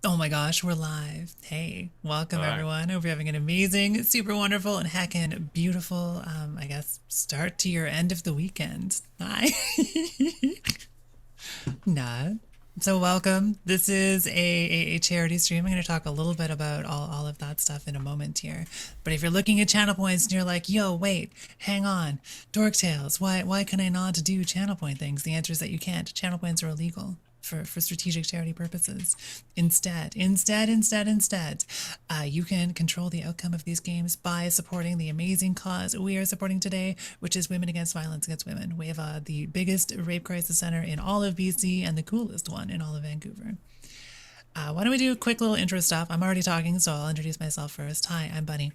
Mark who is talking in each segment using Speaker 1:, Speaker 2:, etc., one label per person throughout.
Speaker 1: Oh my gosh, we're live. Hey, welcome
Speaker 2: All right.
Speaker 1: everyone. Hope you're having an amazing, super wonderful, and heckin' beautiful, I guess, start to your end of the weekend. Hi. Nah. So welcome. This is a charity stream. I'm going to talk a little bit about all of that stuff in a moment here. But if you're looking at channel points and you're like, yo, wait, hang on, Dork Tales, why can I not do channel point things? The answer is that you can't. Channel points are illegal for strategic charity purposes. Instead, you can control the outcome of these games by supporting the amazing cause we are supporting today, which is Women Against Violence Against Women. We have the biggest rape crisis center in all of BC and the coolest one in all of Vancouver. Why don't we do a quick little intro stuff? I'm already talking, so I'll introduce myself first. Hi, I'm Bunny.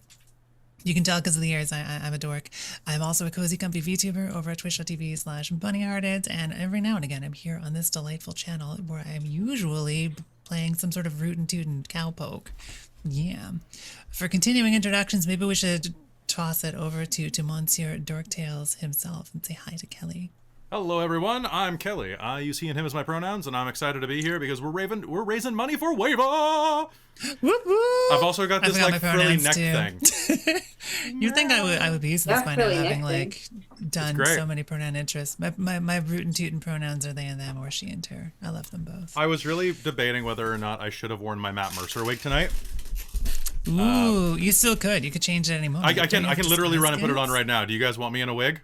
Speaker 1: You can tell because of the ears, I'm a dork. I'm also a cozy, comfy VTuber over at twitch.tv/bunnyhearted, and every now and again I'm here on this delightful channel where I'm usually playing some sort of rootin' tootin' cowpoke. Yeah. For continuing introductions, maybe we should toss it over to Monsieur Dorktales himself and say hi to Kelly.
Speaker 2: Hello, everyone. I'm Kelly. I use he and him as my pronouns, and I'm excited to be here because we're raising money for WAVAW.
Speaker 1: Whoop, whoop.
Speaker 2: I've also got this like frilly neck
Speaker 1: too.
Speaker 2: thing.
Speaker 1: You'd think I would be used to this by now, having like done
Speaker 2: great.
Speaker 1: so many pronoun interests. My rootin' tootin' pronouns are they and them or she and her. I love them both.
Speaker 2: I was really debating whether or not I should have worn my Matt Mercer wig tonight.
Speaker 1: Ooh, you still could. You could change it at any moment.
Speaker 2: I can literally run and put it on right now. Do you guys want me in a wig?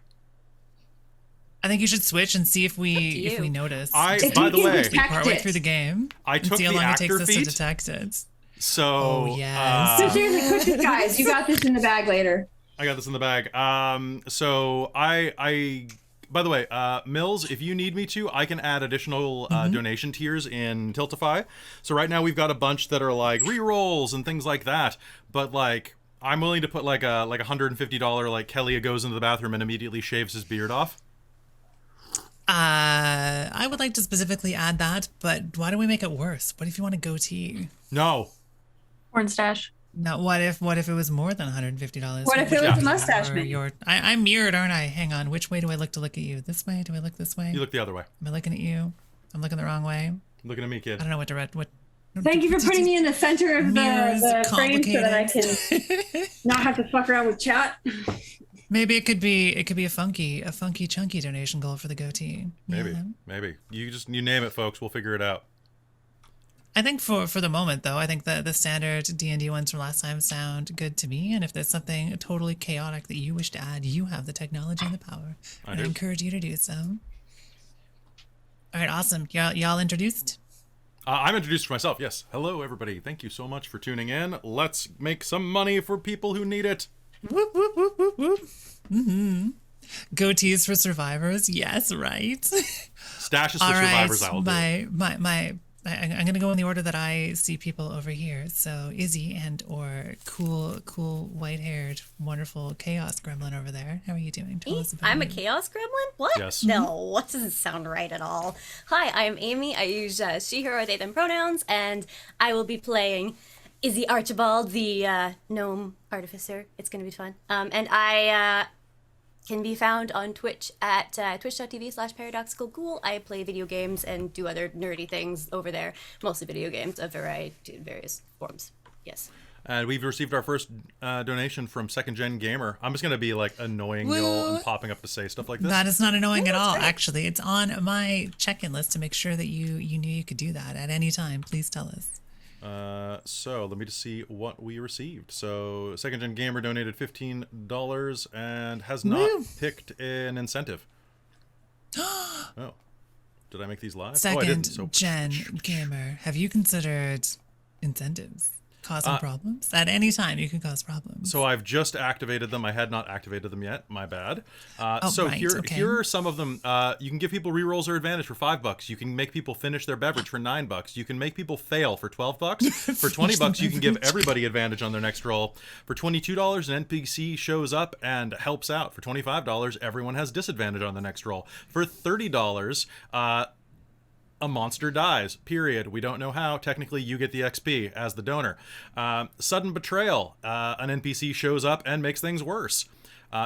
Speaker 1: I think you should switch and see if we notice.
Speaker 2: By the way,
Speaker 1: partway through the game,
Speaker 2: I took
Speaker 1: see how
Speaker 2: the
Speaker 1: long it
Speaker 2: actor
Speaker 1: takes us
Speaker 2: feat.
Speaker 1: to detect it.
Speaker 2: So,
Speaker 1: oh yes.
Speaker 3: So seriously, push it, guys. You got this in the bag later.
Speaker 2: I got this in the bag. So I by the way, Mills, if you need me to, I can add additional donation tiers in Tiltify. So right now we've got a bunch that are like rerolls and things like that. But like, I'm willing to put like a $150 like Kelly goes into the bathroom and immediately shaves his beard off.
Speaker 1: I would like to specifically add that, but why don't we make it worse? What if you want a goatee?
Speaker 2: No.
Speaker 3: Porn stash.
Speaker 1: No, what if it was more than $150?
Speaker 3: What if it was a mustache man?
Speaker 1: I'm mirrored, aren't I? Hang on. Which way do I look to look at you? This way? Do I look this way?
Speaker 2: You look the other way.
Speaker 1: Am I looking at you? I'm looking the wrong way.
Speaker 2: Looking at me, kid.
Speaker 1: I don't know what to read. What?
Speaker 3: Thank you for putting me in the center of the frame so that I can not have to fuck around with chat.
Speaker 1: Maybe it could be a funky chunky donation goal for the goatee.
Speaker 2: Maybe. You name it, folks. We'll figure it out.
Speaker 1: I think for the moment, though, I think the standard D&D ones from last time sound good to me. And if there's something totally chaotic that you wish to add, you have the technology and the power. I encourage you to do so. All right, awesome. Y'all introduced?
Speaker 2: I'm introduced for myself, yes. Hello, everybody. Thank you so much for tuning in. Let's make some money for people who need it.
Speaker 1: Whoop, whoop, whoop, whoop, whoop. Mm-hmm. Goatees for survivors. Yes, right.
Speaker 2: Stashes for survivors, I will do.
Speaker 1: I'm going to go in the order that I see people over here. So Izzy and or cool white-haired, wonderful chaos gremlin over there. How are you doing? Tell us about
Speaker 4: I'm
Speaker 1: you.
Speaker 4: a chaos gremlin? What?
Speaker 2: Yes.
Speaker 4: No, that doesn't sound right at all. Hi, I'm Amy. I use she, her, or they, them pronouns, and I will be playing Izzy Archibald, the gnome artificer. It's going to be fun. And I can be found on Twitch at twitch.tv/paradoxicalghoul. I play video games and do other nerdy things over there, mostly video games of variety, various forms. Yes.
Speaker 2: And we've received our first donation from Second Gen Gamer. I'm just going to be like annoying y'all and popping up to say stuff like this.
Speaker 1: That is not annoying at all,
Speaker 4: great.
Speaker 1: Actually. It's on my check-in list to make sure that you knew you could do that at any time. Please tell us.
Speaker 2: So let me just see what we received. So Second Gen Gamer donated $15 and has not picked an incentive. Oh, did I make these live? I didn't. So
Speaker 1: Gen Gamer, have you considered incentives causing problems? At any time, you can cause problems.
Speaker 2: So I've just activated them. I had not activated them yet. My bad. Here are some of them. You can give people rerolls or advantage for $5. You can make people finish their beverage for $9. You can make people fail for $12. For $20, you can give everybody advantage on their next roll. For $22, an NPC shows up and helps out. For $25, everyone has disadvantage on the next roll. For $30, a monster dies, period. We don't know how. Technically, you get the XP as the donor. Sudden betrayal. An NPC shows up and makes things worse.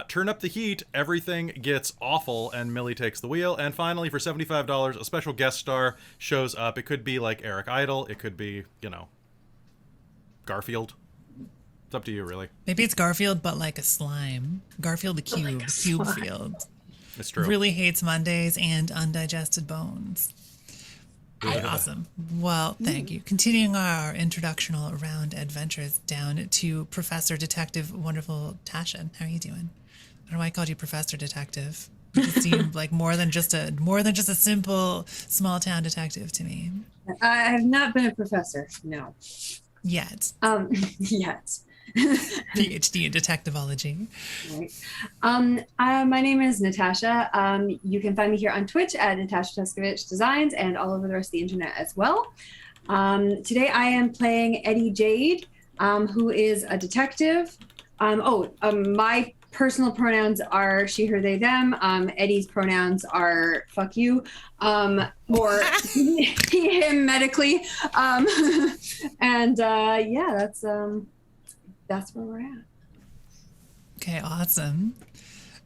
Speaker 2: Turn up the heat, everything gets awful, and Millie takes the wheel. And finally, for $75, a special guest star shows up. It could be like Eric Idle. It could be, Garfield. It's up to you, really.
Speaker 1: Maybe it's Garfield, but like a slime. Garfield the cube, like cube field.
Speaker 2: It's true.
Speaker 1: Really hates Mondays and undigested bones. Awesome. Well, thank you. Continuing our introductional round adventures down to Professor Detective Wonderful Tasha. How are you doing? I don't know why I called you Professor Detective. You just seemed like more than just a simple small town detective to me.
Speaker 3: I have not been a professor, no.
Speaker 1: Yet.
Speaker 3: Yet.
Speaker 1: PhD in detectivology.
Speaker 3: Right. My name is Natasha. You can find me here on Twitch at Natasha Tuskovich Designs and all over the rest of the internet as well. Today I am playing Eddie Jade, who is a detective. My personal pronouns are she, her, they, them. Eddie's pronouns are fuck you, or he, him medically. That's where we're at.
Speaker 1: Okay, awesome.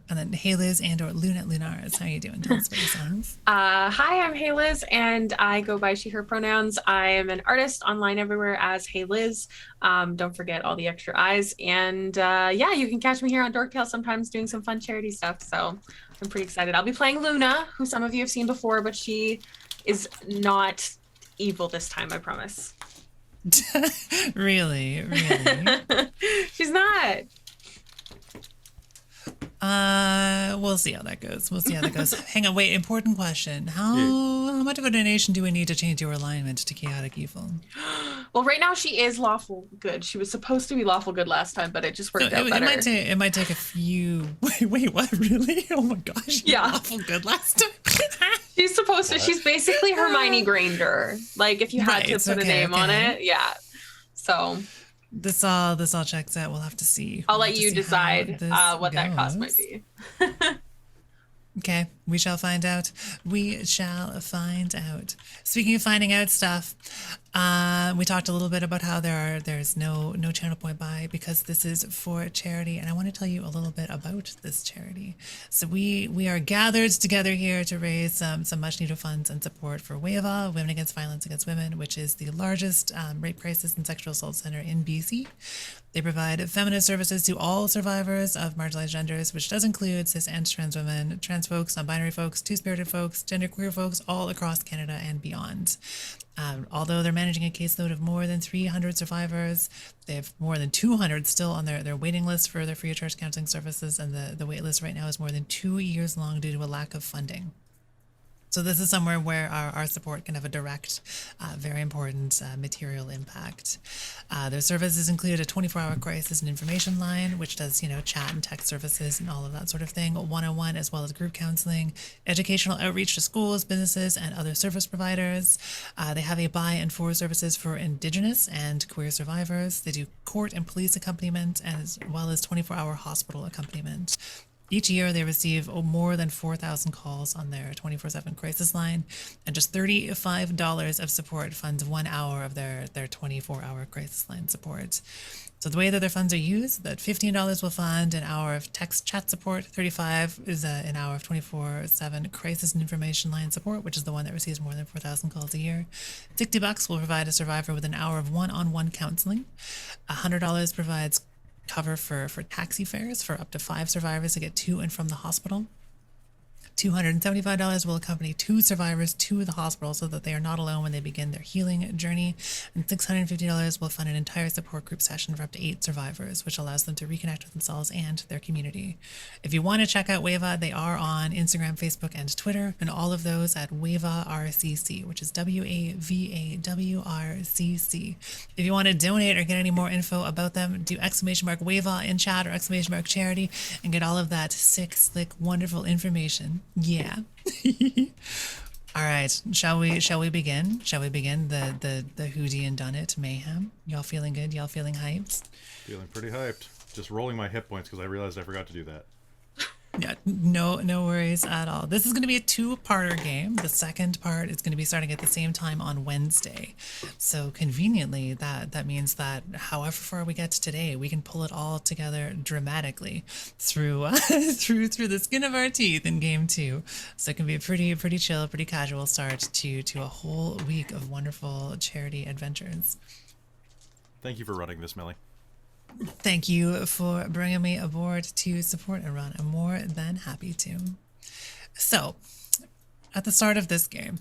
Speaker 1: And then Hailiiz and or Lunaris, how are you doing? Tell us about yourself.
Speaker 5: Hi, I'm Hailiiz, and I go by she, her pronouns. I am an artist online everywhere as Hailiiz. Don't forget all the extra I's. And you can catch me here on Dork sometimes doing some fun charity stuff. So I'm pretty excited. I'll be playing Luna, who some of you have seen before, but she is not evil this time, I promise.
Speaker 1: Really?
Speaker 5: She's not.
Speaker 1: We'll see how that goes. Hang on, wait, important question. How much of a donation do we need to change your alignment to chaotic evil?
Speaker 5: Well, right now she is lawful good. She was supposed to be lawful good last time, but it just worked out better.
Speaker 1: It might take a few. Wait, what? Really? Oh my gosh!
Speaker 5: Yeah,
Speaker 1: lawful good last time.
Speaker 5: She's supposed to. She's basically Hermione Granger. Like if you had to put a name on it, yeah. So
Speaker 1: this all checks out. We'll have to see.
Speaker 5: I'll let you decide what that cost might be.
Speaker 1: Okay, we shall find out. Speaking of finding out stuff, we talked a little bit about how there's no channel point buy because this is for charity, and I want to tell you a little bit about this charity. So we are gathered together here to raise some much needed funds and support for WAVAW, Women Against Violence Against Women, which is the largest rape crisis and sexual assault center in BC. They provide feminist services to all survivors of marginalized genders, which does include cis and trans women, trans folks, non-binary folks, two-spirited folks, genderqueer folks, all across Canada and beyond. Although they're managing a caseload of more than 300 survivors, they have more than 200 still on their waiting list for their free of charge counseling services, and the wait list right now is more than 2 years long due to a lack of funding. So this is somewhere where our support can have a direct, very important material impact. Their services include a 24-hour crisis and information line, which does, chat and text services and all of that sort of thing, one-on-one as well as group counseling, educational outreach to schools, businesses, and other service providers. They have a by and for services for Indigenous and queer survivors. They do court and police accompaniment as well as 24-hour hospital accompaniment. Each year, they receive more than 4,000 calls on their 24/7 crisis line, and just $35 of support funds 1 hour of their 24-hour crisis line support. So the way that their funds are used, that $15 will fund an hour of text chat support, $35 is an hour of 24/7 crisis and information line support, which is the one that receives more than 4,000 calls a year. $60 will provide a survivor with an hour of one-on-one counseling. $100 provides cover for taxi fares for up to 5 survivors to get to and from the hospital. $275 will accompany 2 survivors to the hospital so that they are not alone when they begin their healing journey. And $650 will fund an entire support group session for up to 8 survivors, which allows them to reconnect with themselves and their community. If you want to check out WAVAW, they are on Instagram, Facebook, and Twitter, and all of those at WAVAW RCC, which is WAVAWRCC. If you want to donate or get any more info about them, do !WAVAW in chat or !charity and get all of that sick, slick, wonderful information. Yeah. All right. Shall we begin? Shall we begin the who D&Dunnit mayhem? Y'all feeling good? Y'all feeling hyped?
Speaker 2: Feeling pretty hyped. Just rolling my hit points because I realized I forgot to do that.
Speaker 1: Yeah, no worries at all. This is going to be a two-parter game. The second part is going to be starting at the same time on Wednesday. So conveniently, that means that however far we get today, we can pull it all together dramatically through through the skin of our teeth in game 2. So it can be a pretty chill, pretty casual start to a whole week of wonderful charity adventures.
Speaker 2: Thank you for running this, Millie.
Speaker 1: Thank you for bringing me aboard to support and run. I'm more than happy to. So, at the start of this game,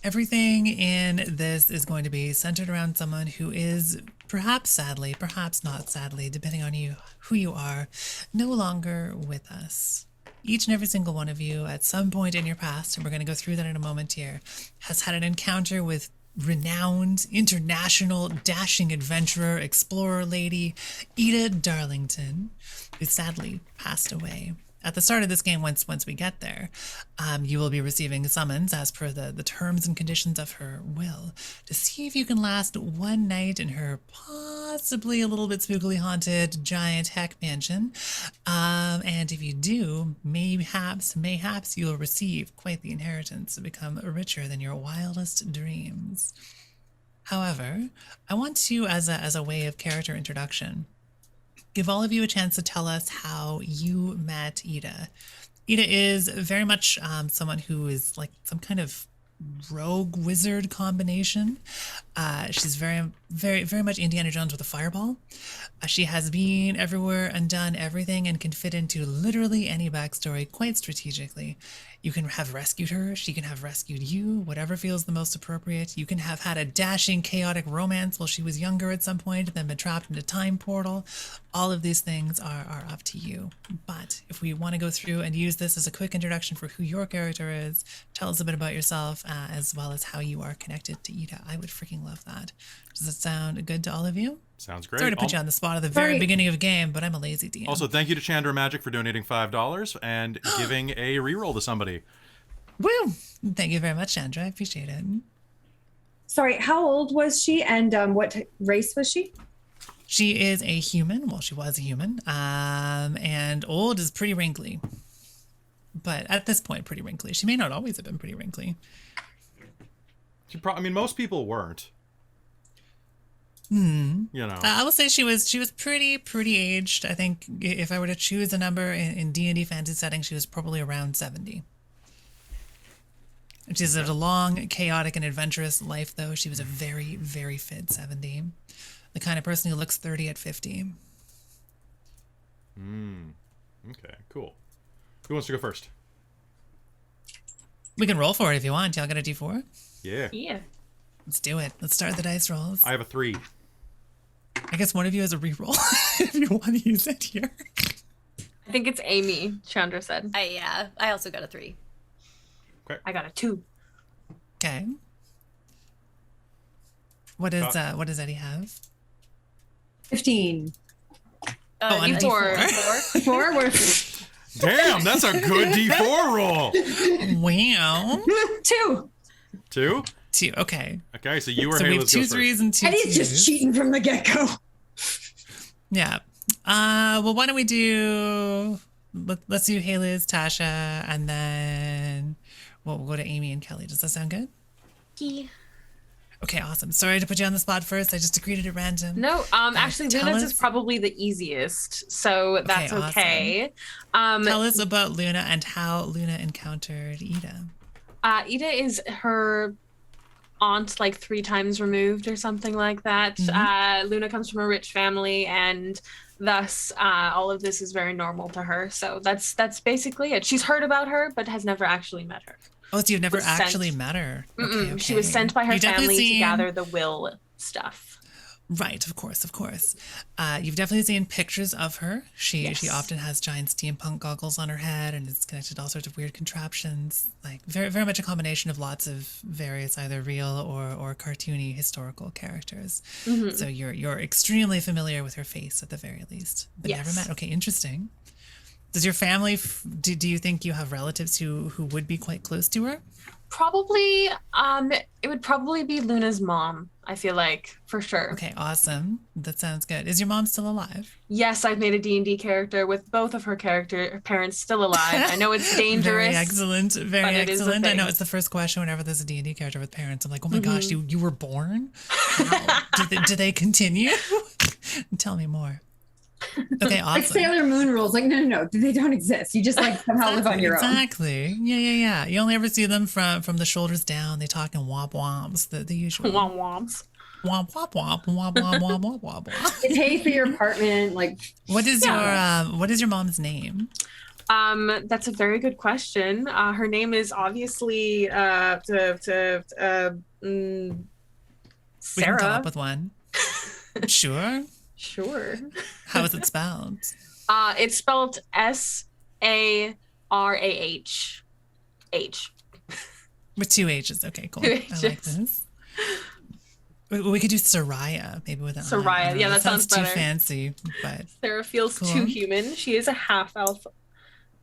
Speaker 1: everything in this is going to be centered around someone who is, perhaps sadly, perhaps not sadly, depending on who you are, no longer with us. Each and every single one of you, at some point in your past, and we're going to go through that in a moment here, has had an encounter with renowned international dashing adventurer explorer lady Ida Darlington, who sadly passed away. At the start of this game, once we get there, you will be receiving a summons as per the terms and conditions of her will to see if you can last one night in her possibly a little bit spookily haunted giant heck mansion. And if you do, mayhaps you'll receive quite the inheritance to become richer than your wildest dreams. However, I want to, as a way of character introduction, give all of you a chance to tell us how you met Ida. Ida is very much someone who is like some kind of rogue wizard combination. She's very much Indiana Jones with a fireball. She has been everywhere and done everything and can fit into literally any backstory quite strategically. You can have rescued her, she can have rescued you, whatever feels the most appropriate. You can have had a dashing, chaotic romance while she was younger at some point, then been trapped in a time portal. All of these things are up to you. But if we want to go through and use this as a quick introduction for who your character is, tell us a bit about yourself, as well as how you are connected to Ida. I would freaking love that. Does that sound good to all of you?
Speaker 2: Sounds great.
Speaker 1: Sorry to put you on the spot at the very beginning of a game, but I'm a lazy DM.
Speaker 2: Also, thank you to Chandra Magic for donating $5 and giving a reroll to somebody.
Speaker 1: Woo! Thank you very much, Chandra. I appreciate it.
Speaker 3: Sorry, how old was she, and what race was she?
Speaker 1: She is a human. Well, she was a human. And old is pretty wrinkly. But at this point, pretty wrinkly. She may not always have been pretty wrinkly.
Speaker 2: I mean, most people weren't.
Speaker 1: You
Speaker 2: know,
Speaker 1: I will say she was pretty aged. I think if I were to choose a number in D&D fantasy setting, she was probably around 70. She's lived a long, chaotic, and adventurous life, though. She was a very, very fit 70. The kind of person who looks 30 at 50.
Speaker 2: Okay, cool. Who wants to go first?
Speaker 1: We can roll for it if you want. Y'all got a D4?
Speaker 5: Yeah.
Speaker 1: Let's do it. Let's start the dice rolls.
Speaker 2: I have a 3.
Speaker 1: I guess one of you has a reroll if you want to use it here.
Speaker 5: I think it's Amy, Chandra said.
Speaker 4: I also got a 3.
Speaker 2: Okay.
Speaker 5: I got a 2.
Speaker 1: Okay. What does Eddie have?
Speaker 3: 15.
Speaker 1: On a
Speaker 5: D4.
Speaker 3: 4? We're
Speaker 2: Damn, that's a good D4 roll.
Speaker 1: Wow.
Speaker 3: 2.
Speaker 2: 2?
Speaker 1: 2. Okay.
Speaker 2: Okay, so you were
Speaker 1: So we have
Speaker 2: Hailiiz
Speaker 1: 2
Speaker 2: goes
Speaker 1: 3s
Speaker 2: first.
Speaker 1: and 2
Speaker 3: Eddie's
Speaker 1: 2s.
Speaker 3: just cheating from the get-go.
Speaker 1: Yeah. Well, why don't we do... Let's do Hailiiz, Tasha, and then we'll go to Amy and Kelly. Does that sound good?
Speaker 4: Yeah.
Speaker 1: Okay, awesome. Sorry to put you on the spot first. I just agreed it at random.
Speaker 5: No, actually,
Speaker 1: tell
Speaker 5: Luna's
Speaker 1: us-
Speaker 5: is probably the easiest, so that's
Speaker 1: awesome.
Speaker 5: okay.
Speaker 1: Tell us about Luna and how Luna encountered Ida.
Speaker 5: Ida is her aunt, like 3 times removed or something like that. Luna comes from a rich family, and thus all of this is very normal to her. So that's basically it. She's heard about her, but has never actually met her.
Speaker 1: Oh, so you've never
Speaker 5: Was sent.
Speaker 1: actually met her? Okay.
Speaker 5: She was sent by her
Speaker 1: You've definitely
Speaker 5: family to
Speaker 1: seen-
Speaker 5: gather the will stuff.
Speaker 1: Right, of course. You've definitely seen pictures of her. She often has giant steampunk goggles on her head and is connected to all sorts of weird contraptions. Like very, very much a combination of lots of various either real or cartoony historical characters. So you're extremely familiar with her face at the very least, but never
Speaker 5: Yes.
Speaker 1: met. Okay, interesting. Does your family, do you think you have relatives who would be quite close to her?
Speaker 5: Probably, it would probably be Luna's mom, I feel like, for sure.
Speaker 1: Okay, awesome. That sounds good. Is your mom still alive?
Speaker 5: Yes, I've made a D&D character with both of her parents still alive. I know it's dangerous.
Speaker 1: Very excellent. Very excellent. I know
Speaker 5: thing.
Speaker 1: it's the first question whenever there's a D&D character with parents. I'm like, oh my gosh, you were born? Wow. Do they continue? Tell me more. Okay, awesome.
Speaker 3: Like Sailor Moon rules. Like, no. They don't exist. You just like somehow live on your own.
Speaker 1: Exactly. Yeah. You only ever see them from the shoulders down. They talk in womp womps, the usual.
Speaker 5: Womp womps.
Speaker 1: Womp womp womp womp womp womp womp womp.
Speaker 3: They pay for your apartment. Like,
Speaker 1: what is your mom's name?
Speaker 5: That's a very good question. Her name is obviously Sarah.
Speaker 1: We can come up with one. Sure.
Speaker 5: Sure.
Speaker 1: How is it spelled?
Speaker 5: It's spelled Sarah.
Speaker 1: With 2 H's. Okay, cool.
Speaker 5: 2
Speaker 1: I like this. We could do Soraya, maybe with an
Speaker 5: Soraya. Yeah, that sounds better.
Speaker 1: too fancy, but
Speaker 5: Sarah feels too human. She is a half elf.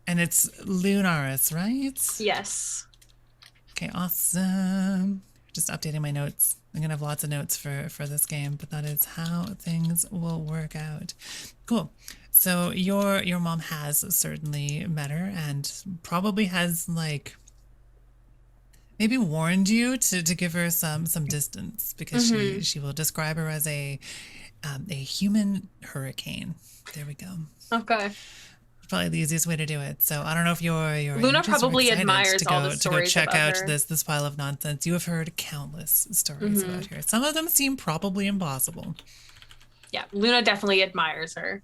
Speaker 1: And it's Lunaris, right?
Speaker 5: Yes.
Speaker 1: Okay, awesome. Just updating my notes. I'm gonna have lots of notes for this game, but that is how things will work out. Cool. So your mom has certainly met her and probably has like maybe warned you to give her some distance, because she will describe her as a human hurricane. There we go.
Speaker 5: Okay.
Speaker 1: Probably the easiest way to do it. So I don't know if your
Speaker 5: Luna probably admires all the stories
Speaker 1: to go check
Speaker 5: about
Speaker 1: out
Speaker 5: her.
Speaker 1: this pile of nonsense. You have heard countless stories about her. Some of them seem probably impossible.
Speaker 5: Yeah, Luna definitely admires her.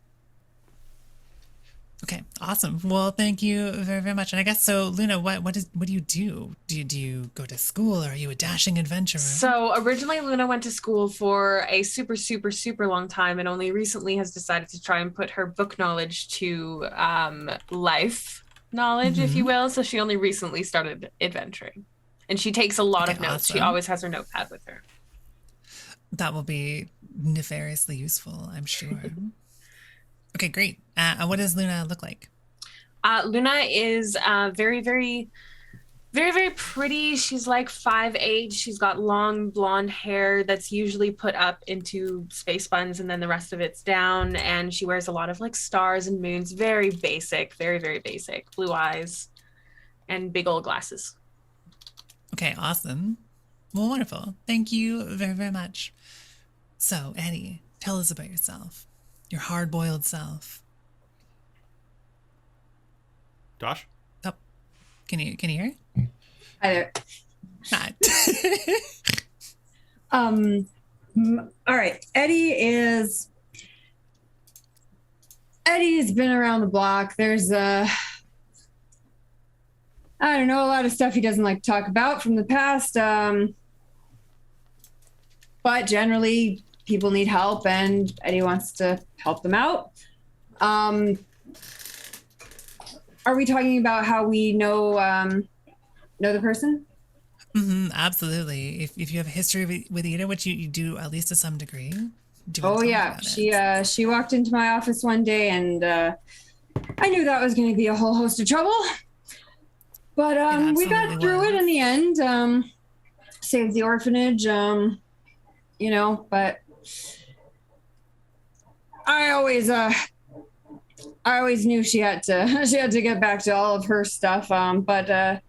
Speaker 1: Okay, awesome. Well, thank you very, very much. And I guess so, Luna, what do you do? Do you go to school, or are you a dashing adventurer?
Speaker 5: So originally Luna went to school for a super, super, super long time, and only recently has decided to try and put her book knowledge to life knowledge, if you will. So she only recently started adventuring. And she takes a lot of notes.
Speaker 1: Awesome.
Speaker 5: She always has her notepad with her.
Speaker 1: That will be nefariously useful, I'm sure. Okay, great. What does Luna look like?
Speaker 5: Luna is very, very, very, very pretty. She's like 5'8". She's got long blonde hair that's usually put up into space buns, and then the rest of it's down. And she wears a lot of like stars and moons. Very basic, very, very basic. Blue eyes and big old glasses.
Speaker 1: Okay, awesome. Well, wonderful. Thank you very, very much. So, Eddie, tell us about yourself. Your hard-boiled self.
Speaker 2: Josh?
Speaker 1: Oh, can you hear?
Speaker 3: Hi there.
Speaker 1: Hi.
Speaker 3: All right. Eddie's been around the block. There's I don't know, a lot of stuff he doesn't like to talk about from the past. But generally, people need help, and Eddie wants to help them out. Are we talking about how we know the person?
Speaker 1: Absolutely. If you have a history with Ida, which you do at least to some degree.
Speaker 3: She walked into my office one day, and I knew that was going to be a whole host of trouble. But we got through it in the end. Saved the orphanage. But I always knew she had to get back to all of her stuff. But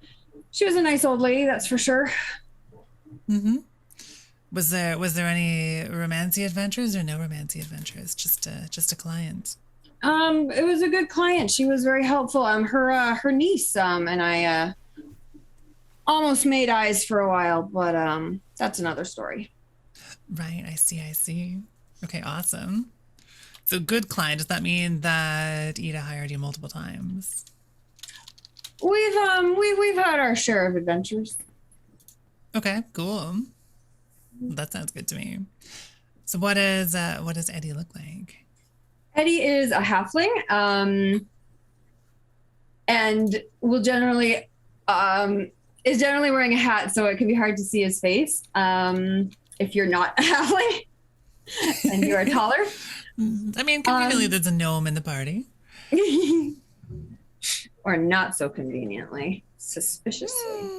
Speaker 3: she was a nice old lady, that's for sure.
Speaker 1: Was there any romancy adventures or no romancy adventures? Just a client.
Speaker 3: It was a good client. She was very helpful. Her niece and I almost made eyes for a while, but that's another story.
Speaker 1: Right, I see. Okay, awesome. So good client, does that mean that Ida hired you multiple times?
Speaker 3: We've had our share of adventures.
Speaker 1: Okay, cool. That sounds good to me. So what does Eddie look like?
Speaker 3: Eddie is a halfling, and will generally is generally wearing a hat, so it can be hard to see his face. If you're not a halfling and you are taller.
Speaker 1: I mean, conveniently there's a gnome in the party.
Speaker 3: or not so conveniently, suspiciously.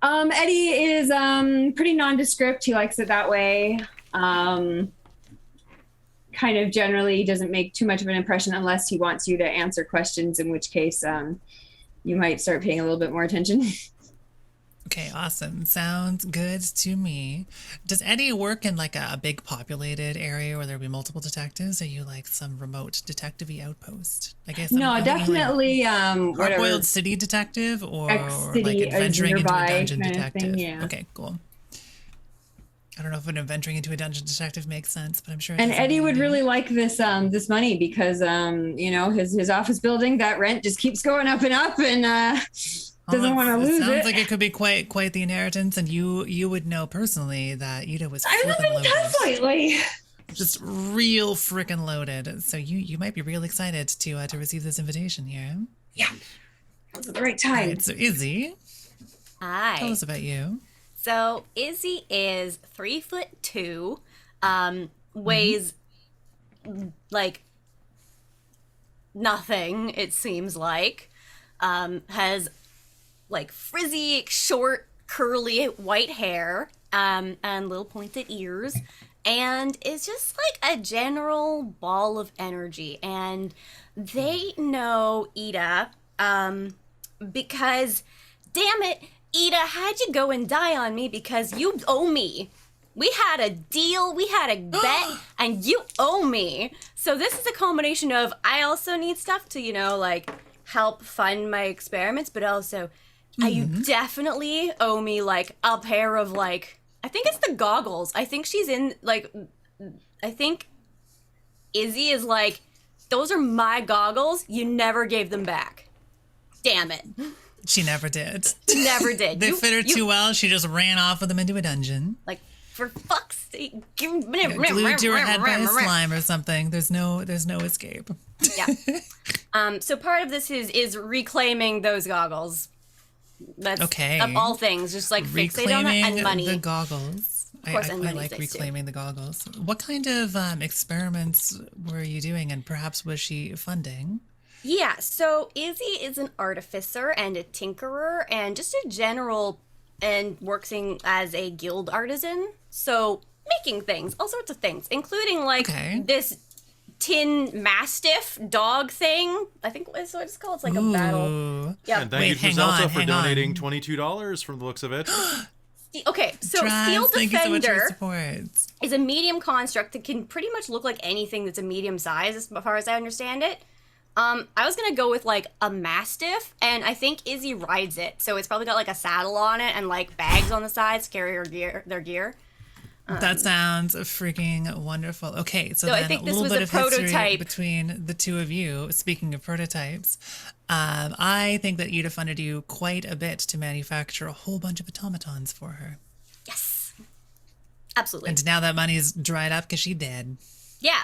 Speaker 3: Eddie is pretty nondescript. He likes it that way. Kind of generally doesn't make too much of an impression unless he wants you to answer questions, in which case you might start paying a little bit more attention.
Speaker 1: Okay, awesome. Sounds good to me. Does Eddie work in like a big populated area where there'll be multiple detectives? Are you like some remote detective-y outpost? I guess.
Speaker 3: No, definitely.
Speaker 1: Hard-boiled city detective or like adventuring into a dungeon detective?
Speaker 3: Thing, yeah.
Speaker 1: Okay, cool. I don't know if an adventuring into a dungeon detective makes sense, but I'm sure.
Speaker 3: And Eddie would really like this this money because you know, his office building, that rent just keeps going up and up, and doesn't want to lose it.
Speaker 1: Sounds like it could be quite the inheritance, and you would know personally that Ida was.
Speaker 3: I live in Tufts lately.
Speaker 1: Just real freaking loaded. So you might be real excited to receive this invitation here.
Speaker 3: Yeah, that was at the right time.
Speaker 1: All right, so Izzy,
Speaker 4: Hi.
Speaker 1: tell us about you.
Speaker 4: So Izzy is 3'2", weighs like nothing, it seems like, has like frizzy, short, curly white hair, and little pointed ears, and is just like a general ball of energy. And they know Ida, because, damn it, Ida, how'd you go and die on me because you owe me? We had a deal, we had a bet, and you owe me. So this is a combination of, I also need stuff to, you know, like, help fund my experiments, but also, you definitely owe me, like, a pair of, like, I think it's the goggles. I think she's in, like, I think Izzy is like, those are my goggles, you never gave them back. Damn it.
Speaker 1: She never did.
Speaker 4: Never did.
Speaker 1: They fit her too well. She just ran off with them into a dungeon.
Speaker 4: Like, for fuck's sake.
Speaker 1: Glued to her head by a slime or something. There's no escape.
Speaker 4: Yeah. So part of this is reclaiming those goggles. That's
Speaker 1: okay.
Speaker 4: Of all things, just like fixate on that and money.
Speaker 1: The goggles.
Speaker 4: Of course,
Speaker 1: I like reclaiming the goggles. What kind of experiments were you doing, and perhaps was she funding?
Speaker 4: Yeah, so Izzy is an artificer and a tinkerer and just a general, and working as a guild artisan. So making things, all sorts of things, including like this tin mastiff dog thing. I think that's what it's called. It's like a battle.
Speaker 2: Yeah. And thank you to Zelda for donating $22 from the looks of it.
Speaker 4: Okay, so Steel Defender
Speaker 1: so
Speaker 4: is a medium construct that can pretty much look like anything that's a medium size, as far as I understand it. I was gonna go with like a mastiff, and I think Izzy rides it, so it's probably got like a saddle on it and like bags on the sides to carry their gear.
Speaker 1: That sounds freaking wonderful. Okay, so then
Speaker 4: I think
Speaker 1: a
Speaker 4: this
Speaker 1: little
Speaker 4: was
Speaker 1: bit
Speaker 4: a
Speaker 1: of history
Speaker 4: prototype
Speaker 1: between the two of you. Speaking of prototypes, I think that Ida funded you quite a bit to manufacture a whole bunch of automatons for her.
Speaker 4: Yes, absolutely.
Speaker 1: And now that money's dried up because she dead.
Speaker 4: Yeah,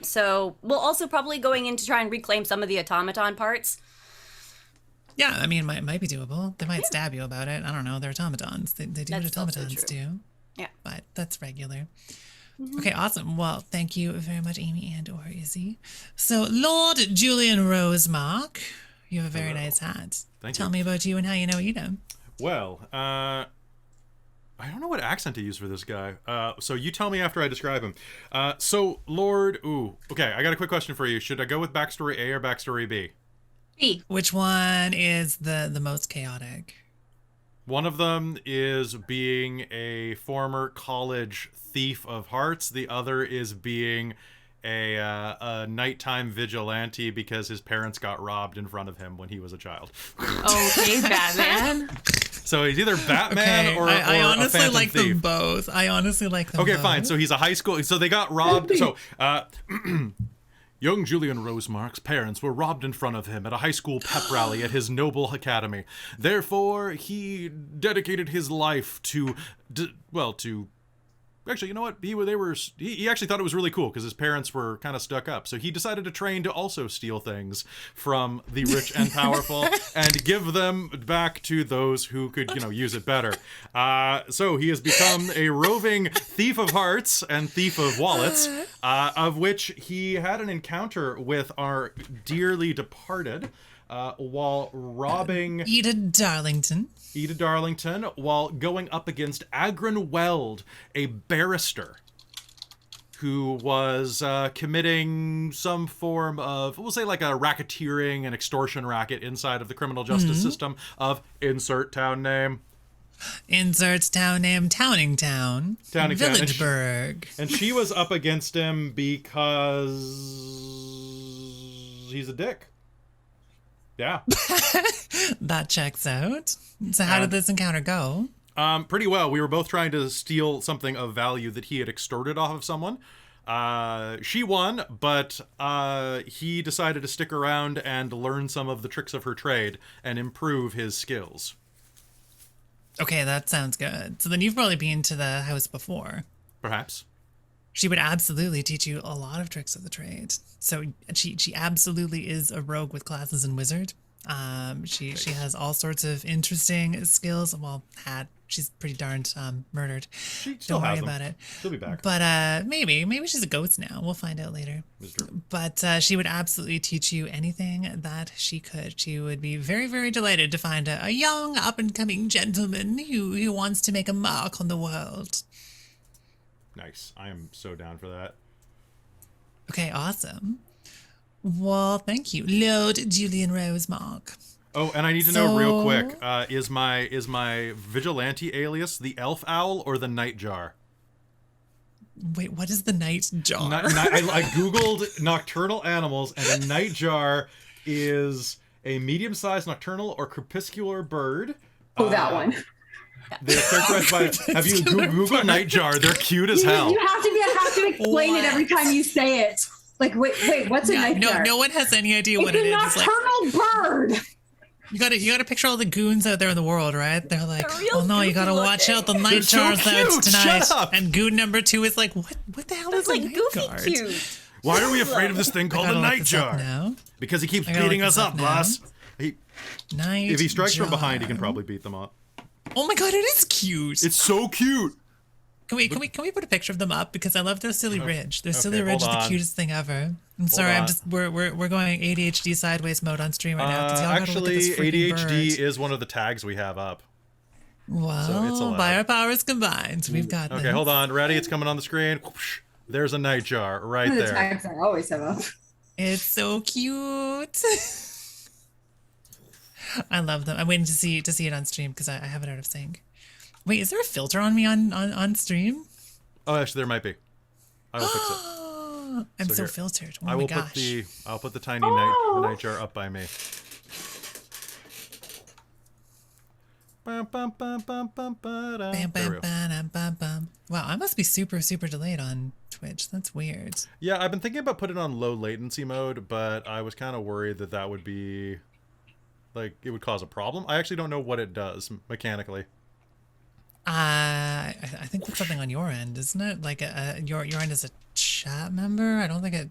Speaker 4: so we'll also probably going in to try and reclaim some of the automaton parts.
Speaker 1: Yeah, I mean, it might be doable. They might stab you about it. I don't know. They're automatons. They do what automatons do.
Speaker 4: Yeah.
Speaker 1: But that's regular. Okay, awesome. Well, thank you very much, Amy and or Izzy. So, Lord Julian Rosemark, you have a very nice hat. Tell me about you and how you know Ida.
Speaker 2: Well, I don't know what accent to use for this guy. So you tell me after I describe him. So Lord, okay, I got a quick question for you. Should I go with backstory A or backstory B?
Speaker 5: B.
Speaker 1: Which one is the most chaotic?
Speaker 2: One of them is being a former college thief of hearts. The other is being a nighttime vigilante because his parents got robbed in front of him when he was a child.
Speaker 5: Okay, Batman.
Speaker 2: So he's either Batman or
Speaker 1: I honestly
Speaker 2: a phantom
Speaker 1: like
Speaker 2: thief.
Speaker 1: them both. I honestly like them both.
Speaker 2: Okay, fine. So he's a high school. So they got robbed. So young Julian Rosemark's parents were robbed in front of him at a high school pep rally at his noble academy. Therefore, he dedicated his life to Actually, you know what? He actually thought it was really cool because his parents were kind of stuck up. So he decided to train to also steal things from the rich and powerful and give them back to those who could, use it better. So he has become a roving thief of hearts and thief of wallets, of which he had an encounter with our dearly departed while robbing
Speaker 1: Edith Darlington,
Speaker 2: while going up against Agron Weld, a barrister who was committing some form of, we'll say like a racketeering and extortion racket inside of the criminal justice system of insert town name.
Speaker 1: Inserts town name, Towningtown, Villageburg.
Speaker 2: And she was up against him because he's a dick. Yeah.
Speaker 1: That checks out. So how did this encounter go?
Speaker 2: Pretty well. We were both trying to steal something of value that he had extorted off of someone. She won, but he decided to stick around and learn some of the tricks of her trade and improve his skills.
Speaker 1: Okay, that sounds good. So then you've probably been to the house before.
Speaker 2: Perhaps.
Speaker 1: She would absolutely teach you a lot of tricks of the trade. So she absolutely is a rogue with classes in wizard. She has all sorts of interesting skills. Well, she's pretty darned murdered.
Speaker 2: She still
Speaker 1: Don't worry
Speaker 2: has them.
Speaker 1: about it.
Speaker 2: She'll be back.
Speaker 1: But maybe she's a ghost now. We'll find out later. But she would absolutely teach you anything that she could. She would be very, very delighted to find a young up-and-coming gentleman who wants to make a mark on the world.
Speaker 2: Nice. I am so down for that.
Speaker 1: Okay, awesome. Well, thank you, Lord Julian Rosemark.
Speaker 2: Oh, and I need to know real quick: is my vigilante alias the Elf Owl or the Nightjar?
Speaker 1: Wait, what is the Nightjar?
Speaker 2: I googled nocturnal animals, and a Nightjar is a medium-sized nocturnal or crepuscular bird.
Speaker 3: Oh, that one.
Speaker 2: They're characterized by. Have you Google Nightjar? They're cute as hell.
Speaker 3: You have to explain it every time you say it. Like, wait, what's a nightjar?
Speaker 1: No one has any idea what it is.
Speaker 3: It's a nocturnal bird.
Speaker 1: You gotta picture all the goons out there in the world, right? They're like, oh no, you gotta watch out, the Nightjar's out tonight. And goon number 2 is like, what the hell is a night guard?
Speaker 4: Cute.
Speaker 2: Why are we afraid of this thing called a Nightjar? Because he keeps beating us up, boss. If he strikes from behind, he can probably beat them up.
Speaker 1: Oh my god, it is cute.
Speaker 2: It's so cute.
Speaker 1: Can we put a picture of them up, because I love their silly ridge. Their silly ridge is the cutest thing ever. I'm sorry, we're going ADHD sideways mode on stream right now. Y'all
Speaker 2: actually,
Speaker 1: gotta look at this
Speaker 2: ADHD
Speaker 1: bird.
Speaker 2: is one of the tags we have up.
Speaker 1: Well,
Speaker 2: so it's allowed.
Speaker 1: by our powers combined, we've got this.
Speaker 2: Okay, hold on. Ready? It's coming on the screen. Whoosh. There's a Nightjar right there.
Speaker 3: The tags I always have up.
Speaker 1: It's so cute. I love them. I'm waiting to see it on stream because I have it out of sync. Wait, is there a filter on me on stream?
Speaker 2: Oh, actually, there might be. I will fix it.
Speaker 1: I'm so filtered. Oh
Speaker 2: I
Speaker 1: my
Speaker 2: will
Speaker 1: gosh.
Speaker 2: I'll put the tiny Nightjar up by me. Bam, bam, bam, bam, bam, ba-da.
Speaker 1: Bam, bam, bam, bam, bam. Wow, I must be super, super delayed on Twitch. That's weird.
Speaker 2: Yeah, I've been thinking about putting it on low latency mode, but I was kind of worried that would be, like, it would cause a problem. I actually don't know what it does mechanically.
Speaker 1: I think that's something on your end, isn't it? Like your end is a chat member. I don't think it.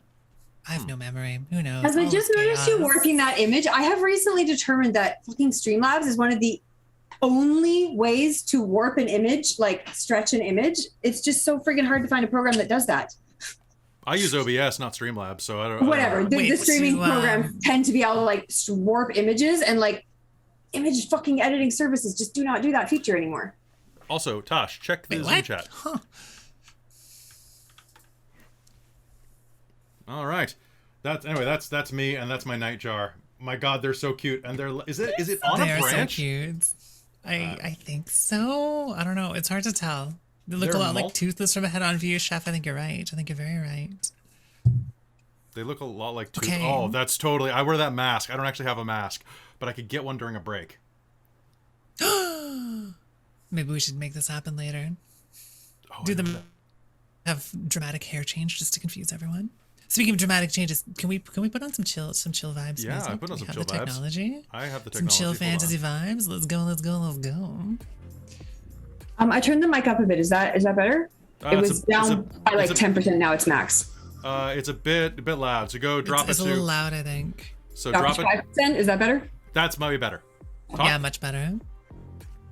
Speaker 1: I have no memory. Who knows?
Speaker 3: As I just noticed you warping that image, I have recently determined that fucking Streamlabs is one of the only ways to warp an image, like stretch an image. It's just so freaking hard to find a program that does that.
Speaker 2: I use OBS, not Streamlabs, so I don't.
Speaker 3: Whatever. The streaming programs tend to be able to like warp images, and like image fucking editing services just do not do that feature anymore.
Speaker 2: Also, Tosh, check the Zoom chat.
Speaker 1: Huh.
Speaker 2: All right, that's me, and that's my Nightjar. My God, they're so cute, and is it on a branch?
Speaker 1: They're so cute. I think so. I don't know. It's hard to tell. They look a lot like Toothless from a head-on view. Chef, I think you're right. I think you're very right.
Speaker 2: They look a lot like Toothless. Okay. Oh, that's totally. I wear that mask. I don't actually have a mask, but I could get one during a break.
Speaker 1: Maybe we should make this happen later.
Speaker 2: Oh,
Speaker 1: Do them have dramatic hair change just to confuse everyone? Speaking of dramatic changes, can we put on some chill vibes?
Speaker 2: Yeah,
Speaker 1: music?
Speaker 2: I put on some chill vibes.
Speaker 1: Technology.
Speaker 2: I have the
Speaker 1: technology. Some chill fantasy vibes. Let's go.
Speaker 3: I turned the mic up a bit. Is that better? It was down by like 10%. Now it's max.
Speaker 2: It's a bit loud. So go drop
Speaker 1: it's
Speaker 2: it
Speaker 1: a
Speaker 2: to.
Speaker 1: little loud, I think.
Speaker 2: So drop it.
Speaker 3: 5%. Is that better?
Speaker 2: That's might be better. Talk.
Speaker 1: Yeah, much better.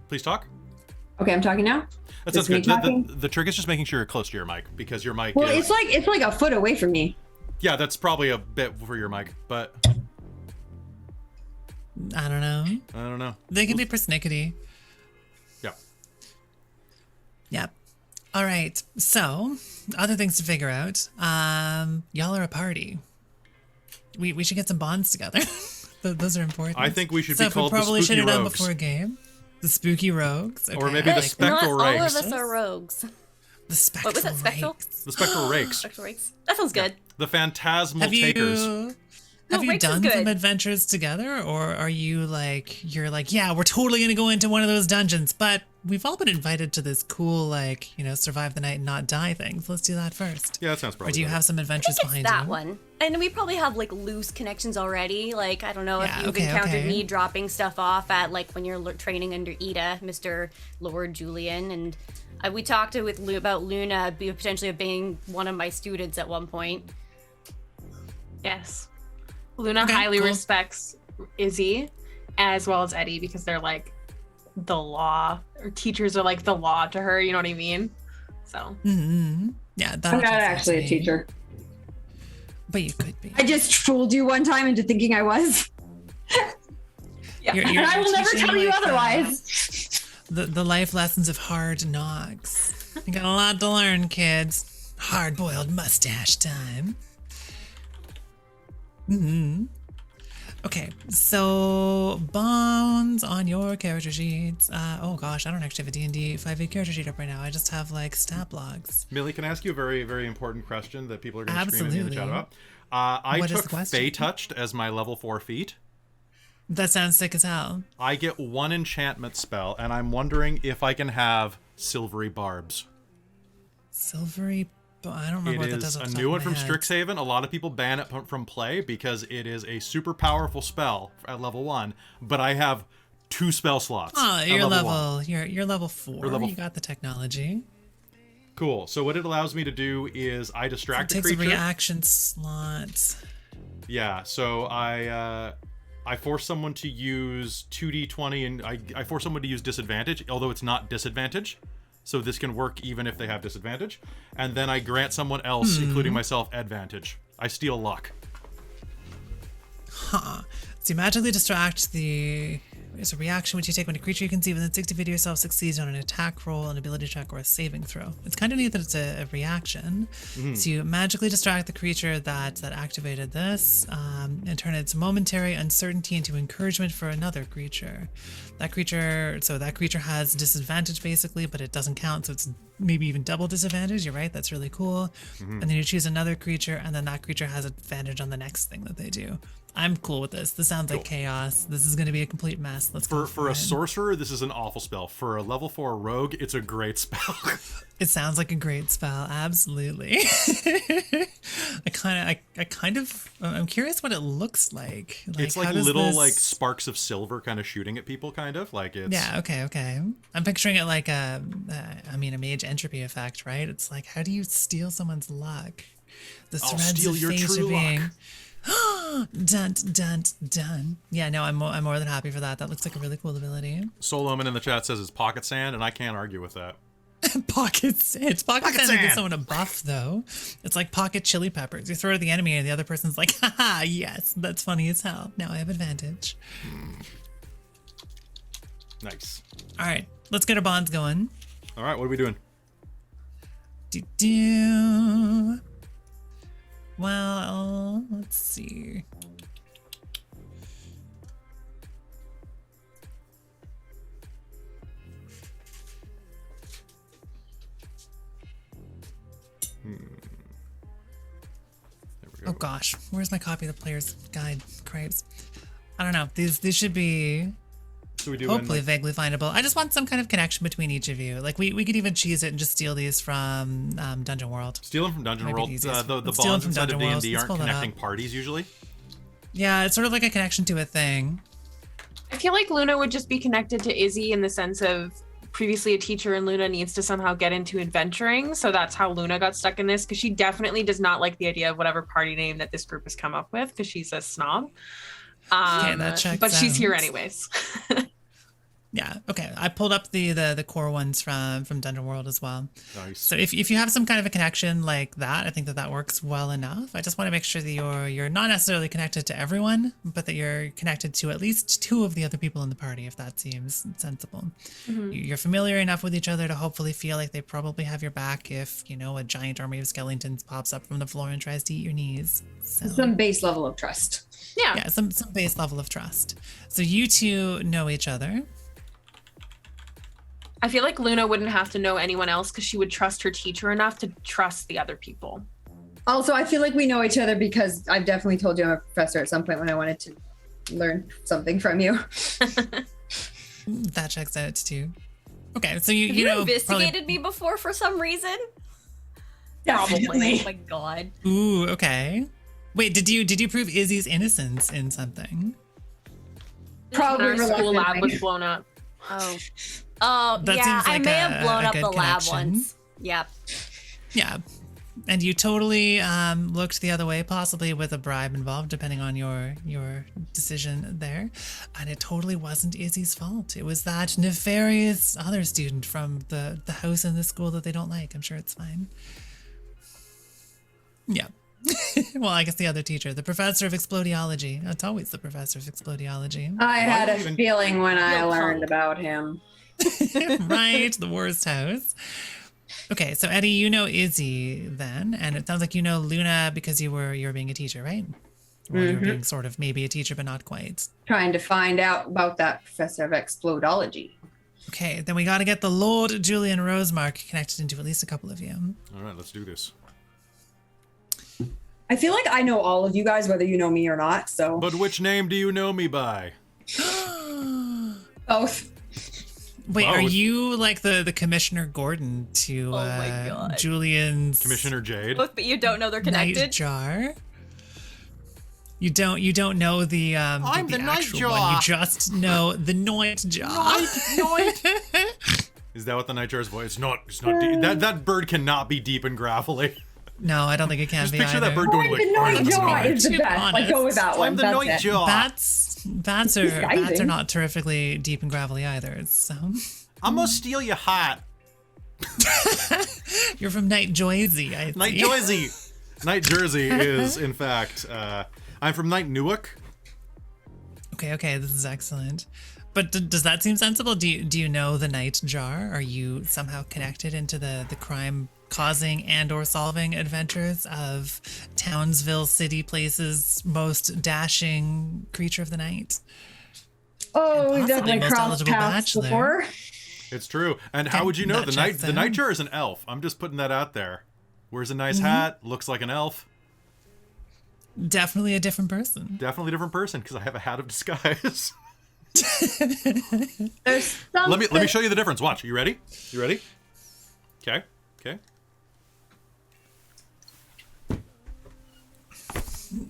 Speaker 2: Please talk.
Speaker 3: Okay, I'm talking now.
Speaker 2: That sounds good. The trick is just making sure you're close to your mic because your mic.
Speaker 3: Well, it's like a foot away from me.
Speaker 2: Yeah, that's probably a bit for your mic, but
Speaker 1: I don't know. They can be persnickety.
Speaker 2: Yeah.
Speaker 1: Yep. All right. So, other things to figure out. Y'all are a party. We should get some bonds together. Those are important.
Speaker 2: I think we should be called the
Speaker 1: probably
Speaker 2: Spooky
Speaker 1: should have done
Speaker 2: Rogues.
Speaker 1: before a game. The Spooky Rogues. Okay,
Speaker 2: or maybe the Spectral
Speaker 4: Not
Speaker 2: Rakes.
Speaker 4: all of us are rogues.
Speaker 1: The Spectral
Speaker 4: What was that, Spectral?
Speaker 1: Rakes.
Speaker 2: The Spectral Rakes.
Speaker 4: Spectral Rakes. That sounds good.
Speaker 2: The Phantasmal
Speaker 1: Have
Speaker 2: Takers.
Speaker 1: Have you
Speaker 4: Rakes is
Speaker 1: done
Speaker 4: good.
Speaker 1: some adventures together, or are you you're like, yeah, we're totally gonna go into one of those dungeons, but we've all been invited to this cool, survive the night and not die thing. So let's do that first.
Speaker 2: Yeah, that sounds probably
Speaker 1: Or do you
Speaker 2: better.
Speaker 1: have some adventures
Speaker 4: It's
Speaker 1: behind
Speaker 4: that
Speaker 1: you?
Speaker 4: one. And we probably have like loose connections already. Like, I don't know
Speaker 1: Yeah,
Speaker 4: if you've
Speaker 1: okay,
Speaker 4: encountered
Speaker 1: okay.
Speaker 4: me dropping stuff off at like when you're training under Ida, Mr. Lord Julian. And we talked about Luna potentially being one of my students at one point.
Speaker 5: Yes. Luna
Speaker 1: Okay,
Speaker 5: highly
Speaker 1: cool.
Speaker 5: respects Izzy as well as Eddie because they're like the law, or teachers are like the law to her, you know what I mean? So
Speaker 1: Mm-hmm. Yeah, that
Speaker 3: I'm not actually a teacher.
Speaker 1: But you could be.
Speaker 3: I just fooled you one time into thinking I was.
Speaker 5: yeah.
Speaker 1: You're
Speaker 3: And I will never
Speaker 1: teaching,
Speaker 3: tell you
Speaker 1: like,
Speaker 3: otherwise.
Speaker 1: The life lessons of hard knocks. You got a lot to learn, kids. Hard-boiled mustache time. Mm-hmm. Okay, so bones on your character sheets. Oh gosh, I don't actually have a D&D 5e character sheet up right now. I just have like stat logs.
Speaker 2: Millie, can I ask you a very, very important question that people are going to scream at me in the chat
Speaker 1: Absolutely.
Speaker 2: about? I
Speaker 1: What is the
Speaker 2: took
Speaker 1: question?
Speaker 2: Fey Touched as my level 4 feat.
Speaker 1: That sounds sick as hell.
Speaker 2: I get one enchantment spell, and I'm wondering if I can have Silvery Barbs.
Speaker 1: Silvery, I don't remember
Speaker 2: It
Speaker 1: what that
Speaker 2: is
Speaker 1: does. off
Speaker 2: a
Speaker 1: the top
Speaker 2: new
Speaker 1: of
Speaker 2: one
Speaker 1: my
Speaker 2: from
Speaker 1: head.
Speaker 2: Strixhaven. A lot of people ban it from play because it is a super powerful spell at level 1, but I have 2 spell slots.
Speaker 1: Oh,
Speaker 2: at
Speaker 1: you're
Speaker 2: level 1.
Speaker 1: level. You're level 4.
Speaker 2: level
Speaker 1: You got the technology.
Speaker 2: Cool. So what it allows me to do is I
Speaker 1: It
Speaker 2: distract the
Speaker 1: takes a
Speaker 2: creature.
Speaker 1: reaction slot.
Speaker 2: Yeah, so I force someone to use 2d20, and I force someone to use disadvantage, although it's not disadvantage. So this can work even if they have disadvantage. And then I grant someone else, including myself, advantage. I steal luck.
Speaker 1: Huh. So you magically distract It's a reaction which you take when a creature you can see within 60 feet of yourself succeeds on an attack roll, an ability check, or a saving throw. It's kind of neat that it's a reaction. So you magically distract the creature that activated this and turn its momentary uncertainty into encouragement for another creature. That creature has disadvantage basically, but it doesn't count, so it's maybe even double disadvantage. You're right, that's really cool. And then you choose another creature, and then that creature has advantage on the next thing that they do. I'm cool with this. This sounds like chaos. This is going to be a complete mess. Let's go
Speaker 2: For a
Speaker 1: it.
Speaker 2: sorcerer, this is an awful spell. For a level 4 rogue, it's a great spell.
Speaker 1: It sounds like a great spell. Absolutely. I'm curious what it looks like.
Speaker 2: It's like
Speaker 1: how does
Speaker 2: little
Speaker 1: this-
Speaker 2: like sparks of silver kind of shooting at people, kind of like it's.
Speaker 1: Yeah. Okay. I'm picturing it like a mage entropy effect, right? It's like, how do you steal someone's luck? The
Speaker 2: I'll
Speaker 1: threads
Speaker 2: steal
Speaker 1: of
Speaker 2: your
Speaker 1: fate
Speaker 2: true
Speaker 1: are being.
Speaker 2: luck.
Speaker 1: Dun. Yeah, no, I'm more than happy for that. That looks like a really cool ability.
Speaker 2: Soul Omen in the chat says it's pocket sand, and I can't argue with that.
Speaker 1: Pocket sand. It's pocket sand to
Speaker 2: sand.
Speaker 1: give someone a buff, though. It's like pocket chili peppers. You throw it at the enemy, and the other person's like, haha, yes, that's funny as hell. Now I have advantage.
Speaker 2: Nice.
Speaker 1: All right, let's get our bonds going.
Speaker 2: All right, what are we doing?
Speaker 1: Do. Well, let's see.
Speaker 2: There we go.
Speaker 1: Oh gosh, where's my copy of the player's guide? Cripes. I don't know. These should be
Speaker 2: So we do
Speaker 1: hopefully vaguely findable. I just want some kind of connection between each of you. Like we could even cheese it and just steal these from Dungeon World.
Speaker 2: steal them from Dungeon
Speaker 1: Might be
Speaker 2: World.
Speaker 1: the easiest.
Speaker 2: The
Speaker 1: Let's steal them
Speaker 2: bonds
Speaker 1: from
Speaker 2: inside of
Speaker 1: Dungeon World.
Speaker 2: D&D
Speaker 1: Let's
Speaker 2: aren't
Speaker 1: pull that
Speaker 2: connecting
Speaker 1: up.
Speaker 2: parties usually.
Speaker 1: Yeah, it's sort of like a connection to a thing.
Speaker 5: I feel like Luna would just be connected to Izzy in the sense of previously a teacher, and Luna needs to somehow get into adventuring. So that's how Luna got stuck in this, because she definitely does not like the idea of whatever party name that this group has come up with, because she's a snob.
Speaker 1: That checks
Speaker 5: but she's here
Speaker 1: out.
Speaker 5: anyways.
Speaker 1: Yeah. Okay. I pulled up the core ones from Dungeon World as well.
Speaker 2: Nice.
Speaker 1: So if you have some kind of a connection like that, I think that works well enough. I just want to make sure that you're not necessarily connected to everyone, but that you're connected to at least 2 of the other people in the party, if that seems sensible.
Speaker 5: Mm-hmm.
Speaker 1: You're familiar enough with each other to hopefully feel like they probably have your back if, a giant army of skeletons pops up from the floor and tries to eat your knees. So,
Speaker 3: Some base level of trust.
Speaker 1: yeah, some base level of trust. So you 2 know each other.
Speaker 5: I feel like Luna wouldn't have to know anyone else because she would trust her teacher enough to trust the other people.
Speaker 3: Also, I feel like we know each other because I've definitely told you I'm a professor at some point when I wanted to learn something from you.
Speaker 1: That checks out too. Okay, so you
Speaker 4: Have you
Speaker 1: know
Speaker 4: investigated me before for some reason?
Speaker 3: Definitely.
Speaker 4: Oh my god.
Speaker 1: Ooh, okay. Wait, did you prove Izzy's innocence in something?
Speaker 3: Probably
Speaker 5: Our school lab
Speaker 3: reluctantly.
Speaker 5: was blown up.
Speaker 4: Oh,
Speaker 1: That
Speaker 4: yeah,
Speaker 1: seems
Speaker 4: I
Speaker 1: like
Speaker 4: may
Speaker 1: a-
Speaker 4: have blown
Speaker 1: a
Speaker 4: up
Speaker 1: good
Speaker 4: the lab
Speaker 1: connection.
Speaker 4: once. Yep.
Speaker 1: Yeah. And you totally looked the other way, possibly with a bribe involved, depending on your decision there. And it totally wasn't Izzy's fault. It was that nefarious other student from the house in the school that they don't like. I'm sure it's fine. Yeah. Well, I guess the other teacher, the professor of explodiology. It's always the professor of explodiology.
Speaker 3: I had a
Speaker 2: even-
Speaker 3: feeling when I
Speaker 4: No
Speaker 3: learned
Speaker 4: punk.
Speaker 3: about him.
Speaker 1: Right? The worst house. Okay, so Eddie, you know Izzy then, and it sounds like you know Luna because you were being a teacher, right? Or you were being sort of maybe a teacher, but not quite.
Speaker 3: Trying to find out about that professor of explodology.
Speaker 1: Okay, then we got to get the Lord Julian Rosemark connected into at least a couple of you.
Speaker 2: All right, let's do this.
Speaker 3: I feel like I know all of you guys, whether you know me or not. So
Speaker 2: But which name do you know me by?
Speaker 3: both.
Speaker 1: Wait,
Speaker 2: Wow,
Speaker 1: are
Speaker 2: it's-
Speaker 1: you like the Commissioner Gordon to
Speaker 4: Oh my God.
Speaker 1: Julian's
Speaker 2: Commissioner Jade.
Speaker 4: Look, but you don't know they're connected.
Speaker 1: Nightjar? You don't know the
Speaker 2: I'm the
Speaker 1: actual one.
Speaker 2: Nightjar.
Speaker 1: You just know the Nightjar.
Speaker 2: Is that what the Nightjar's voice? It's not deep. That bird cannot be deep and gravelly.
Speaker 1: No, I don't think it can
Speaker 2: Just
Speaker 1: be
Speaker 2: picture
Speaker 1: either.
Speaker 2: that bird going
Speaker 3: The
Speaker 2: like, "I'm the
Speaker 3: Nightjar
Speaker 2: Night-
Speaker 3: is the
Speaker 1: To be
Speaker 3: best. Like, go with that one.
Speaker 2: I'm the
Speaker 3: That's it.
Speaker 2: Nightjar.
Speaker 1: Bats are
Speaker 3: Disguising.
Speaker 1: not terrifically deep and gravelly either. So
Speaker 2: I'm gonna steal your hat.
Speaker 1: you're from Night Joyzy, I
Speaker 2: Night
Speaker 1: see.
Speaker 2: Jersey. Night Jersey is, in fact, I'm from Night Newark.
Speaker 1: Okay, this is excellent. But does that seem sensible? Do you know the Nightjar? Are you somehow connected into the crime causing and or solving adventures of Townsville City Place's most dashing creature of the night?
Speaker 3: Oh,
Speaker 1: And
Speaker 3: we've
Speaker 1: possibly
Speaker 3: definitely
Speaker 1: most
Speaker 3: crossed
Speaker 1: eligible
Speaker 3: paths
Speaker 1: bachelor.
Speaker 3: before.
Speaker 2: It's true. And how would you know?
Speaker 1: That
Speaker 2: The
Speaker 1: checks out.
Speaker 2: Nightjar is an elf. I'm just putting that out there. Wears a nice hat, looks like an elf.
Speaker 1: Definitely a different person.
Speaker 2: Definitely a different person because I have a hat of disguise.
Speaker 3: There's some.
Speaker 2: let me show you the difference. Watch. You ready? You ready? Okay.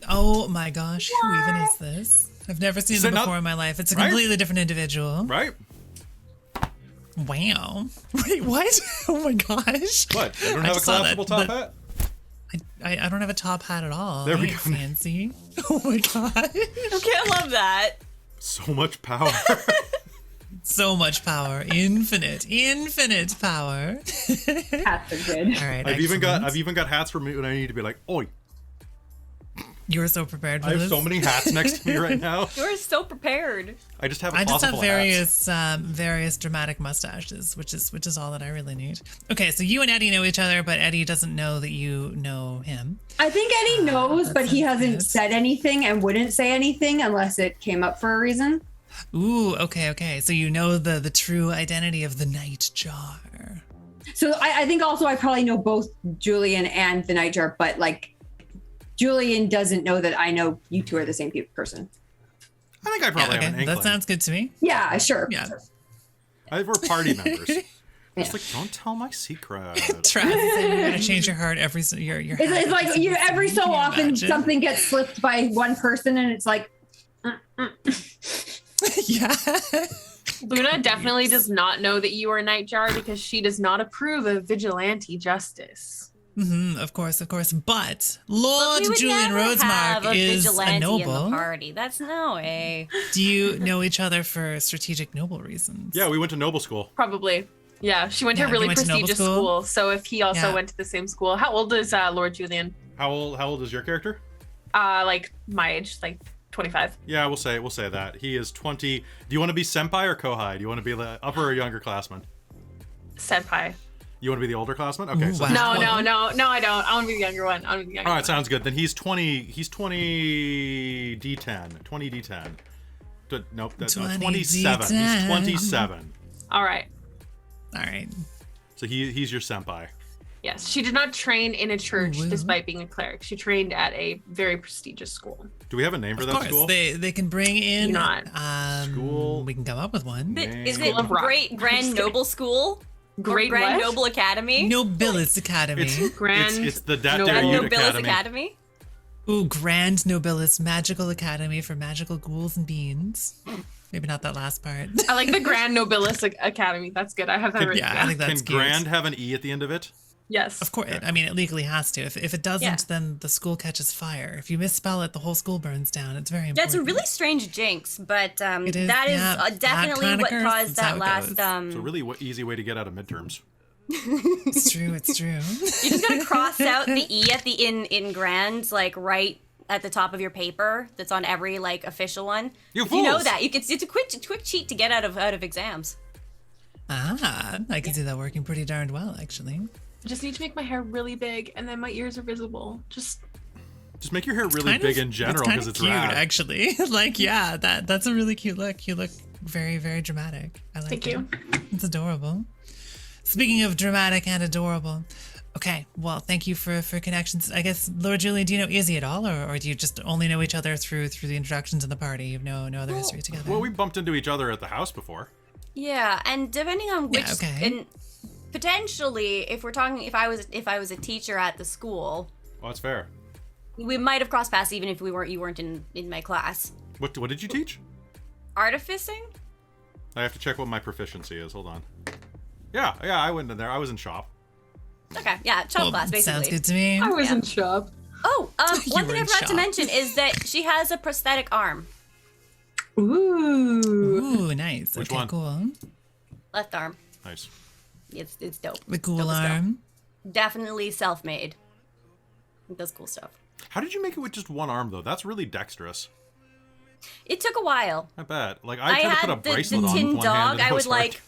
Speaker 1: Oh my gosh, who even is this? I've never seen
Speaker 2: Is
Speaker 1: them
Speaker 2: it not-
Speaker 1: before in my life. It's a
Speaker 2: right?
Speaker 1: completely different individual.
Speaker 2: Right?
Speaker 1: Wow. Wait, what? Oh my gosh.
Speaker 2: What? I don't have a
Speaker 1: just saw
Speaker 2: collapsible top hat?
Speaker 1: I don't have a top hat at all.
Speaker 2: There we
Speaker 1: I ain't
Speaker 2: go.
Speaker 1: fancy. Oh my god.
Speaker 4: Okay, I love that.
Speaker 2: So much power.
Speaker 1: So much power. Infinite power.
Speaker 3: Hats are good.
Speaker 1: All right.
Speaker 2: I've even
Speaker 1: excellent.
Speaker 2: got hats for me when I need to be like, oi.
Speaker 1: You're so prepared for
Speaker 2: I have
Speaker 1: this.
Speaker 2: so many hats next to me right now.
Speaker 4: You're so prepared.
Speaker 2: I just have
Speaker 1: I just have
Speaker 2: impossible hats.
Speaker 1: various dramatic mustaches, which is all that I really need. Okay, so you and Eddie know each other, but Eddie doesn't know that you know him.
Speaker 3: I think Eddie knows, but he
Speaker 1: sounds
Speaker 3: hasn't
Speaker 1: good.
Speaker 3: said anything and wouldn't say anything unless it came up for a reason.
Speaker 1: Ooh, okay. So you know the true identity of the Nightjar.
Speaker 3: So I think also I probably know both Julian and the Nightjar, but like Julian doesn't know that I know you two are the same person.
Speaker 2: I think I probably have an inkling.
Speaker 1: That sounds good to me.
Speaker 3: Yeah, sure.
Speaker 1: Yeah.
Speaker 2: We're party members. Just like, don't tell my secret.
Speaker 1: Travis, you're gonna change your heart every your
Speaker 3: It's like you every so
Speaker 1: Can you
Speaker 3: often
Speaker 1: imagine?
Speaker 3: something gets slipped by one person and it's like
Speaker 1: Yeah.
Speaker 5: Luna definitely does not know that you are Nightjar because she does not approve of vigilante justice.
Speaker 1: Of course. But Lord
Speaker 4: we would
Speaker 1: Julian
Speaker 4: never have
Speaker 1: Rosemark is a
Speaker 4: vigilante
Speaker 1: noble.
Speaker 4: in the party. That's no way.
Speaker 1: Do you know each other for strategic noble reasons?
Speaker 2: Yeah, we went to noble school.
Speaker 5: Probably. Yeah, she went to a really
Speaker 1: went to noble
Speaker 5: prestigious
Speaker 1: school?
Speaker 5: school. So if he also went to the same school, how old is Lord Julian?
Speaker 2: How old is your character?
Speaker 5: Like my age, like 25.
Speaker 2: Yeah, we'll say that. He is 20. Do you want to be senpai or kohai? Do you want to be the upper or younger classman?
Speaker 5: Senpai.
Speaker 2: You want to be the older classman? Okay.
Speaker 1: Ooh,
Speaker 2: So
Speaker 1: wow.
Speaker 5: No, I don't. I want to be the younger one.
Speaker 2: all right, sounds good. Then he's 20. He's 20 D10. 20 D10. Nope, that's
Speaker 1: 20
Speaker 2: 27.
Speaker 1: D10.
Speaker 2: He's 27.
Speaker 5: All right.
Speaker 2: So he's your senpai.
Speaker 5: Yes, she did not train in a church
Speaker 1: Ooh,
Speaker 5: despite being a cleric. She trained at a very prestigious school.
Speaker 2: Do we have a name for
Speaker 1: Of
Speaker 2: that
Speaker 1: course,
Speaker 2: school?
Speaker 1: they can bring in
Speaker 5: Not.
Speaker 2: School.
Speaker 1: We can come up with one.
Speaker 4: Is
Speaker 2: School
Speaker 4: it
Speaker 5: of Rock.
Speaker 4: Great Grand Noble School?
Speaker 5: Great
Speaker 4: or Grand
Speaker 5: what?
Speaker 4: Noble Academy?
Speaker 1: Nobilis Academy.
Speaker 5: Grand.
Speaker 2: It's the
Speaker 5: Noble-
Speaker 2: Dat
Speaker 4: Grand
Speaker 2: Ute
Speaker 4: Nobilis
Speaker 2: Academy.
Speaker 4: Academy?
Speaker 1: Ooh, Grand Nobilis Magical Academy for magical ghouls and beans. Maybe not that last part.
Speaker 5: I like the Grand Nobilis Academy. That's good. I have that written
Speaker 1: Yeah, I
Speaker 5: down.
Speaker 1: think that's
Speaker 2: Can
Speaker 1: cute.
Speaker 2: Grand have an E at the end of it?
Speaker 5: Yes.
Speaker 1: Of course, I mean, it legally has to. If it doesn't,
Speaker 4: Yeah.
Speaker 1: then the school catches fire. If you misspell it, the whole school burns down. It's very important.
Speaker 4: That's a really strange jinx, but
Speaker 1: It is,
Speaker 4: that is
Speaker 1: yeah. Bad
Speaker 4: definitely
Speaker 1: kind of
Speaker 4: what
Speaker 1: curse,
Speaker 4: caused
Speaker 1: that's how
Speaker 4: that
Speaker 1: it
Speaker 4: last.
Speaker 1: goes.
Speaker 2: It's a really easy way to get out of midterms.
Speaker 1: It's true. It's true.
Speaker 4: You just gotta cross out the E at the in grand, like right at the top of your paper. That's on every like official one.
Speaker 2: You
Speaker 4: If you know
Speaker 2: fools!
Speaker 4: that, it's a quick cheat to get out of exams.
Speaker 1: I can see that working pretty darned well, actually.
Speaker 5: I just need to make my hair really big and then my ears are visible. Just
Speaker 2: Just make your hair really big in general because it's
Speaker 1: cute,
Speaker 2: rad.
Speaker 1: actually. Like, yeah, that's a really cute look. You look very, very dramatic. I like
Speaker 5: thank
Speaker 1: it.
Speaker 5: you.
Speaker 1: It's adorable. Speaking of dramatic and adorable, okay, well, thank you for connections. I guess, Lord Julian, do you know Izzy at all, or do you just only know each other through the introductions in the party? You have no other history together?
Speaker 2: Well, we bumped into each other at the house before.
Speaker 4: Yeah, and depending on which,
Speaker 1: Yeah, okay.
Speaker 4: and potentially, if we're talking, if I was a teacher at the school,
Speaker 2: Well, that's fair.
Speaker 4: we might have crossed paths even if you weren't in my class.
Speaker 2: What did you teach?
Speaker 4: Artificing?
Speaker 2: I have to check what my proficiency is. Hold on. Yeah, I went in there. I was in shop.
Speaker 4: Okay, yeah, shop
Speaker 1: Well,
Speaker 4: class basically.
Speaker 1: sounds good to me.
Speaker 5: I was in shop.
Speaker 4: Oh,
Speaker 1: You
Speaker 4: one
Speaker 1: were
Speaker 4: thing I
Speaker 1: in
Speaker 4: forgot to
Speaker 1: shock.
Speaker 4: mention is that she has a prosthetic arm,
Speaker 5: Ooh.
Speaker 1: Ooh, nice.
Speaker 2: Which
Speaker 1: okay,
Speaker 2: one?
Speaker 1: cool.
Speaker 4: left arm.
Speaker 2: Nice.
Speaker 4: It's dope.
Speaker 1: The cool
Speaker 4: Dope as dope.
Speaker 1: arm.
Speaker 4: Definitely self-made. It does cool stuff.
Speaker 2: How did you make it with just one arm though? That's really dexterous.
Speaker 4: It took a while.
Speaker 2: I bet. Like
Speaker 4: I
Speaker 2: I tried to
Speaker 4: had
Speaker 2: put a
Speaker 4: the
Speaker 2: bracelet on
Speaker 4: tin
Speaker 2: with one hand,
Speaker 4: dog.
Speaker 2: and
Speaker 4: I
Speaker 2: that was
Speaker 4: would
Speaker 2: hard.
Speaker 4: like,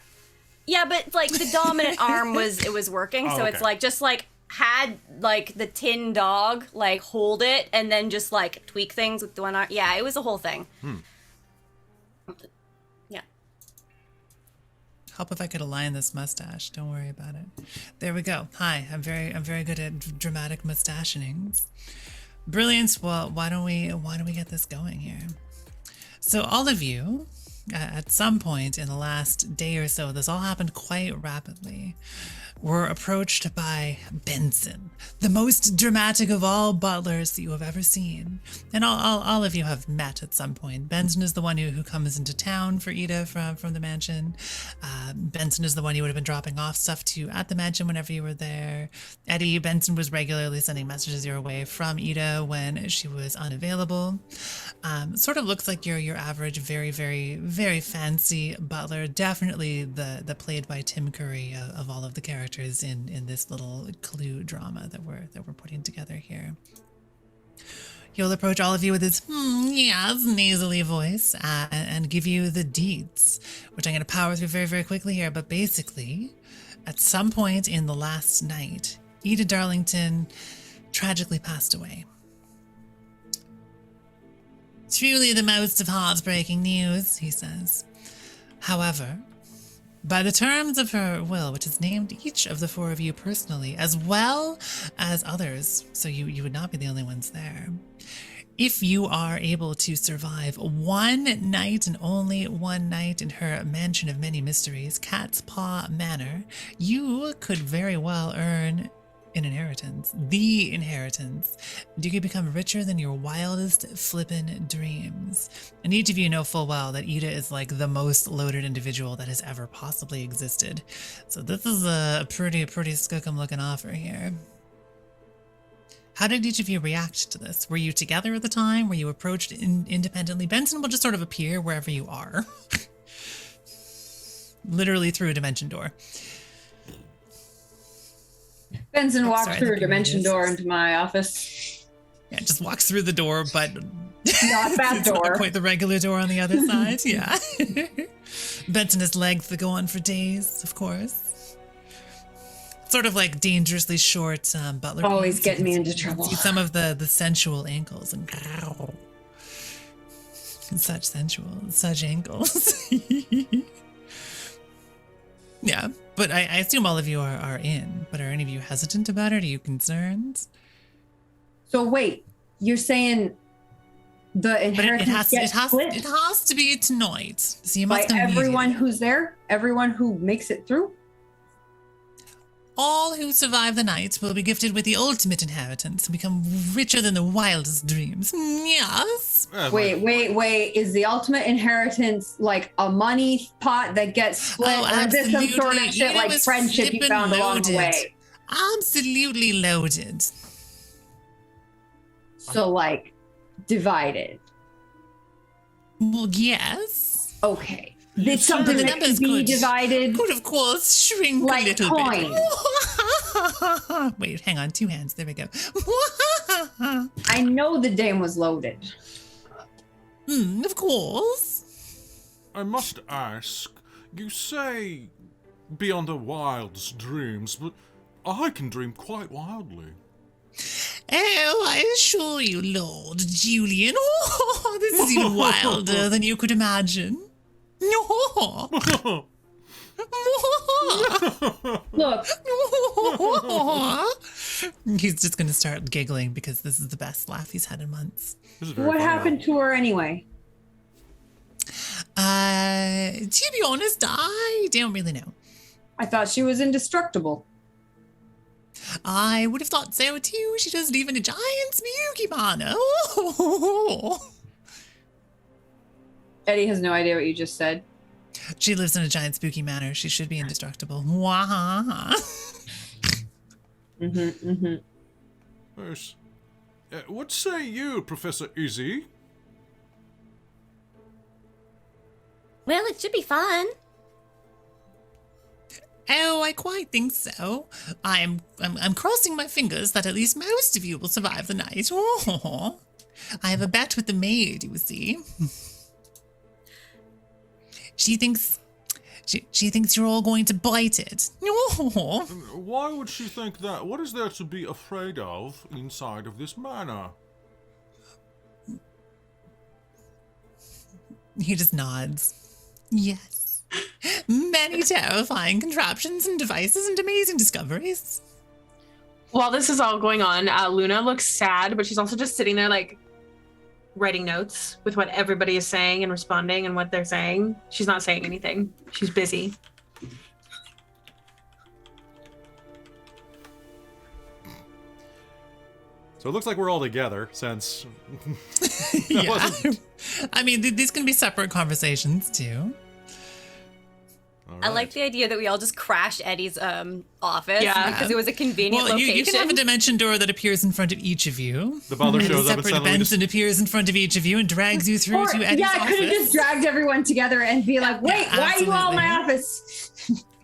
Speaker 4: yeah, but like the dominant arm was working,
Speaker 2: Oh,
Speaker 4: so it's
Speaker 2: okay.
Speaker 4: like just like had like the tin dog like hold it and then just like tweak things with the one arm. Yeah, it was a whole thing. Yeah.
Speaker 1: Help if I could align this mustache. Don't worry about it. There we go. Hi, I'm very good at dramatic mustachionings. Brilliant. Well, why don't we get this going here? So all of you, at some point in the last day or so, this all happened quite rapidly, were approached by Benson, the most dramatic of all butlers that you have ever seen. And all of you have met at some point. Benson is the one who comes into town for Ida from the mansion. Benson is the one you would have been dropping off stuff to at the mansion whenever you were there. Eddie, Benson was regularly sending messages your way from Ida when she was unavailable. Sort of looks like your average, very, very, very fancy butler. Definitely the played by Tim Curry of all of the characters in this little clue drama that we're putting together here. He'll approach all of you with his yes nasally voice and give you the deeds, which I'm going to power through very, very quickly here. But basically, at some point in the last night, Ida Darlington tragically passed away. Truly the most of heartbreaking news, he says. However, by the terms of her will, which has named each of the four of you personally, as well as others, so you would not be the only ones there, if you are able to survive one night and only one night in her mansion of many mysteries, Cat's Paw Manor, you could very well earn an inheritance, the inheritance, and you can become richer than your wildest flippin' dreams. And each of you know full well that Ida is like the most loaded individual that has ever possibly existed. So this is a pretty skookum looking offer here. How did each of you react to this? Were you together at the time? Were you approached independently? Benson will just sort of appear wherever you are. Literally through a dimension door.
Speaker 3: Benson walked through a dimension door into my office.
Speaker 1: Yeah, just walks through the door, but
Speaker 3: not that
Speaker 1: it's
Speaker 3: door.
Speaker 1: Not quite the regular door on the other side. Yeah. Benson has legs that go on for days, of course. Sort of like dangerously short Butler.
Speaker 3: Always getting me into trouble.
Speaker 1: See some of the sensual ankles and such sensual, such ankles. Yeah, but I assume all of you are in. But are any of you hesitant about it? Are you concerned?
Speaker 3: So wait, you're saying the inheritance gets split?
Speaker 1: It has to be tonight. So you must
Speaker 3: by everyone who's there? Everyone who makes it through?
Speaker 1: All who survive the night will be gifted with the ultimate inheritance and become richer than the wildest dreams. Yes.
Speaker 3: Wait. Is the ultimate inheritance like a money pot that gets split? Or is this some sort of shit like friendship you found along the way?
Speaker 1: Absolutely loaded.
Speaker 3: So like divided.
Speaker 1: Well, yes.
Speaker 3: Okay. It's something that can be divided.
Speaker 1: Could of course shrink
Speaker 3: like
Speaker 1: a little
Speaker 3: coin.
Speaker 1: bit. Wait, hang on. 2 hands. There we go.
Speaker 3: I know the dam was loaded.
Speaker 1: Of course.
Speaker 6: I must ask, you say beyond a wild's dreams, but I can dream quite wildly.
Speaker 1: Oh, I assure you, Lord Julian. Oh, this is even wilder than you could imagine. No.
Speaker 3: Look.
Speaker 1: He's just going to start giggling because this is the best laugh he's had in months.
Speaker 3: What happened to her anyway?
Speaker 1: To be honest, I don't really know.
Speaker 3: I thought she was indestructible.
Speaker 1: I would have thought so too. She doesn't even a giant spooky mana. Oh.
Speaker 3: Eddie has no idea what you just said.
Speaker 1: She lives in a giant spooky manor. She should be indestructible. Wahaha.
Speaker 6: Yes. What say you, Professor Izzy?
Speaker 4: Well, it should be fun.
Speaker 1: Oh, I quite think so. I'm crossing my fingers that at least most of you will survive the night. Oh. I have a bet with the maid, you see. She thinks you're all going to bite it. Oh.
Speaker 6: Why would she think that? What is there to be afraid of inside of this manor?
Speaker 1: He just nods. Yes. Many terrifying contraptions and devices and amazing discoveries.
Speaker 5: While this is all going on, Luna looks sad, but she's also just sitting there like writing notes with what everybody is saying and responding and what they're saying. She's not saying anything. She's busy.
Speaker 2: So it looks like we're all together since
Speaker 1: Yeah. I mean, these can be separate conversations too.
Speaker 4: I like the idea that we all just crashed Eddie's office because it was a convenient location.
Speaker 1: You can have a dimension door that appears in front of each of you.
Speaker 2: The Butler shows up and
Speaker 1: separate Benson appears in front of each of you and drags you through to Eddie's office.
Speaker 3: Yeah, I could have just dragged everyone together and be like, wait, why are you all in my office?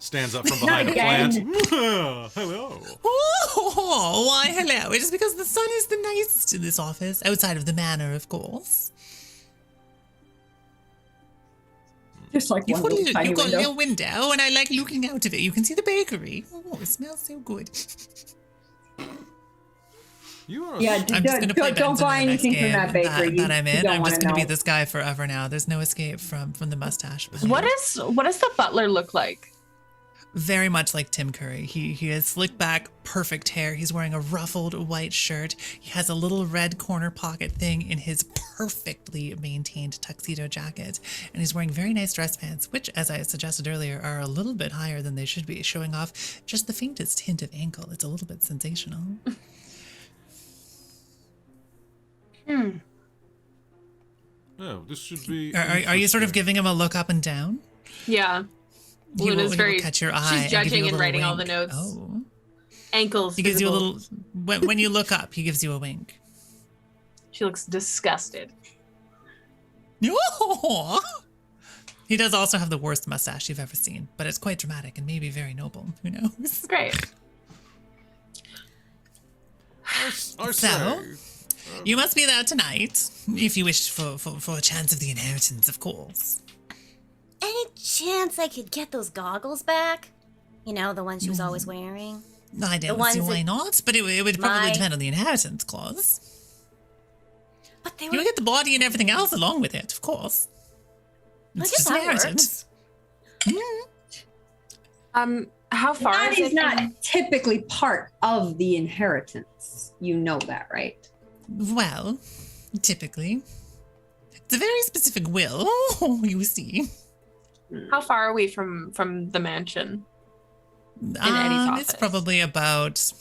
Speaker 2: stands up from behind a plant.
Speaker 6: Hello.
Speaker 1: Oh, why hello. It is because the sun is the nicest in this office, outside of the manor, of course.
Speaker 3: Just like
Speaker 1: You've
Speaker 3: one little tiny
Speaker 1: got a
Speaker 3: window.
Speaker 1: little window, and I like looking out of it. You can see the bakery. Oh, it smells so good.
Speaker 6: You are
Speaker 3: Yeah,
Speaker 1: I'm just gonna play
Speaker 3: don't
Speaker 1: Benson
Speaker 3: buy
Speaker 1: in the next
Speaker 3: anything from
Speaker 1: game
Speaker 3: that bakery.
Speaker 1: that I'm in. I'm just
Speaker 3: going
Speaker 1: gonna be this guy forever now. There's no escape from the mustache.
Speaker 5: What does the butler look like?
Speaker 1: Very much like Tim Curry. He has slick back, perfect hair. He's wearing a ruffled white shirt. He has a little red corner pocket thing in his perfectly maintained tuxedo jacket, and he's wearing very nice dress pants, which, as I suggested earlier, are a little bit higher than they should be, showing off just the faintest hint of ankle. It's a little bit sensational.
Speaker 6: Oh, this should be.
Speaker 1: Are you sort of giving him a look up and down?
Speaker 5: Yeah.
Speaker 1: He
Speaker 5: Luna's
Speaker 1: will
Speaker 5: very.
Speaker 1: catch your eye.
Speaker 5: She's judging and writing all the
Speaker 1: wink.
Speaker 5: notes.
Speaker 1: Oh.
Speaker 5: Ankles.
Speaker 1: He gives you a
Speaker 5: visible.
Speaker 1: little. When you look up, he gives you a wink.
Speaker 5: She looks disgusted.
Speaker 1: No. He does also have the worst mustache you've ever seen, but it's quite dramatic and maybe very noble. Who knows?
Speaker 5: Great.
Speaker 1: So, you must be there tonight, if you wish for a chance of the inheritance, of course.
Speaker 4: Any chance I could get those goggles back? You know, the ones she was always wearing?
Speaker 1: I don't see why not, but it would probably depend on the inheritance clause.
Speaker 4: But they
Speaker 1: You
Speaker 4: were...
Speaker 1: would get the body and everything else along with it, of course. It's just
Speaker 4: that
Speaker 1: inherited.
Speaker 4: works.
Speaker 5: How far
Speaker 3: That
Speaker 5: is
Speaker 3: is
Speaker 5: it
Speaker 3: not
Speaker 5: from-
Speaker 3: typically part of the inheritance. You know that, right?
Speaker 1: Well, typically. It's a very specific will, you see.
Speaker 5: How far are we from the mansion? In Eddie's office.
Speaker 1: It's probably about,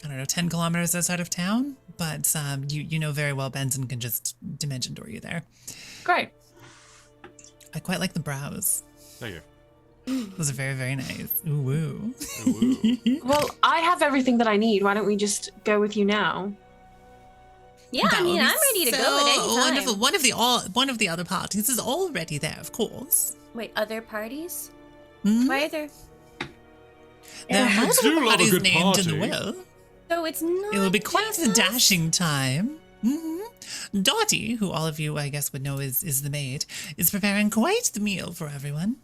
Speaker 1: 10 kilometers outside of town, but you know very well Benson can just dimension door you there.
Speaker 5: Great.
Speaker 1: I quite like the brows.
Speaker 6: Thank you.
Speaker 1: Those are very, very nice. Ooh, woo.
Speaker 5: Well, I have everything that I need. Why don't we just go with you now?
Speaker 4: Yeah,
Speaker 1: That
Speaker 4: I mean,
Speaker 1: would be
Speaker 4: I'm ready to go at any time.
Speaker 1: wonderful. One of the other parties is already there, of course.
Speaker 4: Wait, other parties?
Speaker 1: Hmm?
Speaker 4: Why are there...
Speaker 1: There are
Speaker 6: I
Speaker 1: multiple
Speaker 6: do love a
Speaker 1: parties
Speaker 6: good
Speaker 1: named in the
Speaker 6: party.
Speaker 1: will.
Speaker 4: So it's not
Speaker 1: It will be quite
Speaker 4: just
Speaker 1: a
Speaker 4: us?
Speaker 1: dashing time. Dottie, who all of you, I guess, would know is the maid, is preparing quite the meal for everyone.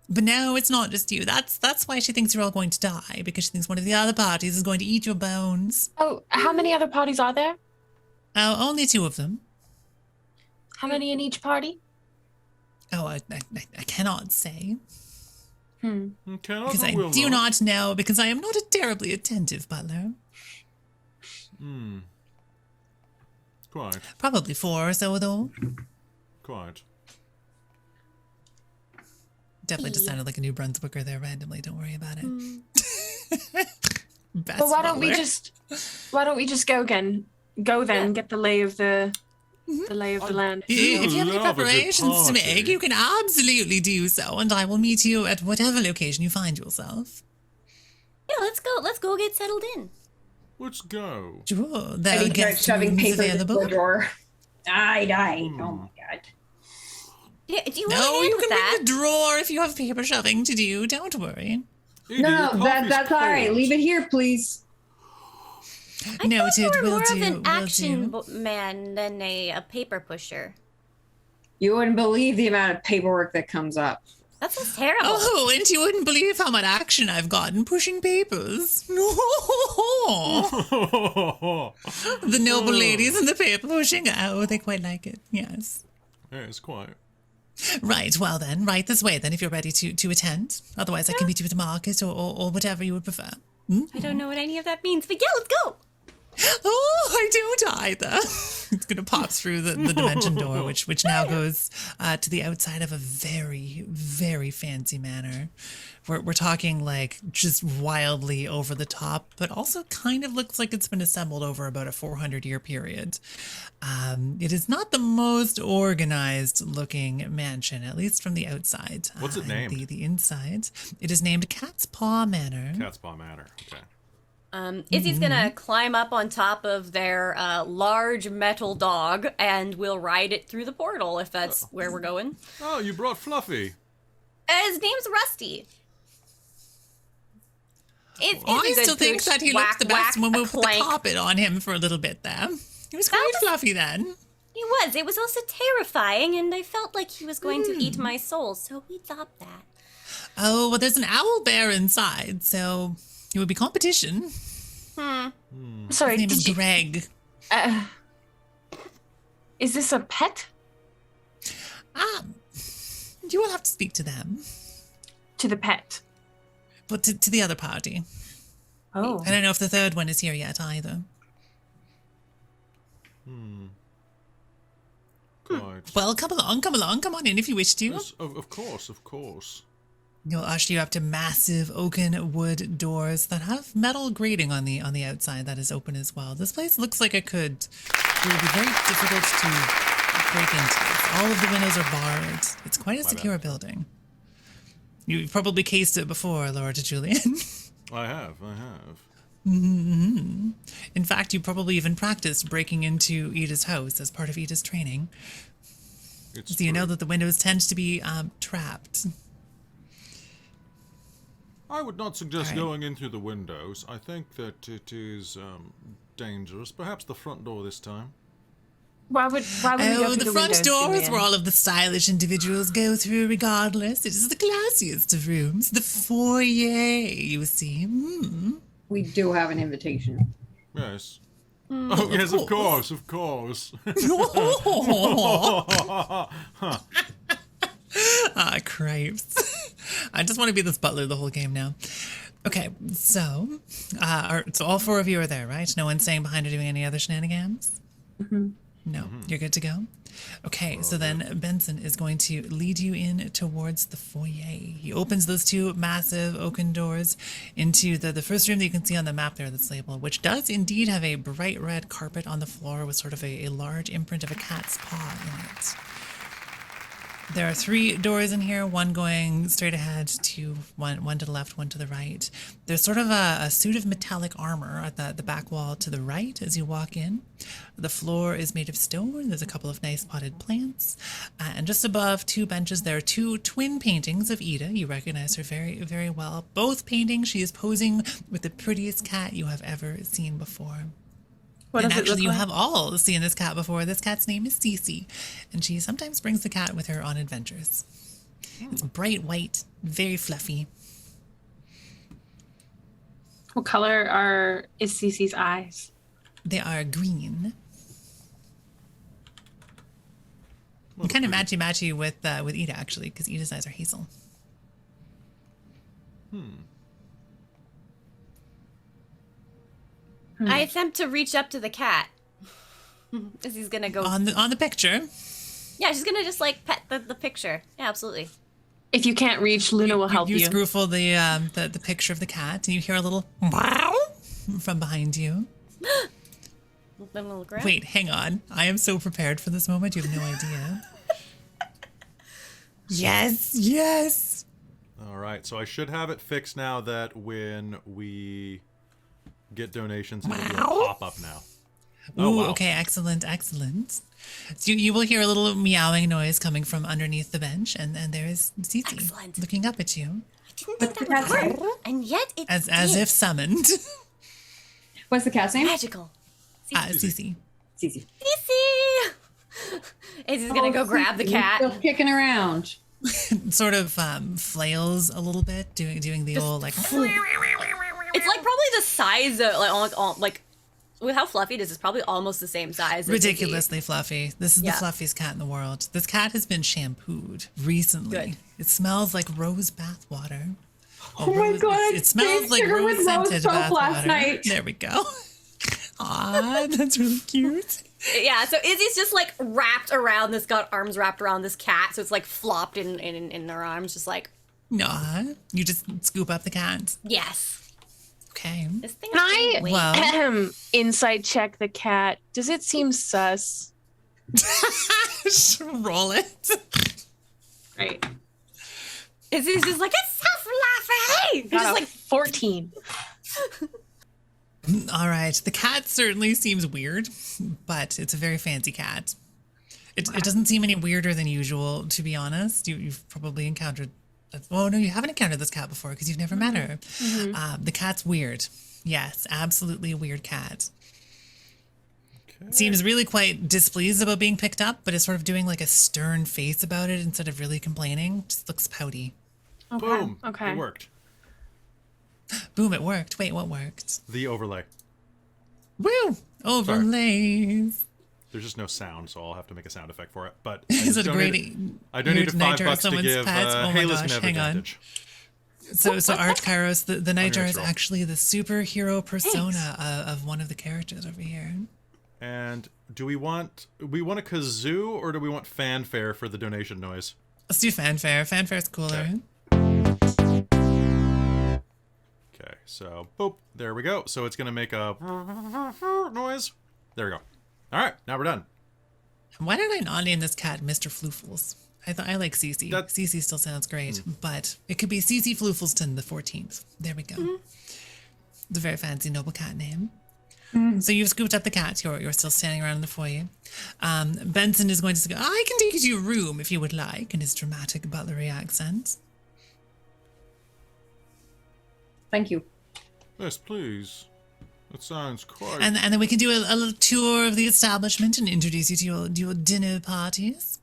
Speaker 1: But no, it's not just you. That's why she thinks you're all going to die, because she thinks one of the other parties is going to eat your bones.
Speaker 5: Oh, how many other parties are there?
Speaker 1: Oh, only 2 of them.
Speaker 5: How many in each party?
Speaker 1: Oh, I cannot say.
Speaker 6: Okay,
Speaker 1: Because I do not know, because I am not a terribly attentive butler.
Speaker 6: Quite.
Speaker 1: Probably 4 or so, though.
Speaker 6: Quite.
Speaker 1: Definitely just sounded like a New Brunswicker there randomly. Don't worry about it. Best
Speaker 5: But why don't we
Speaker 1: butler.
Speaker 5: just go again? Go then, get the lay of the lay of the land.
Speaker 1: If you have any
Speaker 6: love a good
Speaker 1: preparations to make,
Speaker 6: party.
Speaker 1: you can absolutely do so, and I will meet you at whatever location you find yourself.
Speaker 4: Yeah, let's go. Let's go get settled in.
Speaker 6: Let's go.
Speaker 1: Sure, there
Speaker 3: Eddie
Speaker 1: are
Speaker 3: starts
Speaker 1: guest
Speaker 3: shoving
Speaker 1: rooms
Speaker 3: paper into
Speaker 1: available.
Speaker 3: the drawer. I died. Oh my god.
Speaker 4: Yeah, do you want
Speaker 1: No,
Speaker 4: to
Speaker 1: you
Speaker 4: with
Speaker 1: can
Speaker 4: that?
Speaker 1: bring the drawer if you have paper shoving to do. Don't worry.
Speaker 6: Edie,
Speaker 3: No,
Speaker 6: your coffee's
Speaker 3: that's all right.
Speaker 6: cold.
Speaker 3: Leave it here, please.
Speaker 4: I
Speaker 1: Noted,
Speaker 4: thought you were
Speaker 1: will
Speaker 4: more
Speaker 1: do,
Speaker 4: of an
Speaker 1: will
Speaker 4: action
Speaker 1: do.
Speaker 4: man than a paper pusher.
Speaker 3: You wouldn't believe the amount of paperwork that comes up.
Speaker 4: That sounds terrible.
Speaker 1: Oh, and you wouldn't believe how much action I've gotten pushing papers. The noble ladies and the paper pushing. Oh, they quite like it. Yes.
Speaker 6: Yes, quite.
Speaker 1: Right, well then, right this way then, if you're ready to attend. Otherwise, I can meet you at the market or whatever you would prefer.
Speaker 4: I don't know what any of that means, but yeah, let's go.
Speaker 1: Oh, I don't either. It's going to pop through the dimension door, which now goes to the outside of a very, very fancy manor. We're talking like just wildly over the top, but also kind of looks like it's been assembled over about a 400-year period. It is not the most organized looking mansion, at least from the outside.
Speaker 6: What's it named?
Speaker 1: The inside. It is named Cat's Paw Manor.
Speaker 6: Cat's Paw Manor. Okay.
Speaker 4: Izzy's gonna climb up on top of their large metal dog, and we'll ride it through the portal if that's where we're going.
Speaker 6: Oh, you brought Fluffy.
Speaker 4: His name's Rusty.
Speaker 1: I still think that he looked the best when we put the carpet on him for a little bit there. He was quite fluffy then.
Speaker 4: He was. It was also terrifying, and I felt like he was going to eat my soul, so we stopped that.
Speaker 1: Oh, well, there's an owl bear inside, so it would be competition.
Speaker 5: Sorry,
Speaker 1: His name
Speaker 5: did
Speaker 1: is
Speaker 5: you,
Speaker 1: Greg.
Speaker 5: is this a pet?
Speaker 1: You will have to speak to them.
Speaker 5: To the pet.
Speaker 1: But to the other party.
Speaker 5: Oh.
Speaker 1: I don't know if the third one is here yet either.
Speaker 6: Quite.
Speaker 1: Well, come on in if you wish to.
Speaker 6: Yes, of course.
Speaker 1: He'll usher you up to massive oaken wood doors that have metal grating on the outside that is open as well. This place looks like it would be very difficult to break into. All of the windows are barred. It's quite a secure building. You've probably cased it before, Lord Julian.
Speaker 6: I have.
Speaker 1: Mm-hmm. In fact, you probably even practiced breaking into Ida's house as part of Ida's training. So you know that the windows tend to be trapped.
Speaker 6: I would not suggest going in through the windows. I think that it is dangerous. Perhaps the front door this time.
Speaker 5: Why would we go through
Speaker 1: the front
Speaker 5: windows,
Speaker 1: door is
Speaker 5: Julian?
Speaker 1: where all of the stylish individuals go through regardless. It is the classiest of rooms. The foyer, you see.
Speaker 3: We do have an invitation.
Speaker 6: Yes. Oh, yes, of course.
Speaker 1: Ah, cripes. I just want to be this butler the whole game now. Okay, so all four of you are there, right? No one's staying behind or doing any other shenanigans?
Speaker 3: Mm-hmm.
Speaker 1: No, you're good to go? Okay, so then Benson is going to lead you in towards the foyer. He opens those two massive oaken doors into the first room that you can see on the map there that's labeled, which does indeed have a bright red carpet on the floor with sort of a large imprint of a cat's paw in it. There are 3 doors in here, one going straight ahead, one to the left, one to the right. There's sort of a suit of metallic armor at the back wall to the right as you walk in. The floor is made of stone. There's a couple of nice potted plants. And just above 2 benches, there are 2 twin paintings of Ida. You recognize her very, very well. Both paintings, she is posing with the prettiest cat you have ever seen before.
Speaker 5: What
Speaker 1: and
Speaker 5: does it
Speaker 1: actually,
Speaker 5: look
Speaker 1: you
Speaker 5: like?
Speaker 1: have all seen this cat before. This cat's name is Cece, and she sometimes brings the cat with her on adventures. It's bright white, very fluffy.
Speaker 5: What color is Cece's eyes?
Speaker 1: They are green. And kind of matchy with Ida, actually, because Ida's eyes are hazel.
Speaker 4: I attempt to reach up to the cat. As he's gonna go
Speaker 1: On the picture.
Speaker 4: Yeah, she's gonna just like pet the picture. Yeah, absolutely.
Speaker 5: If you can't reach, Luna will help you.
Speaker 1: You scruffle the picture of the cat, and you hear a little wow from behind you.
Speaker 4: Then we'll look around.
Speaker 1: Wait, hang on. I am so prepared for this moment. You have no idea. Yes.
Speaker 2: All right, so I should have it fixed now that when we get donations, it'll pop up now.
Speaker 1: Ooh,
Speaker 2: wow.
Speaker 1: Okay, excellent. So you will hear a little meowing noise coming from underneath the bench, and there is Cece
Speaker 4: Excellent.
Speaker 1: looking up at you,
Speaker 4: I didn't think that would work, and yet it
Speaker 1: as
Speaker 4: did.
Speaker 1: if summoned.
Speaker 3: What's the cat's name?
Speaker 4: Magical.
Speaker 1: Cece.
Speaker 3: Cece.
Speaker 4: Cece! Izzy's gonna go grab the cat.
Speaker 3: Still kicking around.
Speaker 1: Sort of flails a little bit, doing the old like.
Speaker 4: It's like probably the size of like with how fluffy it is. It's probably almost the same size. As
Speaker 1: Ridiculously fluffy. This is
Speaker 4: Yeah.
Speaker 1: the fluffiest cat in the world. This cat has been shampooed recently.
Speaker 4: Good.
Speaker 1: It smells like rose bath water.
Speaker 3: Oh my God,
Speaker 1: It smells like
Speaker 3: sugar with
Speaker 1: rose scented
Speaker 3: rose soap
Speaker 1: bath
Speaker 3: last
Speaker 1: water.
Speaker 3: night.
Speaker 1: There we go. Aw, that's really cute.
Speaker 4: Yeah, so Izzy's just like wrapped around this, got arms wrapped around this cat, so it's like flopped in their arms, just like
Speaker 1: Nah, you just scoop up the cat.
Speaker 4: yes.
Speaker 1: Okay.
Speaker 4: This thing
Speaker 5: Can
Speaker 4: is
Speaker 5: I
Speaker 4: weight.
Speaker 1: Well-
Speaker 5: inside check the cat? Does it seem sus?
Speaker 1: Just roll it.
Speaker 5: Right.
Speaker 4: Izzy's just like it's so fluffy.
Speaker 5: It's just like 14.
Speaker 1: All right. The cat certainly seems weird, but it's a very fancy cat. It doesn't seem any weirder than usual, to be honest. You've probably encountered... Oh, no, you haven't encountered this cat before because you've never met her. The cat's weird. Yes, absolutely a weird cat.
Speaker 2: Okay.
Speaker 1: Seems really quite displeased about being picked up, but is sort of doing like a stern face about it instead of really complaining. Just looks pouty.
Speaker 5: Okay.
Speaker 2: Boom.
Speaker 5: Okay.
Speaker 2: It worked.
Speaker 1: Boom, it worked. Wait, what worked?
Speaker 2: The overlay.
Speaker 1: Woo! Overlays.
Speaker 2: There's just no sound, so I'll have to make a sound effect for it. But
Speaker 1: Is it a great...
Speaker 2: I donated
Speaker 1: night
Speaker 2: $5
Speaker 1: jar
Speaker 2: to
Speaker 1: someone's
Speaker 2: give
Speaker 1: pet? Oh my
Speaker 2: Hailiiz
Speaker 1: gosh,
Speaker 2: an
Speaker 1: hang on.
Speaker 2: advantage.
Speaker 1: So Art Kairos, the nightjar is
Speaker 2: roll.
Speaker 1: actually the superhero persona of one of the characters over here.
Speaker 2: And do we want a kazoo or do we want fanfare for the donation noise?
Speaker 1: Let's do fanfare. Fanfare's cooler.
Speaker 2: Okay, so boop, there we go. So it's gonna make a noise. There we go. All right, now we're done.
Speaker 1: Why did I not name this cat Mr. Floofles? I like Cece. Cece still sounds great, but it could be Cece Floofleston the 14th. There we go. It's a very fancy, noble cat name. So you've scooped up the cat. You're still standing around in the foyer. Benson is going to say, I can take you to your room if you would like, in his dramatic butlery accent.
Speaker 3: Thank you.
Speaker 6: Yes, please. That sounds quite...
Speaker 1: And then we can do a little tour of the establishment and introduce you to your dinner parties.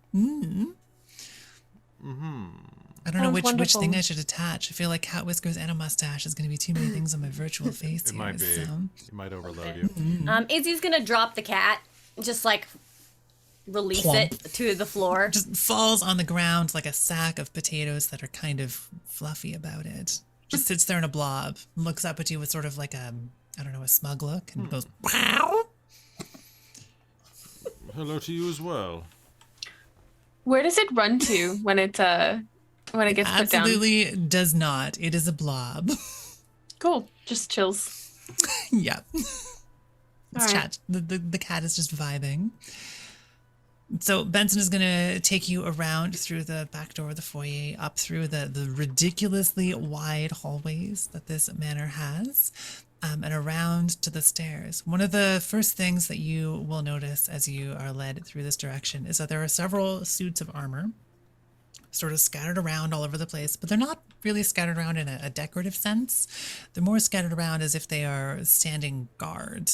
Speaker 1: I don't know which thing I should attach. I feel like cat whiskers and a mustache is going to be too many things on my virtual face.
Speaker 2: It might be.
Speaker 1: So.
Speaker 2: It might overload you.
Speaker 4: Izzy's gonna drop the cat, just like release it to the floor.
Speaker 1: Just falls on the ground like a sack of potatoes that are kind of fluffy about it. Just sits there in a blob, looks up at you with sort of like a smug look, and goes, wow.
Speaker 6: Hello to you as well.
Speaker 5: Where does it run to when it gets put down?
Speaker 1: Absolutely does not. It is a blob.
Speaker 5: Cool. Just chills.
Speaker 1: Yep.
Speaker 5: All
Speaker 1: Chat. The cat is just vibing. So Benson is going to take you around through the back door of the foyer, up through the ridiculously wide hallways that this manor has, and around to the stairs. One of the first things that you will notice as you are led through this direction is that there are several suits of armor sort of scattered around all over the place, but they're not really scattered around in a decorative sense. They're more scattered around as if they are standing guard.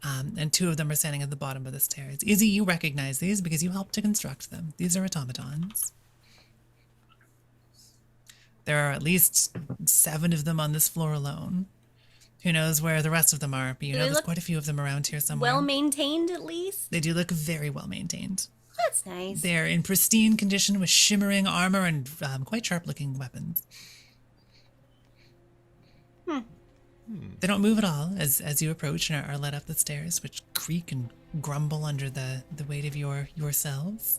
Speaker 1: And two of them are standing at the bottom of the stairs. Izzy, you recognize these because you helped to construct them. These are automatons. There are at least 7 of them on this floor alone. Who knows where the rest of them are, but you know there's quite a few of them around here somewhere.
Speaker 4: Well maintained, at least?
Speaker 1: They do look very well maintained.
Speaker 4: That's nice.
Speaker 1: They're in pristine condition with shimmering armor and quite sharp-looking weapons. They don't move at all as you approach and are led up the stairs, which creak and grumble under the weight of yourselves.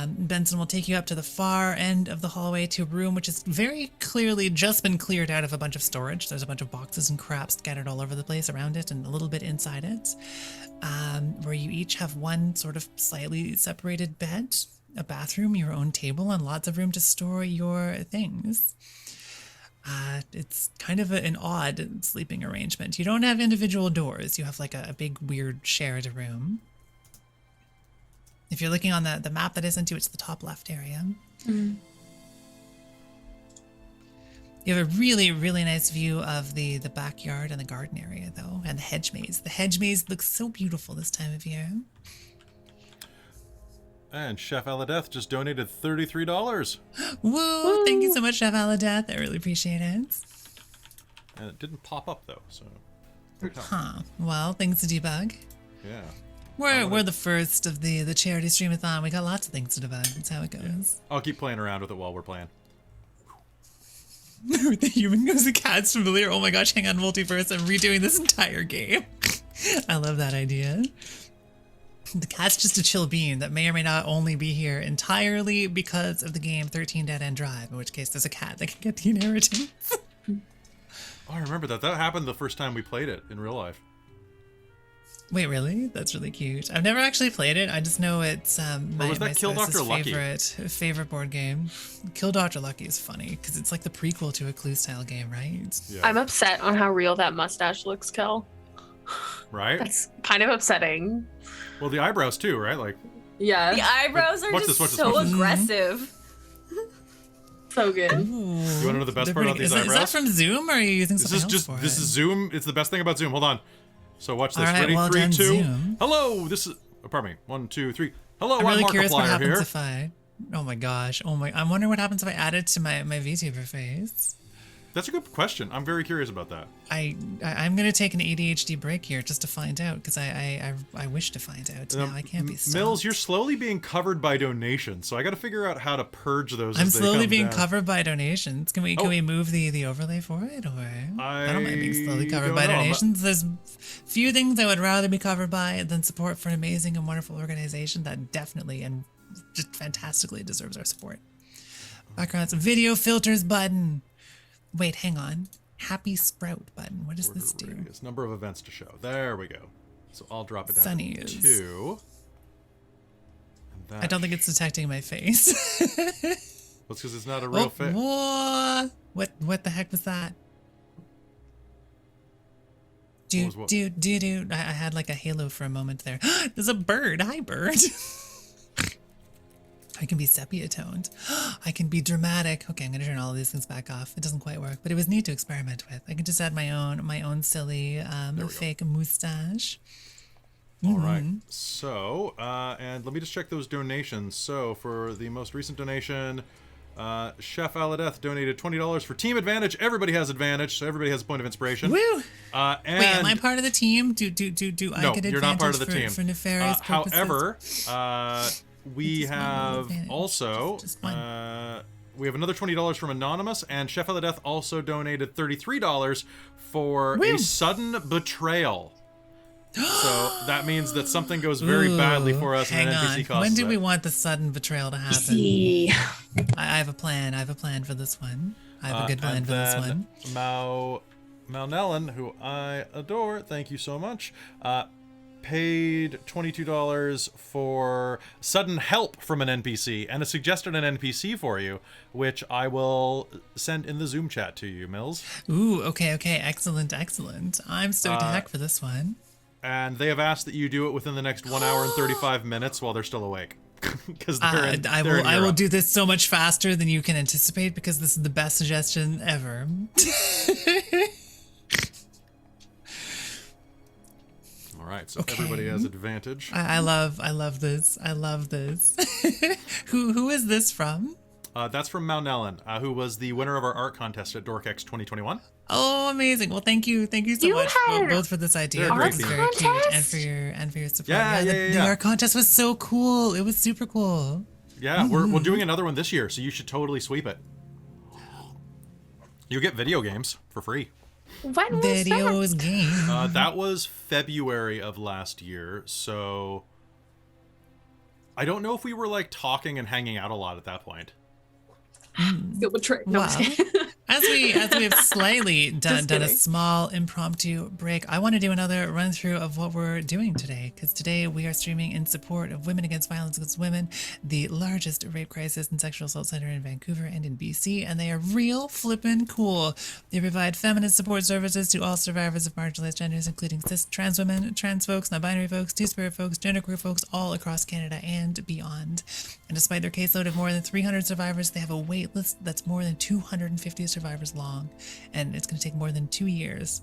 Speaker 1: Benson will take you up to the far end of the hallway to a room which has very clearly just been cleared out of a bunch of storage. There's a bunch of boxes and crap scattered all over the place around it and a little bit inside it, where you each have one sort of slightly separated bed, a bathroom, your own table, and lots of room to store your things. It's kind of an odd sleeping arrangement. You don't have individual doors. You have like a big weird shared room. If you're looking on the map that I sent you, it's the top left area. You have a really, really nice view of the backyard and the garden area, though, and the hedge maze. The hedge maze looks so beautiful this time of year.
Speaker 2: And Chef Aladeth just donated $33.
Speaker 1: Woo! Thank you so much, Chef Aladeth. I really appreciate it.
Speaker 2: And it didn't pop up, though, so...
Speaker 1: Well, things to debug.
Speaker 2: Yeah.
Speaker 1: We're the first of the charity streamathon. We got lots of things to debug. That's how it goes.
Speaker 2: I'll keep playing around with it while we're playing.
Speaker 1: The human goes, the cat's familiar. Oh my gosh, hang on, multiverse. I'm redoing this entire game. I love that idea. The cat's just a chill bean that may or may not only be here entirely because of the game 13 Dead End Drive, in which case there's a cat that can get the inheritance.
Speaker 2: Oh, I remember that. That happened the first time we played it in real life.
Speaker 1: Wait, really? That's really cute. I've never actually played it. I just know it's my
Speaker 2: Kill Dr. Lucky?
Speaker 1: favorite board game. Kill Dr. Lucky is funny because it's like the prequel to a Clue style game, right?
Speaker 2: Yeah.
Speaker 5: I'm upset on how real that mustache looks, Kel.
Speaker 2: Right?
Speaker 5: That's kind of upsetting.
Speaker 2: Well, the eyebrows too, right? Like,
Speaker 5: yeah.
Speaker 4: The eyebrows are
Speaker 2: watch
Speaker 4: just
Speaker 2: this.
Speaker 4: so aggressive.
Speaker 5: So good.
Speaker 2: You want to know the best part about these eyebrows?
Speaker 1: Is that from Zoom, or are you using something else for
Speaker 2: This
Speaker 1: it?
Speaker 2: is Zoom. It's the best thing about Zoom. Hold on. So watch this.
Speaker 1: All right,
Speaker 2: Ready?
Speaker 1: well
Speaker 2: 3,
Speaker 1: done,
Speaker 2: 2.
Speaker 1: Zoom.
Speaker 2: Hello. This is. Oh, pardon me. 1, 2, 3. Hello.
Speaker 1: I'm really
Speaker 2: I'm
Speaker 1: curious what
Speaker 2: Markiplier
Speaker 1: happens
Speaker 2: here.
Speaker 1: if I. Oh my gosh. I'm wondering what happens if I add it to my VTuber face.
Speaker 2: That's a good question. I'm very curious about that.
Speaker 1: I'm going to take an ADHD break here just to find out, because I wish to find out. Now I can't be stopped.
Speaker 2: Mills, you're slowly being covered by donations, so I got to figure out how to purge those.
Speaker 1: I'm slowly being covered by donations. Can we move the overlay for it, or I don't mind being slowly covered by donations. There's few things I would rather be covered by than support for an amazing and wonderful organization that definitely and just fantastically deserves our support. Backgrounds, video filters button. Wait, hang on. Happy Sprout button. What does this do?
Speaker 2: Radius, number of events to show. There we go. So I'll drop it down
Speaker 1: Sunnies.
Speaker 2: to 2.
Speaker 1: I don't think it's detecting my face.
Speaker 2: Well, it's because it's not a real face.
Speaker 1: What the heck was that? I had like a halo for a moment there. There's a bird. Hi, bird. I can be sepia toned. I can be dramatic. Okay, I'm gonna turn all of these things back off. It doesn't quite work, but it was neat to experiment with. I can just add my own silly fake mustache.
Speaker 2: All right. So, and let me just check those donations. So, for the most recent donation, Chef Aladeth donated $20 for Team Advantage. Everybody has advantage, so everybody has a point of inspiration.
Speaker 1: Woo!
Speaker 2: And
Speaker 1: wait, am I part of the team? Do I
Speaker 2: no,
Speaker 1: get advantage
Speaker 2: you're not part of the team.
Speaker 1: For nefarious purposes?
Speaker 2: However, we have also we have another $20 from Anonymous, and Chef Aladeth also donated $33 for a sudden betrayal. So that means that something goes very badly for us and an NPC costs.
Speaker 1: When do we want the sudden betrayal to happen? I have a plan. I have a plan for this one. I have a good plan for this one.
Speaker 2: Malnellen, who I adore, thank you so much, paid $22 for sudden help from an NPC and has suggested an NPC for you, which I will send in the Zoom chat to you, Mills.
Speaker 1: Ooh, okay, excellent. I'm stoked to heck for this one.
Speaker 2: And they have asked that you do it within the next 1 hour and 35 minutes while they're still awake. Because I
Speaker 1: will do this so much faster than you can anticipate, because this is the best suggestion ever.
Speaker 2: All right, so everybody has advantage.
Speaker 1: I love this. Who is this from?
Speaker 2: That's from Malnellen, who was the winner of our art contest at DorkX 2021.
Speaker 1: Oh, amazing! Well, thank you so much both for this idea.
Speaker 2: Art
Speaker 1: very cute, and for your support. Yeah. The art contest was so cool. It was super cool.
Speaker 2: Yeah, we're doing another one this year, so you should totally sweep it. You'll get video games for free.
Speaker 5: When was
Speaker 1: that?
Speaker 2: That was February of last year, so I don't know if we were like talking and hanging out a lot at that point.
Speaker 1: Wow. As we have slightly done a small impromptu break, I want to do another run through of what we're doing today, because today we are streaming in support of Women Against Violence Against Women, the largest rape crisis and sexual assault center in Vancouver and in BC, and they are real flippin' cool. They provide feminist support services to all survivors of marginalized genders, including cis, trans women, trans folks, non-binary folks, two-spirit folks, genderqueer folks, all across Canada and beyond. And despite their caseload of more than 300 survivors, they have a wait list that's more than 250 survivors long, and it's going to take more than 2 years.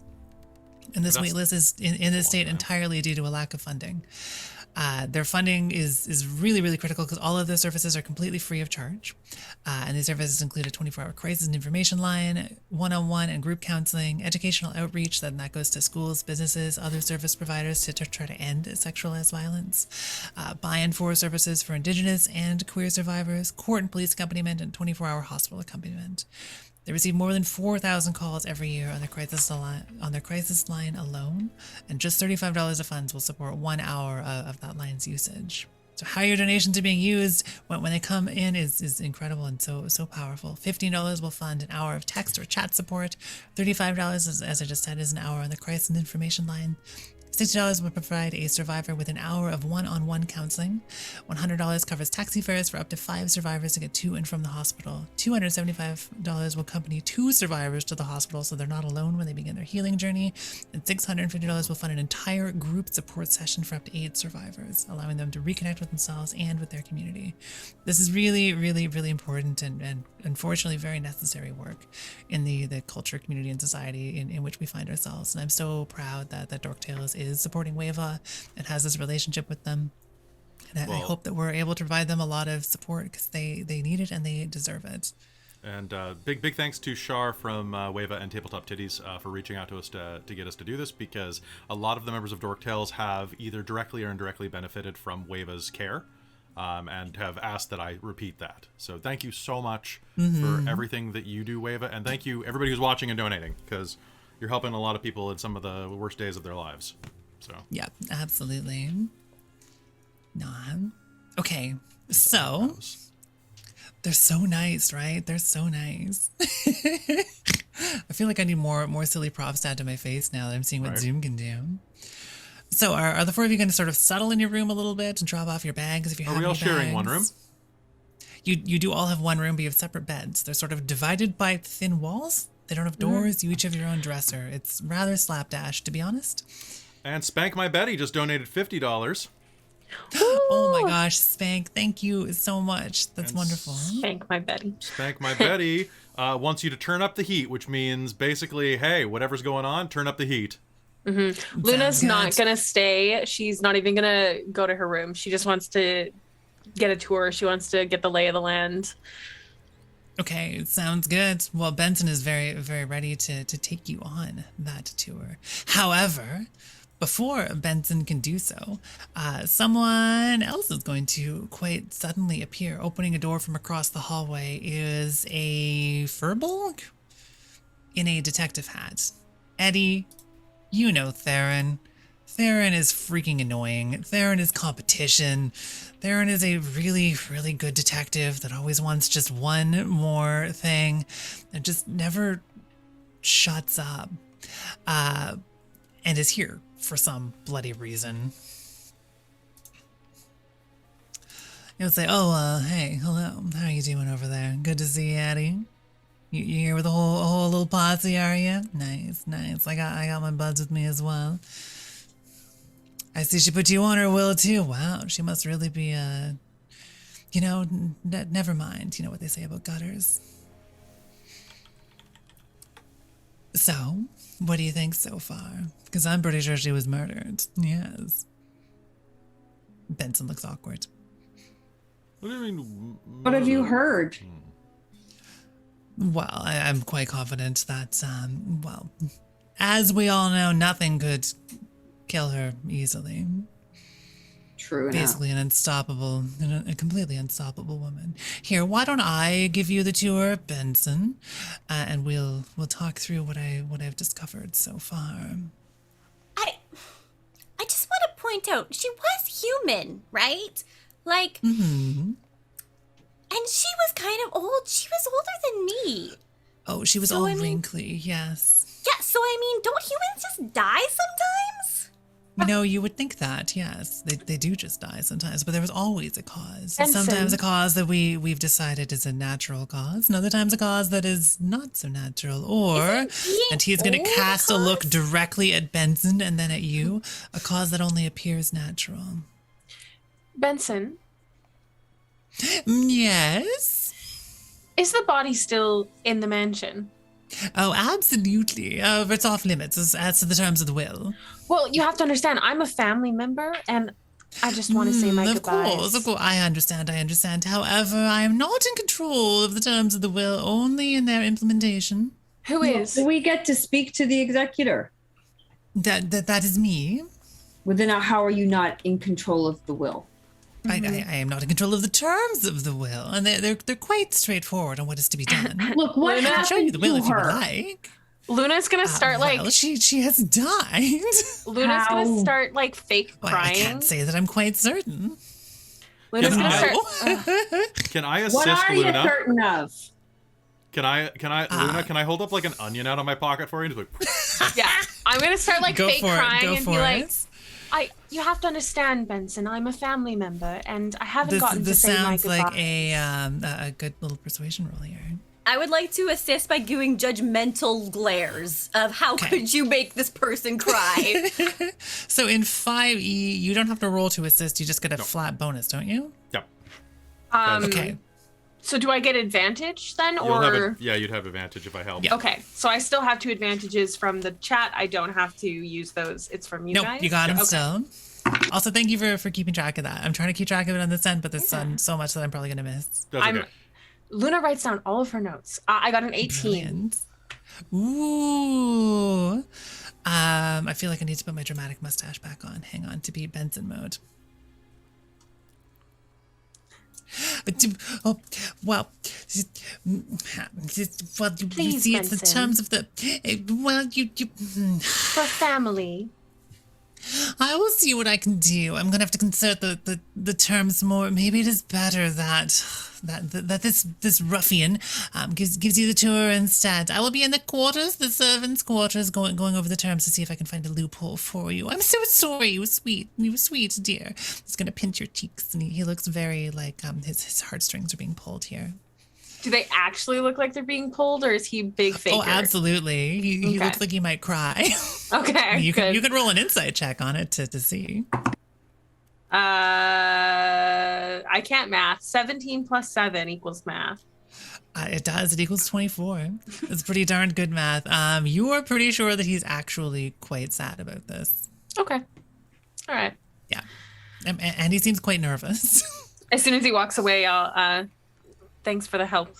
Speaker 1: And this wait list is in this state entirely due to a lack of funding. Their funding is really, really critical, because all of their services are completely free of charge. And these services include a 24-hour crisis and information line, one-on-one and group counseling, educational outreach, that goes to schools, businesses, other service providers to try to end sexualized violence, buy-in for services for Indigenous and queer survivors, court and police accompaniment, and 24-hour hospital accompaniment. They receive more than 4,000 calls every year on their crisis line alone, and just $35 of funds will support 1 hour of that line's usage. So how your donations are being used when they come in is incredible and so powerful. $15 will fund an hour of text or chat support. $35, as I just said, is an hour on the crisis information line. $60 will provide a survivor with an hour of one-on-one counseling. $100 covers taxi fares for up to 5 survivors to get to and from the hospital. $275 will accompany 2 survivors to the hospital so they're not alone when they begin their healing journey. And $650 will fund an entire group support session for up to 8 survivors, allowing them to reconnect with themselves and with their community. This is really, really, really important and unfortunately very necessary work in the culture, community, and society in which we find ourselves. And I'm so proud that Dork Tales is supporting WAVAW and has this relationship with them. And I hope that we're able to provide them a lot of support, because they need it and they deserve it.
Speaker 2: And big thanks to Shar from WAVAW and Tabletop Titties for reaching out to us to get us to do this, because a lot of the members of Dork Tales have either directly or indirectly benefited from WAVA's care, and have asked that I repeat that. So thank you so much for everything that you do, WAVAW, and thank you everybody who's watching and donating, because you're helping a lot of people in some of the worst days of their lives. So
Speaker 1: yeah, absolutely. Nah. Okay, so they're so nice, right? They're so nice. I feel like I need more silly props to add to my face now that I'm seeing what Zoom can do. So are the four of you going to sort of settle in your room a little bit and drop off your bags if you have any bags?
Speaker 2: Are we all sharing one room?
Speaker 1: You do all have one room, but you have separate beds. They're sort of divided by thin walls. They don't have doors. You each have your own dresser. It's rather slapdash, to be honest.
Speaker 2: And Spank My Betty just donated $50.
Speaker 1: Oh my gosh, Spank, thank you so much. That's wonderful.
Speaker 5: Spank My Betty.
Speaker 2: Spank My Betty wants you to turn up the heat, which means basically, hey, whatever's going on, turn up the heat.
Speaker 5: Luna's not going to stay. She's not even going to go to her room. She just wants to get a tour. She wants to get the lay of the land.
Speaker 1: Okay, sounds good. Well, Benson is very, very ready to take you on that tour. However, before Benson can do so, someone else is going to quite suddenly appear. Opening a door from across the hallway is a furbolg in a detective hat. Eddie, you know Theron. Theron is freaking annoying. Theron is competition. Theron is a really, really good detective that always wants just one more thing and just never shuts up. And is here for some bloody reason. You'll say, hey, hello. How are you doing over there? Good to see you, Eddie. You here with a whole little posse, are you? Nice. I got my buds with me as well. I see she put you on her will too. Wow, she must really be never mind. You know what they say about gutters. So, what do you think so far? Because I'm pretty sure she was murdered. Yes. Benson looks awkward.
Speaker 2: What do you mean?
Speaker 3: What have you heard?
Speaker 1: Well, I'm quite confident that, as we all know, nothing could kill her easily.
Speaker 3: True enough.
Speaker 1: Basically a completely unstoppable woman. Here, why don't I give you the tour, Benson, and we'll talk through what I've discovered so far.
Speaker 4: I just want to point out, she was human, right? Like, and she was kind of old. She was older than me.
Speaker 1: Oh, she was wrinkly, yes.
Speaker 4: Yeah, so I mean, don't humans just die sometimes?
Speaker 1: No, you would think that, yes. They do just die sometimes, but there was always a cause.
Speaker 5: Benson.
Speaker 1: Sometimes a cause that we've decided is a natural cause, and other times a cause that is not so natural. And he's going to cast a look directly at Benson and then at you, a cause that only appears natural.
Speaker 5: Benson,
Speaker 1: Yes?
Speaker 5: is the body still in the mansion?
Speaker 1: Oh, absolutely. It's off limits as to the terms of the will.
Speaker 5: Well, you have to understand, I'm a family member, and I just want to say my goodbyes.
Speaker 1: Of course. I understand. However, I am not in control of the terms of the will, only in their implementation.
Speaker 5: Who is?
Speaker 3: Do we get to speak to the executor?
Speaker 1: That is me.
Speaker 3: Well, then how are you not in control of the will?
Speaker 1: I am not in control of the terms of the will, and they're quite straightforward on what is to be done.
Speaker 3: Look, what
Speaker 1: I can show you the will
Speaker 3: happened
Speaker 1: if
Speaker 3: to
Speaker 1: you would
Speaker 3: her?
Speaker 1: like.
Speaker 5: Luna's gonna start
Speaker 1: she has died.
Speaker 5: Luna's gonna start fake
Speaker 1: Well,
Speaker 5: crying.
Speaker 1: I can't say that I'm quite certain.
Speaker 5: Luna's gonna start.
Speaker 2: Can I assist
Speaker 3: What are
Speaker 2: Luna?
Speaker 3: you certain of?
Speaker 2: Can I, Luna? Can I hold up like an onion out of my pocket for you? Just like,
Speaker 5: Yeah, I'm gonna start
Speaker 1: Go
Speaker 5: fake
Speaker 1: for it.
Speaker 5: crying
Speaker 1: Go
Speaker 5: and
Speaker 1: for
Speaker 5: be like,
Speaker 1: it.
Speaker 5: You have to understand, Benson. I'm a family member, and I haven't gotten to
Speaker 1: This
Speaker 5: say my
Speaker 1: sounds
Speaker 5: goodbye.
Speaker 1: like a good little persuasion roll here.
Speaker 4: I would like to assist by doing judgmental glares of how could you make this person cry?
Speaker 1: So in 5e, you don't have to roll to assist. You just get a flat bonus, don't you?
Speaker 2: yep.
Speaker 1: Okay.
Speaker 5: So do I get advantage then,
Speaker 2: You'll have
Speaker 5: or?
Speaker 2: yeah, you'd have advantage if I help.
Speaker 1: Yeah.
Speaker 5: Okay, so I still have 2 advantages from the chat. I don't have to use those. It's from you
Speaker 1: Nope,
Speaker 5: guys.
Speaker 1: you got him
Speaker 5: Okay.
Speaker 1: still. Also, thank you for keeping track of that. I'm trying to keep track of it on this end, but there's so much that I'm probably going to miss.
Speaker 2: That's okay.
Speaker 5: Luna writes down all of her notes. I got an 18.
Speaker 1: Brilliant. Ooh. I feel like I need to put my dramatic mustache back on. Hang on, to be Benson mode. Oh, well,
Speaker 5: Please,
Speaker 1: you see, it's
Speaker 5: Benson.
Speaker 1: the terms of the, well, you.
Speaker 5: For family.
Speaker 1: I will see what I can do. I'm gonna have to consult the terms more. Maybe it is better that this ruffian gives you the tour instead. I will be in the quarters, the servants' quarters, going over the terms to see if I can find a loophole for you. I'm so sorry. You were sweet, dear. He's gonna pinch your cheeks, and he looks very like his heartstrings are being pulled here.
Speaker 5: Do they actually look like they're being pulled, or is he big faker?
Speaker 1: Oh, absolutely. He looks like he might cry.
Speaker 5: Okay,
Speaker 1: you
Speaker 5: good.
Speaker 1: can roll an insight check on it to see.
Speaker 5: I can't math. 17 plus 7 equals math.
Speaker 1: It does. It equals 24. It's pretty darn good math. You are pretty sure that he's actually quite sad about this.
Speaker 5: Okay. All right.
Speaker 1: Yeah. And he seems quite nervous.
Speaker 5: As soon as he walks away, I'll, thanks for the help.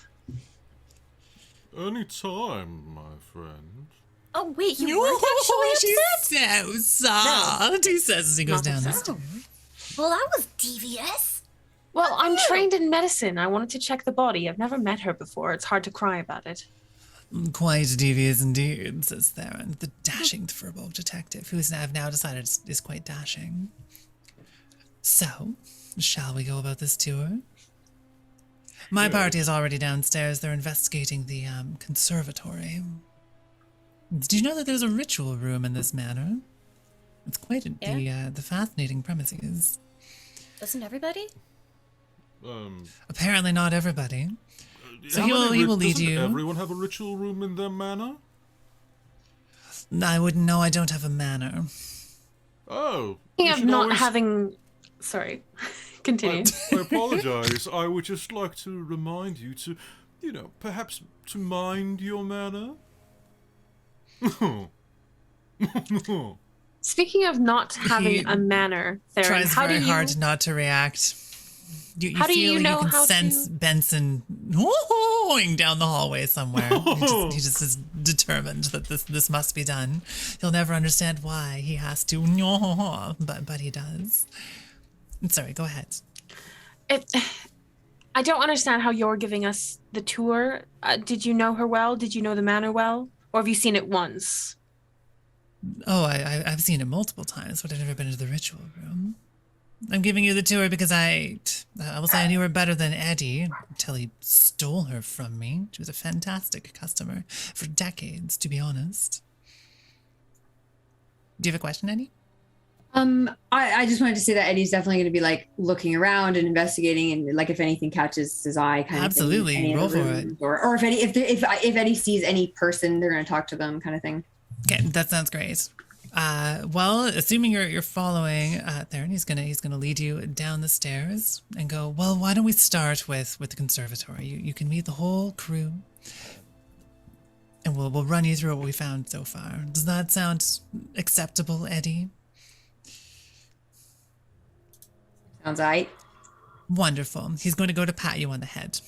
Speaker 6: Anytime, my friend.
Speaker 4: Oh, wait, you weren't actually upset?
Speaker 1: She's so soft, he says as he goes down the stairs.
Speaker 4: Well, that was devious.
Speaker 5: Well, I'm trained in medicine. I wanted to check the body. I've never met her before. It's hard to cry about it.
Speaker 1: Quite devious indeed, says Theron, the dashing Furbolg detective, who I've now decided is quite dashing. So, shall we go about this tour? My party is already downstairs. They're investigating the
Speaker 7: conservatory.
Speaker 1: Did you know that there's a ritual room in this manor? It's quite the fascinating premises.
Speaker 4: Doesn't everybody?
Speaker 1: Apparently not everybody. So he will lead you.
Speaker 6: Doesn't everyone have a ritual room in their manor?
Speaker 1: I wouldn't know. I don't have a manor.
Speaker 6: Oh.
Speaker 5: Speaking of not having... Sorry. Continue.
Speaker 6: I apologize. I would just like to remind you to, perhaps to mind your manner.
Speaker 5: Speaking of not having a manner, Theron,
Speaker 1: tries very hard not to react. You
Speaker 5: how do
Speaker 1: feel
Speaker 5: you know
Speaker 1: you can
Speaker 5: how
Speaker 1: sense
Speaker 5: to...
Speaker 1: Benson going down the hallway somewhere. He just is determined that this must be done. He'll never understand why he has to, but he does. Sorry, go ahead.
Speaker 5: I don't understand how you're giving us the tour. Did you know her well? Did you know the manor well? Or have you seen it once?
Speaker 1: Oh, I've seen it multiple times, but I've never been to the ritual room. I'm giving you the tour because I will say I knew her better than Eddie until he stole her from me. She was a fantastic customer for decades, to be honest. Do you have a question, Eddie?
Speaker 3: I just wanted to say that Eddie's definitely going to be like looking around and investigating, and like if anything catches his eye, kind
Speaker 1: absolutely
Speaker 3: of thing.
Speaker 1: Roll for it.
Speaker 3: Or if Eddie sees any person, they're going to talk to them, kind of thing.
Speaker 1: Okay, that sounds great. Well, assuming you're following Theron, he's gonna lead you down the stairs and go. Well, why don't we start with the conservatory? You can meet the whole crew, and we'll run you through what we found so far. Does that sound acceptable, Eddie?
Speaker 3: Sounds right.
Speaker 1: Wonderful. He's going to go to pat you on the head.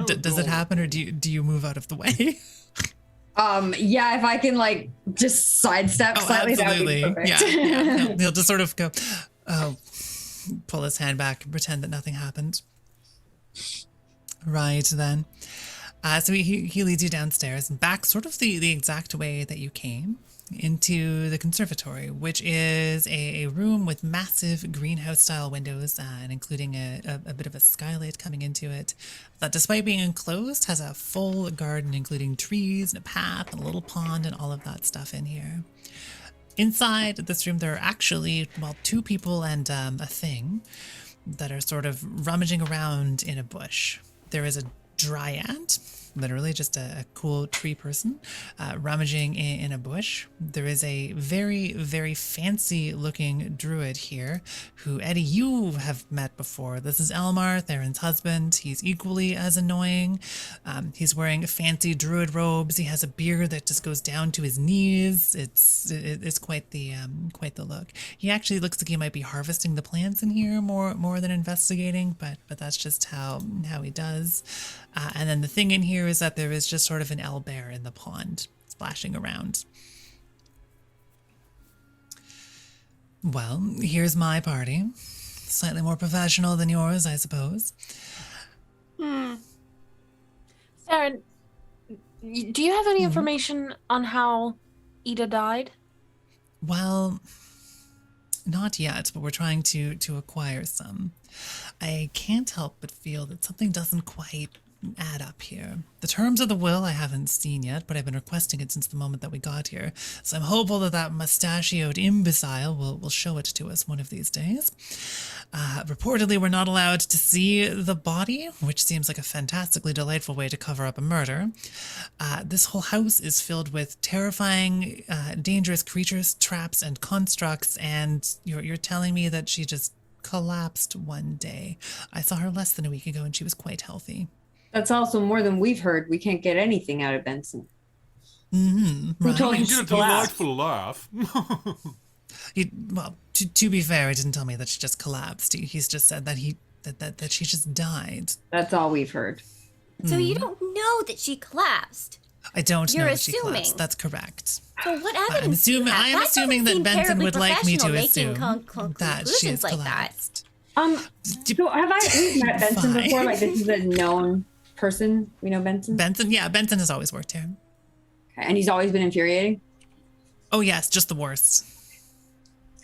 Speaker 1: Does it happen, or do you move out of the way?
Speaker 3: Yeah, if I can like just sidestep slightly,
Speaker 1: absolutely.
Speaker 3: That would be perfect.
Speaker 1: Yeah. He'll just sort of go, pull his hand back and pretend that nothing happened. Right then. So he leads you downstairs and back sort of the exact way that you came into the conservatory, which is a room with massive greenhouse-style windows and including a bit of a skylight coming into it that, despite being enclosed, has a full garden including trees and a path and a little pond and all of that stuff in here. Inside this room, there are actually, two people and a thing that are sort of rummaging around in a bush. There is a dryad literally just a cool tree person rummaging in a bush. There is a very, very fancy looking druid here who, Eddie, you have met before. This is Elmar, Theron's husband. He's equally as annoying. He's wearing fancy druid robes. He has a beard that just goes down to his knees. It's quite the look. He actually looks like he might be harvesting the plants in here more than investigating, but that's just how he does. And then the thing in here is that there is just sort of an owlbear in the pond splashing around. Well, here's my party. Slightly more professional than yours, I suppose.
Speaker 5: Theron, do you have any information on how Ida died?
Speaker 1: Well, not yet, but we're trying to acquire some. I can't help but feel that something doesn't quite add up here. The terms of the will I haven't seen yet, but I've been requesting it since the moment that we got here. So I'm hopeful that mustachioed imbecile will show it to us one of these days. Reportedly, we're not allowed to see the body, which seems like a fantastically delightful way to cover up a murder. This whole house is filled with terrifying, dangerous creatures, traps, and constructs, and you're telling me that she just collapsed one day. I saw her less than a week ago, and she was quite healthy.
Speaker 3: That's also more than we've heard. We can't get anything out of Benson.
Speaker 1: Mm-hmm.
Speaker 3: Who told you
Speaker 6: You
Speaker 3: she
Speaker 6: get a
Speaker 3: collapsed?
Speaker 6: delightful laugh.
Speaker 1: Well, to be fair, he didn't tell me that she just collapsed. He's just said that that she just died.
Speaker 3: That's all we've heard.
Speaker 4: So you don't know that she collapsed.
Speaker 1: I don't
Speaker 4: You're
Speaker 1: know that she
Speaker 4: assuming.
Speaker 1: collapsed. That's correct.
Speaker 4: So what evidence do you have?
Speaker 1: I am
Speaker 4: That
Speaker 1: assuming
Speaker 4: doesn't
Speaker 1: that
Speaker 4: seem
Speaker 1: Benson would
Speaker 4: terribly
Speaker 1: like me to
Speaker 4: professional,
Speaker 1: assume
Speaker 4: making
Speaker 1: that she has
Speaker 4: conclusions like
Speaker 1: collapsed.
Speaker 3: So we've met Benson
Speaker 1: Fine.
Speaker 3: before? Like, this is a known person? We know Benson?
Speaker 1: Benson has always worked here.
Speaker 3: Okay. And he's always been infuriating?
Speaker 1: Oh yes, just the worst.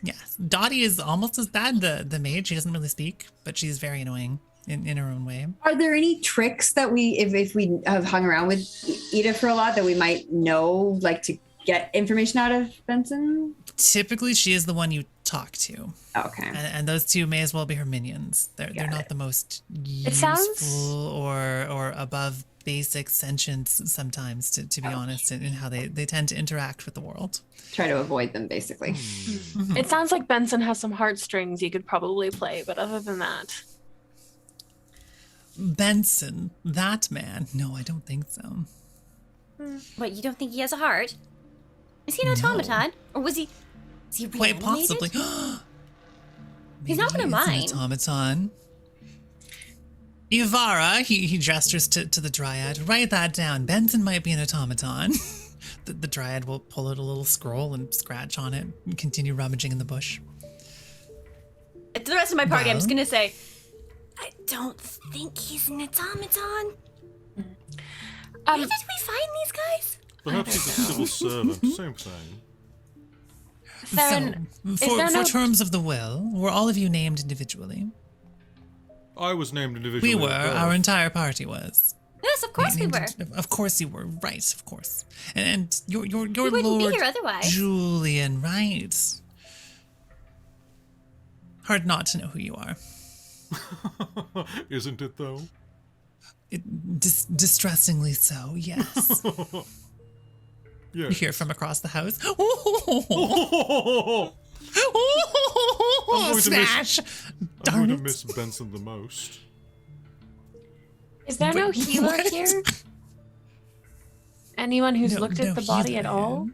Speaker 1: Yes, Dottie is almost as bad. The maid, she doesn't really speak, but she's very annoying in her own way.
Speaker 3: Are there any tricks that we, if we have hung around with Ida for a lot, that we might know, like, to get information out of Benson?
Speaker 1: Typically, she is the one you talk to.
Speaker 3: Okay.
Speaker 1: And those two may as well be her minions. They're not the most useful or above basic sentience sometimes, to be honest, in how they tend to interact with the world.
Speaker 3: Try to avoid them, basically.
Speaker 5: It sounds like Benson has some heartstrings you could probably play, but other than that...
Speaker 1: Benson, that man? No, I don't think so.
Speaker 4: What, you don't think he has a heart? Is he an automaton? Or was he... Is he
Speaker 1: Quite
Speaker 4: reanimated?
Speaker 1: possibly.
Speaker 4: He's not gonna
Speaker 1: Maybe
Speaker 4: mind.
Speaker 1: it's an automaton. Ivara, he gestures to the dryad. Write that down. Benson might be an automaton. The dryad will pull out a little scroll and scratch on it and continue rummaging in the bush.
Speaker 4: To the rest of my party,
Speaker 1: Well?
Speaker 4: I'm just gonna say, I don't think he's an automaton. Where did we find these guys?
Speaker 6: Perhaps he's a civil servant. Same thing.
Speaker 5: Theron,
Speaker 1: So, for terms of the will, were all of you named individually?
Speaker 6: I was named individually.
Speaker 1: We were.
Speaker 6: at birth.
Speaker 1: Our entire party was.
Speaker 4: Yes, of course we were.
Speaker 1: Of course you were. Right, of course. And your
Speaker 4: wouldn't be
Speaker 1: Lord
Speaker 4: here otherwise.
Speaker 1: Julian, right? Hard not to know who you are.
Speaker 6: Isn't it though?
Speaker 1: Distressingly so, yes. You
Speaker 6: Yes.
Speaker 1: hear from across the house.
Speaker 6: I'm going to
Speaker 1: Smash!
Speaker 6: I'm
Speaker 1: Darn
Speaker 6: going
Speaker 1: it.
Speaker 6: to miss Benson the most.
Speaker 5: is there no
Speaker 1: Wait,
Speaker 5: healer
Speaker 1: what?
Speaker 5: here? Anyone who's
Speaker 1: No-
Speaker 5: looked
Speaker 1: no
Speaker 5: at the body
Speaker 1: healer
Speaker 5: at all?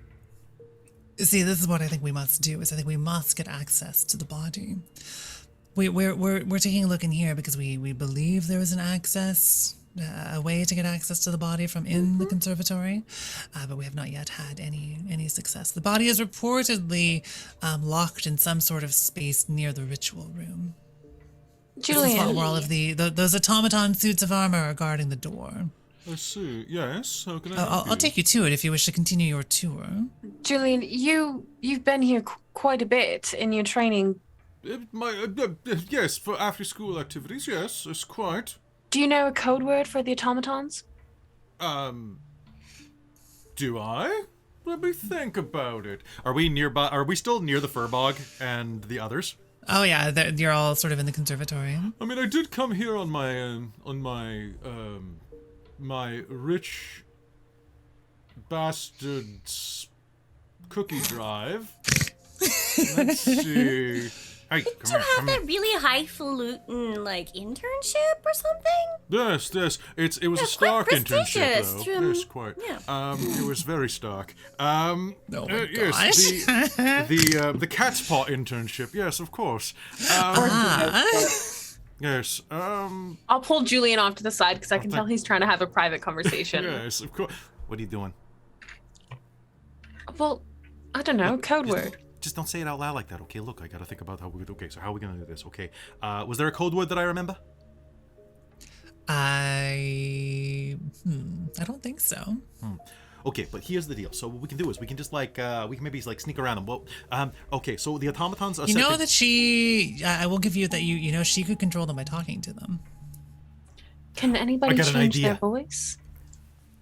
Speaker 1: here. See, this is what I think we must do. I think we must get access to the body. We're taking a look in here because we believe there is an access, a way to get access to the body from in the conservatory, but we have not yet had any success. The body is reportedly locked in some sort of space near the ritual room. This is
Speaker 5: Julian,
Speaker 1: where all of those automaton suits of armor are guarding the door.
Speaker 6: I see. Yes. How can I help
Speaker 1: I'll
Speaker 6: you?
Speaker 1: take you to it if you wish to continue your tour.
Speaker 5: Julian, you've been here quite a bit in your training.
Speaker 6: Yes, for after-school activities. Yes, it's quite.
Speaker 5: Do you know a code word for the automatons?
Speaker 6: Do I? Let me think about it.
Speaker 2: Are we nearby? Are we still near the Furbog and the others?
Speaker 1: Oh yeah, you're all sort of in the conservatory.
Speaker 6: I mean, I did come here on my my rich bastard's cookie drive. Let's see. Hey,
Speaker 4: Did you have that really highfalutin like internship or something?
Speaker 6: Yes. It was a stark internship, though. Yes, quite.
Speaker 4: Yeah.
Speaker 6: It was very stark.
Speaker 1: Oh my
Speaker 6: Yes, the cat's paw internship. Yes, of course. Yes.
Speaker 5: I'll pull Julian off to the side because I can tell he's trying to have a private conversation.
Speaker 6: Yes, of course.
Speaker 2: What are you doing?
Speaker 5: Well, I don't know. Code word.
Speaker 2: Just don't say it out loud like that, okay? Look, I gotta think about how we would. Okay, so how are we gonna do this? Okay. Was there a code word that I remember?
Speaker 1: I don't think so.
Speaker 2: Okay, but here's the deal. So what we can do is we can just we can maybe sneak around them. Well, okay. So the automatons are.
Speaker 1: You know that she. I will give you that. You know she could control them by talking to them.
Speaker 5: Can anybody
Speaker 2: got an
Speaker 5: change
Speaker 2: idea.
Speaker 5: their voice?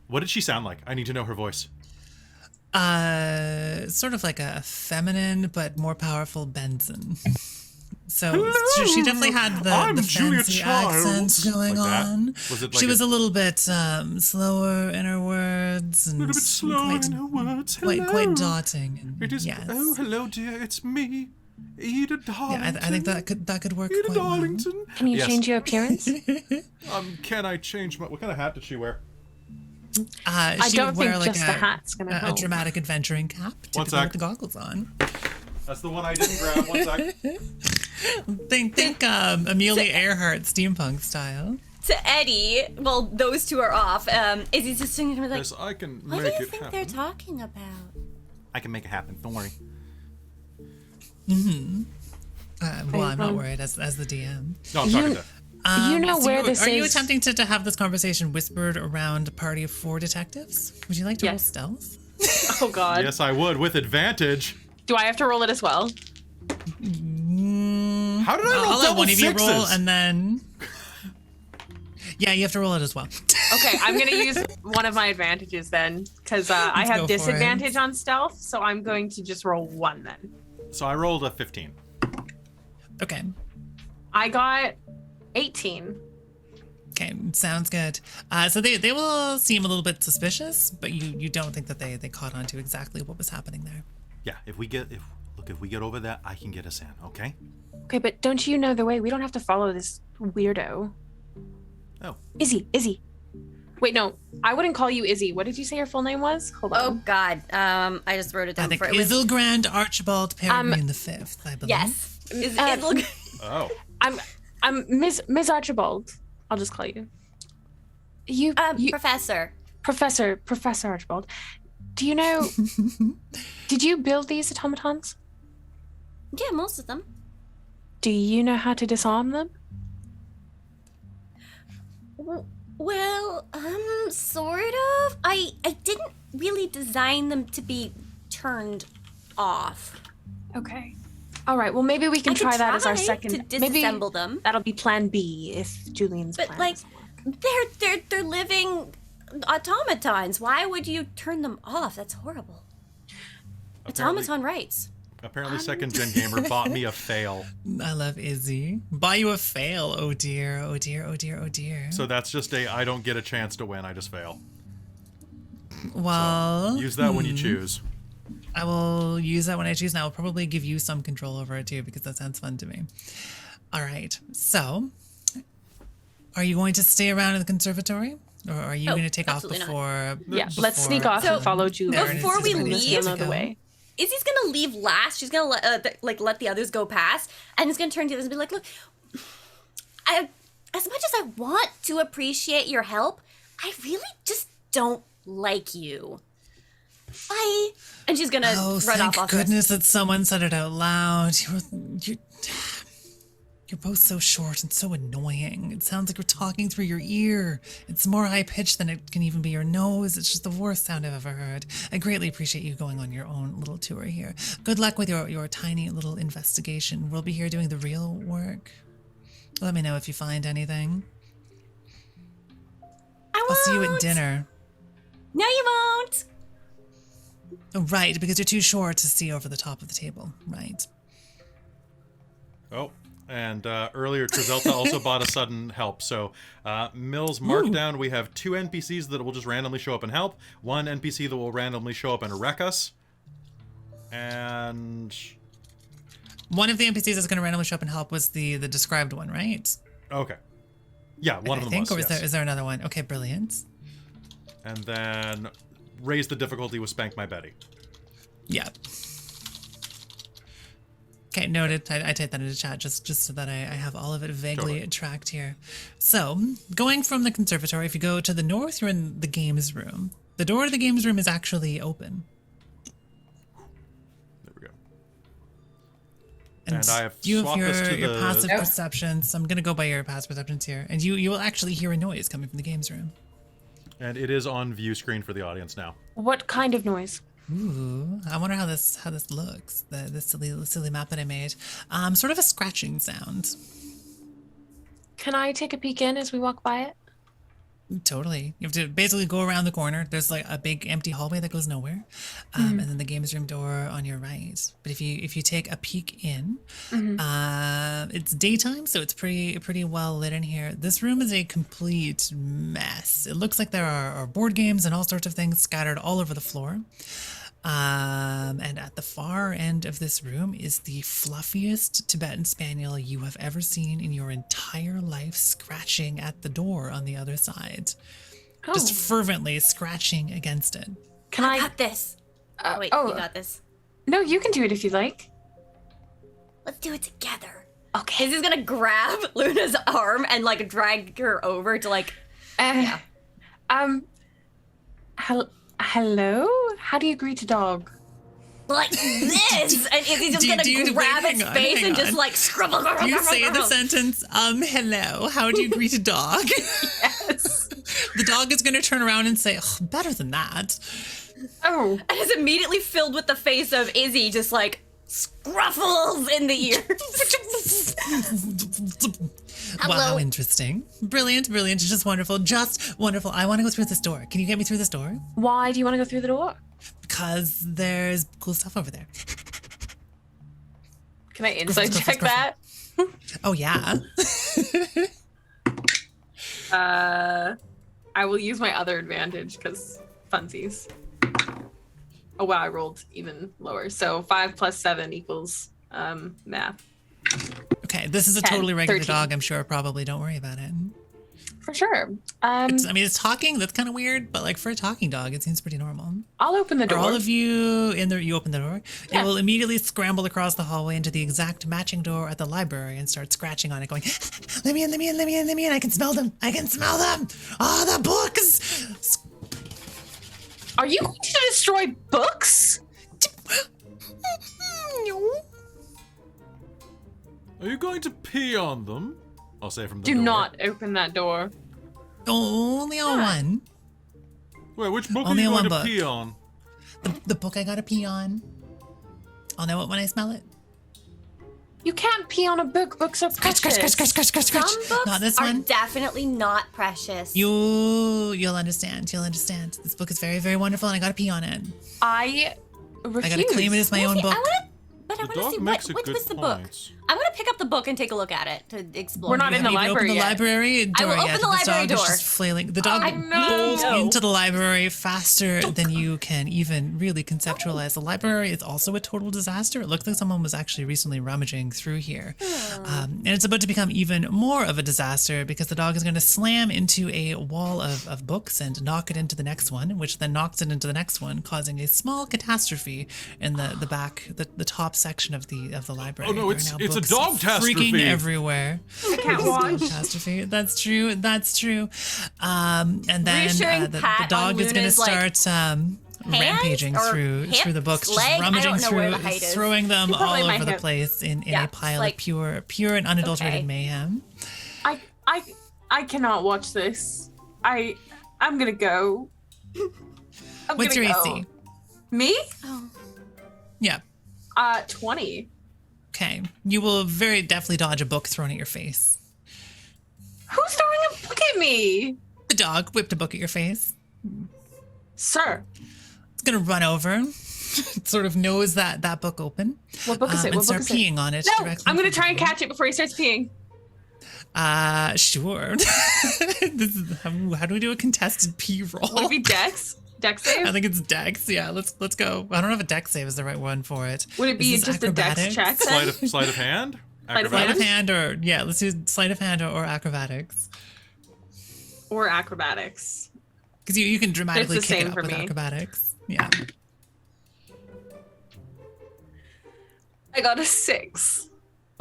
Speaker 2: What did she sound like? I need to know her voice.
Speaker 1: Sort of like a feminine but more powerful Benson. So she definitely had the fancy accents going on.
Speaker 2: Was it
Speaker 1: she was a little bit slower in her words and
Speaker 6: A little bit slower in her words.
Speaker 1: quite dotting. And,
Speaker 6: It is.
Speaker 1: yes.
Speaker 6: Oh, hello, dear. It's me, Ada Darlington.
Speaker 1: Yeah, I think that could work
Speaker 6: Ada
Speaker 1: quite well.
Speaker 6: Darlington.
Speaker 5: Can you
Speaker 2: Yes.
Speaker 5: change your appearance?
Speaker 6: Can I change my? What kind of hat did she wear?
Speaker 5: I
Speaker 1: She
Speaker 5: don't
Speaker 1: would wear
Speaker 5: think
Speaker 1: like
Speaker 5: just the hat's gonna
Speaker 1: a
Speaker 5: help.
Speaker 1: dramatic adventuring cap,
Speaker 2: One
Speaker 1: typically
Speaker 2: sec.
Speaker 1: with the goggles on.
Speaker 2: That's the one I didn't grab. One sec.
Speaker 1: Think Amelia Earhart steampunk style.
Speaker 4: To Eddie, well, those two are off. Izzy's just sitting there like,
Speaker 6: Yes, I can
Speaker 4: what
Speaker 6: make
Speaker 4: do you
Speaker 6: it
Speaker 4: think
Speaker 6: happen.
Speaker 4: they're talking about?
Speaker 2: I can make it happen. Don't worry.
Speaker 1: Well, I'm not worried as the DM.
Speaker 2: No, I'm talking to.
Speaker 5: You know
Speaker 1: So
Speaker 5: where this
Speaker 1: are you
Speaker 5: is?
Speaker 1: attempting to have this conversation whispered around a party of 4 detectives? Would you like to roll
Speaker 5: Yes.
Speaker 1: stealth?
Speaker 5: Oh God.
Speaker 2: Yes, I would with advantage.
Speaker 5: Do I have to roll it as well?
Speaker 2: How did I roll
Speaker 1: I'll let
Speaker 2: double
Speaker 1: one of you
Speaker 2: sixes?
Speaker 1: roll and then. Yeah, you have to roll it as well.
Speaker 5: Okay, I'm gonna use one of my advantages then, because I
Speaker 1: Let's go
Speaker 5: have
Speaker 1: for
Speaker 5: disadvantage
Speaker 1: it.
Speaker 5: on stealth, so I'm going to just roll 1 then.
Speaker 2: So I rolled a 15.
Speaker 1: Okay.
Speaker 5: I got 18.
Speaker 1: Okay, sounds good. So they will seem a little bit suspicious, but you don't think that they caught on to exactly what was happening there.
Speaker 2: Yeah, if we get over that, I can get us in. Okay.
Speaker 5: Okay, but don't you know the way? We don't have to follow this weirdo.
Speaker 2: Oh.
Speaker 5: Izzy. Wait, no, I wouldn't call you Izzy. What did you say your full name was? Hold
Speaker 4: Oh
Speaker 5: on.
Speaker 4: God, I just wrote it
Speaker 1: I
Speaker 4: down
Speaker 1: think
Speaker 4: for it. Was,
Speaker 1: Isilgrand Archibald Peregrine the Fifth, I believe.
Speaker 4: yes.
Speaker 2: Oh.
Speaker 5: I'm Ms. Archibald. I'll just call you. You
Speaker 4: Professor.
Speaker 5: Professor Archibald. Do you know? Did you build these automatons?
Speaker 4: Yeah, most of them.
Speaker 5: Do you know how to disarm them?
Speaker 4: Well, sort of. I didn't really design them to be turned off.
Speaker 5: Okay. All right. Well, maybe we can
Speaker 4: I could
Speaker 5: try that as our
Speaker 4: try
Speaker 5: second.
Speaker 4: to
Speaker 5: Maybe
Speaker 4: disassemble them.
Speaker 5: that'll be Plan B if Julian's
Speaker 4: But
Speaker 5: plan
Speaker 4: like,
Speaker 5: doesn't work.
Speaker 4: they're living automatons. Why would you turn them off? That's horrible. Automaton rights.
Speaker 2: Apparently, second gen gamer bought me a fail.
Speaker 1: I love Izzy. Buy you a fail. Oh dear. Oh dear. Oh dear. Oh dear.
Speaker 2: So that's just I don't get a chance to win. I just fail.
Speaker 1: Well,
Speaker 2: Use that when you choose.
Speaker 1: I will use that when I choose. And I will probably give you some control over it too, because that sounds fun to me. All right. So, are you going to stay around in the conservatory, or are you going to take off
Speaker 4: absolutely not.
Speaker 1: before?
Speaker 5: Yeah. Let's sneak off
Speaker 4: So,
Speaker 5: and follow Julian.
Speaker 4: before we leave-
Speaker 5: the way.
Speaker 4: Izzy's gonna leave last. She's gonna let the others go past, and he's gonna turn to the others and be like, "Look, as much as I want to appreciate your help, I really just don't like you. Bye." And she's gonna
Speaker 1: Oh,
Speaker 4: run
Speaker 1: thank
Speaker 4: off.
Speaker 1: goodness that someone said it out loud. You're both so short and so annoying. It sounds like we're talking through your ear. It's more high-pitched than it can even be your nose. It's just the worst sound I've ever heard. I greatly appreciate you going on your own little tour here. Good luck with your tiny little investigation. We'll be here doing the real work. Let me know if you find anything. I'll see you at dinner.
Speaker 4: No, you won't.
Speaker 1: Oh, right, because you're too short to see over the top of the table. Right.
Speaker 2: Oh, And earlier, Trizelta also bought a sudden help. So, Mill's Markdown, we have 2 NPCs that will just randomly show up and help. 1 NPC that will randomly show up and wreck us. And...
Speaker 1: one of the NPCs that's going to randomly show up and help was the described one, right?
Speaker 2: Okay. Yeah, one of them was,
Speaker 1: or
Speaker 2: yes.
Speaker 1: is there another one? Okay, brilliant.
Speaker 2: And then raise the difficulty with Spank My Betty.
Speaker 1: Yeah. Okay, noted. I typed that into chat just so that I have all of it vaguely tracked here. So, going from the conservatory, if you go to the north, you're in the games room. The door to the games room is actually open.
Speaker 2: There we go.
Speaker 1: And
Speaker 2: I have
Speaker 1: you have
Speaker 2: swapped this to
Speaker 1: your
Speaker 2: the...
Speaker 1: passive perceptions. So I'm going to go by your passive perceptions here. And you will actually hear a noise coming from the games room.
Speaker 2: And it is on view screen for the audience now.
Speaker 5: What kind of noise?
Speaker 1: Ooh, I wonder how this looks. The silly map that I made. Sort of a scratching sound.
Speaker 5: Can I take a peek in as we walk by it?
Speaker 1: Totally. You have to basically go around the corner. There's like a big empty hallway that goes nowhere, and then the games room door on your right. But if you take a peek in, it's daytime, so it's pretty well lit in here. This room is a complete mess. It looks like there are board games and all sorts of things scattered all over the floor. And at the far end of this room is the fluffiest Tibetan Spaniel you have ever seen in your entire life, scratching at the door on the other side. Just fervently scratching against it.
Speaker 5: Can I
Speaker 4: got this? Wait,
Speaker 5: oh.
Speaker 4: you got this.
Speaker 5: No, you can do it if you like.
Speaker 4: Let's do it together.
Speaker 5: Okay.
Speaker 4: Izzy's gonna grab Luna's arm and like drag her over to like.
Speaker 5: Hello? How do How do you greet a dog?
Speaker 4: Like this! And Izzy's just gonna grab its face and just like scrubble.
Speaker 1: Do you say the sentence, hello, how do you greet a dog?
Speaker 5: Yes.
Speaker 1: The dog is gonna turn around and say, oh, better than that.
Speaker 5: Oh.
Speaker 4: And it's immediately filled with the face of Izzy just like scruffles in the ear.
Speaker 1: Wow, interesting. Brilliant, brilliant. Just wonderful. Just wonderful. I want to go through this door. Can you get me through this door?
Speaker 5: Why do you want to go through the door?
Speaker 1: Because there's cool stuff over there.
Speaker 5: Can I insight check that?
Speaker 1: Oh, yeah.
Speaker 5: I will use my other advantage because funsies. Oh wow, I rolled even lower. So 5 plus 7 equals math.
Speaker 1: Okay, this is a
Speaker 5: 10,
Speaker 1: totally regular
Speaker 5: 13.
Speaker 1: dog, I'm sure. Probably don't worry about it.
Speaker 5: For sure.
Speaker 1: It's talking. That's kind of weird, but like for a talking dog, it seems pretty normal.
Speaker 5: I'll open the door.
Speaker 1: Are all of you in there? You open the door.
Speaker 5: Yeah.
Speaker 1: It will immediately scramble across the hallway into the exact matching door at the library and start scratching on it, going, "Let me in! Let me in! Let me in! Let me in! I can smell them! I can smell them! Oh, the books!"
Speaker 5: Are you going to destroy books?
Speaker 6: Are you going to pee on them?
Speaker 2: I'll say from the
Speaker 5: Do
Speaker 2: door.
Speaker 5: not open that door.
Speaker 1: Only on one.
Speaker 6: Wait, which book
Speaker 1: Only
Speaker 6: are you
Speaker 1: one
Speaker 6: going to
Speaker 1: book.
Speaker 6: pee on?
Speaker 1: The book I gotta pee on. I'll know it when I smell it.
Speaker 5: You can't pee on a book. Books are precious.
Speaker 4: Some books
Speaker 1: Not this
Speaker 4: are
Speaker 1: one.
Speaker 4: definitely not precious.
Speaker 1: You'll understand. You'll understand. This book is very, very wonderful, and I gotta pee on it.
Speaker 5: I refuse.
Speaker 1: I gotta claim it as my own book.
Speaker 4: I
Speaker 6: The
Speaker 4: want to
Speaker 6: dog
Speaker 4: see
Speaker 6: makes
Speaker 4: what
Speaker 6: a good
Speaker 4: was the book.
Speaker 6: point.
Speaker 4: I want to pick up the book and take a look at it to explore.
Speaker 5: We're not in the
Speaker 1: You haven't even
Speaker 5: library
Speaker 1: opened the
Speaker 5: yet.
Speaker 1: library door
Speaker 4: I will
Speaker 1: yet.
Speaker 4: open the
Speaker 1: This
Speaker 4: library
Speaker 1: dog is
Speaker 4: door.
Speaker 1: just flailing. The dog
Speaker 5: I know.
Speaker 1: bolts into the library faster than you can even really conceptualize. The library is also a total disaster. It looks like someone was actually recently rummaging through here. And it's about to become even more of a disaster because the dog is going to slam into a wall of books and knock it into the next one, which then knocks it into the next one, causing a small catastrophe in the back, the top section of the library.
Speaker 6: Oh, no,
Speaker 1: There are
Speaker 6: it's
Speaker 1: now
Speaker 6: a
Speaker 1: books
Speaker 6: dog-tastrophe.
Speaker 1: freaking everywhere.
Speaker 5: I can't watch.
Speaker 1: Catastrophe. That's true. That's true. And then
Speaker 4: Reassuring
Speaker 1: the
Speaker 4: pat
Speaker 1: dog
Speaker 4: on
Speaker 1: is going to
Speaker 4: Luna's,
Speaker 1: start rampaging
Speaker 4: or
Speaker 1: through the books,
Speaker 4: hips, leg?
Speaker 1: just
Speaker 4: I
Speaker 1: rummaging
Speaker 4: don't know
Speaker 1: through,
Speaker 4: where the height is.
Speaker 1: throwing them all
Speaker 5: Probably my
Speaker 1: over the
Speaker 5: hip.
Speaker 1: place in
Speaker 4: Yeah,
Speaker 1: a pile
Speaker 4: like-
Speaker 1: of pure and unadulterated
Speaker 4: Okay.
Speaker 1: mayhem.
Speaker 5: I cannot watch this. I'm gonna go.
Speaker 1: What's your
Speaker 5: go.
Speaker 1: AC?
Speaker 5: Me?
Speaker 4: Oh.
Speaker 1: Yeah.
Speaker 5: 20.
Speaker 1: Okay. You will very deftly dodge a book thrown at your face.
Speaker 5: Who's throwing a book at me?
Speaker 1: The dog whipped a book at your face.
Speaker 5: Sir.
Speaker 1: It's going to run over. sort of nose that book open.
Speaker 5: What book is it?
Speaker 1: And
Speaker 5: What book
Speaker 1: start
Speaker 5: is it?
Speaker 1: peeing on it.
Speaker 5: No,
Speaker 1: directly
Speaker 5: I'm going
Speaker 1: in
Speaker 5: to try and
Speaker 1: front of
Speaker 5: catch it before he starts peeing.
Speaker 1: you. Sure. How do we do a contested pee roll?
Speaker 5: Would it be Dex? Dex save?
Speaker 1: I think it's Dex. Yeah, let's go. I don't know if a Dex save is the right one for it.
Speaker 5: Would it be
Speaker 1: Is this
Speaker 5: just a Dex
Speaker 1: acrobatics?
Speaker 5: check then?
Speaker 2: Sleight of hand?
Speaker 5: Sleight of
Speaker 1: Sleight of
Speaker 2: Acrobatics?
Speaker 1: hand, or yeah, let's do sleight of hand or acrobatics.
Speaker 5: Or acrobatics.
Speaker 1: Because you can dramatically
Speaker 5: It's the
Speaker 1: kick
Speaker 5: same
Speaker 1: it up
Speaker 5: for
Speaker 1: with
Speaker 5: me.
Speaker 1: acrobatics. Yeah.
Speaker 5: I got a 6.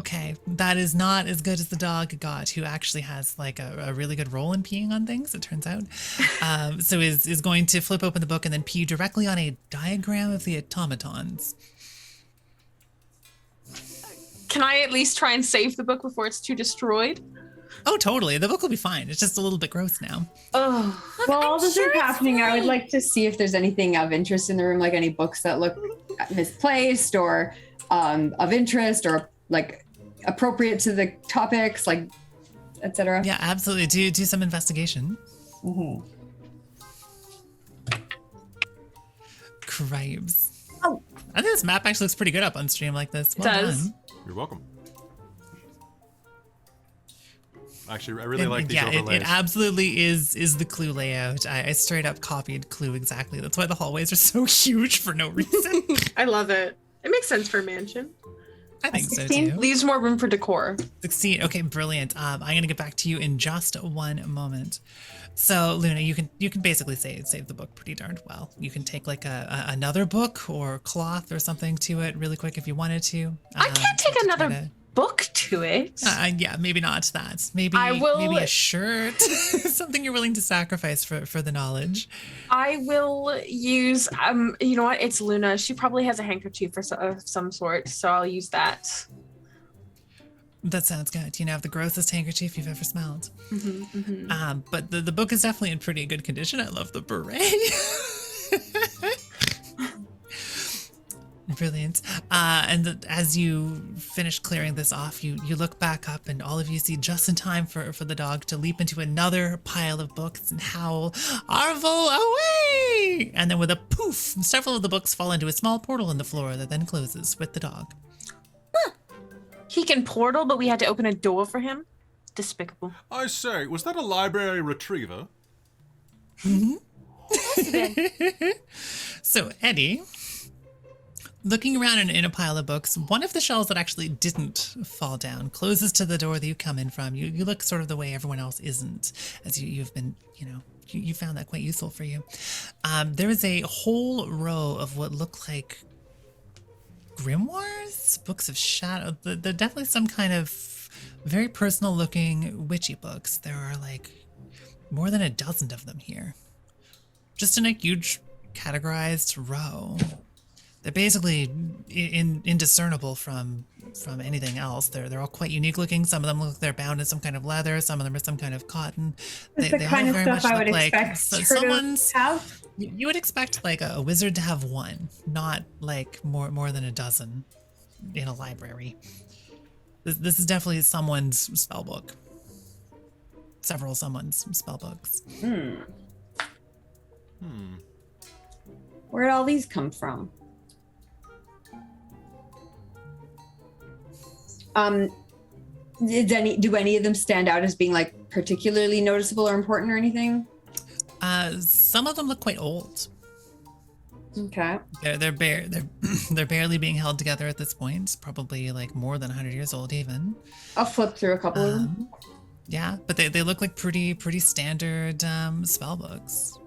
Speaker 1: Okay, that is not as good as the dog got, who actually has like a really good role in peeing on things, it turns out. So is going to flip open the book and then pee directly on a diagram of the automatons.
Speaker 5: Can I at least try and save the book before it's too destroyed?
Speaker 1: Oh, totally. The book will be fine. It's just a little bit gross now.
Speaker 5: Oh,
Speaker 3: While all this
Speaker 4: sure
Speaker 3: is
Speaker 4: it's
Speaker 3: happening, I would
Speaker 4: fine.
Speaker 3: like to see if there's anything of interest in the room, like any books that look misplaced or of interest or like appropriate to the topics, like etc.
Speaker 1: Yeah, absolutely. Do some investigation.
Speaker 3: Mm-hmm.
Speaker 1: Cripes.
Speaker 3: Oh.
Speaker 1: I think this map actually looks pretty good up on stream like this. Well
Speaker 5: does.
Speaker 1: done.
Speaker 2: You're welcome. Actually, I really
Speaker 1: And-
Speaker 2: like
Speaker 1: and
Speaker 2: these
Speaker 1: yeah,
Speaker 2: overlays.
Speaker 1: it absolutely is the Clue layout. I straight up copied Clue exactly. That's why the hallways are so huge for no reason.
Speaker 5: I love it. It makes sense for a mansion.
Speaker 1: I think so
Speaker 3: 16?
Speaker 1: too.
Speaker 5: Leaves more room for decor.
Speaker 1: 16. Okay, brilliant. I'm gonna get back to you in just one moment. So Luna, you can basically save the book pretty darned well. You can take like another book or cloth or something to it really quick if you wanted to.
Speaker 5: I can't take
Speaker 1: to
Speaker 5: another
Speaker 1: kinda-
Speaker 5: book to it.
Speaker 1: Yeah, maybe not that. Maybe
Speaker 5: I will-
Speaker 1: maybe a shirt, something you're willing to sacrifice for the knowledge.
Speaker 5: I will use, you know what? It's Luna. She probably has a handkerchief of some sort, so I'll use that.
Speaker 1: That sounds good. You know, the grossest handkerchief you've ever smelled. But the book is definitely in pretty good condition. I love the beret. Brilliant. And as you finish clearing this off, you look back up and all of you see just in time for the dog to leap into another pile of books and howl, "Arvo, away!" And then with a poof, several of the books fall into a small portal in the floor that then closes with the dog.
Speaker 5: He can portal, but we had to open a door for him. Despicable.
Speaker 6: I say, was that a library retriever?
Speaker 1: So, Eddie, looking around in a pile of books, one of the shelves that actually didn't fall down closes to the door that you come in from. You look sort of the way everyone else isn't, as you've been, you found that quite useful for you. There is a whole row of what look like grimoires, books of shadow. They're definitely some kind of very personal looking witchy books. There are like more than a dozen of them here, just in a huge categorized row. They're basically indiscernible from anything else. They're all quite unique looking. Some of them look like they're bound in some kind of leather. Some of them are some kind of cotton.
Speaker 3: It's the kind of stuff I would expect her
Speaker 1: someone's.
Speaker 3: to have.
Speaker 1: You would expect like a wizard to have one, not like more than a dozen in a library. This is definitely someone's spell book. Several someone's spell books.
Speaker 3: Where'd all these come from? Do any of them stand out as being like particularly noticeable or important or anything?
Speaker 1: Some of them look quite old.
Speaker 3: Okay.
Speaker 1: They're barely being held together at this point. Probably like more than 100 years old even.
Speaker 3: I'll flip through a couple of them.
Speaker 1: Yeah, but they look like pretty standard spell books.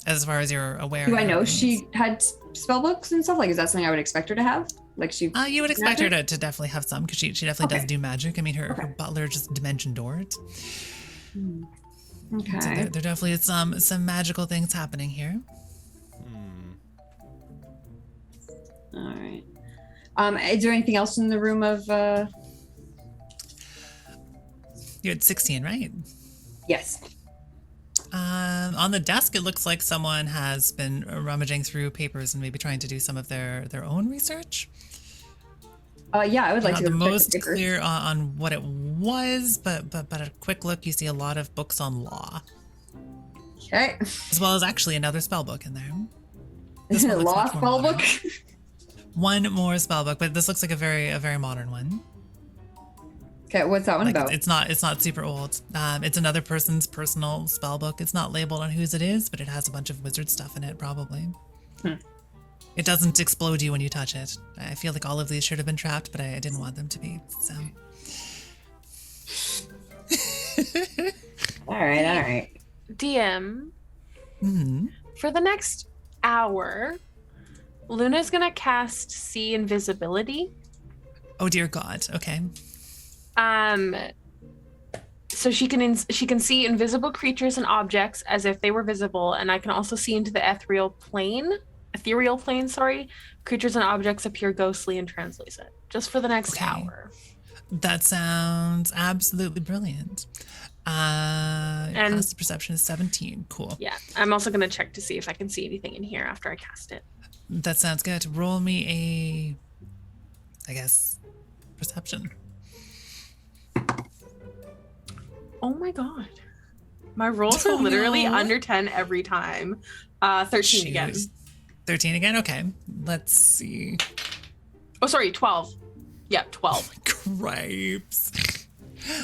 Speaker 1: As far as you're aware.
Speaker 3: Do I know
Speaker 1: of things.
Speaker 3: she had spell books and stuff? Like, is that something I would expect her to have? Like she.
Speaker 1: You would expect her
Speaker 3: Magic?
Speaker 1: to definitely have some because she definitely does
Speaker 3: Okay.
Speaker 1: do magic. I mean, her butler just dimension doored.
Speaker 3: Okay.
Speaker 1: So there definitely is some magical things happening here.
Speaker 3: All right. Is there anything else in the room of?
Speaker 1: You had 16, right?
Speaker 3: Yes.
Speaker 1: On the desk, it looks like someone has been rummaging through papers and maybe trying to do some of their own research.
Speaker 3: Yeah, I would like
Speaker 1: Not
Speaker 3: to
Speaker 1: the
Speaker 3: check
Speaker 1: most
Speaker 3: papers.
Speaker 1: clear on what it was, but a quick look, you see a lot of books on law,
Speaker 3: Okay.
Speaker 1: as well as actually another spell book in there. This one looks
Speaker 3: Lost
Speaker 1: much more modern.
Speaker 3: spellbook.
Speaker 1: One more spellbook, but this looks like a very modern one.
Speaker 3: Okay, what's that one
Speaker 1: Like
Speaker 3: about?
Speaker 1: it's not super old. It's another person's personal spellbook. It's not labeled on whose it is, but it has a bunch of wizard stuff in it, probably. It doesn't explode you when you touch it. I feel like all of these should have been trapped, but I didn't want them to be. So.
Speaker 3: All right.
Speaker 5: DM,
Speaker 1: Hmm.
Speaker 5: for the next hour, Luna's gonna cast See Invisibility.
Speaker 1: Oh dear God. Okay.
Speaker 5: So she can see invisible creatures and objects as if they were visible, and I can also see into the ethereal plane. Sorry, creatures and objects appear ghostly and translucent. Just for the next hour.
Speaker 1: That sounds absolutely brilliant. And cost of perception is 17. Cool.
Speaker 5: Yeah, I'm also gonna check to see if I can see anything in here after I cast it.
Speaker 1: That sounds good. Roll me I guess, perception.
Speaker 5: Oh my god. My rolls are literally under 10 every time. 13 again.
Speaker 1: 13 again? Okay. Let's see.
Speaker 5: Oh, sorry, 12. Yeah, 12.
Speaker 1: Cripes.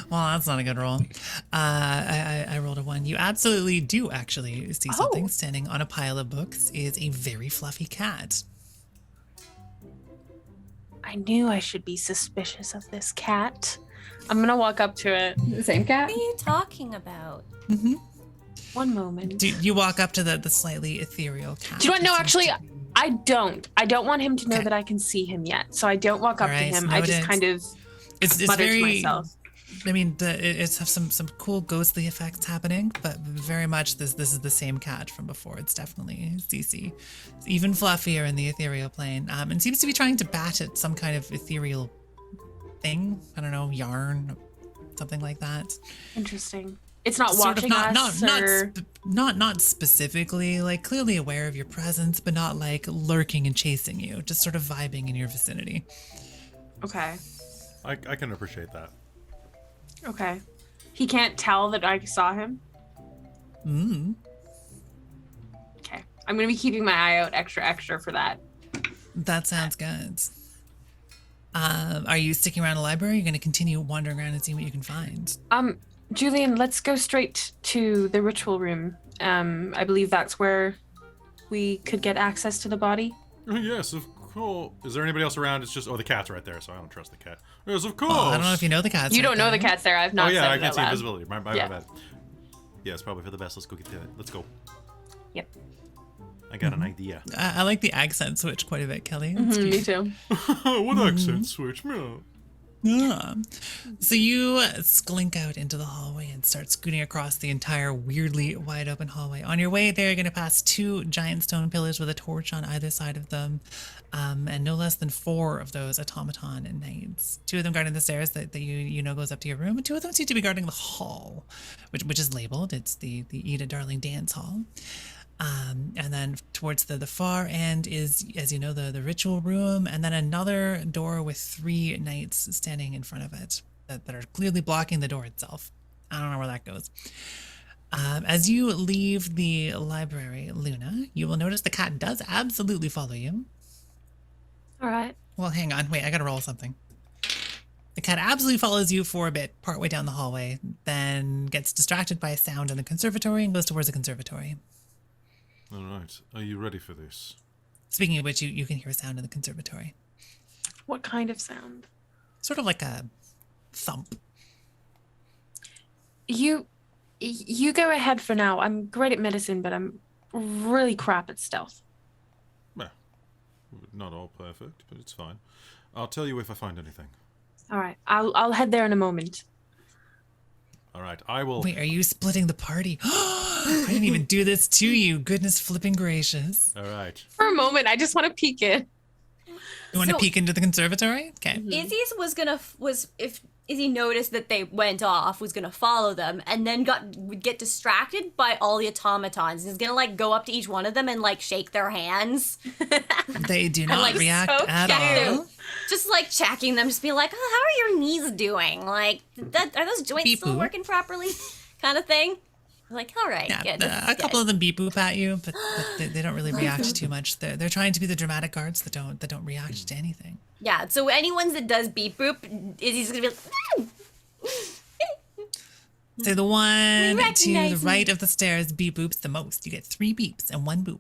Speaker 1: Well, that's not a good roll. I rolled a 1. You absolutely do actually see something. Standing on a pile of books is a very fluffy cat.
Speaker 5: I knew I should be suspicious of this cat. I'm gonna walk up to it.
Speaker 3: The same cat?
Speaker 4: What are you talking about?
Speaker 1: Mm-hmm.
Speaker 5: One moment.
Speaker 1: Do you walk up to the slightly ethereal cat?
Speaker 5: Do you know what? No, actually, I don't. I don't want him to know that I can see him yet, so I don't walk up to him. I just kind of mutter to myself.
Speaker 1: I mean, it's have some cool ghostly effects happening, but very much this is the same cat from before. It's definitely CC. It's even fluffier in the ethereal plane, and seems to be trying to bat at some kind of ethereal thing. I don't know, yarn, something like that.
Speaker 5: Interesting. It's not
Speaker 1: sort
Speaker 5: watching us, or
Speaker 1: not specifically, like clearly aware of your presence, but not like lurking and chasing you. Just sort of vibing in your vicinity.
Speaker 5: Okay.
Speaker 2: I can appreciate that.
Speaker 5: Okay. He can't tell that I saw him? Okay. I'm going to be keeping my eye out extra for that.
Speaker 1: That sounds good. Are you sticking around the library? Or are you going to continue wandering around and seeing what you can find?
Speaker 5: Julian, let's go straight to the ritual room. I believe that's where we could get access to the body.
Speaker 6: Yes, of course.
Speaker 2: Is there anybody else around? It's just the cat's right there, so I don't trust the cat.
Speaker 6: Yes, of course.
Speaker 1: Well, I don't know if you know the cat's.
Speaker 5: You don't know the cat's there. I've not.
Speaker 2: Oh yeah,
Speaker 5: said
Speaker 2: I
Speaker 5: it
Speaker 2: can
Speaker 5: out
Speaker 2: see
Speaker 5: loud.
Speaker 2: invisibility. My bad. Yeah, it's probably for the best. Let's go get to it. Let's go.
Speaker 5: Yep.
Speaker 2: I got an idea.
Speaker 1: I like the accent switch quite a bit, Kelly.
Speaker 5: Me too.
Speaker 6: What accent switch? No.
Speaker 1: Yeah. So you sklink out into the hallway and start scooting across the entire weirdly wide open hallway. On your way there, you're going to pass 2 giant stone pillars with a torch on either side of them, and no less than 4 of those automaton knights. 2 of them guarding the stairs that you know goes up to your room, and 2 of them seem to be guarding the hall, which is labeled. It's the Eat a Darling dance hall. And then towards the far end is, as you know, the ritual room, and then another door with 3 knights standing in front of it that are clearly blocking the door itself. I don't know where that goes. As you leave the library, Luna, you will notice the cat does absolutely follow you.
Speaker 5: All right.
Speaker 1: Well, hang on. Wait, I gotta roll something. The cat absolutely follows you for a bit, partway down the hallway, then gets distracted by a sound in the conservatory and goes towards the conservatory.
Speaker 6: All right. Are you ready for this?
Speaker 1: Speaking of which, you can hear a sound in the conservatory.
Speaker 5: What kind of sound?
Speaker 1: Sort of like a thump.
Speaker 5: You go ahead for now. I'm great at medicine, but I'm really crap at stealth.
Speaker 6: Well, not all perfect, but it's fine. I'll tell you if I find anything.
Speaker 5: All right. I'll head there in a moment.
Speaker 6: All right. I will.
Speaker 1: Wait, are you splitting the party? I didn't even do this to you. Goodness flipping gracious.
Speaker 6: All right.
Speaker 5: For a moment, I just want to peek in.
Speaker 1: You want to peek into the conservatory? Okay.
Speaker 4: Izzy's if Izzy noticed that they went off, was gonna follow them, and then would get distracted by all the automatons. He's gonna like go up to each one of them and like shake their hands.
Speaker 1: They do not
Speaker 4: like,
Speaker 1: react
Speaker 4: so
Speaker 1: at
Speaker 4: cute.
Speaker 1: all.
Speaker 4: Just like checking them, just be like, oh, how are your knees doing? Like, are those joints
Speaker 1: Beep
Speaker 4: still
Speaker 1: boop.
Speaker 4: working properly? Kind of thing. Like, all right,
Speaker 1: Yeah,
Speaker 4: good.
Speaker 1: a couple of them beep boop at you, but they don't really react too much. They're trying to be the dramatic guards that don't react to anything.
Speaker 4: Yeah, so any ones that does beep boop, Izzy's gonna be like,
Speaker 1: So the one to the
Speaker 4: recognize
Speaker 1: right of the stairs beep boops the most. You get 3 beeps and 1 boop.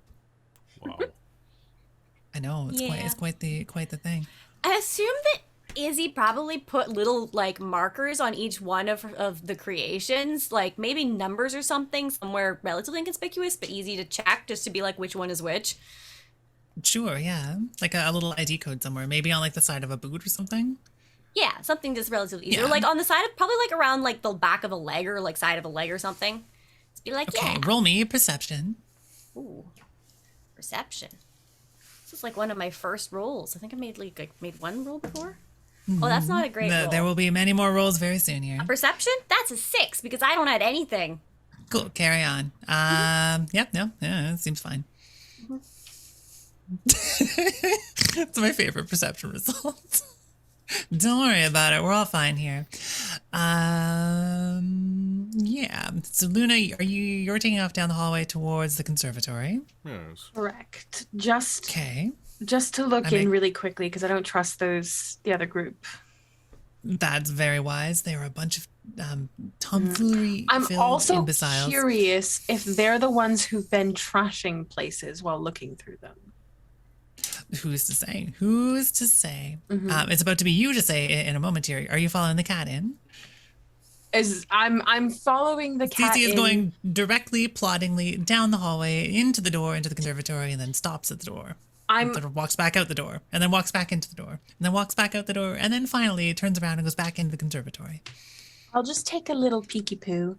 Speaker 2: Wow.
Speaker 1: I know it's quite the thing.
Speaker 4: I assume that Izzy probably put little like markers on each one of the creations, like maybe numbers or something somewhere relatively inconspicuous but easy to check, just to be like which one is which.
Speaker 1: Sure, yeah, like a little ID code somewhere, maybe on like the side of a boot or something.
Speaker 4: Yeah, something just relatively easy.
Speaker 1: Yeah.
Speaker 4: Or like on the side of, probably like around like the back of a leg or like side of a leg or something. Just be like,
Speaker 1: Okay,
Speaker 4: yeah.
Speaker 1: roll me perception.
Speaker 4: Ooh, perception. This is like one of my first rolls. I think I made made 1 roll before. Oh, that's not a great roll.
Speaker 1: There will be many more rolls very soon here.
Speaker 4: Perception? That's a 6 because I don't add anything.
Speaker 1: Cool, carry on. Yep, no, yeah, it seems fine. It's my favorite perception result. Don't worry about it. We're all fine here. Yeah. So Luna, you're taking off down the hallway towards the conservatory?
Speaker 6: Yes.
Speaker 5: Correct. Just
Speaker 1: Okay.
Speaker 5: to look in really quickly because I don't trust the other group.
Speaker 1: That's very wise. They are a bunch of tomfoolery
Speaker 5: I'm
Speaker 1: filled
Speaker 5: also
Speaker 1: imbeciles.
Speaker 5: curious if they're the ones who've been trashing places while looking through them.
Speaker 1: Who's to say? Who's to say? It's about to be you to say in a moment here. Are you following the cat in?
Speaker 5: I'm following the cat.
Speaker 1: Cece is going directly, ploddingly down the hallway into the door, into the conservatory, and then stops at the door. And then walks back out the door, and then walks back into the door, and then walks back out the door, and then finally turns around and goes back into the conservatory.
Speaker 5: I'll just take a little peeky poo.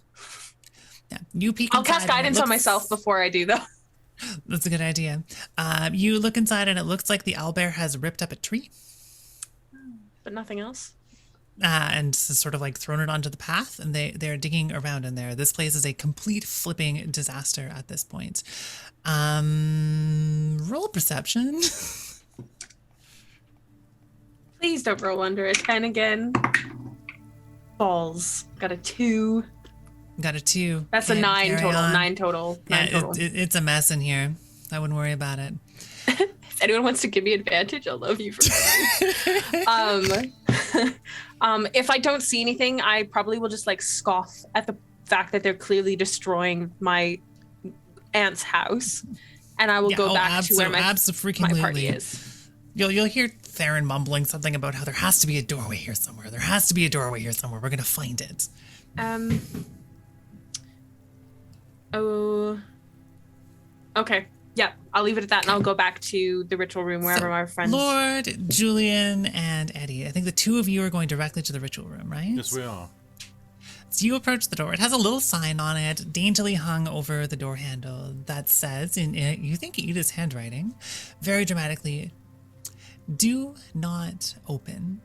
Speaker 1: Yeah, you peek
Speaker 5: I'll
Speaker 1: inside
Speaker 5: cast
Speaker 1: and it
Speaker 5: guidance on
Speaker 1: looks-
Speaker 5: myself before I do, though.
Speaker 1: That's a good idea. You look inside, and it looks like the owlbear has ripped up a tree.
Speaker 5: But nothing else.
Speaker 1: And sort of like thrown it onto the path, and they're digging around in there. This place is a complete flipping disaster at this point. Roll perception.
Speaker 5: Please don't roll under a 10 again. Balls. Got a 2.
Speaker 1: Got a 2.
Speaker 5: That's a
Speaker 1: Can't
Speaker 5: 9
Speaker 1: carry
Speaker 5: total.
Speaker 1: on.
Speaker 5: 9 total.
Speaker 1: Yeah,
Speaker 5: 9 total.
Speaker 1: it's a mess in here. I wouldn't worry about it.
Speaker 5: If anyone wants to give me advantage, I'll love you for that. If I don't see anything, I probably will just like scoff at the fact that they're clearly destroying my aunt's house, and I will go back to where my party is.
Speaker 1: You'll hear Theron mumbling something about how there has to be a doorway here somewhere. There has to be a doorway here somewhere. We're gonna find it.
Speaker 5: Oh. Okay. Yeah, I'll leave it at that, and I'll go back to the ritual room wherever my friends.
Speaker 1: Lord, Julian, and Eddie. I think the 2 of you are going directly to the ritual room, right?
Speaker 6: Yes, we are.
Speaker 1: So you approach the door. It has a little sign on it, daintily hung over the door handle, that says, in you think Ida's handwriting, very dramatically, "Do not open."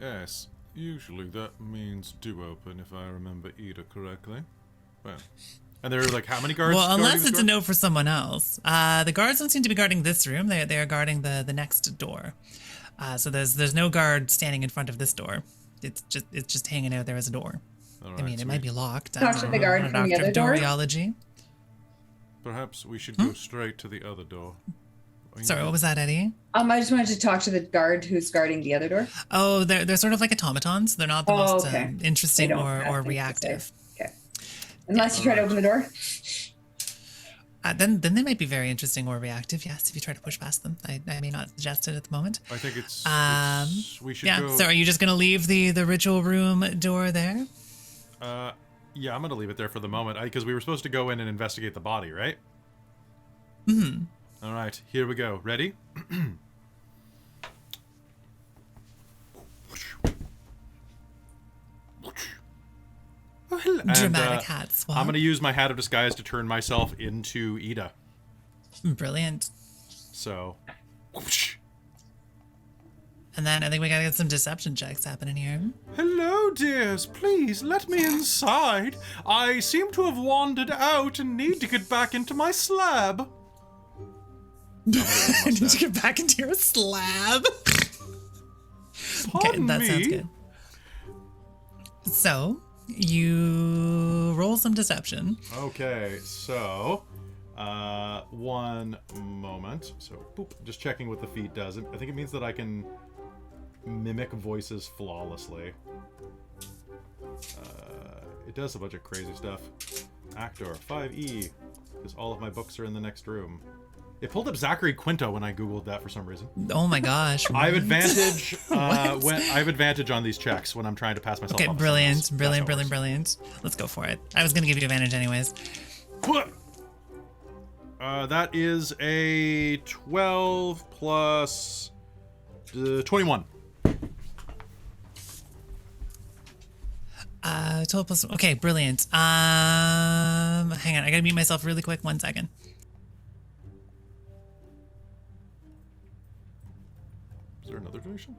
Speaker 6: Yes. Usually that means do open, if I remember Ida correctly. Well. And there are like how many guards?
Speaker 1: Well,
Speaker 6: guarding
Speaker 1: unless
Speaker 6: this
Speaker 1: it's
Speaker 6: door?
Speaker 1: a note for someone else. The guards don't seem to be guarding this room. They are guarding the next door. So there's no guard standing in front of this door. It's just hanging out there as a door.
Speaker 6: All
Speaker 1: I
Speaker 6: right,
Speaker 1: mean,
Speaker 6: so
Speaker 1: it might be locked.
Speaker 3: Talk to the guard
Speaker 1: I'm
Speaker 3: from
Speaker 1: not
Speaker 3: the
Speaker 1: a doctor
Speaker 3: other
Speaker 1: of
Speaker 3: door?
Speaker 1: Doryology.
Speaker 6: Perhaps we should go straight to the other door.
Speaker 1: Sorry, what was that, Eddie?
Speaker 3: I just wanted to talk to the guard who's guarding the other door.
Speaker 1: Oh, they're sort of like automatons. They're not the most
Speaker 3: okay.
Speaker 1: interesting
Speaker 3: They don't have
Speaker 1: or
Speaker 3: things to
Speaker 1: reactive.
Speaker 3: say. Okay. Unless you try to open the door.
Speaker 1: Then they might be very interesting or reactive. Yes, if you try to push past them. I may not suggest it at the moment.
Speaker 6: I think it's we should
Speaker 1: Yeah.
Speaker 6: go.
Speaker 1: So are you just gonna leave the ritual room door there?
Speaker 2: Yeah, I'm gonna leave it there for the moment because we were supposed to go in and investigate the body, right? All right, here we go. Ready?
Speaker 1: Dramatic hat swap.
Speaker 2: I'm gonna use my hat of disguise to turn myself into Ida.
Speaker 1: Brilliant.
Speaker 2: So,
Speaker 1: And then I think we gotta get some deception checks happening here.
Speaker 6: Hello, dears. Please let me inside. I seem to have wandered out and need to get back into my slab.
Speaker 1: Did you get back into your slab? Okay,
Speaker 6: Pardon
Speaker 1: that
Speaker 6: me.
Speaker 1: sounds good. So, You roll some deception.
Speaker 2: Okay, so one moment. So boop, just checking what the feat does. I think it means that I can mimic voices flawlessly. It does a bunch of crazy stuff. Actor 5E, because all of my books are in the next room. It pulled up Zachary Quinto when I googled that for some reason.
Speaker 1: Oh my gosh!
Speaker 2: I have advantage. I have advantage on these checks when I'm trying to pass myself.
Speaker 1: Okay,
Speaker 2: off
Speaker 1: brilliant. Let's go for it. I was gonna give you advantage anyways.
Speaker 2: That is a 12 plus 21.
Speaker 1: 12 plus. Okay, brilliant. Hang on, I gotta mute myself really quick. 1 second.
Speaker 2: Is there another donation?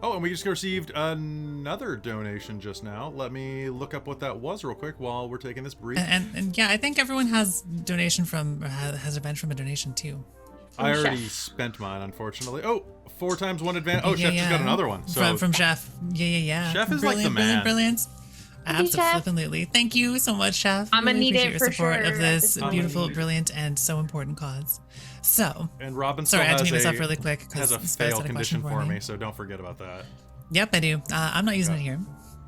Speaker 2: Oh, and we just received another donation just now. Let me look up what that was real quick while we're taking this brief.
Speaker 1: And yeah, I think everyone has donation from has advantage from a donation too.
Speaker 2: I already spent mine, unfortunately. Oh, 4 times 1 advantage. Oh, Chef just got another one. So
Speaker 1: from Chef. Yeah.
Speaker 2: Chef is like the man.
Speaker 1: Brilliant. Absolutely. Thank you so much, Chef.
Speaker 5: I'm gonna need it
Speaker 1: your
Speaker 5: for
Speaker 1: support
Speaker 5: sure
Speaker 1: of this beautiful,
Speaker 2: moment.
Speaker 1: brilliant, and so important cause. So,
Speaker 2: and Robin
Speaker 1: sorry, I had to mute
Speaker 2: has
Speaker 1: myself really quick.
Speaker 2: has a
Speaker 1: Spice
Speaker 2: fail
Speaker 1: had a
Speaker 2: condition
Speaker 1: question
Speaker 2: for me, so don't forget about that.
Speaker 1: Yep, I do. I'm not using it here.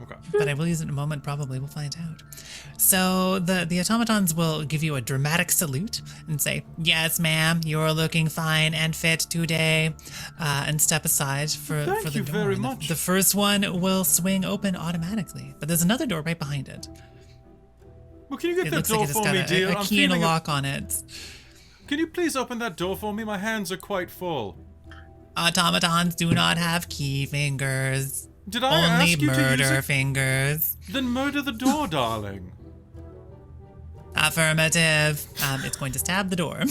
Speaker 2: Okay.
Speaker 1: But I will use it in a moment, probably. We'll find out. So the automatons will give you a dramatic salute and say, "Yes, ma'am, you're looking fine and fit today," and step aside for the door.
Speaker 2: Thank you very much.
Speaker 1: The first one will swing open automatically, but there's another door right behind it.
Speaker 2: Well, can you get
Speaker 1: It
Speaker 2: that
Speaker 1: looks
Speaker 2: door
Speaker 1: like it's
Speaker 2: for
Speaker 1: got
Speaker 2: me, dear?
Speaker 1: a key and a lock on it.
Speaker 2: Can you please open that door for me? My hands are quite full.
Speaker 1: Automatons do not have key fingers.
Speaker 2: Did I
Speaker 1: Only
Speaker 2: ask you to use
Speaker 1: murder
Speaker 2: it?
Speaker 1: fingers.
Speaker 2: Then murder the door, darling.
Speaker 1: Affirmative. It's going to stab the door.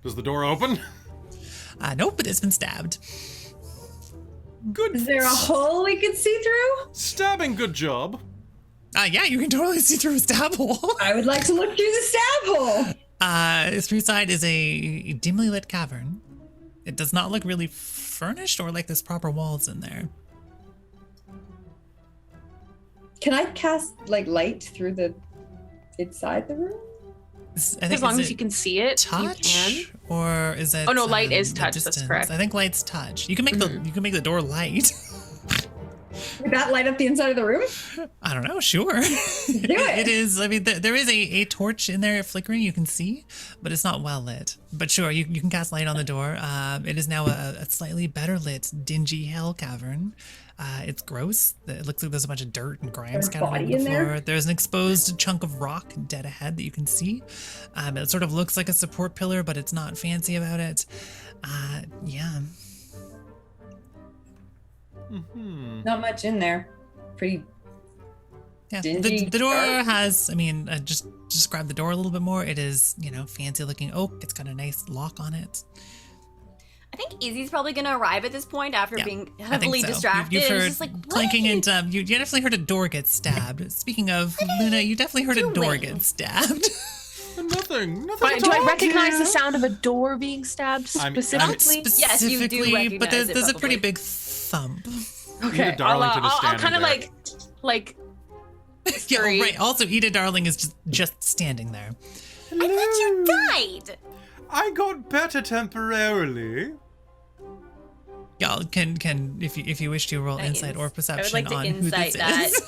Speaker 2: Does the door open?
Speaker 1: Nope, but it's been stabbed.
Speaker 2: Good.
Speaker 3: Is there a hole we could see through?
Speaker 2: Stabbing, good job.
Speaker 1: Yeah, you can totally see through a stab hole.
Speaker 3: I would like to look through the stab hole.
Speaker 1: Through side is a dimly lit cavern. It does not look really furnished or like there's proper walls in there.
Speaker 3: Can I cast like light through the inside the room?
Speaker 5: As long as you can see it,
Speaker 1: touch,
Speaker 5: you can.
Speaker 1: Or is it?
Speaker 5: Oh no, light is
Speaker 1: a
Speaker 5: touch. That's
Speaker 1: distance?
Speaker 5: correct.
Speaker 1: I think light's touch. You can make the door light.
Speaker 3: Would that light up the inside of the room?
Speaker 1: I don't know. Sure.
Speaker 3: Do it.
Speaker 1: It is. I mean, there is a torch in there flickering. You can see, but it's not well lit. But sure, you can cast light on the door. It is now a slightly better lit, dingy hell cavern. It's gross. It looks like there's a bunch of dirt and grime
Speaker 3: There's
Speaker 1: scattered
Speaker 3: body
Speaker 1: on the
Speaker 3: in
Speaker 1: floor.
Speaker 3: there?
Speaker 1: There's an exposed chunk of rock dead ahead that you can see. It sort of looks like a support pillar, but it's not fancy about it. Yeah.
Speaker 3: Not much in there. Pretty
Speaker 1: Yeah,
Speaker 3: dingy,
Speaker 1: the door
Speaker 3: dark.
Speaker 1: has, I mean, just describe the door a little bit more. It is, fancy looking oak. It's got a nice lock on it.
Speaker 4: I think Izzy's probably gonna arrive at this point after
Speaker 1: Yeah,
Speaker 4: being
Speaker 1: I think
Speaker 4: heavily
Speaker 1: so.
Speaker 4: distracted.
Speaker 1: You've
Speaker 4: It's
Speaker 1: heard
Speaker 4: just like, what
Speaker 1: clanking
Speaker 4: are you
Speaker 1: and you definitely heard a door get stabbed. Speaking of Luna, you definitely heard a door
Speaker 4: doing?
Speaker 1: get stabbed.
Speaker 2: Nothing.
Speaker 5: But do I recognize the sound of a door being stabbed
Speaker 2: I'm-
Speaker 5: specifically?
Speaker 4: Yes, you do
Speaker 1: Specifically, but
Speaker 4: recognize it,
Speaker 1: there's a pretty
Speaker 4: probably.
Speaker 1: big thump.
Speaker 2: Eda Darlington is
Speaker 5: I'll
Speaker 2: standing
Speaker 5: kind of
Speaker 2: there.
Speaker 5: like
Speaker 1: Yeah,
Speaker 5: Sorry.
Speaker 1: right. Also, Eda Darling is just standing there.
Speaker 4: I thought you died.
Speaker 2: I got better temporarily.
Speaker 1: Y'all can if you wish to roll insight or perception
Speaker 4: I would like to
Speaker 1: on who
Speaker 4: insight
Speaker 1: this
Speaker 4: that.
Speaker 1: is.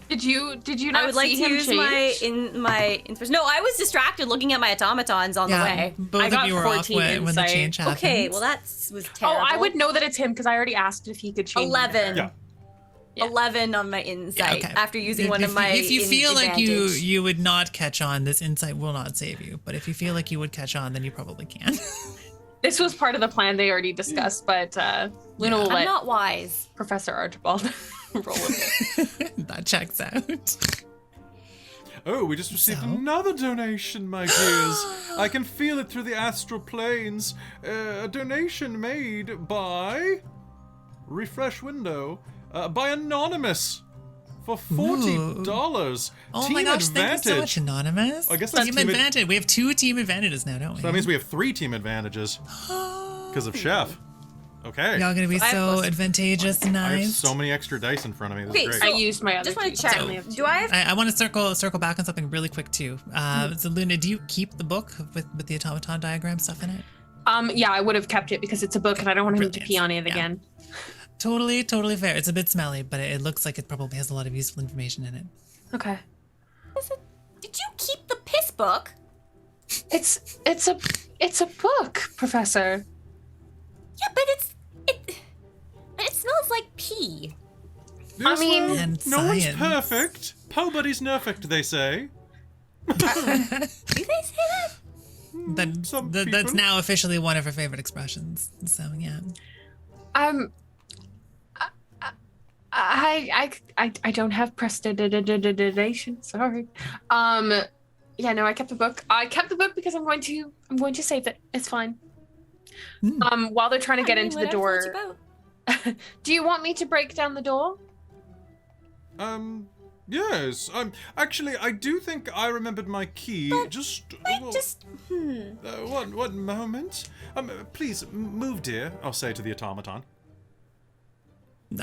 Speaker 5: Did you not
Speaker 4: I would like
Speaker 5: see
Speaker 4: to
Speaker 5: him
Speaker 4: use
Speaker 5: change?
Speaker 4: my inspiration. No, I was distracted looking at my automatons on the way.
Speaker 1: both
Speaker 5: I
Speaker 1: of
Speaker 5: got
Speaker 1: you were off
Speaker 5: 14
Speaker 1: when the
Speaker 5: insight.
Speaker 1: change happened.
Speaker 4: Okay, well that was
Speaker 5: Oh,
Speaker 4: terrible.
Speaker 5: I would know that it's him because I already asked if he could change.
Speaker 4: 11.
Speaker 2: Yeah.
Speaker 5: Yeah.
Speaker 4: 11 on my insight
Speaker 1: okay.
Speaker 4: after using
Speaker 1: If-
Speaker 4: one
Speaker 1: if,
Speaker 4: of my.
Speaker 1: If you feel like
Speaker 4: advantage.
Speaker 1: you would not catch on, this insight will not save you. But if you feel like you would catch on, then you probably can.
Speaker 5: This was part of the plan they already discussed, but Luna will
Speaker 4: I'm
Speaker 5: let
Speaker 4: not wise.
Speaker 5: Professor Archibald roll with it.
Speaker 1: That checks out.
Speaker 2: Oh, we just received
Speaker 1: So?
Speaker 2: another donation, my dears. I can feel it through the astral planes. A donation made by refresh window by Anonymous for $40.
Speaker 1: Oh
Speaker 2: Team
Speaker 1: my gosh,
Speaker 2: advantage.
Speaker 1: thank you so much, Anonymous.
Speaker 2: I guess that's
Speaker 1: team
Speaker 2: team ad-
Speaker 1: advantage. We have 2 team advantages now, don't we?
Speaker 2: So that means we have 3 team advantages because of Chef. Okay.
Speaker 1: Y'all gonna be
Speaker 4: So I have
Speaker 1: so
Speaker 4: plus-
Speaker 1: advantageous and
Speaker 2: I have
Speaker 1: nice.
Speaker 2: so many extra dice in front of me. This
Speaker 4: Okay,
Speaker 2: is
Speaker 4: so-
Speaker 2: great.
Speaker 5: I used my other
Speaker 4: Just want
Speaker 5: two.
Speaker 4: to check.
Speaker 5: I only have two.
Speaker 4: Do I have?
Speaker 1: I want to circle back on something really quick too. So Luna, do you keep the book with the automaton diagram stuff in it?
Speaker 5: Yeah, I would have kept it because it's a book and I don't want him to
Speaker 1: Brilliant.
Speaker 5: pee on it
Speaker 1: Yeah.
Speaker 5: again.
Speaker 1: Totally fair. It's a bit smelly, but it looks like it probably has a lot of useful information in it.
Speaker 5: Okay.
Speaker 4: Did you keep the piss book?
Speaker 5: It's a book, Professor.
Speaker 4: Yeah, but it smells like pee.
Speaker 2: Yes,
Speaker 5: mean-
Speaker 2: well,
Speaker 1: And
Speaker 2: no one's
Speaker 1: science.
Speaker 2: perfect. Nobody's perfect, they say.
Speaker 4: Do they say that?
Speaker 2: Some
Speaker 1: That's
Speaker 2: people.
Speaker 1: now officially one of her favorite expressions. So yeah.
Speaker 5: I don't have prestidigitation. Sorry. Yeah, no, I kept the book. I kept the book because I'm going to save it. It's fine. While they're trying to get into the door. Do you want me to break down the door?
Speaker 2: Yes. Actually, I do think I remembered my key. One moment. Please move, dear. I'll say to the automaton.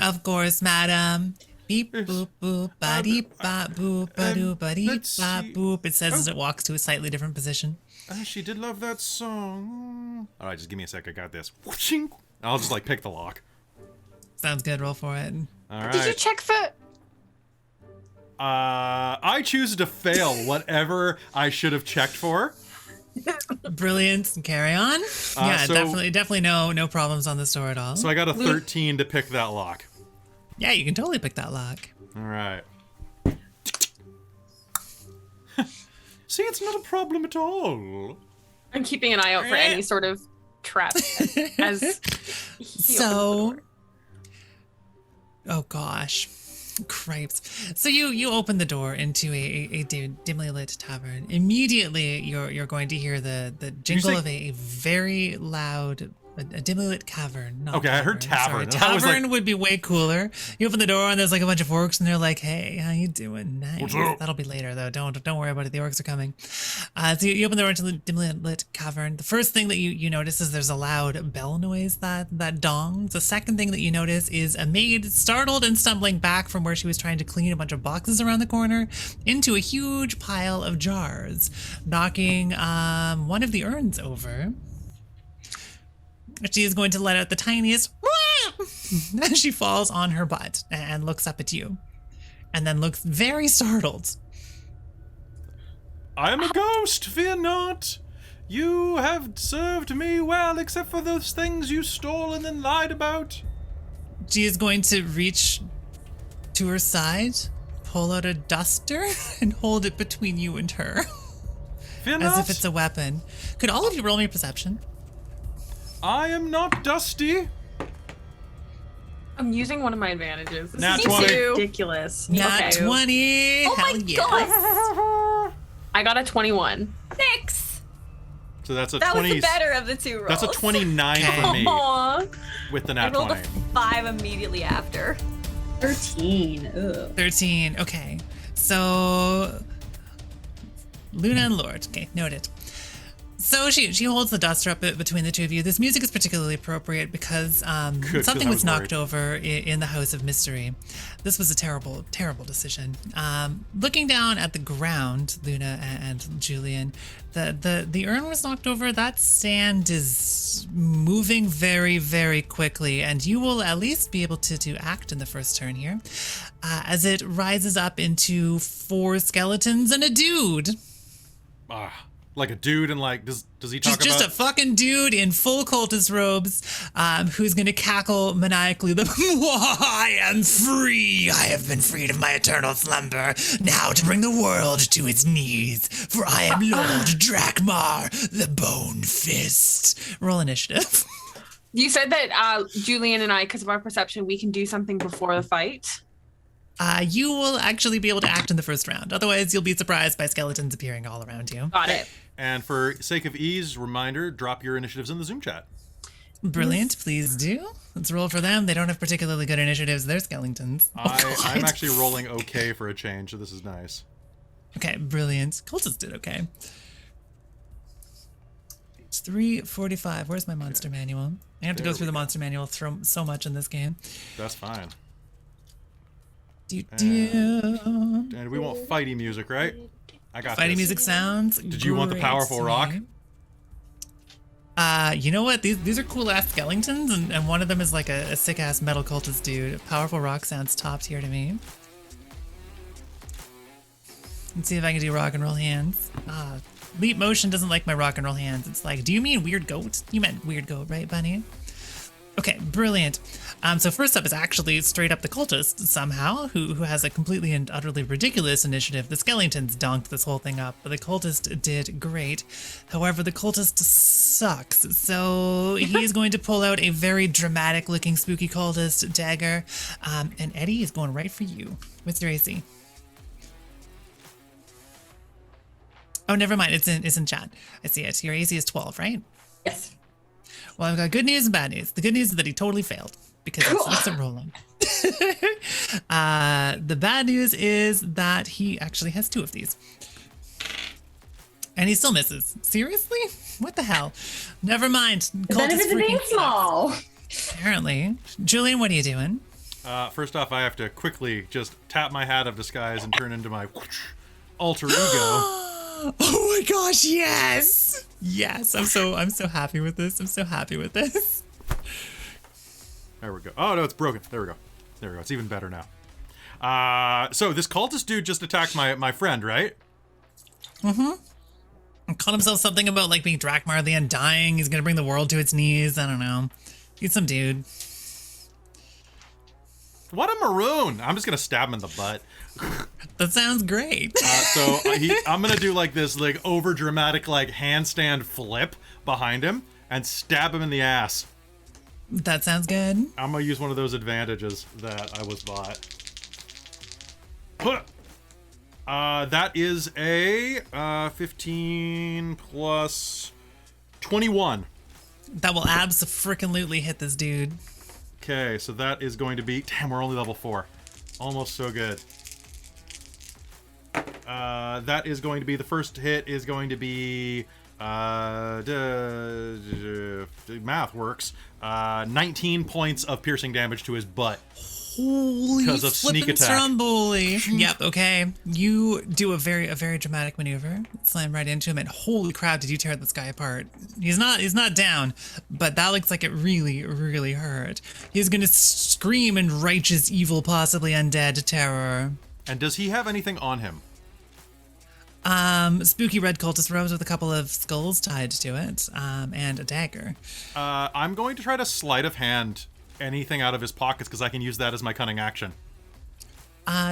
Speaker 1: Of course, madam. Beep
Speaker 2: Yes.
Speaker 1: boop boop ba dee ba boop ba doo ba dee
Speaker 2: let's
Speaker 1: ba
Speaker 2: see.
Speaker 1: boop. It says as
Speaker 2: Oh.
Speaker 1: it walks to a slightly different position.
Speaker 2: She did love that song. All right, just give me a sec. I got this. Whooshing. I'll just pick the lock.
Speaker 1: Sounds good. Roll for it.
Speaker 2: All right.
Speaker 5: Did you check for?
Speaker 2: I choose to fail whatever I should have checked for.
Speaker 1: Brilliant. Carry on. Yeah,
Speaker 2: so-
Speaker 1: definitely no problems on this door at all.
Speaker 2: So I got a 13 to pick that lock.
Speaker 1: Yeah, you can totally pick that lock.
Speaker 2: All right. See, it's not a problem at all.
Speaker 5: I'm keeping an eye out for any sort of trap as
Speaker 1: So, oh gosh, cripes. So you open the door into a dimly lit tavern. Immediately, you're going to hear the jingle
Speaker 2: say-
Speaker 1: of a very loud. A dimly lit cavern. Not
Speaker 2: Okay, I heard
Speaker 1: Sorry,
Speaker 2: tavern. I was
Speaker 1: tavern
Speaker 2: like-
Speaker 1: would be way cooler. You open the door and there's a bunch of orcs and they're like, "Hey, how you doing? Nice."
Speaker 2: What's up?
Speaker 1: That'll be later though. Don't worry about it. The orcs are coming. So you open the door into the dimly lit cavern. The first thing that you notice is there's a loud bell noise that dongs. The second thing that you notice is a maid startled and stumbling back from where she was trying to clean a bunch of boxes around the corner into a huge pile of jars, knocking one of the urns over. She is going to let out the tiniest as she falls on her butt and looks up at you and then looks very startled.
Speaker 2: I am a ghost, fear not. You have served me well, except for those things you stole and then lied about.
Speaker 1: She is going to reach to her side, pull out a duster, and hold it between you and her
Speaker 2: Fear
Speaker 1: as
Speaker 2: not.
Speaker 1: if it's a weapon. Could all of you roll me perception?
Speaker 2: I am not dusty.
Speaker 5: I'm using one of my advantages. This
Speaker 2: Nat
Speaker 5: is
Speaker 2: 20.
Speaker 5: ridiculous.
Speaker 1: Not
Speaker 5: Okay.
Speaker 1: 20.
Speaker 4: Oh my
Speaker 1: Hell yeah.
Speaker 4: god!
Speaker 5: I got a 21.
Speaker 4: 6.
Speaker 2: So that's a
Speaker 4: That
Speaker 2: 20.
Speaker 4: was the better of the two rolls.
Speaker 2: That's a 29 for me
Speaker 5: Aww.
Speaker 2: with the
Speaker 4: I
Speaker 2: nat
Speaker 4: rolled
Speaker 2: 20.
Speaker 4: a 5 immediately after.
Speaker 3: 13. Ugh.
Speaker 1: 13. Okay. So Luna and Lord. Okay, noted. So she holds the duster up between the two of you. This music is particularly appropriate because
Speaker 2: 'cause
Speaker 1: something
Speaker 2: I
Speaker 1: was
Speaker 2: was
Speaker 1: knocked
Speaker 2: worried.
Speaker 1: over in the House of Mystery. This was a terrible, terrible decision. Looking down at the ground, Luna and Julian, the urn was knocked over. That sand is moving very, very quickly, and you will at least be able to act in the first turn here, as it rises up into 4 skeletons and a dude.
Speaker 2: Like a dude and does he talk
Speaker 1: Just
Speaker 2: about...
Speaker 1: a fucking dude in full cultist robes, who's gonna cackle maniacally. I am free. I have been freed of my eternal slumber. Now to bring the world to its knees, for I am Lord Drakmar, the Bone Fist. Roll initiative.
Speaker 5: You said that Julian and I, because of our perception, we can do something before the fight.
Speaker 1: You will actually be able to act in the first round. Otherwise, you'll be surprised by skeletons appearing all around you.
Speaker 5: Got it.
Speaker 2: And for sake of ease, reminder, drop your initiatives in the Zoom chat.
Speaker 1: Brilliant. Please do. Let's roll for them. They don't have particularly good initiatives. They're skeletons.
Speaker 2: I'm actually rolling okay for a change, so this is nice.
Speaker 1: Okay, brilliant. Cultists did okay. It's 3:45. Where's my monster manual? I have to go through the monster manual so much in this game.
Speaker 2: That's fine.
Speaker 1: And
Speaker 2: we want fighty music, right? I got
Speaker 1: fighty
Speaker 2: this.
Speaker 1: music sounds.
Speaker 2: Did you want the powerful rock?
Speaker 1: You know what? These are cool ass skeletons, and one of them is like a sick ass metal cultist dude. Powerful rock sounds top tier to me. Let's see if I can do rock and roll hands. Leap motion doesn't like my rock and roll hands. It's like, do you mean weird goat? You meant weird goat, right, bunny? Okay, brilliant. So first up is actually straight up the cultist somehow, who has a completely and utterly ridiculous initiative. The skeletons donked this whole thing up, but the cultist did great. However, the cultist sucks, so he is going to pull out a very dramatic looking spooky cultist dagger, and Eddie is going right for you. What's your AC? Oh, never mind. It's in chat. I see it. Your AC is 12, right?
Speaker 3: Yes.
Speaker 1: Well, I've got good news and bad news. The good news is that he totally failed because it's a rolling. The bad news is that he actually has 2 of these. And he still misses. Seriously? What the hell? Never mind.
Speaker 3: The benefits of being small.
Speaker 1: Apparently. Julian, what are you doing?
Speaker 2: First off, I have to quickly just tap my hat of disguise and turn into my alter ego.
Speaker 1: Oh my gosh, yes! Yes, I'm so happy with this. I'm so happy with this.
Speaker 2: There we go. Oh no, it's broken. There we go. There we go. It's even better now. So this cultist dude just attacked my friend, right?
Speaker 1: Mm-hmm. And called himself something about like being Drakmar the Undying. He's gonna bring the world to its knees. I don't know. He's some dude.
Speaker 2: What a maroon! I'm just gonna stab him in the butt.
Speaker 1: That sounds great.
Speaker 2: I'm gonna do like this like over dramatic like handstand flip behind him and stab him in the ass.
Speaker 1: That sounds good.
Speaker 2: I'm gonna use one of those advantages that I was bought. That is a 15 plus 21.
Speaker 1: That will abso-freaking-lutely hit this dude.
Speaker 2: Okay, so that is going to be... Damn, we're only level 4. Almost so good. That is going to be... The first hit is going to be... math works. 19 points of piercing damage to his butt.
Speaker 1: Holy
Speaker 2: because of sneak attack.
Speaker 1: Stromboli. Yep, okay. You do a very dramatic maneuver. Slam right into him, and holy crap, did you tear this guy apart. He's not down, but that looks like it really hurt. He's gonna scream in righteous evil, possibly undead terror.
Speaker 2: And does he have anything on him?
Speaker 1: Spooky red cultist robes with a couple of skulls tied to it, and a dagger.
Speaker 2: I'm going to try to sleight of hand anything out of his pockets because I can use that as my cunning action.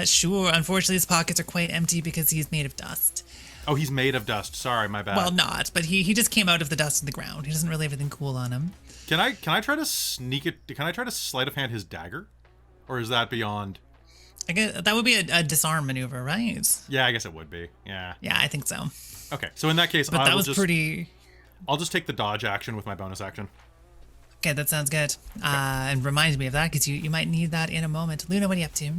Speaker 1: Sure. Unfortunately, his pockets are quite empty because he's made of dust.
Speaker 2: Oh, he's made of dust. Sorry, my bad.
Speaker 1: Well, not, but he just came out of the dust in the ground. He doesn't really have anything cool on him.
Speaker 2: Can I try to sneak it? Can I try to sleight of hand his dagger? Or is that beyond?
Speaker 1: I guess that would be a disarm maneuver, right?
Speaker 2: Yeah, I guess it would be. Yeah.
Speaker 1: Yeah, I think so.
Speaker 2: Okay, so in that case,
Speaker 1: but that was pretty...
Speaker 2: I'll just take the dodge action with my bonus action.
Speaker 1: Okay, that sounds good. And remind me of that because you might need that in a moment. Luna, what are you up to?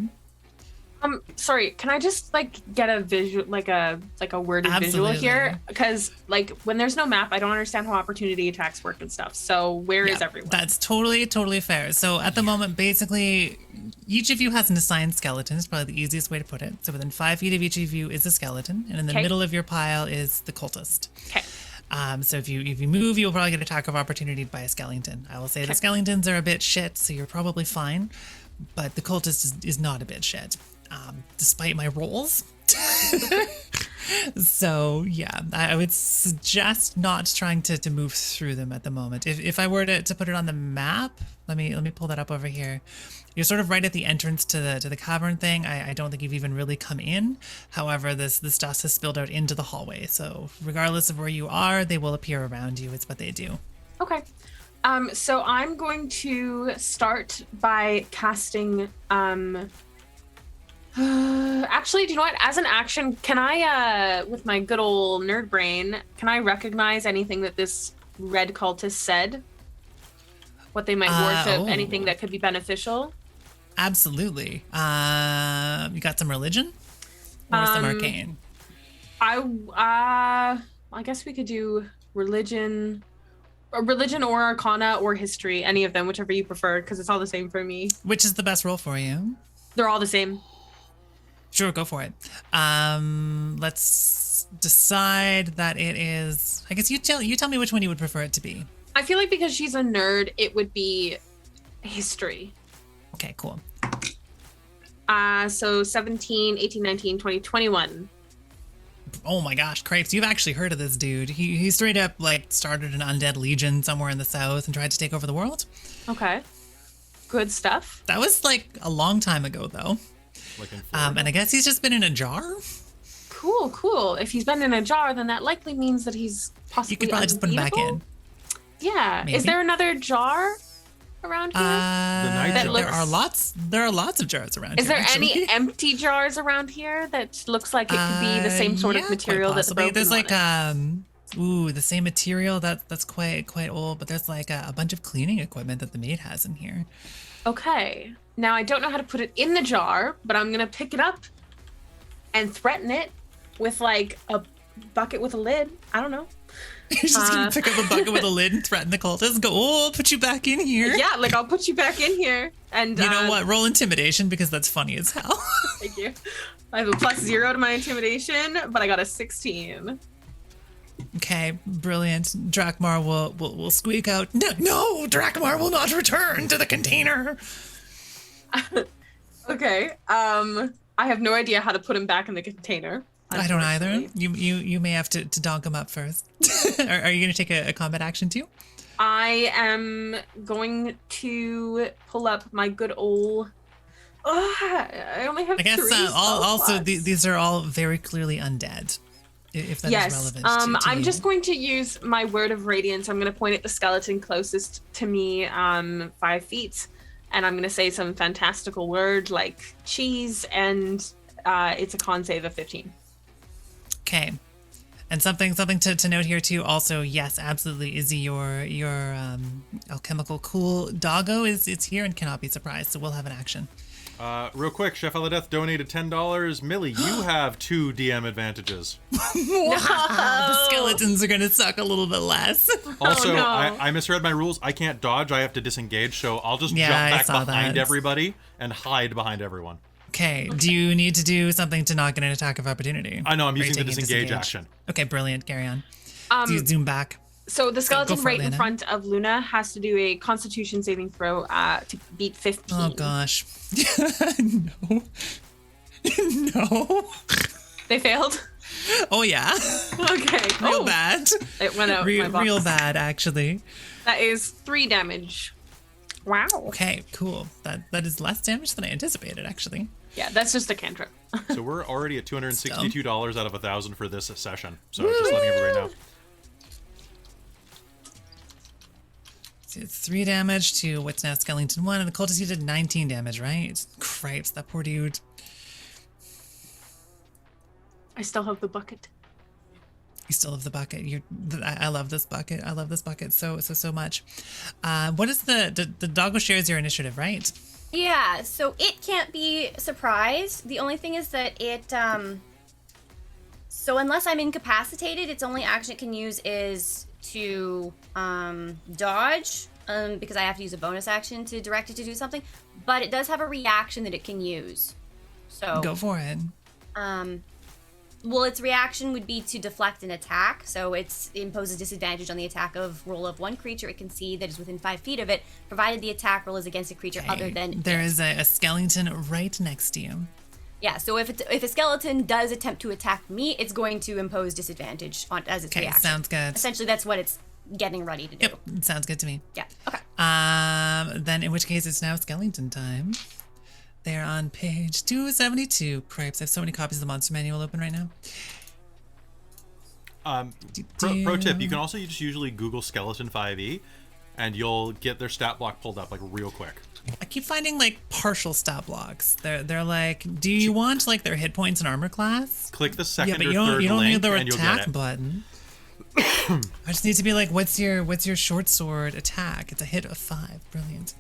Speaker 5: Sorry, can I just like get a visual, like a worded visual here? Because like when there's no map, I don't understand how opportunity attacks work and stuff. So where is everyone?
Speaker 1: That's totally fair. So at the moment, basically, each of you has an assigned skeleton. It's probably the easiest way to put it. So within 5 feet of each of you is a skeleton, and in the middle of your pile is the cultist.
Speaker 5: Okay.
Speaker 1: So if you move, you'll probably get an attack of opportunity by a skeleton. I will say the skeletons are a bit shit, so you're probably fine. But the cultist is not a bit shit, despite my rolls. So yeah, I would suggest not trying to move through them at the moment. If I were to put it on the map, let me pull that up over here. You're sort of right at the entrance to the cavern thing. I don't think you've even really come in. However, this dust has spilled out into the hallway. So regardless of where you are, they will appear around you. It's what they do.
Speaker 5: Okay. So I'm going to start by casting, actually, do you know what? As an action, can I, with my good old nerd brain, can I recognize anything that this red cultist said? What they might worship, anything that could be beneficial?
Speaker 1: Absolutely. You got some religion or some arcane?
Speaker 5: I guess we could do religion Religion or Arcana or History, any of them, whichever you prefer, because it's all the same for me.
Speaker 1: Which is the best roll for you?
Speaker 5: They're all the same.
Speaker 1: Sure, go for it. Let's decide that it is. I guess you tell me which one you would prefer it to be.
Speaker 5: I feel like because she's a nerd, it would be History.
Speaker 1: Okay, cool.
Speaker 5: So 17, 18, 19, 20, 21.
Speaker 1: Oh my gosh, Crepes, you've actually heard of this dude. He straight up like started an undead legion somewhere in the south and tried to take over the world.
Speaker 5: Okay. Good stuff.
Speaker 1: That was like a long time ago though.
Speaker 2: Like in Florida.
Speaker 1: And I guess he's just been in a jar.
Speaker 5: Cool. If he's been in a jar, then that likely means that he's possibly
Speaker 1: You could probably just put him back in.
Speaker 5: Yeah.
Speaker 1: Maybe.
Speaker 5: Is there another jar around here?
Speaker 2: night jar.
Speaker 1: There are lots of jars around
Speaker 5: Is
Speaker 1: here.
Speaker 5: there
Speaker 1: actually.
Speaker 5: any empty jars around here that looks like it could be the same sort of
Speaker 1: Yeah,
Speaker 5: material
Speaker 1: quite
Speaker 5: that the
Speaker 1: possibly.
Speaker 5: broken
Speaker 1: There's like
Speaker 5: one is?
Speaker 1: the same material that's quite old, but there's like a bunch of cleaning equipment that the maid has in here.
Speaker 5: Okay. Now I don't know how to put it in the jar, but I'm gonna pick it up and threaten it with like a bucket with a lid. I don't know.
Speaker 1: You're just gonna pick up a bucket with a lid and threaten the cultists. Go, I'll put you back in here.
Speaker 5: Yeah, like I'll put you back in here. And
Speaker 1: You know what? Roll intimidation because that's funny as hell.
Speaker 5: Thank you. I have a +0 to my intimidation, but I got a 16.
Speaker 1: Okay, brilliant. Drakmar will squeak out. No, Drakmar will not return to the container.
Speaker 5: Okay. I have no idea how to put him back in the container.
Speaker 1: I don't either.
Speaker 5: unfortunately.
Speaker 1: You may have to donk him up first. Are you gonna take a combat action too?
Speaker 5: I am going to pull up my good old. I only have
Speaker 1: I guess
Speaker 5: 3 spell
Speaker 1: also
Speaker 5: slots.
Speaker 1: these are all very clearly undead. If that is
Speaker 5: Yes.
Speaker 1: relevant to
Speaker 5: I'm
Speaker 1: you.
Speaker 5: just going to use my word of radiance. I'm going to point at the skeleton closest to me, 5 feet, and I'm going to say some fantastical word like cheese, and it's a con save of 15.
Speaker 1: Okay. And something to note here too. Also, yes, absolutely, Izzy, your alchemical cool doggo is here and cannot be surprised. So we'll have an action.
Speaker 2: Real quick, Chef Eladeth donated $10. Millie, you have 2 DM advantages.
Speaker 1: The skeletons are gonna suck a little bit less.
Speaker 2: Also,
Speaker 5: no.
Speaker 2: I misread my rules. I can't dodge. I have to disengage. So I'll just jump
Speaker 1: I
Speaker 2: back
Speaker 1: saw
Speaker 2: behind
Speaker 1: that.
Speaker 2: everybody and hide behind everyone.
Speaker 1: Okay. Do you need to do something to not get an attack of opportunity?
Speaker 2: I know. I'm
Speaker 1: Or are you
Speaker 2: using the
Speaker 1: taking
Speaker 2: disengage action.
Speaker 1: Okay, brilliant. Carry on. Do you zoom back?
Speaker 5: So the skeleton
Speaker 1: for it,
Speaker 5: right in
Speaker 1: Luna.
Speaker 5: front of Luna has to do a Constitution saving throw to beat 15.
Speaker 1: Oh gosh. No. No.
Speaker 5: They failed.
Speaker 1: Oh yeah.
Speaker 5: Okay.
Speaker 1: Real bad.
Speaker 5: It went out. my box.
Speaker 1: Real bad, actually.
Speaker 5: That is 3 damage. Wow.
Speaker 1: Okay, cool. That is less damage than I anticipated, actually.
Speaker 5: Yeah, that's just a cantrip.
Speaker 2: So we're already at $262 out of 1,000 for this session. So just letting everybody know.
Speaker 1: So it's 3 damage to what's now Skeleton 1, and the cultist you did 19 damage, right? Cripes, that poor dude.
Speaker 5: I still have the bucket.
Speaker 1: You still have the bucket. I love this bucket. I love this bucket so much. What is the doggo shares your initiative, right?
Speaker 4: Yeah, so it can't be surprised. The only thing is that it, so unless I'm incapacitated, its only action it can use is to dodge, because I have to use a bonus action to direct it to do something. But it does have a reaction that it can use. So
Speaker 1: Go for it.
Speaker 4: Well, its reaction would be to deflect an attack, so it imposes disadvantage on the attack roll of one creature it can see that is within 5 feet of it, provided the attack roll is against a creature other than
Speaker 1: There is a skeleton right next to you.
Speaker 4: Yeah, so if a skeleton does attempt to attack me, it's going to impose disadvantage as its
Speaker 1: Okay,
Speaker 4: reaction.
Speaker 1: sounds good.
Speaker 4: Essentially, that's what it's getting ready to do.
Speaker 1: Yep, sounds good to me.
Speaker 4: Yeah. Okay.
Speaker 1: Then in which case it's now skeleton time. They're on page 272. Cripes, I have so many copies of the Monster Manual open right now.
Speaker 2: Pro tip, you can also just usually Google Skeleton 5e, and you'll get their stat block pulled up like real quick.
Speaker 1: I keep finding like partial stat blocks. They're like, do you want like their hit points and armor class?
Speaker 2: Click the
Speaker 1: Yeah,
Speaker 2: second
Speaker 1: but
Speaker 2: or
Speaker 1: you don't
Speaker 2: third
Speaker 1: need
Speaker 2: link,
Speaker 1: the
Speaker 2: and you'll get
Speaker 1: attack
Speaker 2: it.
Speaker 1: button. I just need to be like, what's your short sword attack? It's a hit of 5. Brilliant.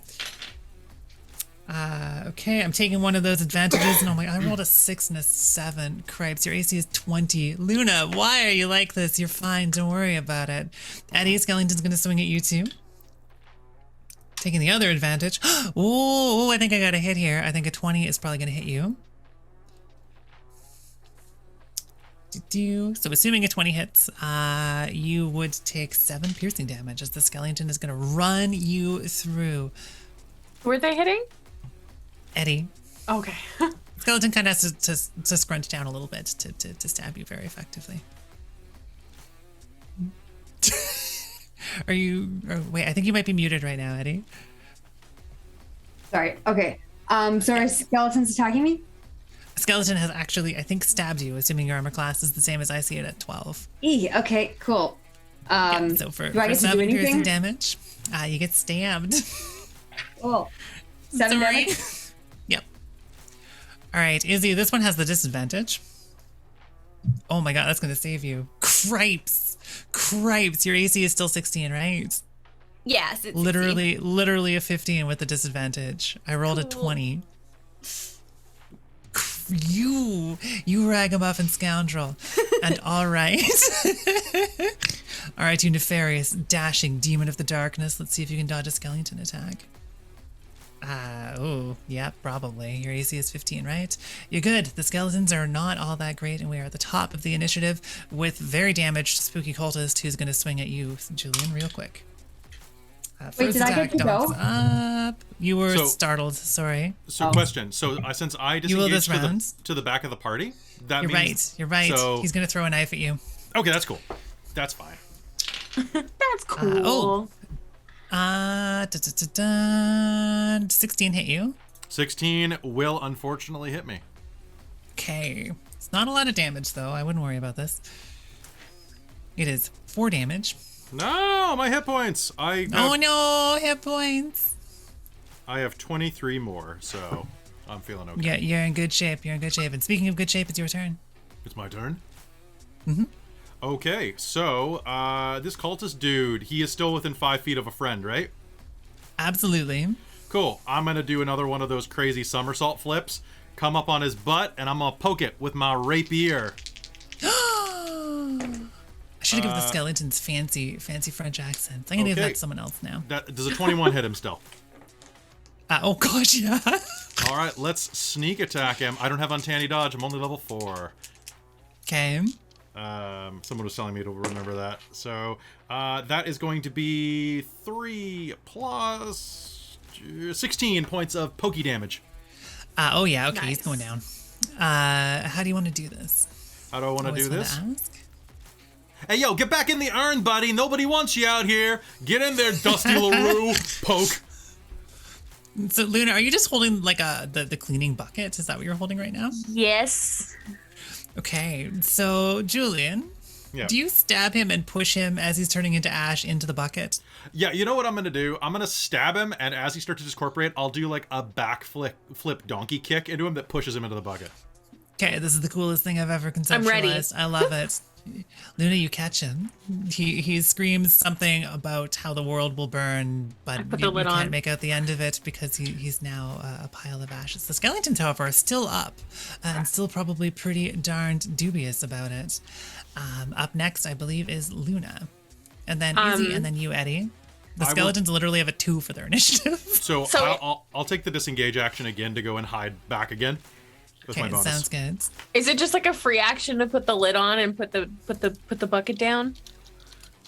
Speaker 1: Okay, I'm taking one of those advantages, and oh my, I rolled a 6 and a 7. Cripes, your AC is 20. Luna, why are you like this? You're fine, don't worry about it. Eddie Skellington's gonna swing at you too. Taking the other advantage. Oh, I think I got a hit here. I think a 20 is probably gonna hit you. So assuming a 20 hits, you would take 7 piercing damage as the skeleton is gonna run you through.
Speaker 5: Who are they hitting?
Speaker 1: Eddie.
Speaker 5: Okay.
Speaker 1: Skeleton kind of has to scrunch down a little bit to stab you very effectively. Are you... wait, I think you might be muted right now, Eddie.
Speaker 3: Sorry. Okay. So are skeletons attacking me?
Speaker 1: A skeleton has actually, I think, stabbed you, assuming your armor class is the same as I see it at 12.
Speaker 3: Okay, cool.
Speaker 1: Yeah, so for 7 piercing damage, you get stabbed.
Speaker 3: Cool. 7
Speaker 1: Sorry.
Speaker 3: damage?
Speaker 1: Yep. All right, Izzy, this one has the disadvantage. Oh my god, that's going to save you. Cripes. Your AC is still 16, right?
Speaker 4: Yes, it's
Speaker 1: literally a 15 with the disadvantage. I rolled a 20. You ragamuffin scoundrel. And all right. All right, you nefarious, dashing demon of the darkness. Let's see if you can dodge a skeleton attack. Oh, yeah, probably. Your AC is 15, right? You're good. The skeletons are not all that great, and we are at the top of the initiative with very damaged spooky cultist who's going to swing at you, Julian, real quick.
Speaker 3: Wait, did I get to go?
Speaker 1: Up. You were startled, sorry.
Speaker 2: So question. So since I disengaged to the back of the party, that means...
Speaker 1: You're right.
Speaker 2: So,
Speaker 1: he's going to throw a knife at you.
Speaker 2: Okay, that's cool. That's fine.
Speaker 5: That's cool.
Speaker 1: 16 hit you.
Speaker 2: 16 will unfortunately hit me.
Speaker 1: Okay. It's not a lot of damage, though. I wouldn't worry about this. It is 4 damage.
Speaker 2: No, my hit points.
Speaker 1: Oh no, hit points.
Speaker 2: I have 23 more, so I'm feeling okay.
Speaker 1: Yeah, you're in good shape. And speaking of good shape, it's your turn.
Speaker 2: It's my turn?
Speaker 1: Mm-hmm.
Speaker 2: Okay, so this cultist dude, he is still within 5 feet of a friend, right?
Speaker 1: Absolutely.
Speaker 2: Cool. I'm going to do another one of those crazy somersault flips, come up on his butt, and I'm going to poke it with my rapier.
Speaker 1: I should have given the skeletons fancy French accents. I'm going to give that to someone else now.
Speaker 2: Does a 21 hit him still?
Speaker 1: Oh gosh, yeah.
Speaker 2: All right, let's sneak attack him. I don't have uncanny dodge. I'm only level 4.
Speaker 1: Okay.
Speaker 2: Someone was telling me to remember that. So that is going to be 3 plus 16 points of pokey damage.
Speaker 1: Oh yeah, okay,
Speaker 5: Nice.
Speaker 1: He's going down. How do you want to do this?
Speaker 2: How do I want to do this?
Speaker 1: Ask?
Speaker 2: Hey, yo, get back in the urn, buddy. Nobody wants you out here. Get in there, Dusty LaRue. Poke.
Speaker 1: So, Luna, are you just holding like the cleaning bucket? Is that what you're holding right now?
Speaker 4: Yes.
Speaker 1: Okay, so Julian, do you stab him and push him as he's turning into ash into the bucket?
Speaker 2: Yeah, you know what I'm going to do? I'm going to stab him, and as he starts to discorporate, I'll do like a backflip donkey kick into him that pushes him into the bucket.
Speaker 1: Okay, this is the coolest thing I've ever conceptualized.
Speaker 5: I'm ready.
Speaker 1: I love it. Luna, you catch him. He screams something about how the world will burn, but you can't make out the end of it because he's now a pile of ashes. The skeletons, however, are still up and still probably pretty darned dubious about it. Up next, I believe, is Luna. And then Izzy, and then you, Eddie. The skeletons literally have a 2 for their initiative.
Speaker 2: So I'll take the disengage action again to go and hide back again. That's my bonus.
Speaker 1: Sounds good.
Speaker 5: Is it just like a free action to put the lid on and put the bucket down?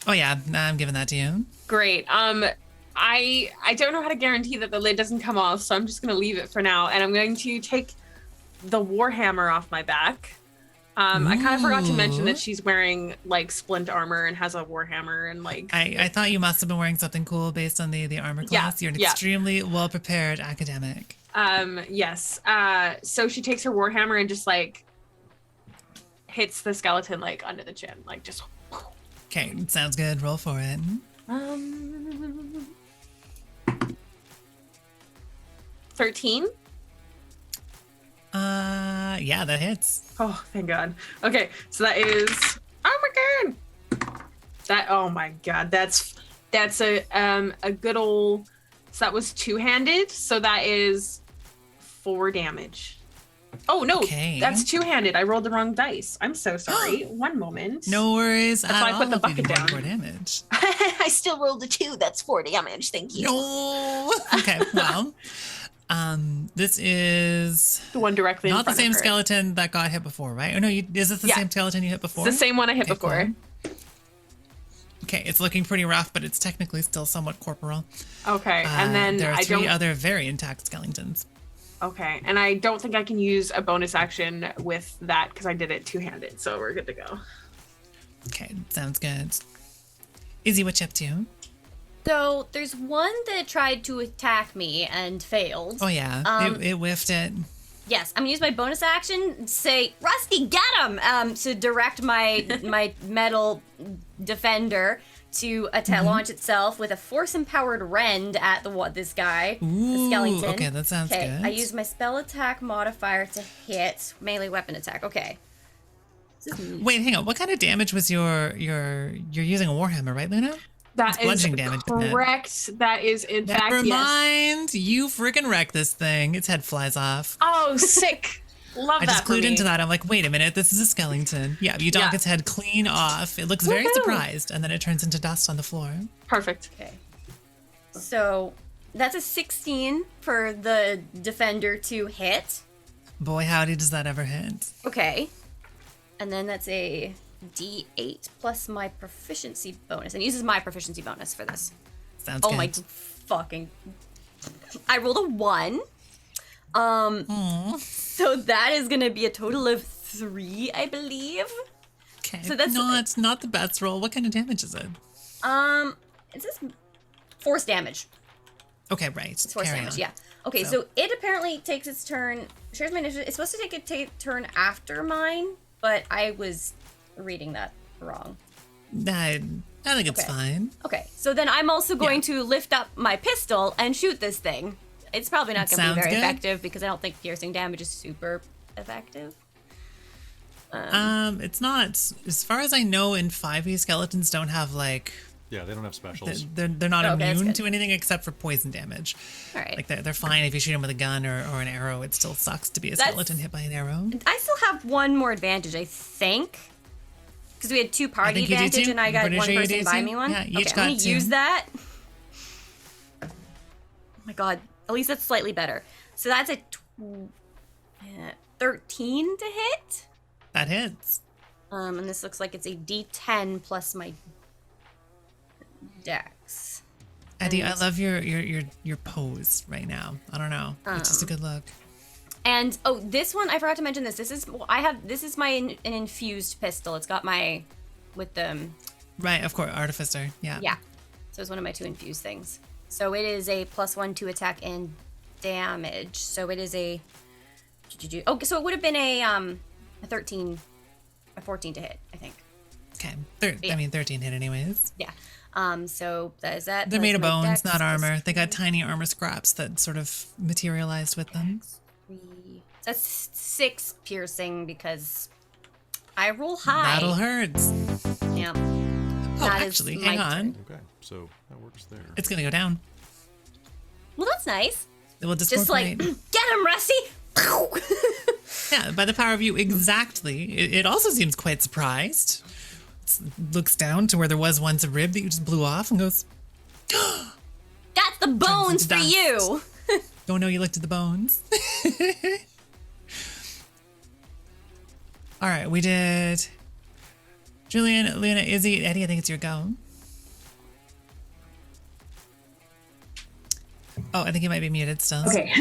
Speaker 1: Oh yeah, I'm giving that to you.
Speaker 5: Great. I don't know how to guarantee that the lid doesn't come off, so I'm just gonna leave it for now, and I'm going to take the warhammer off my back. I kind of forgot to mention that she's wearing like splint armor and has a warhammer and like.
Speaker 1: I thought you must have been wearing something cool based on the armor class. You're an extremely well prepared academic.
Speaker 5: Yes. So she takes her warhammer and just like hits the skeleton like under the chin, like just.
Speaker 1: Okay, sounds good. Roll for it.
Speaker 5: 13.
Speaker 1: Yeah, that hits.
Speaker 5: Oh, thank God. Okay, so that is. Oh my God. Oh my God. That's a good old. So that was 2-handed. So that is 4 damage. Oh, no.
Speaker 1: Okay.
Speaker 5: That's two-handed. I rolled the wrong dice. I'm so sorry. One moment.
Speaker 1: No worries.
Speaker 5: That's why I put the bucket down.
Speaker 1: 4 damage.
Speaker 5: I still rolled a 2. That's 4 damage. Thank you.
Speaker 1: No. Okay, well, this is
Speaker 5: the one directly in
Speaker 1: not the
Speaker 5: front
Speaker 1: same
Speaker 5: of her.
Speaker 1: skeleton that got hit before, right? Oh, no, is this the same skeleton you hit before?
Speaker 5: It's the same one I hit before.
Speaker 1: Cool. Okay, it's looking pretty rough, but it's technically still somewhat corporal.
Speaker 5: Okay, and then
Speaker 1: there are 3 other very intact skeletons.
Speaker 5: Okay, and I don't think I can use a bonus action with that because I did it two-handed, so we're good to go.
Speaker 1: Okay, sounds good. Izzy, what you up to?
Speaker 4: So there's one that tried to attack me and failed.
Speaker 1: Oh yeah, it whiffed it.
Speaker 4: Yes, I'm gonna use my bonus action to say, Rusty, get him! To direct my metal defender to launch itself with a force-empowered rend at this guy, the skeleton.
Speaker 1: Okay, that sounds good.
Speaker 4: I use my spell attack modifier to hit melee weapon attack. Okay.
Speaker 1: Wait, hang on. What kind of damage was you're using a warhammer, right, Luna?
Speaker 5: That is
Speaker 1: bludgeoning damage, isn't it?
Speaker 5: correct. That is in fact
Speaker 1: Never
Speaker 5: yes.
Speaker 1: mind. You freaking wreck this thing. Its head flies off.
Speaker 5: Oh, sick. Love
Speaker 1: I
Speaker 5: that.
Speaker 1: just
Speaker 5: for
Speaker 1: clued
Speaker 5: me.
Speaker 1: into that. I'm like, wait a minute, this is a skeleton. Yeah, you knock its head clean off. It looks very
Speaker 5: Woohoo.
Speaker 1: surprised, and then it turns into dust on the floor.
Speaker 5: Perfect.
Speaker 4: Okay. So that's a 16 for the defender to hit.
Speaker 1: Boy, howdy, does that ever hit.
Speaker 4: Okay. And then that's a D8 plus my proficiency bonus. And it uses my proficiency bonus for this.
Speaker 1: Sounds
Speaker 4: Oh
Speaker 1: good.
Speaker 4: my fucking... I rolled a 1. So that is going to be a total of 3, I believe.
Speaker 1: Okay.
Speaker 4: So that's
Speaker 1: not the best roll. What kind of damage is it?
Speaker 4: It says force damage.
Speaker 1: Okay, right.
Speaker 4: It's force
Speaker 1: Carry
Speaker 4: damage,
Speaker 1: on.
Speaker 4: yeah. Okay, so it apparently takes its turn. Shares my initiative. It's supposed to take a turn after mine, but I was reading that wrong.
Speaker 1: I think it's
Speaker 4: Okay.
Speaker 1: fine.
Speaker 4: Okay, so then I'm also going to lift up my pistol and shoot this thing. It's probably not going to be
Speaker 1: Sounds
Speaker 4: very
Speaker 1: good.
Speaker 4: effective because I don't think piercing damage is super effective.
Speaker 1: It's not. As far as I know, in 5e, skeletons don't have like.
Speaker 2: Yeah, they don't have specials.
Speaker 1: They're not
Speaker 4: Okay, that's
Speaker 1: immune
Speaker 4: good.
Speaker 1: to anything except for poison damage.
Speaker 4: All right.
Speaker 1: Like they're fine if you shoot them with a gun or an arrow. It still sucks to be a skeleton hit by an arrow.
Speaker 4: I still have one more advantage, I think. Because we had 2 party
Speaker 1: think you do
Speaker 4: advantage
Speaker 1: too.
Speaker 4: and I
Speaker 1: I'm
Speaker 4: got
Speaker 1: pretty
Speaker 4: one
Speaker 1: sure you
Speaker 4: person
Speaker 1: do
Speaker 4: buy
Speaker 1: too.
Speaker 4: me one.
Speaker 1: Yeah, you each
Speaker 4: okay, I'm
Speaker 1: got
Speaker 4: gonna
Speaker 1: 2.
Speaker 4: use that. Oh my god. At least that's slightly better. So that's a 13 to hit.
Speaker 1: That hits.
Speaker 4: And this looks like it's a D10 plus my dex.
Speaker 1: Eddie, I love your pose right now. I don't know. It's just a good look.
Speaker 4: And oh, this one I forgot to mention this. This is my an infused pistol. It's got my with the
Speaker 1: Right, of course, artificer. Yeah.
Speaker 4: yeah. So it's one of my 2 infused things. So it is a +1 to attack and damage. So it is a oh, so it would have been a 13, a 14 to hit, I think.
Speaker 1: Okay. I mean, 13 hit anyways.
Speaker 4: Yeah. So that is that.
Speaker 1: They're made of
Speaker 4: That's my
Speaker 1: bones,
Speaker 4: dex
Speaker 1: not armor.
Speaker 4: plus
Speaker 1: They got tiny armor scraps that sort of materialized with them.
Speaker 4: 3. So that's 6 piercing because I roll high.
Speaker 1: Battle hurts.
Speaker 4: Yeah.
Speaker 1: Oh,
Speaker 4: That is
Speaker 1: actually,
Speaker 4: my
Speaker 1: hang on.
Speaker 4: turn.
Speaker 2: Okay, so that works there.
Speaker 1: It's gonna go down.
Speaker 4: Well, that's nice.
Speaker 1: It will
Speaker 4: Just like,
Speaker 1: disproportionate.
Speaker 4: get him, Rusty!
Speaker 1: Yeah, by the power of you, exactly. It also seems quite surprised. Looks down to where there was once a rib that you just blew off and goes,
Speaker 4: That's the bones
Speaker 1: into
Speaker 4: for
Speaker 1: dust.
Speaker 4: you!
Speaker 1: "Don't know you looked at the bones." All right, we did Julian, Luna, Izzy, Eddie. I think it's your go. Oh, I think he might be muted still.
Speaker 3: Okay.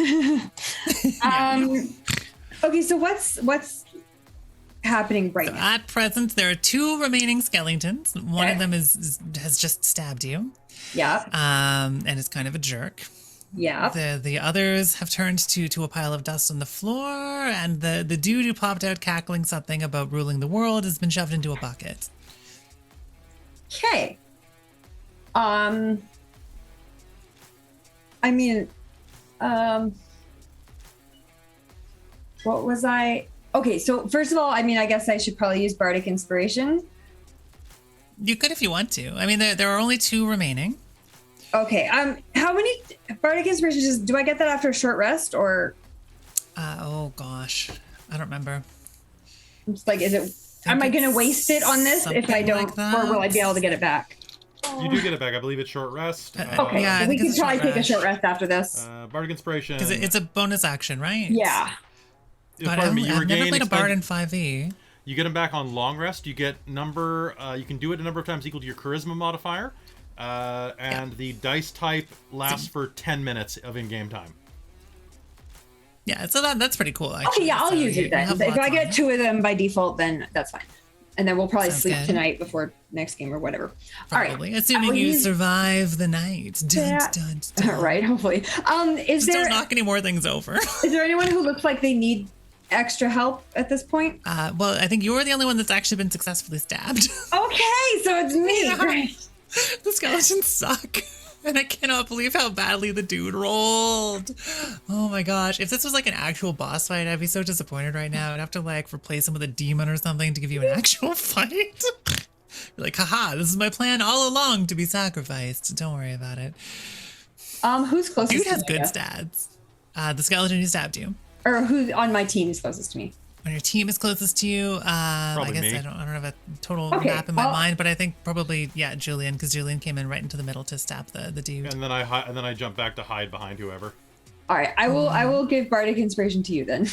Speaker 3: Okay, so what's happening right now?
Speaker 1: At present, there are 2 remaining skeletons. One of them has just stabbed you,
Speaker 3: Yeah.
Speaker 1: and is kind of a jerk.
Speaker 3: Yeah.
Speaker 1: The others have turned to a pile of dust on the floor, and the dude who popped out cackling something about ruling the world has been shoved into a bucket.
Speaker 3: Okay. I mean, what was I? Okay, so first of all, I mean, I guess I should probably use Bardic Inspiration.
Speaker 1: You could if you want to. I mean, there are only 2 remaining.
Speaker 3: Okay. How many Bardic Inspirations do I get that after a short rest or?
Speaker 1: Oh gosh, I don't remember.
Speaker 3: It's like, am I going to waste it on this if I don't, or will I be able to get it back?
Speaker 2: You do get it back. I believe it's short rest.
Speaker 3: Okay,
Speaker 1: yeah,
Speaker 3: so
Speaker 1: I
Speaker 3: we
Speaker 1: think
Speaker 3: can probably take a short rest after this.
Speaker 2: Bardic Inspiration.
Speaker 1: Because it's a bonus action, right?
Speaker 3: Yeah.
Speaker 1: But
Speaker 2: Pardon me, you
Speaker 1: I've never
Speaker 2: regain
Speaker 1: played a bard in
Speaker 2: expen-
Speaker 1: 5e.
Speaker 2: You get them back on long rest. You get number. You can do it a number of times equal to your charisma modifier, and the dice type lasts for 10 minutes of in-game time.
Speaker 1: Yeah, so that's pretty cool, actually.
Speaker 3: Okay, yeah, I'll
Speaker 1: So
Speaker 3: use it then.
Speaker 1: have
Speaker 3: If
Speaker 1: lots
Speaker 3: I get
Speaker 1: on.
Speaker 3: 2 of them by default, then that's fine. And then we'll probably
Speaker 1: Sounds
Speaker 3: sleep
Speaker 1: good.
Speaker 3: tonight before next game or whatever.
Speaker 1: Probably,
Speaker 3: All right.
Speaker 1: assuming you survive the night. Dun,
Speaker 3: Yeah.
Speaker 1: dun, dun.
Speaker 3: Right, hopefully. Is
Speaker 1: Just don't
Speaker 3: there
Speaker 1: knock any more things over.
Speaker 3: is there anyone who looks like they need extra help at this point?
Speaker 1: Well, I think you're the only one that's actually been successfully stabbed.
Speaker 3: Okay, so it's me.
Speaker 1: Yeah.
Speaker 3: Great.
Speaker 1: The skeletons suck. And I cannot believe how badly the dude rolled. Oh my gosh. If this was like an actual boss fight, I'd be so disappointed right now. I'd have to like replace him with a demon or something to give you an actual fight. You're like, haha, this is my plan all along to be sacrificed. Don't worry about it.
Speaker 3: Who's closest
Speaker 1: Dude
Speaker 3: to
Speaker 1: has
Speaker 3: me?
Speaker 1: good stats. The skeleton who stabbed you.
Speaker 3: Or who on my team is closest to me?
Speaker 1: When your team is closest to you, I
Speaker 2: Probably
Speaker 1: guess
Speaker 2: me.
Speaker 1: I don't have a total
Speaker 3: Okay,
Speaker 1: map in my
Speaker 3: well-
Speaker 1: mind, but I think probably Julian, because Julian came in right into the middle to stab the dude.
Speaker 2: And then I jump back to hide behind whoever.
Speaker 3: All right, I will give Bardic Inspiration to you then.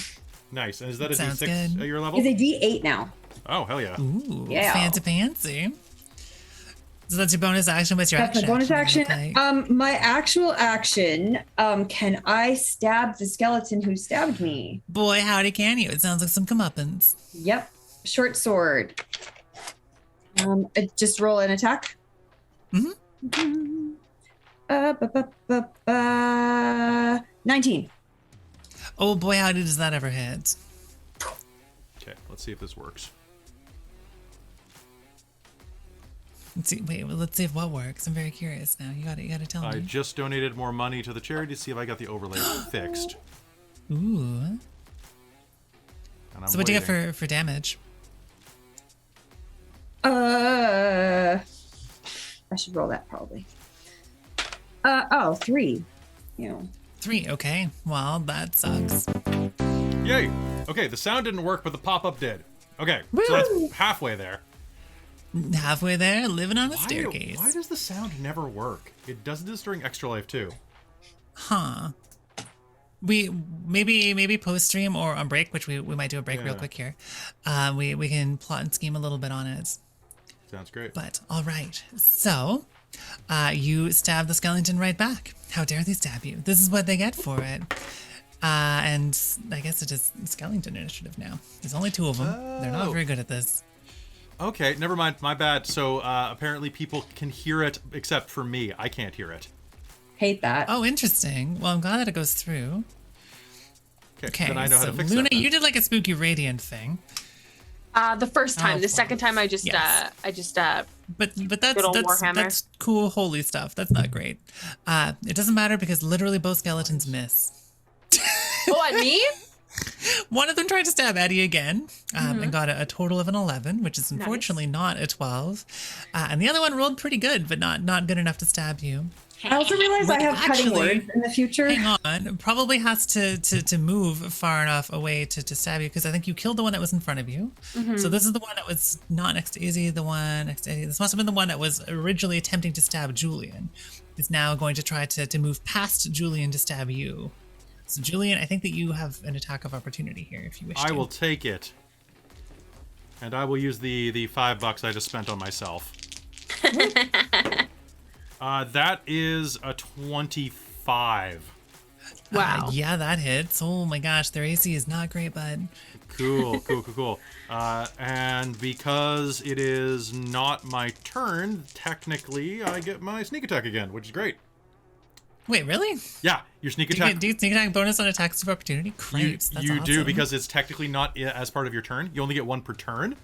Speaker 2: Nice. And is that a
Speaker 1: Sounds
Speaker 2: D6
Speaker 1: good.
Speaker 2: at your level?
Speaker 3: It's a D8 now.
Speaker 2: Oh, hell yeah.
Speaker 1: Ooh,
Speaker 3: Yeah.
Speaker 1: fancy. So that's your bonus action. What's your
Speaker 3: That's
Speaker 1: action?
Speaker 3: my bonus action.
Speaker 1: Like?
Speaker 3: My actual action. Can I stab the skeleton who stabbed me?
Speaker 1: Boy, howdy can you. It sounds like some comeuppance.
Speaker 3: Yep. Short sword. Just roll an attack.
Speaker 1: Mm-hmm.
Speaker 3: 19.
Speaker 1: Oh boy, howdy does that ever hit?
Speaker 2: Okay, let's see if this works.
Speaker 1: Let's see. Wait, well, let's see if what works. I'm very curious now. You gotta tell
Speaker 2: I
Speaker 1: me.
Speaker 2: just donated more money to the charity to see if I got the overlay fixed.
Speaker 1: Ooh.
Speaker 2: And I'm
Speaker 1: So what do you
Speaker 2: waiting.
Speaker 1: get for damage?
Speaker 3: I should roll that probably. 3. You know.
Speaker 1: 3. Okay. Well, that sucks.
Speaker 2: Yay! Okay, the sound didn't work, but the pop-up did. Okay, so that's halfway there.
Speaker 1: Halfway there, living on a staircase.
Speaker 2: Why does the sound never work? It does this during Extra Life too.
Speaker 1: Huh. We maybe post stream or on break, which we might do a break real
Speaker 2: Yeah.
Speaker 1: quick here. We can plot and scheme a little bit on it.
Speaker 2: Sounds great.
Speaker 1: But all right, so you stab the skeleton right back. How dare they stab you? This is what they get for it. And I guess it is skeleton initiative now. There's only 2 of them. They're not
Speaker 2: Oh.
Speaker 1: very good at this.
Speaker 2: Okay, never mind. My bad. So apparently people can hear it, except for me. I can't hear it.
Speaker 3: Hate that.
Speaker 1: Oh, interesting. Well, I'm glad that it goes through. Okay,
Speaker 2: then I know how
Speaker 1: so
Speaker 2: to fix
Speaker 1: Luna,
Speaker 2: that. then.
Speaker 1: you did like a spooky radiant thing.
Speaker 5: The first time.
Speaker 1: Oh,
Speaker 5: The second time, I just
Speaker 1: yes. But that's
Speaker 5: Good old Warhammer.
Speaker 1: that's cool holy stuff. That's not great. It doesn't matter because literally both skeletons miss.
Speaker 5: Oh, at me?
Speaker 1: One of them tried to stab Eddie again and got a total of an 11, which is
Speaker 5: Nice.
Speaker 1: unfortunately not a 12. And the other one rolled pretty good, but not good enough to stab you.
Speaker 3: I also realize I have cutting
Speaker 1: Actually,
Speaker 3: words in the future.
Speaker 1: Hang on, probably has to move far enough away to stab you because I think you killed the one that was in front of you. So this is the one that was not next to Izzy, the one next to Izzy. This must have been the one that was originally attempting to stab Julian. Is now going to try to move past Julian to stab you. So Julian, I think that you have an attack of opportunity here if you wish to.
Speaker 2: I will take it. And I will use the $5 I just spent on myself. That is a 25.
Speaker 5: Wow.
Speaker 1: Yeah, that hits. Oh my gosh, their AC is not great, bud.
Speaker 2: Cool. And because it is not my turn, technically I get my sneak attack again, which is great.
Speaker 1: Wait, really?
Speaker 2: Yeah, your sneak
Speaker 1: Do you
Speaker 2: attack.
Speaker 1: get sneak attack bonus on attacks of opportunity?
Speaker 2: You,
Speaker 1: Cripes, that's
Speaker 2: you do
Speaker 1: awesome.
Speaker 2: because it's technically not as part of your turn. You only get 1 per turn,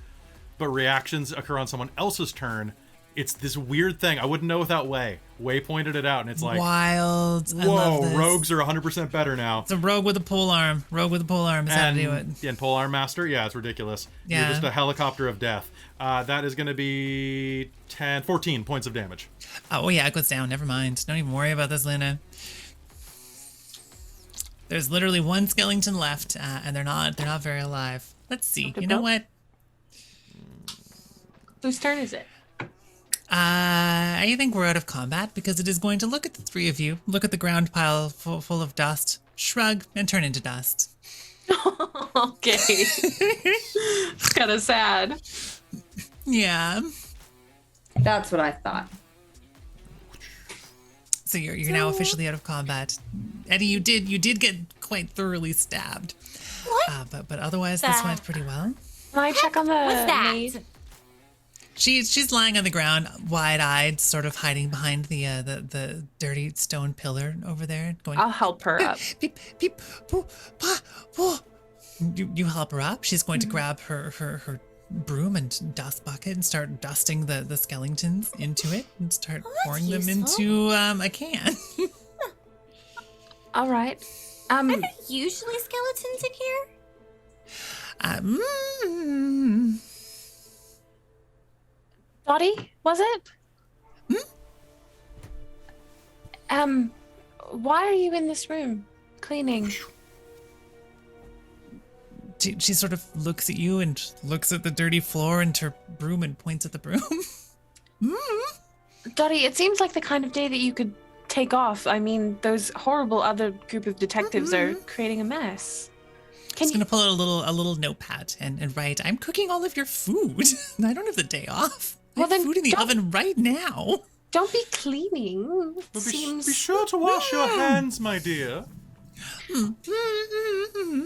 Speaker 2: but reactions occur on someone else's turn. It's this weird thing. I wouldn't know without Way. Way pointed it out, and it's like,
Speaker 1: Wild. I love
Speaker 2: whoa,
Speaker 1: this.
Speaker 2: rogues are 100% better now.
Speaker 1: It's a rogue with a pole arm. Rogue with a pole arm is how to do it.
Speaker 2: And Polearm Master, yeah, it's ridiculous.
Speaker 1: Yeah.
Speaker 2: You're just a helicopter of death. That is going to be 14 points of damage.
Speaker 1: Oh, yeah, it goes down. Never mind. Don't even worry about this, Luna. There's literally one skeleton left, and they're not very alive. Let's see. You know what?
Speaker 5: Whose turn is it?
Speaker 1: I think we're out of combat because it is going to look at the three of you, look at the ground pile full of dust, shrug, and turn into dust.
Speaker 5: Okay. It's kind of sad.
Speaker 1: Yeah.
Speaker 3: That's what I thought.
Speaker 1: So you're now officially out of combat. Eddie, you did get quite thoroughly stabbed.
Speaker 4: What?
Speaker 1: But otherwise this went pretty well.
Speaker 5: Can I check on the
Speaker 4: What's that?
Speaker 5: maid?
Speaker 1: She's lying on the ground, wide-eyed, sort of hiding behind the dirty stone pillar over there, going.
Speaker 5: I'll help her up.
Speaker 1: Beep, beep, poo, pa, poo. You help her up. She's going to grab her broom and dust bucket and start dusting the skeletons into it and start pouring them into a can.
Speaker 5: All right.
Speaker 4: Are there usually skeletons in here?
Speaker 5: Dottie, was it? Why are you in this room cleaning?
Speaker 1: She sort of looks at you and looks at the dirty floor and her broom and points at the broom.
Speaker 5: Dottie, it seems like the kind of day that you could take off. I mean, those horrible other group of detectives are creating a mess.
Speaker 1: She's gonna pull out a little notepad and write, "I'm cooking all of your food. I don't have the day off. I have food in the oven right now."
Speaker 5: Don't be cleaning.
Speaker 6: Be sure to wash your hands, my dear.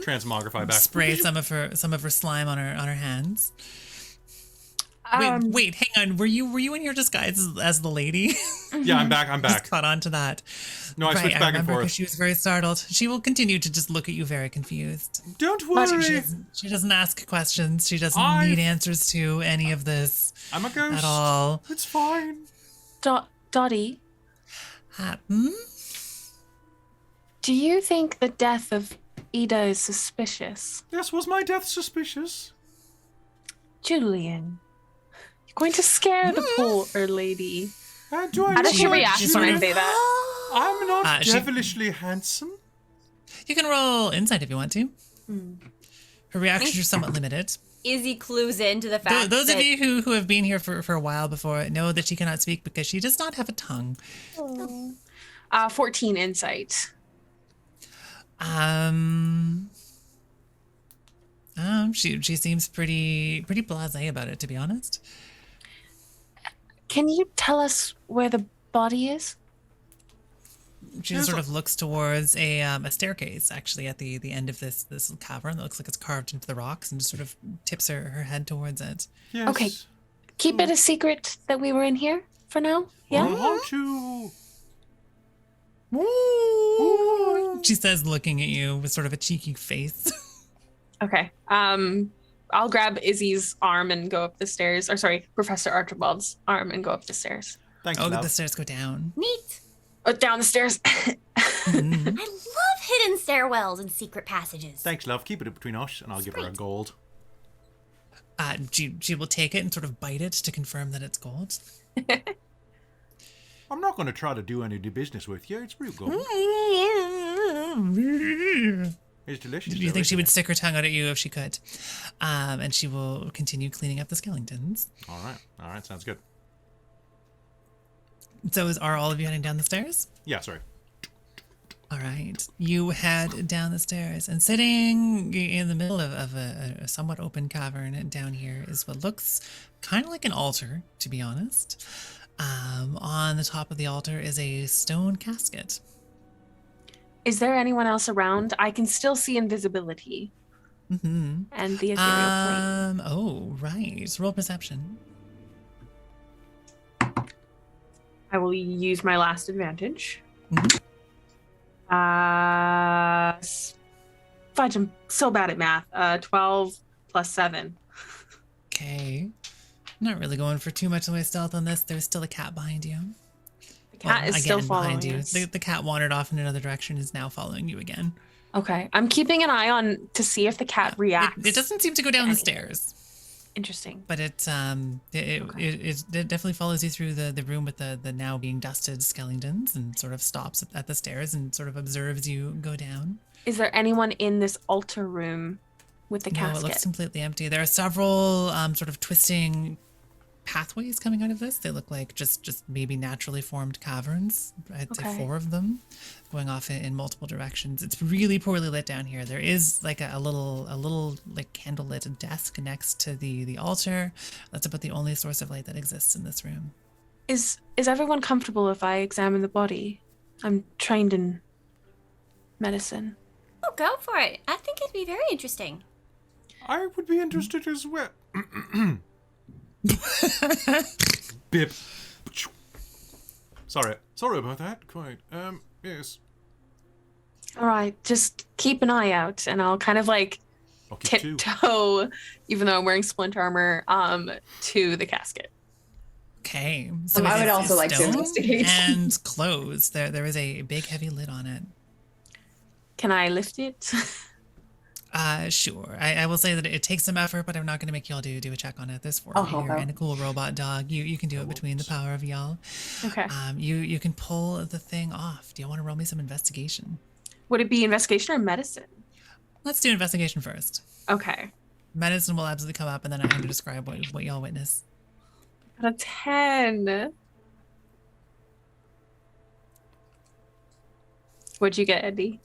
Speaker 6: Transmogrify back.
Speaker 1: Spray some of her slime on her hands. Wait, hang on. Were you in your disguise as the lady?
Speaker 2: Yeah, I'm back.
Speaker 1: Just caught on to that.
Speaker 2: No, I switched back and forth.
Speaker 1: She was very startled. She will continue to just look at you very confused.
Speaker 6: Don't worry.
Speaker 1: She doesn't ask questions. She doesn't need answers to any of this.
Speaker 6: I'm a ghost.
Speaker 1: At all.
Speaker 6: It's fine.
Speaker 5: Dottie? Do you think the death of Ida is suspicious?
Speaker 6: Yes, was my death suspicious?
Speaker 5: Julian, you're going to scare the poor lady.
Speaker 6: How
Speaker 5: does she react when I say that?
Speaker 6: I'm not devilishly handsome.
Speaker 1: You can roll insight if you want to. Her reactions are somewhat limited.
Speaker 4: Izzy clues into the fact
Speaker 1: those of you who have been here for a while before know that she cannot speak because she does not have a tongue.
Speaker 5: 14 insight.
Speaker 1: She seems pretty blasé about it, to be honest.
Speaker 5: Can you tell us where the body is?
Speaker 1: She just sort of looks towards a staircase, actually, at the end of this cavern that looks like it's carved into the rocks, and just sort of tips her head towards it.
Speaker 6: Yes.
Speaker 5: Okay. Keep it a secret that we were in here for now. Yeah.
Speaker 6: Won't you?
Speaker 1: She says, looking at you with sort of a cheeky face.
Speaker 5: Okay. I'll grab Izzy's arm and go up the stairs. Or sorry, Professor Archibald's arm and go up the stairs.
Speaker 2: Thanks,
Speaker 1: the stairs go down.
Speaker 4: Neat.
Speaker 5: Down the stairs.
Speaker 4: I love hidden stairwells and secret passages.
Speaker 2: Thanks, love. Keep it between us, and I'll give her a gold.
Speaker 1: She will take it and sort of bite it to confirm that it's gold.
Speaker 6: I'm not going to try to do any business with you. It's real gold. It's delicious.
Speaker 1: Do you think she would stick her tongue out at you if she could? And she will continue cleaning up the skeletons.
Speaker 2: All right. Sounds good.
Speaker 1: So are all of you heading down the stairs?
Speaker 2: Yeah, sorry.
Speaker 1: All right. You head down the stairs, and sitting in the middle of a somewhat open cavern down here is what looks kind of like an altar, to be honest. On the top of the altar is a stone casket.
Speaker 5: Is there anyone else around? I can still see invisibility.
Speaker 1: Mm-hmm.
Speaker 5: And the ethereal plane.
Speaker 1: Oh, right. Roll perception.
Speaker 5: I will use my last advantage.
Speaker 1: Mm-hmm.
Speaker 5: Fudge, I'm so bad at math. 12 plus 7.
Speaker 1: Okay. Not really going for too much of my stealth on this. There's still a cat behind you.
Speaker 5: The cat is still following
Speaker 1: behind you.
Speaker 5: us.
Speaker 1: The cat wandered off in another direction, is now following you again.
Speaker 5: Okay. I'm keeping an eye on to see if the cat reacts.
Speaker 1: It doesn't seem to go down the stairs.
Speaker 5: Interesting.
Speaker 1: But it definitely follows you through the room with the now being dusted skeletons and sort of stops at the stairs and sort of observes you go down.
Speaker 5: Is there anyone in this altar room with the casket?
Speaker 1: No, it looks completely empty. There are several sort of twisting pathways coming out of this. They look like just maybe naturally formed caverns. I'd say 4 of them going off in multiple directions. It's really poorly lit down here. There is like a little like candlelit desk next to the altar. That's about the only source of light that exists in this room.
Speaker 5: Is everyone comfortable if I examine the body? I'm trained in medicine.
Speaker 4: Oh, go for it. I think it'd be very interesting.
Speaker 6: I would be interested as well. Bip. Sorry about that. Quite. Yes.
Speaker 5: All right, just keep an eye out, and I'll kind of like tiptoe, even though I'm wearing splint armor, to the casket.
Speaker 1: Okay. So
Speaker 3: I would also like to investigate.
Speaker 1: And closed. There is a big heavy lid on it.
Speaker 5: Can I lift it?
Speaker 1: Sure. I will say that it takes some effort, but I'm not going to make y'all do a check on it. There's 4 of you here and a cool robot dog. You can do it between the power of y'all.
Speaker 5: Okay.
Speaker 1: You can pull the thing off. Do you want to roll me some investigation?
Speaker 5: Would it be investigation or medicine?
Speaker 1: Let's do investigation first.
Speaker 5: Okay.
Speaker 1: Medicine will absolutely come up, and then I'm going to describe what y'all witness.
Speaker 5: Got a 10. What'd you get, Eddie?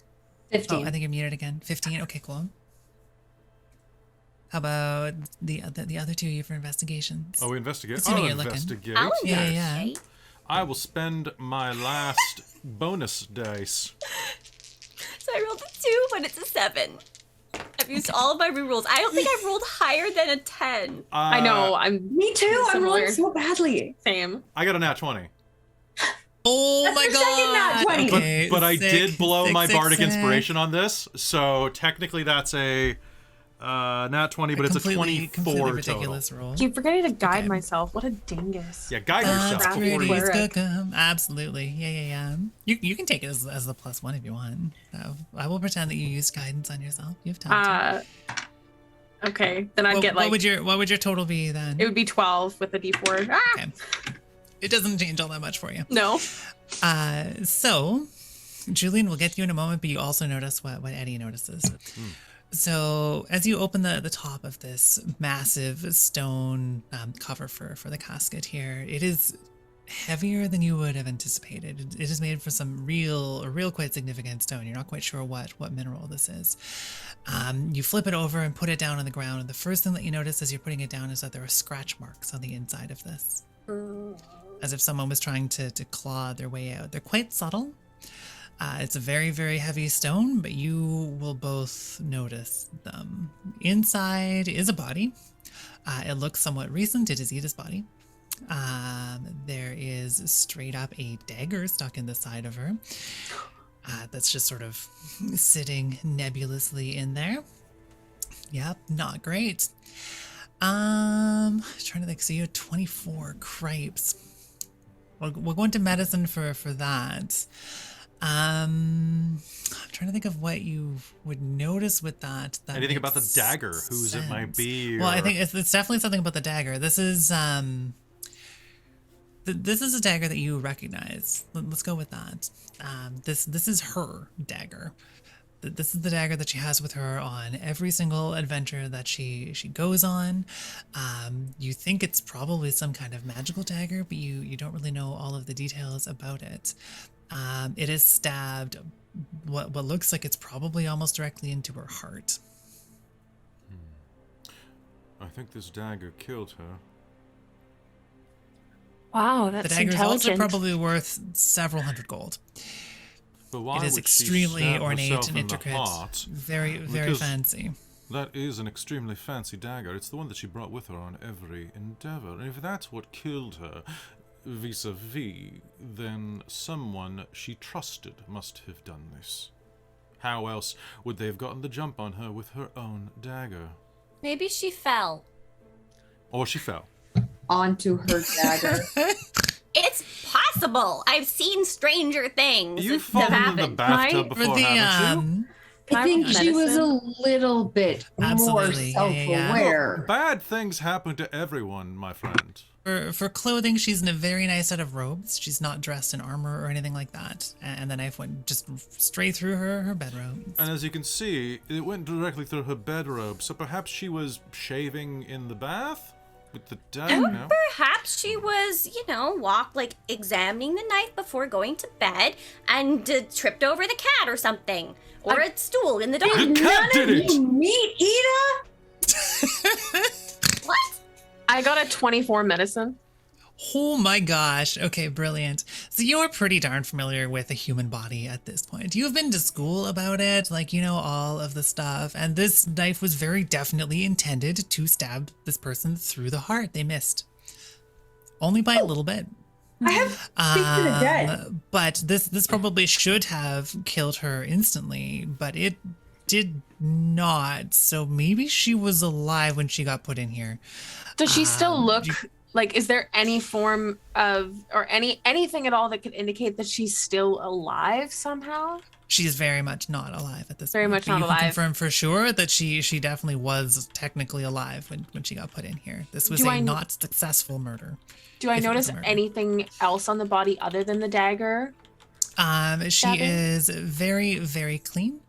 Speaker 3: 15.
Speaker 1: Oh, I think you're muted again. 15. Okay, cool. How about the other 2 of you for investigations?
Speaker 6: Oh, we investigate.
Speaker 1: Assuming
Speaker 6: I'll
Speaker 1: you're looking.
Speaker 6: investigate.
Speaker 4: I'll
Speaker 1: Yeah.
Speaker 6: I will spend my last bonus dice.
Speaker 4: So I rolled a 2, but it's a 7. I've used all of my rerolls. I don't think I've rolled higher than a 10.
Speaker 5: I know. I'm.
Speaker 3: Me too. I'm
Speaker 5: Similar.
Speaker 3: rolling so badly.
Speaker 5: Same.
Speaker 6: I got a nat 20.
Speaker 1: Oh
Speaker 3: That's
Speaker 1: my
Speaker 3: your second nat
Speaker 1: god!
Speaker 3: 20.
Speaker 1: Okay,
Speaker 6: But I did blow my bardic
Speaker 1: sick.
Speaker 6: inspiration on this, so technically that's a nat 20, but it's a 24
Speaker 1: completely ridiculous
Speaker 6: total.
Speaker 1: roll.
Speaker 5: Keep forgetting to guide
Speaker 1: Okay.
Speaker 5: myself. What a dingus.
Speaker 6: Yeah, guide yourself
Speaker 1: That's
Speaker 6: before
Speaker 1: pretty
Speaker 6: you...
Speaker 1: skookum. Absolutely. Yeah. You can take it as the +1 if you want. I will pretend that you used guidance on yourself. You have time to.
Speaker 5: Okay. Then I'd get like.
Speaker 1: What would your total be then?
Speaker 5: It would be 12 with a d4. Ah!
Speaker 1: Okay. It doesn't change all that much for you.
Speaker 5: No.
Speaker 1: So Julian will get you in a moment, but you also notice what Eddie notices. So as you open the top of this massive stone cover for the casket here, it is heavier than you would have anticipated. It is made from some real quite significant stone. You're not quite sure what mineral this is. You flip it over and put it down on the ground, and the first thing that you notice as you're putting it down is that there are scratch marks on the inside of this. As if someone was trying to claw their way out. They're quite subtle. It's a very, very heavy stone, but you will both notice them. Inside is a body. It looks somewhat recent. It is Ida's body. There is straight up a dagger stuck in the side of her. That's just sort of sitting nebulously in there. Yep, not great. Trying to think. So you had 24 cripes. We'll go into medicine for that. I'm trying to think of what you would notice with that.
Speaker 6: Anything about the dagger? Whose it might be?
Speaker 1: Well, I think it's definitely something about the dagger. This is this is a dagger that you recognize. Let's go with that. This is her dagger. This is the dagger that she has with her on every single adventure that she goes on. You think it's probably some kind of magical dagger, but you don't really know all of the details about it. It is stabbed what looks like it's probably almost directly into her heart.
Speaker 6: I think this dagger killed her.
Speaker 5: Wow, that's
Speaker 1: The dagger is
Speaker 5: intelligent.
Speaker 1: also probably worth several hundred gold.
Speaker 6: But why
Speaker 1: It is
Speaker 6: would
Speaker 1: extremely
Speaker 6: she stab
Speaker 1: ornate
Speaker 6: herself
Speaker 1: and
Speaker 6: in the
Speaker 1: intricate.
Speaker 6: heart?
Speaker 1: Very
Speaker 6: Because
Speaker 1: fancy.
Speaker 6: That is an extremely fancy dagger. It's the one that she brought with her on every endeavor. And if that's what killed her, vis-a-vis, then someone she trusted must have done this. How else would they have gotten the jump on her with her own dagger?
Speaker 4: Maybe she fell.
Speaker 6: Or she fell.
Speaker 3: Onto her dagger.
Speaker 4: It's possible. I've seen stranger things
Speaker 6: You've
Speaker 4: that have
Speaker 6: fallen in the
Speaker 4: happened.
Speaker 6: bathtub
Speaker 5: Right?
Speaker 6: before, haven't you?
Speaker 3: I think she was a
Speaker 5: medicine?
Speaker 3: little bit more
Speaker 1: Absolutely.
Speaker 3: self-aware.
Speaker 6: Look, bad things happen to everyone, my friend.
Speaker 1: For clothing, she's in a very nice set of robes. She's not dressed in armor or anything like that. And the knife went just straight through her bedrobe.
Speaker 6: And as you can see, it went directly through her bedrobe, so perhaps she was shaving in the bath? With the dagger? No?
Speaker 4: Perhaps she was, examining the knife before going to bed and tripped over the cat or something. Or a stool in the dark.
Speaker 6: The cat did it!
Speaker 3: You meat eater?
Speaker 4: What?
Speaker 5: I got a 24 medicine.
Speaker 1: Oh my gosh. Okay, brilliant. So you're pretty darn familiar with the human body at this point. You've been to school about it, you know all of the stuff. And this knife was very definitely intended to stab this person through the heart. They missed. Only by a little bit.
Speaker 3: I have speak to the dead.
Speaker 1: But this probably should have killed her instantly, but it did not. So maybe she was alive when she got put in here.
Speaker 5: Does she still look is there any form of or anything at all that could indicate that she's still alive somehow?
Speaker 1: She is very much not alive at this point.
Speaker 5: Very much
Speaker 1: But
Speaker 5: not
Speaker 1: you
Speaker 5: alive.
Speaker 1: can confirm for sure that she definitely was technically alive when she got put in here. This was not successful murder.
Speaker 5: Do I
Speaker 1: If it was
Speaker 5: notice
Speaker 1: a murder.
Speaker 5: anything else on the body other than the dagger?
Speaker 1: She
Speaker 5: Stabbing?
Speaker 1: is very, very clean.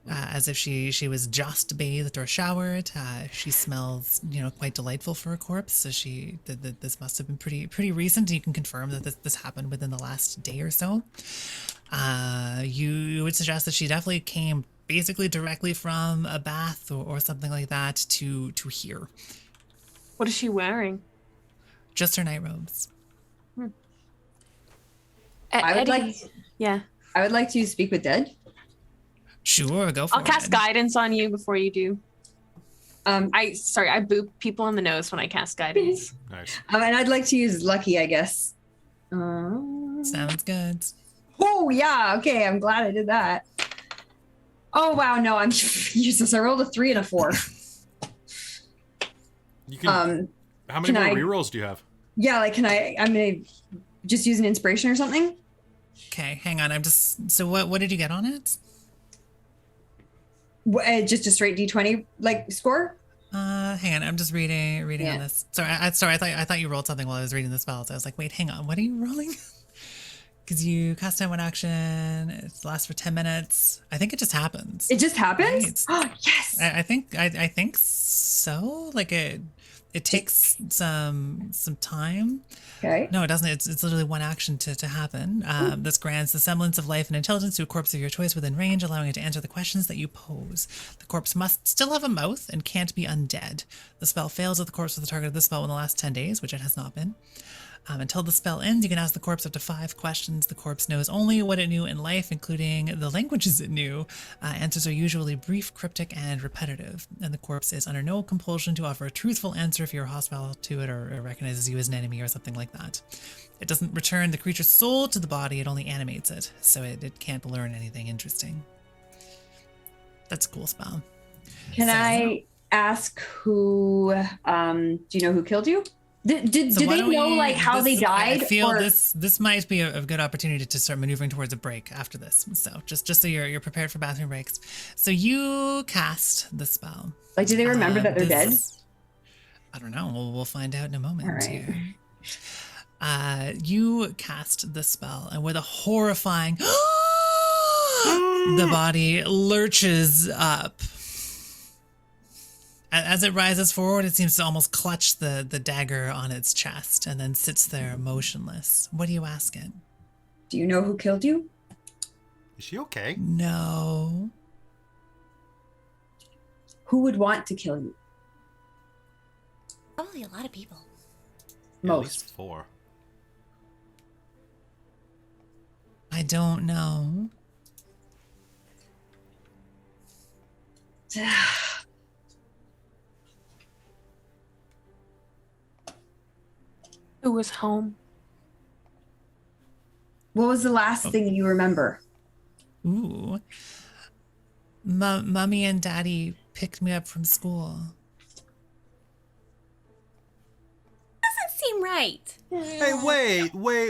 Speaker 1: As if she was just bathed or showered. She smells, quite delightful for a corpse. So this must have been pretty recent. You can confirm that this happened within the last day or so. You would suggest that she definitely came basically directly from a bath or something like that to here.
Speaker 5: What is she wearing?
Speaker 1: Just her night robes.
Speaker 3: I would like to speak with dead.
Speaker 1: Sure, go for it.
Speaker 5: I'll cast guidance on you before you do. I boop people in the nose when I cast guidance.
Speaker 6: Nice.
Speaker 3: And I'd like to use lucky, I guess.
Speaker 1: Sounds good.
Speaker 3: Oh yeah, okay. I'm glad I did that. Oh wow, no, I'm useless. I rolled a 3 and a 4.
Speaker 2: You can. How many more rerolls do you have?
Speaker 3: Yeah, I'm gonna just use an inspiration or something.
Speaker 1: Okay, hang on. So what did you get on it?
Speaker 3: Just a straight D20 score.
Speaker 1: Hang on. I'm just reading on this. Sorry, I thought you rolled something while I was reading the spells. I was like, wait, hang on. What are you rolling? Because you cast down one action. It lasts for 10 minutes. I think it just happens.
Speaker 3: It just happens.
Speaker 1: Right.
Speaker 3: Oh yes.
Speaker 1: I think so. It takes some time.
Speaker 3: Okay.
Speaker 1: No, it doesn't. It's literally one action to happen. This grants the semblance of life and intelligence to a corpse of your choice within range, allowing it to answer the questions that you pose. The corpse must still have a mouth and can't be undead. The spell fails if the corpse was the target of the spell in the last 10 days, which it has not been. Until the spell ends, you can ask the corpse up to 5 questions. The corpse knows only what it knew in life, including the languages it knew. Answers are usually brief, cryptic, and repetitive. And the corpse is under no compulsion to offer a truthful answer if you're hostile to it or recognizes you as an enemy or something like that. It doesn't return the creature's soul to the body, it only animates it, so it can't learn anything interesting. That's a cool spell.
Speaker 3: Can I ask who, do you know who killed you? Do they know how they died?
Speaker 1: I feel this might be a good opportunity to start maneuvering towards a break after this. So just so you're prepared for bathroom breaks. So you cast the spell.
Speaker 3: Do they remember that they're dead?
Speaker 1: I don't know. We'll find out in a moment.
Speaker 3: All right.
Speaker 1: Here. You cast the spell, and with a horrifying, the body lurches up. As it rises forward, it seems to almost clutch the dagger on its chest and then sits there motionless. What do you ask it?
Speaker 3: Do you know who killed you?
Speaker 2: Is she okay?
Speaker 1: No.
Speaker 3: Who would want to kill you?
Speaker 4: Probably a lot of people.
Speaker 2: At least 4.
Speaker 1: I don't know.
Speaker 5: Who was home?
Speaker 3: What was the last thing you remember?
Speaker 1: Ooh. Mommy and Daddy picked me up from school.
Speaker 4: Doesn't seem right.
Speaker 2: Hey,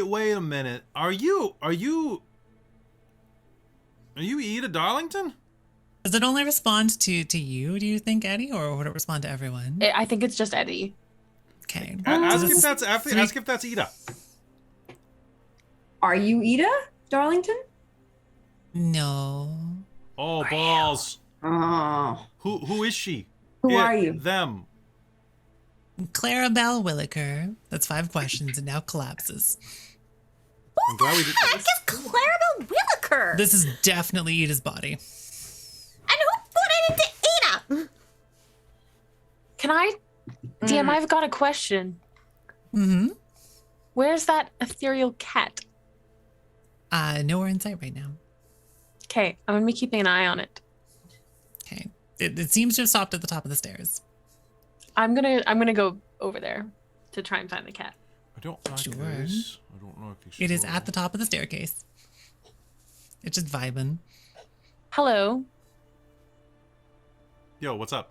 Speaker 2: wait a minute. Are you Eda Darlington?
Speaker 1: Does it only respond to you, do you think, Eddie, or would it respond to everyone?
Speaker 5: I think it's just Eddie.
Speaker 1: Okay.
Speaker 2: Ask if that's Ida.
Speaker 3: Are you Ida, Darlington?
Speaker 1: No.
Speaker 2: Oh, balls.
Speaker 3: Oh.
Speaker 2: Who is she?
Speaker 3: Who are you?
Speaker 2: Them.
Speaker 1: Clarabelle Williker. That's 5 questions. It now collapses.
Speaker 2: I'm glad we did.
Speaker 4: Heck is Clarabelle Williker?
Speaker 1: This is definitely Ida's body.
Speaker 4: And who put it into Ida?
Speaker 5: Can I? DM, I've got a question.
Speaker 1: Mm-hmm.
Speaker 5: Where's that ethereal cat?
Speaker 1: Nowhere in sight right now.
Speaker 5: Okay, I'm gonna be keeping an eye on it.
Speaker 1: Okay. It seems to have stopped at the top of the stairs.
Speaker 5: I'm gonna go over there to try and find the cat.
Speaker 6: I don't like
Speaker 1: Sure.
Speaker 6: this. I don't like this.
Speaker 1: It is at the top of the staircase. It's just vibing.
Speaker 5: Hello.
Speaker 2: Yo, what's up?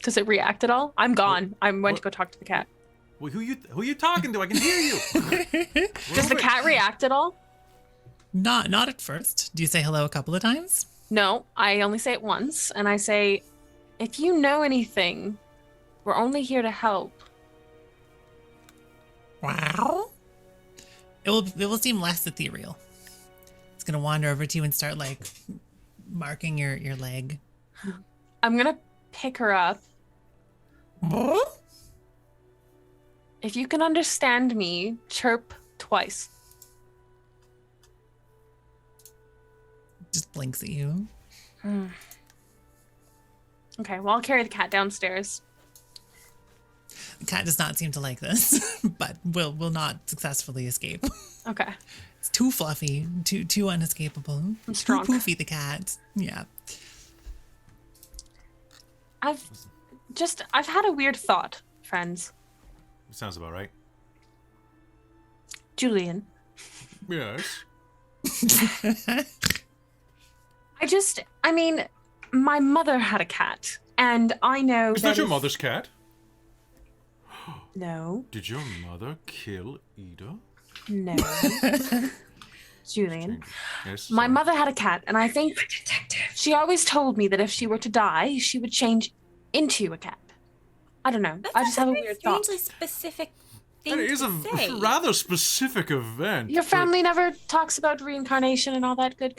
Speaker 5: Does it react at all? I'm gone. I went to go talk to the cat.
Speaker 2: Well, who you talking to? I can hear you.
Speaker 5: Does the cat react at all?
Speaker 1: Not at first. Do you say hello a couple of times?
Speaker 5: No, I only say it once, and I say, if you know anything, we're only here to help.
Speaker 1: Wow. It will seem less ethereal. It's gonna wander over to you and start like marking your leg.
Speaker 5: I'm gonna pick her up. If you can understand me, chirp twice.
Speaker 1: Just blinks at you.
Speaker 5: Okay, well, I'll carry the cat downstairs.
Speaker 1: The cat does not seem to like this, but will not successfully escape.
Speaker 5: Okay.
Speaker 1: It's too fluffy, too unescapable.
Speaker 5: I'm strong.
Speaker 1: Too poofy, the cat. Yeah.
Speaker 5: I've had a weird thought, friends.
Speaker 2: Sounds about right.
Speaker 5: Julian.
Speaker 6: Yes.
Speaker 5: I mean, my mother had a cat, and I know
Speaker 6: Is
Speaker 5: that
Speaker 6: that your mother's cat?
Speaker 5: No.
Speaker 6: Did your mother kill Ida?
Speaker 5: No. Julian.
Speaker 6: Yes.
Speaker 5: My
Speaker 6: sorry.
Speaker 5: mother had a cat, and I think she always told me that if she were to die, she would change into a cat. I don't know. I just have a weird thought.
Speaker 4: Strangely specific thing
Speaker 6: That is
Speaker 4: to
Speaker 6: a
Speaker 4: say.
Speaker 6: rather specific event.
Speaker 5: Your family never talks about reincarnation and all that good?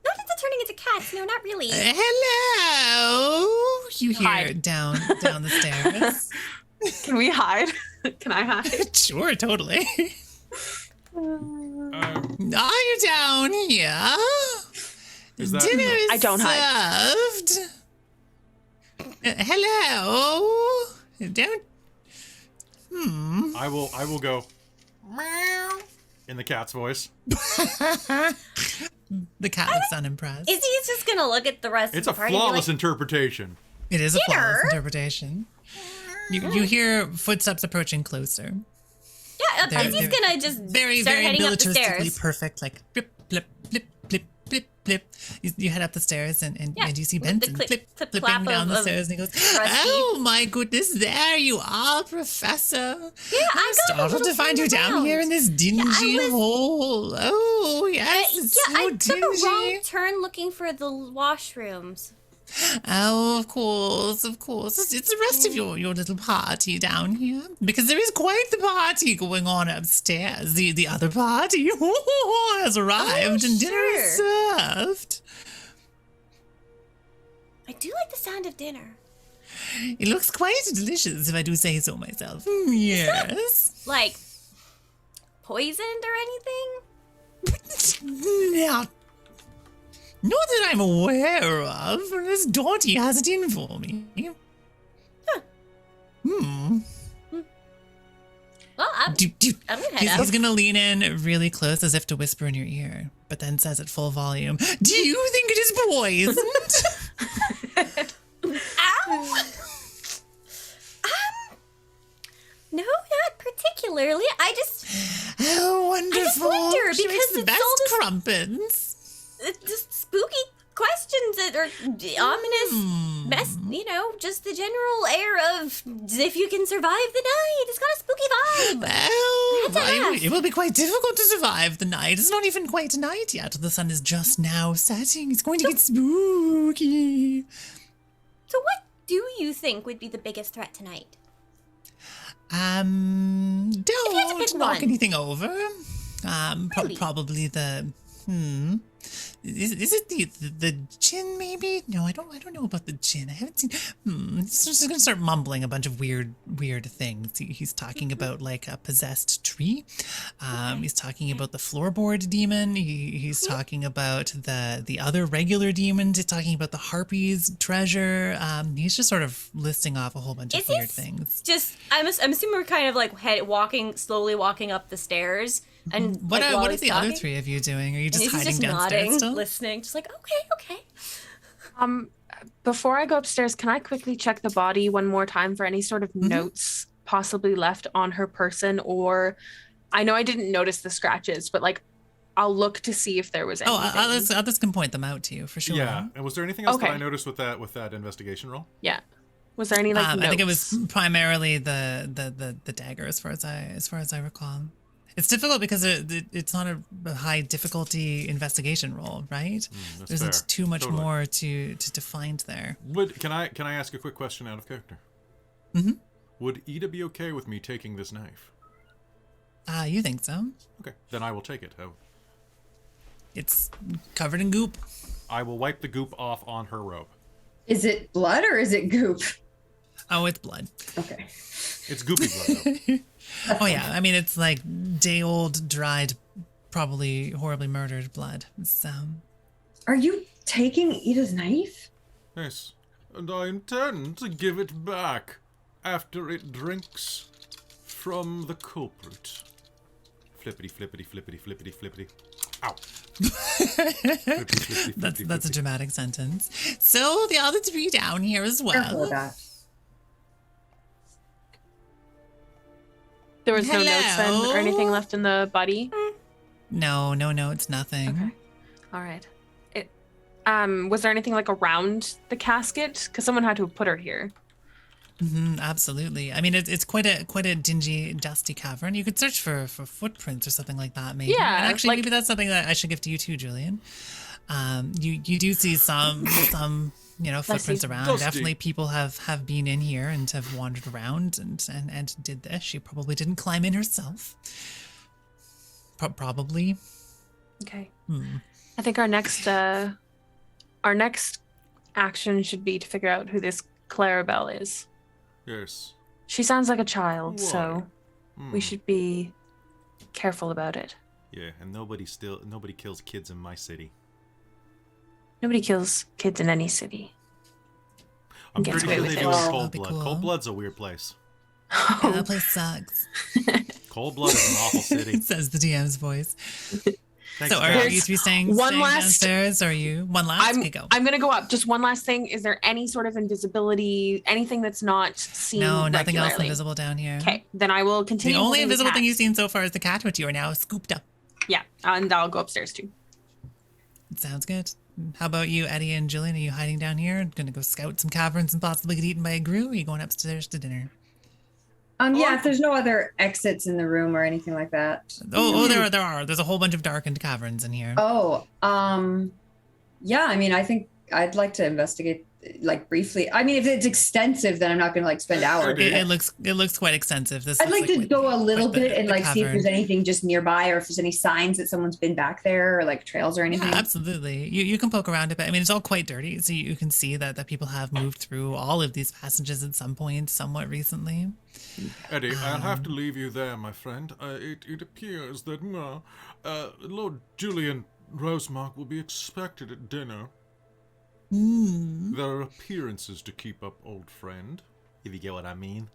Speaker 4: Not that they're turning into cats. No, not really.
Speaker 1: Hello. You hear
Speaker 5: Hide.
Speaker 1: down the stairs.
Speaker 5: Can we hide? Can I hide?
Speaker 1: Sure, totally. Are you down here?
Speaker 6: Is that-
Speaker 1: Dinner is
Speaker 5: I don't
Speaker 1: served. Hello. Don't.
Speaker 2: I will go. Meow. In the cat's voice.
Speaker 1: The cat looks unimpressed.
Speaker 4: Izzy's just gonna look at the rest
Speaker 2: It's
Speaker 4: of
Speaker 2: a
Speaker 4: the party and be
Speaker 2: flawless
Speaker 4: like,
Speaker 2: interpretation.
Speaker 1: It is a flawless
Speaker 4: Dinner?
Speaker 1: interpretation. You hear footsteps approaching closer.
Speaker 4: yeah, Izzy's gonna just
Speaker 1: Very,
Speaker 4: start
Speaker 1: very
Speaker 4: heading up the
Speaker 1: militaristically
Speaker 4: stairs.
Speaker 1: perfect, like blip, blip, blip, blip, blip, blip. You head up the stairs and you see
Speaker 4: with the
Speaker 1: Benson
Speaker 4: clip-
Speaker 1: flip,
Speaker 4: clip
Speaker 1: flipping
Speaker 4: clap
Speaker 1: down the
Speaker 4: of
Speaker 1: stairs, and he goes,
Speaker 4: Rusty.
Speaker 1: "Oh my goodness, there you are, Professor!
Speaker 4: Yeah, I
Speaker 1: I'm
Speaker 4: got a
Speaker 1: startled
Speaker 4: little
Speaker 1: to find you down
Speaker 4: around.
Speaker 1: here in this dingy
Speaker 4: was-
Speaker 1: hole. Oh yes, it's so
Speaker 4: I took a wrong
Speaker 1: dingy.
Speaker 4: turn looking for the washrooms.
Speaker 1: Oh, of course. It's the rest of your little party down here. Because there is quite the party going on upstairs. The other party has arrived and dinner is served.
Speaker 4: I do like the sound of dinner.
Speaker 1: It looks quite delicious, if I do say so myself. Yes.
Speaker 4: Like, poisoned or anything?
Speaker 1: Now, not that I'm aware of, unless Dottie has it in for me.
Speaker 4: Well, I'm gonna head
Speaker 1: He's
Speaker 4: up.
Speaker 1: gonna lean in really close as if to whisper in your ear, but then says at full volume, "Do you think it is poisoned?"
Speaker 4: Ow! No, not particularly. I just
Speaker 1: Oh, wonderful!
Speaker 4: wonder,
Speaker 1: She
Speaker 4: because
Speaker 1: makes the
Speaker 4: it's
Speaker 1: best
Speaker 4: all this-
Speaker 1: crumpets.
Speaker 4: just spooky questions that are ominous, just the general air of if you can survive the night. It's got a spooky vibe.
Speaker 1: Well, it will be quite difficult to survive the night. It's not even quite night yet. The sun is just now setting. It's going to get spooky.
Speaker 4: So what do you think would be the biggest threat tonight?
Speaker 1: Don't knock anything over.
Speaker 4: Really?
Speaker 1: Probably the Is it the djinn maybe? No, I don't know about the djinn. I haven't seen. He's just gonna start mumbling a bunch of weird things. He's talking about like a possessed tree. He's talking about the floorboard demon. He's talking about the other regular demons. He's talking about the harpies treasure. He's just sort of listing off a whole bunch of weird things.
Speaker 4: Just I'm assuming we're kind of like slowly walking up the stairs. And
Speaker 1: what are the other three of you doing? Are you just hiding downstairs
Speaker 4: nodding,
Speaker 1: still?
Speaker 4: Listening, just like okay.
Speaker 5: Before I go upstairs, can I quickly check the body one more time for any sort of notes possibly left on her person? Or I know I didn't notice the scratches, but like I'll look to see if there was anything.
Speaker 1: Others can point them out to you for sure.
Speaker 2: Yeah. And was there anything else that I noticed with that investigation roll?
Speaker 5: Yeah. Was there any notes?
Speaker 1: I think it was primarily the dagger, as far as I recall. It's difficult because it's not a high difficulty investigation roll, right? There's
Speaker 2: fair.
Speaker 1: too much more to find there.
Speaker 2: Can I ask a quick question out of character? Would Ida be okay with me taking this knife?
Speaker 1: You think so?
Speaker 2: Okay, then I will take it.
Speaker 1: It's covered in goop.
Speaker 2: I will wipe the goop off on her robe.
Speaker 3: Is it blood or is it goop?
Speaker 1: Oh, it's blood.
Speaker 3: Okay.
Speaker 2: It's goopy blood, though.
Speaker 1: Oh, yeah. I mean, it's like day-old, dried, probably horribly murdered blood. So.
Speaker 3: Are you taking Ida's knife?
Speaker 6: Yes, and I intend to give it back after it drinks from the culprit.
Speaker 2: Flippity, flippity, flippity, flippity, flippity. Ow.
Speaker 1: That's a dramatic sentence. So the other three down here as well.
Speaker 3: Careful with that.
Speaker 5: There was no notes then or anything left in the body?
Speaker 1: No, it's nothing.
Speaker 5: Okay. All right. Was there anything like around the casket? Because someone had to have put her here.
Speaker 1: Absolutely. I mean, it's quite a dingy, dusty cavern. You could search for footprints or something like that, maybe.
Speaker 5: Yeah.
Speaker 1: And actually, maybe that's something that I should give to you too, Julian. You do see some footprints around.
Speaker 6: Dusty.
Speaker 1: Definitely people have been in here and have wandered around and did this. She probably didn't climb in herself. Probably.
Speaker 5: Okay. I think our next action should be to figure out who this Clarabelle is.
Speaker 6: Yes.
Speaker 5: She sounds like a child,
Speaker 6: Why?
Speaker 5: so we should be careful about it.
Speaker 2: Yeah, and nobody kills kids in my city.
Speaker 5: Nobody kills kids in any city.
Speaker 2: I'm
Speaker 5: Gets
Speaker 2: pretty
Speaker 5: away
Speaker 2: sure
Speaker 5: with
Speaker 2: they
Speaker 5: it.
Speaker 2: do in
Speaker 1: That'd
Speaker 2: Cold
Speaker 1: be
Speaker 2: Blood.
Speaker 1: cool.
Speaker 2: Cold Blood's a weird place.
Speaker 1: Yeah, that place sucks.
Speaker 2: Cold Blood is an awful city.
Speaker 1: Says the DM's voice.
Speaker 2: Thanks,
Speaker 1: So
Speaker 2: guys.
Speaker 1: are you three staying downstairs? Or are you one last? Okay, go.
Speaker 5: I'm gonna go up. Just one last thing. Is there any sort of invisibility? Anything that's not seen?
Speaker 1: No, nothing else
Speaker 5: regularly?
Speaker 1: invisible down here.
Speaker 5: Okay, then I will continue.
Speaker 1: The only
Speaker 5: holding
Speaker 1: invisible
Speaker 5: cat.
Speaker 1: thing you've seen so far is the cat, which you are now scooped up.
Speaker 5: Yeah, and I'll go upstairs too.
Speaker 1: Sounds good. How about you, Eddie and Julian? Are you hiding down here? Gonna go scout some caverns and possibly get eaten by a grue? Or are you going upstairs to dinner?
Speaker 3: Yeah, if there's no other exits in the room or anything like that.
Speaker 1: Oh, there are. There's a whole bunch of darkened caverns in here.
Speaker 3: Yeah, I mean, I think I'd like to investigate like briefly. I mean, if it's extensive, then I'm not gonna like spend hours.
Speaker 1: It looks quite extensive.
Speaker 3: I'd like to go a little bit and like see if there's anything just nearby or if there's any signs that someone's been back there or like trails or anything.
Speaker 1: Yeah, absolutely. You can poke around a bit. I mean, it's all quite dirty, so you can see that people have moved through all of these passages at some point, somewhat recently.
Speaker 6: Eddie, I'll have to leave you there, my friend. It appears that Lord Julian Rosemark will be expected at dinner. There are appearances to keep up, old friend.
Speaker 2: If you get what I mean.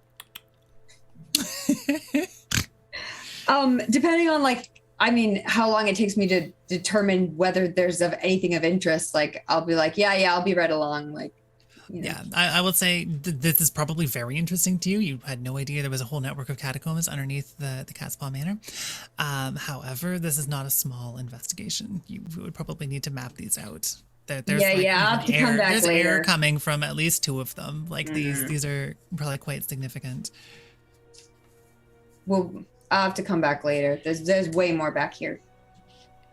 Speaker 3: Depending on like, I mean, how long it takes me to determine whether there's anything of interest, like I'll be like, yeah, I'll be right along. Like, you know.
Speaker 1: Yeah, I would say this is probably very interesting to you. You had no idea there was a whole network of catacombs underneath the Catspaw Manor. However, this is not a small investigation. You would probably need to map these out There's
Speaker 3: I'll have to come back
Speaker 1: there's
Speaker 3: later.
Speaker 1: air coming from at least 2 of them. Like these are probably quite significant.
Speaker 3: Well, I'll have to come back later. There's way more back here.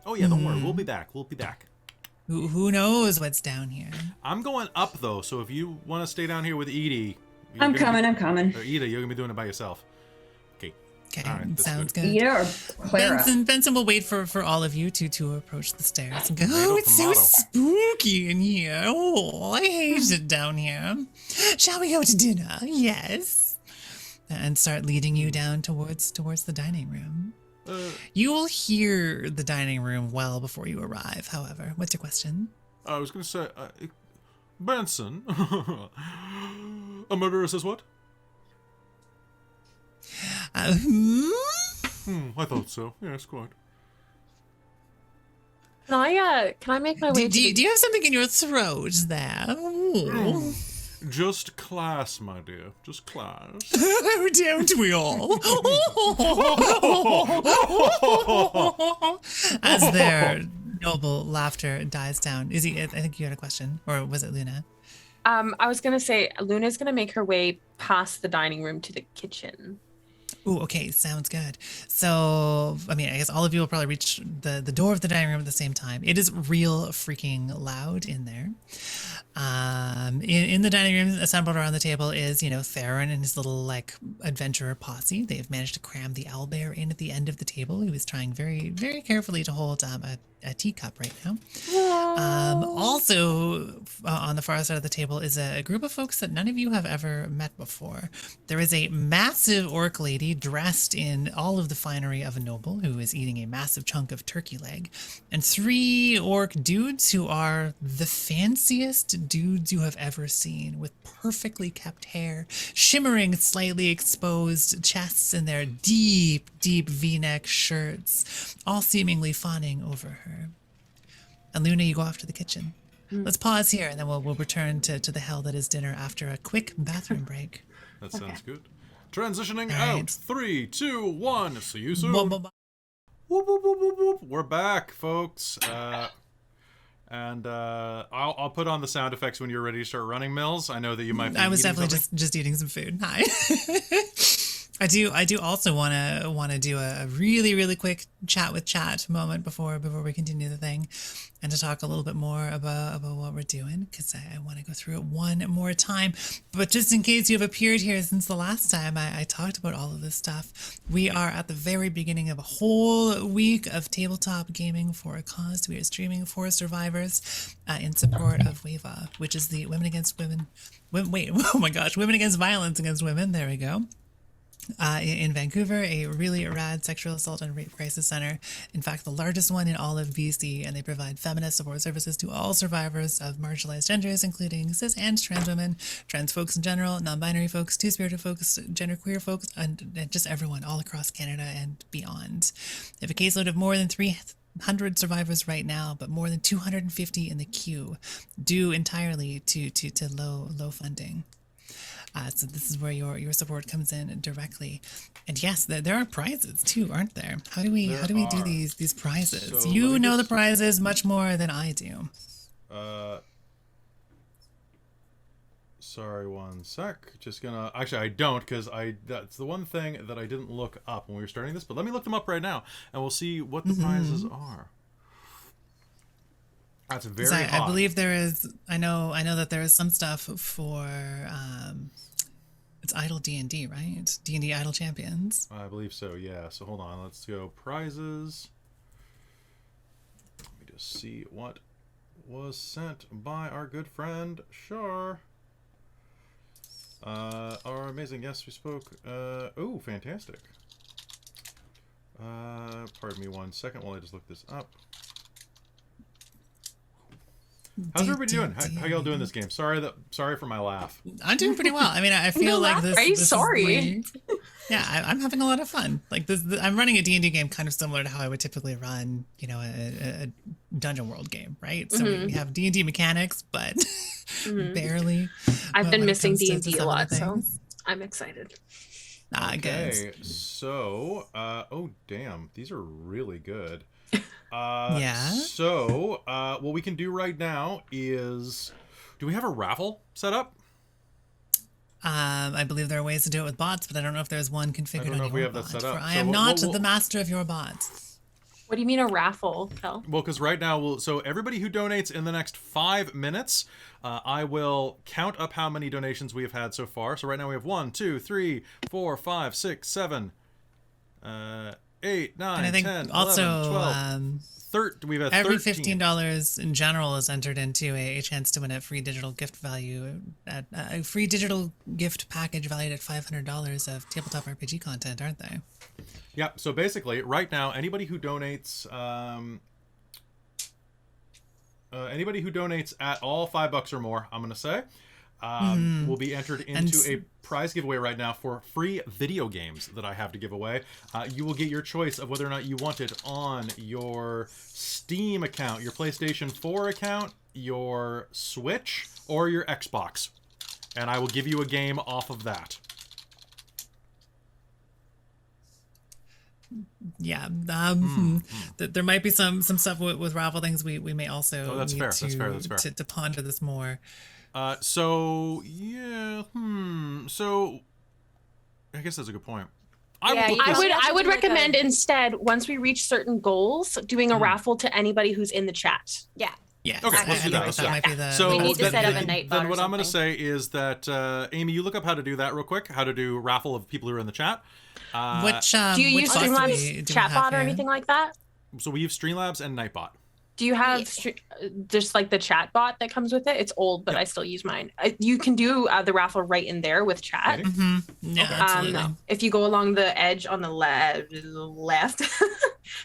Speaker 2: Oh yeah, don't worry. We'll be back.
Speaker 1: Who knows what's down here?
Speaker 2: I'm going up though, so if you want to stay down here with Edie,
Speaker 3: I'm coming.
Speaker 2: Or Ida, you're gonna be doing it by yourself.
Speaker 1: Okay,
Speaker 2: right,
Speaker 1: sounds good.
Speaker 3: Ida or Clara?
Speaker 1: Benson will wait for all of you to approach the stairs and go,
Speaker 2: Tomato,
Speaker 1: oh, it's so
Speaker 2: tomato."
Speaker 1: spooky in here. Oh, I hate it down here. Shall we go to dinner? Yes. And start leading you down towards the dining room. You will hear the dining room well before you arrive, however. What's your question?
Speaker 6: I was going to say, Benson, a murderer says what? I thought so. Yes, quite.
Speaker 5: Can I make my way?
Speaker 1: Do you have something in your throat there? Ooh.
Speaker 6: Just class, my dear. Just class.
Speaker 1: Oh, don't we all? As their noble laughter dies down. Izzy, I think you had a question. Or was it Luna?
Speaker 5: I was going to say, Luna's going to make her way past the dining room to the kitchen.
Speaker 1: Ooh, okay, sounds good. So, I mean, I guess all of you will probably reach the door of the dining room at the same time. It is real freaking loud in there. In the dining room, assembled around the table is, Theron and his little, like, adventurer posse. They've managed to cram the owlbear in at the end of the table. He was trying very, very carefully to hold a teacup right now. Also, on the far side of the table is a group of folks that none of you have ever met before. There is a massive orc lady dressed in all of the finery of a noble who is eating a massive chunk of turkey leg, and 3 orc dudes who are the fanciest dudes you have ever seen, with perfectly kept hair, shimmering, slightly exposed chests in their deep V-neck shirts, all seemingly fawning over her. And Luna, you go off to the kitchen. Let's pause here, and then we'll return to the hell that is dinner after a quick bathroom break.
Speaker 6: That sounds good. Transitioning
Speaker 1: All right.
Speaker 6: out. 3, 2, 1. See you soon.
Speaker 1: Whoop, whoop, whoop.
Speaker 2: Whoop, whoop, whoop, whoop, whoop. We're back, folks. And I'll put on the sound effects when you're ready to start running, Mills. I know that you might be
Speaker 1: I was
Speaker 2: eating
Speaker 1: definitely
Speaker 2: something.
Speaker 1: just eating some food. Hi. I do also want to do a really quick chat with chat moment before we continue the thing, and to talk a little bit more about what we're doing, because I want to go through it one more time. But just in case you have appeared here since the last time I talked about all of this stuff, we are at the very beginning of a whole week of tabletop gaming for a cause. We are streaming for survivors in support of WAVAW, which is the Women Against Violence Against Women. There we go. In Vancouver, a really rad sexual assault and rape crisis center. In fact, the largest one in all of BC, and they provide feminist support services to all survivors of marginalized genders, including cis and trans women, trans folks in general, non-binary folks, two-spirited folks, genderqueer folks, and just everyone all across Canada and beyond. They have a caseload of more than 300 survivors right now, but more than 250 in the queue, due entirely to low funding. So this is where your support comes in directly, and yes, there are prizes too, aren't there? How do we do these prizes?
Speaker 2: So
Speaker 1: you know the prizes much more than I do.
Speaker 2: Sorry, one sec. Just gonna actually I don't, because that's the one thing that I didn't look up when we were starting this. But let me look them up right now, and we'll see what the prizes are. That's very hot.
Speaker 1: I believe there is. I know that there is some stuff for. It's Idle D&D, right? D&D Idle Champions.
Speaker 2: I believe so. Yeah. So hold on. Let's go prizes. Let me just see what was sent by our good friend Shar. Our amazing guest we spoke. Oh, fantastic. Pardon me one second while I just look this up. How's everybody doing? How y'all doing this game? Sorry for my laugh.
Speaker 1: I'm doing pretty well. I mean, I feel like this.
Speaker 5: Are you
Speaker 1: this
Speaker 5: sorry?
Speaker 1: I'm having a lot of fun. Like this, I'm running a D&D game kind of similar to how I would typically run, a Dungeon World game, right? So we have D&D mechanics, but barely.
Speaker 5: I've been missing
Speaker 1: D&D
Speaker 5: D&D a lot, so I'm excited.
Speaker 1: Good.
Speaker 2: Okay, so oh damn, these are really good.
Speaker 1: Yeah.
Speaker 2: So, what we can do right now is, do we have a raffle set up?
Speaker 1: I believe there are ways to do it with bots, but I don't know if there's one configured
Speaker 2: I don't know
Speaker 1: on
Speaker 2: if
Speaker 1: your
Speaker 2: we have that
Speaker 1: bot.
Speaker 2: set up.
Speaker 1: For I
Speaker 2: So
Speaker 1: am
Speaker 2: we'll-
Speaker 1: not
Speaker 2: we'll-
Speaker 1: the master of your bots.
Speaker 5: What do you mean a raffle, Kel?
Speaker 2: Well, because right now, so everybody who donates in the next 5 minutes, I will count up how many donations we have had so far. So right now we have 1, 2, 3, 4, 5, 6, 7, 8, 9,
Speaker 1: And I think
Speaker 2: 10,
Speaker 1: also
Speaker 2: 11, 12, 13. We've had
Speaker 1: every
Speaker 2: 13.
Speaker 1: $15 in general is entered into a chance to win a free digital gift value, at a free digital gift package valued at $500 of tabletop RPG content, aren't they?
Speaker 2: Yeah, so basically, right now, anybody who donates at all $5 or more, I'm going to say, will be entered into a prize giveaway right now for free video games that I have to give away. You will get your choice of whether or not you want it on your Steam account, your PlayStation 4 account, your Switch, or your Xbox. And I will give you a game off of that.
Speaker 1: Yeah, there might be some stuff with raffle things we may also
Speaker 2: that's
Speaker 1: need
Speaker 2: fair. That's fair. That's fair.
Speaker 1: To ponder this more.
Speaker 2: So yeah, so I guess that's a good point.
Speaker 4: Yeah,
Speaker 5: I would
Speaker 4: do like
Speaker 5: recommend
Speaker 4: a-
Speaker 5: instead, once we reach certain goals, doing a raffle to anybody who's in the chat.
Speaker 4: Yeah.
Speaker 1: Yes,
Speaker 2: Okay,
Speaker 1: I
Speaker 2: let's do
Speaker 1: think
Speaker 2: that.
Speaker 1: that might be the.
Speaker 2: So
Speaker 4: We need to
Speaker 2: then,
Speaker 4: set up a
Speaker 2: then-
Speaker 4: night
Speaker 2: then
Speaker 4: bot or
Speaker 2: what I'm going to
Speaker 4: something.
Speaker 2: say is that Amy, you look up how to do that real quick. How to do raffle of people who are in the chat.
Speaker 1: Which
Speaker 5: Do you
Speaker 1: which
Speaker 5: use
Speaker 1: bots do
Speaker 5: Streamlabs
Speaker 1: we have
Speaker 5: chatbot or
Speaker 1: here?
Speaker 5: anything like that?
Speaker 2: So we use Streamlabs and Nightbot.
Speaker 5: Do you have just like the chat bot that comes with it? It's old, but
Speaker 2: Yep.
Speaker 5: I still use mine. You can do the raffle right in there with chat.
Speaker 2: Okay.
Speaker 1: Yeah, absolutely.
Speaker 5: If you go along the edge on the left,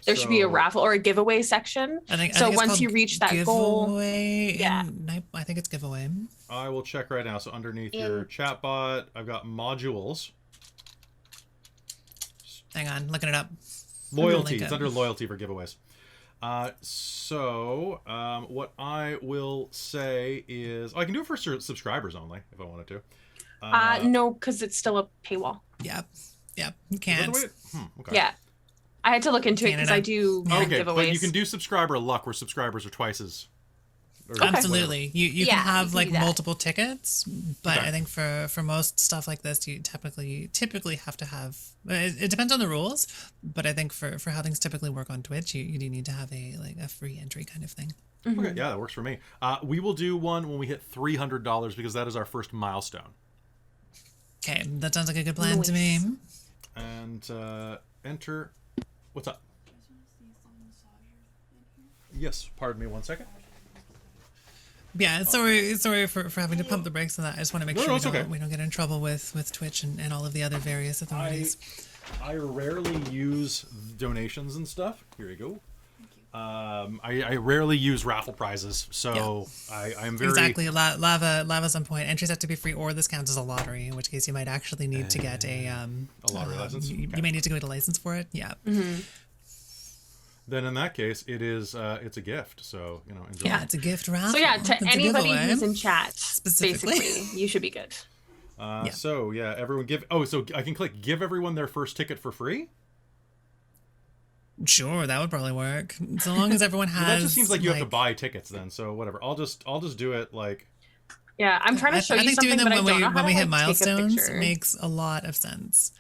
Speaker 5: there should be a
Speaker 2: So-
Speaker 5: raffle or a giveaway section.
Speaker 1: I think
Speaker 5: so
Speaker 1: it's
Speaker 5: once
Speaker 1: called
Speaker 5: you reach that goal,
Speaker 1: giveaway.
Speaker 5: Yeah.
Speaker 1: I think it's giveaway.
Speaker 2: I will check right now. So underneath
Speaker 4: In-
Speaker 2: your chatbot, I've got modules.
Speaker 1: Hang on, looking it up.
Speaker 2: Loyalty.
Speaker 1: Link
Speaker 2: It's
Speaker 1: it.
Speaker 2: under loyalty for giveaways. What I will say is, I can do it for subscribers only if I wanted to.
Speaker 5: no, because it's still a paywall.
Speaker 1: Yep, you
Speaker 2: Is that the
Speaker 1: can't.
Speaker 2: way okay.
Speaker 5: Yeah, I had to look into it because
Speaker 1: Canada.
Speaker 5: I do
Speaker 2: Okay,
Speaker 5: giveaways.
Speaker 2: but you can do subscriber luck where subscribers are twice as. or
Speaker 1: Absolutely, you
Speaker 4: Yeah,
Speaker 1: can have
Speaker 4: you can
Speaker 1: like
Speaker 4: do that.
Speaker 1: multiple tickets, but
Speaker 2: Okay.
Speaker 1: I think for most stuff like this, you typically have to have. It depends on the rules, but I think for how things typically work on Twitch, you do need to have a free entry kind of thing.
Speaker 2: Okay, yeah, that works for me. We will do one when we hit $300 because that is our first milestone.
Speaker 1: Okay, that sounds like a good plan to me.
Speaker 2: And enter. What's up? Yes, pardon me 1 second.
Speaker 1: Yeah, sorry for having to pump the brakes on that. I just want to make
Speaker 2: No,
Speaker 1: sure
Speaker 2: no,
Speaker 1: we
Speaker 2: it's
Speaker 1: don't,
Speaker 2: okay.
Speaker 1: we don't get in trouble with Twitch and all of the other various authorities.
Speaker 2: I rarely use donations and stuff. Here you go. I rarely use raffle prizes, so I'm very
Speaker 1: Exactly. Lava's on point. Entries have to be free, or this counts as a lottery, in which case you might actually need to get a
Speaker 2: lottery license.
Speaker 1: You
Speaker 2: Okay.
Speaker 1: may need to go get a license for it. Yeah.
Speaker 2: Then in that case, it is it's a gift. So enjoy.
Speaker 1: Yeah, it's a gift raffle.
Speaker 5: So yeah,
Speaker 1: It's
Speaker 5: to
Speaker 1: a
Speaker 5: anybody
Speaker 1: giveaway.
Speaker 5: who's in chat,
Speaker 1: Specifically.
Speaker 5: basically, you should be good.
Speaker 2: So yeah, everyone give. Oh, so I can click give everyone their first ticket for free.
Speaker 1: Sure, that would probably work. So long as everyone has.
Speaker 2: Well, that just seems like you have to buy tickets then. So whatever. I'll just do it like.
Speaker 5: Yeah, I'm trying to show
Speaker 1: I
Speaker 5: you
Speaker 1: think
Speaker 5: something,
Speaker 1: doing them
Speaker 5: but I don't know how
Speaker 1: when we
Speaker 5: to,
Speaker 1: hit
Speaker 5: like, take a
Speaker 1: milestones
Speaker 5: picture.
Speaker 1: makes a lot of sense.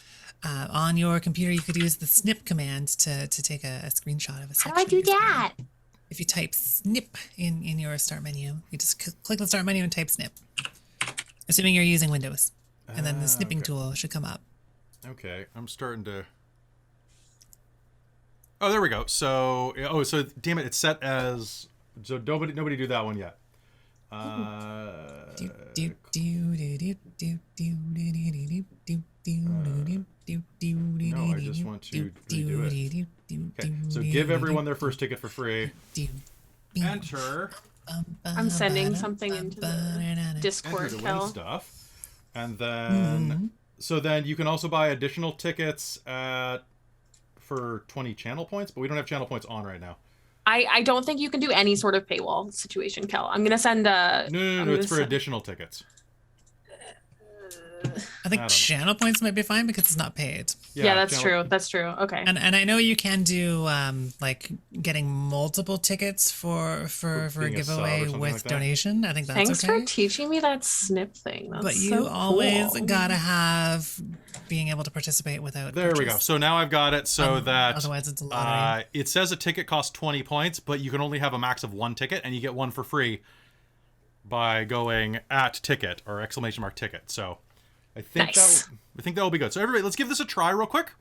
Speaker 1: On your computer, you could use the snip command to take a screenshot of a section.
Speaker 5: How do I do
Speaker 1: of your screen.
Speaker 5: that?
Speaker 1: If you type snip in your start menu, you just click the start menu and type snip. Assuming you're using Windows. And then the snipping tool should come up.
Speaker 2: Okay, I'm starting to. Oh, there we go. So damn it, it's set as so nobody do that one yet. No, I just want to redo it. Okay, so give everyone their first ticket for free. Enter.
Speaker 5: I'm sending something into the Discord,
Speaker 2: Enter to win
Speaker 5: Kel.
Speaker 2: stuff, and then so then you can also buy additional tickets for 20 channel points, but we don't have channel points on right now.
Speaker 5: I don't think you can do any sort of paywall situation, Kel. I'm gonna send a.
Speaker 2: No, it's for additional tickets.
Speaker 1: I think channel points might be fine because it's not paid.
Speaker 5: Yeah, that's true. That's true. Okay.
Speaker 1: And I know you can do like getting multiple tickets for a giveaway with
Speaker 2: like
Speaker 1: donation. I think that's
Speaker 5: Thanks
Speaker 1: okay.
Speaker 5: for teaching me that snip thing. That's
Speaker 1: But you
Speaker 5: so
Speaker 1: always
Speaker 5: cool.
Speaker 1: gotta have being able to participate without.
Speaker 2: There we go. So now I've got it so that
Speaker 1: otherwise it's a lottery.
Speaker 2: it says a ticket costs 20 points, but you can only have a max of 1 ticket, and you get one for free by going @ticket or !ticket. So I think that will be good. So everybody, let's give this a try real quick.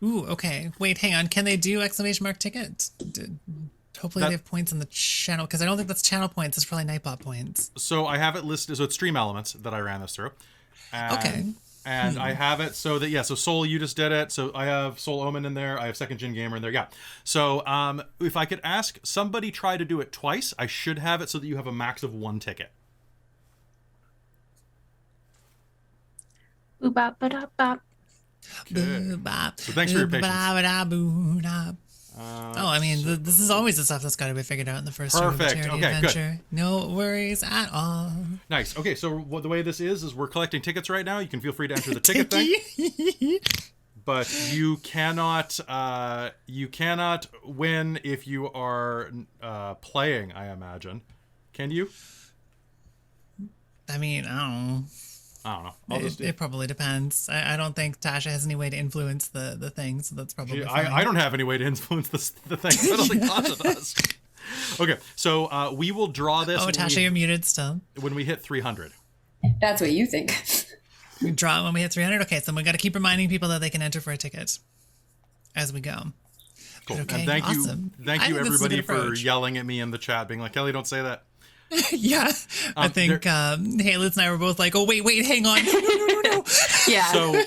Speaker 1: Ooh, okay. Wait, hang on. Can they do !ticket? Hopefully they have points in the channel, because I don't think that's channel points. It's probably Nightbot points.
Speaker 2: So I have it listed. So it's Stream Elements that I ran this through. And,
Speaker 1: okay.
Speaker 2: And I have it so that, so Soul, you just did it. So I have Soul Omen in there. I have Second Gen Gamer in there. Yeah. So if I could ask somebody try to do it twice, I should have it so that you have a max of 1 ticket.
Speaker 5: Boop-bop-ba-dop-bop.
Speaker 2: Okay. So thanks for your patience.
Speaker 1: I mean, this is always the stuff that's got to be figured out in the first room of the charity adventure. Good. No worries at all.
Speaker 2: Nice. Okay, so the way this is we're collecting tickets right now. You can feel free to enter the ticket thing. But you cannot win if you are playing, I imagine. Can you?
Speaker 1: I mean, I don't know. It probably depends. I don't think Tasha has any way to influence the thing, so that's probably fine.
Speaker 2: I don't have any way to influence the thing. I don't think Tasha does. Okay, so we will draw this.
Speaker 1: Oh, Tasha, you're muted still.
Speaker 2: When we hit 300.
Speaker 3: That's what you think.
Speaker 1: We draw it when we hit 300? Okay, so we got to keep reminding people that they can enter for a ticket as we go.
Speaker 2: Cool.
Speaker 1: Okay,
Speaker 2: and thank
Speaker 1: awesome.
Speaker 2: you everybody for yelling at me in the chat, being like, Kelly, don't say that.
Speaker 1: Yeah, I think Hailiiz and I were both like, oh, wait, hang on. No.
Speaker 3: Yeah.
Speaker 2: So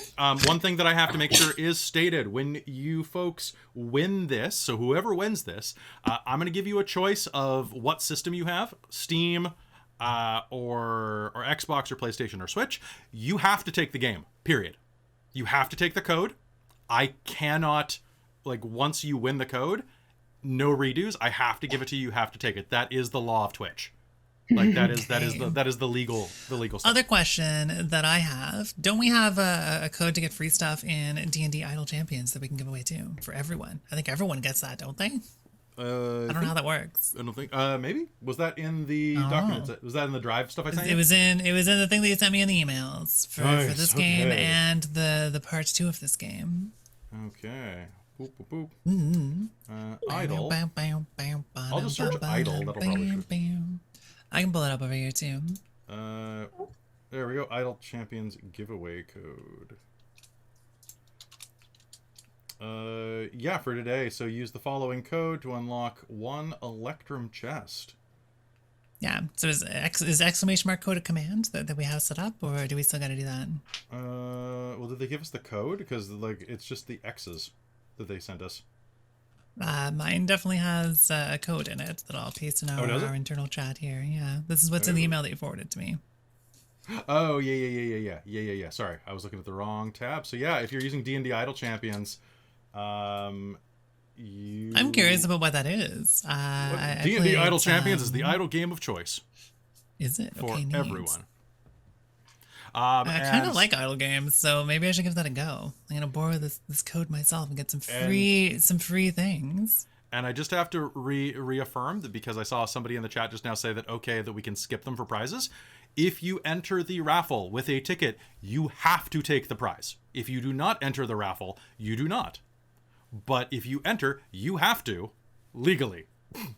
Speaker 2: one thing that I have to make sure is stated when you folks win this, so whoever wins this, I'm going to give you a choice of what system you have, Steam or Xbox or PlayStation or Switch. You have to take the game, period. You have to take the code. I cannot, once you win the code, no redos. I have to give it to you. You have to take it. That is the law of Twitch. That is the legal stuff.
Speaker 1: Other question that I have: don't we have a code to get free stuff in D&D Idle Champions that we can give away too for everyone? I think everyone gets that, don't they?
Speaker 2: I
Speaker 1: don't know how that works.
Speaker 2: I don't think. Maybe was that in the documents? Was that in the Drive stuff I sent you?
Speaker 1: It was in the thing that you sent me in the emails for this game and the part 2 of this game.
Speaker 2: Okay. Boop, boop, boop.
Speaker 1: Mm-hmm.
Speaker 2: Idle. I'll just search Idle. That'll probably shoot.
Speaker 1: I can pull it up over here too.
Speaker 2: There we go. Idle Champions giveaway code. Yeah, for today. So use the following code to unlock 1 Electrum chest.
Speaker 1: Yeah. So is !code a command that we have set up, or do we still got to do that?
Speaker 2: Well, did they give us the code? Because it's just the X's that they sent us.
Speaker 1: Mine definitely has a code in it that I'll paste in our internal chat here. Yeah, this is what's in the email that you forwarded to me.
Speaker 2: Oh, yeah. Sorry, I was looking at the wrong tab. So yeah, if you're using D&D Idle Champions, I'm
Speaker 1: curious about what that is.
Speaker 2: D&D Idle Champions is the idle game of choice.
Speaker 1: Is it?
Speaker 2: For
Speaker 1: okay,
Speaker 2: everyone.
Speaker 1: I kind of like idle games, so maybe I should give that a go. I'm gonna borrow this code myself and get some free things.
Speaker 2: And I just have to reaffirm that, because I saw somebody in the chat just now say that we can skip them for prizes. If you enter the raffle with a ticket, you have to take the prize. If you do not enter the raffle, you do not. But if you enter, you have to, legally.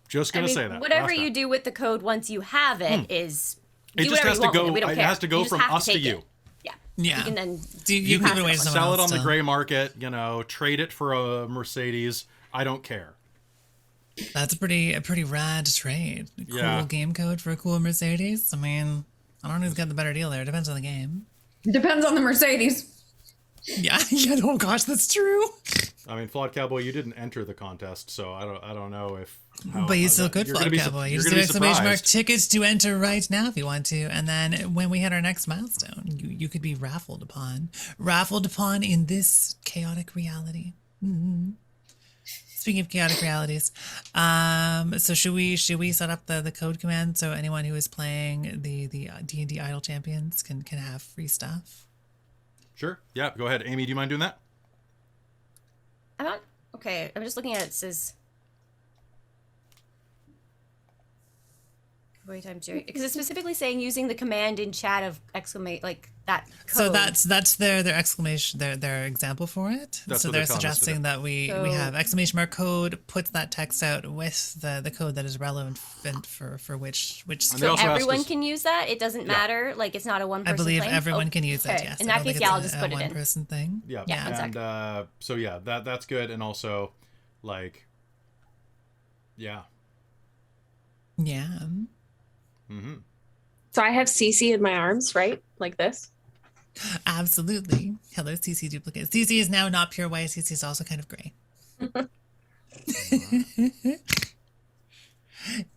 Speaker 2: Just gonna say that.
Speaker 4: Whatever you do with the code once you have it is.
Speaker 2: It just has to go. It has to go from us to you.
Speaker 4: Yeah.
Speaker 1: Yeah.
Speaker 4: You can then
Speaker 1: you can give it away to someone
Speaker 2: sell it
Speaker 1: else
Speaker 2: on the gray market. Trade it for a Mercedes. I don't care.
Speaker 1: That's a pretty rad trade. Cool game code for a cool Mercedes. I mean, I don't know who's got the better deal there. It depends on the game.
Speaker 3: Depends on the Mercedes.
Speaker 1: Yeah. Oh gosh, that's true.
Speaker 2: I mean, Flawed Cowboy, you didn't enter the contest, so I don't know if.
Speaker 1: But you still could, Flawed Cowboy. You just do ! tickets to enter right now if you want to, and then when we hit our next milestone, you could be raffled upon in this chaotic reality. Mm-hmm. Speaking of chaotic realities, so should we set up the code command so anyone who is playing the D&D Idle Champions can have free stuff?
Speaker 2: Sure. Yeah. Go ahead, Amy. Do you mind doing that?
Speaker 4: I'm not okay. I'm just looking at it. It says because it's specifically saying using the command in chat of exclamate like that code.
Speaker 1: So that's their exclamation their example for it.
Speaker 2: That's
Speaker 1: so
Speaker 2: what
Speaker 1: they're
Speaker 2: they're telling us to
Speaker 1: suggesting
Speaker 2: do.
Speaker 1: that we have exclamation mark code puts that text out with the code that is relevant for which
Speaker 2: And they
Speaker 4: So
Speaker 2: also ask
Speaker 4: everyone
Speaker 2: us-
Speaker 4: can use that. It doesn't matter. Like it's not a one
Speaker 1: I
Speaker 4: person.
Speaker 1: believe
Speaker 4: claim?
Speaker 1: everyone can use
Speaker 4: okay.
Speaker 1: it. Yes.
Speaker 4: In
Speaker 1: I
Speaker 4: that
Speaker 1: don't think
Speaker 4: case,
Speaker 1: it's
Speaker 4: yeah, I'll just put it
Speaker 1: one
Speaker 4: in.
Speaker 1: person thing.
Speaker 2: Yeah.
Speaker 4: Yeah,
Speaker 2: And so yeah, that's good. And also, like, yeah.
Speaker 1: Yeah.
Speaker 2: Mm-hmm.
Speaker 5: So I have CC in my arms, right? Like this.
Speaker 1: Absolutely. Hello, CC duplicate. CC is now not pure white. CC is also kind of gray.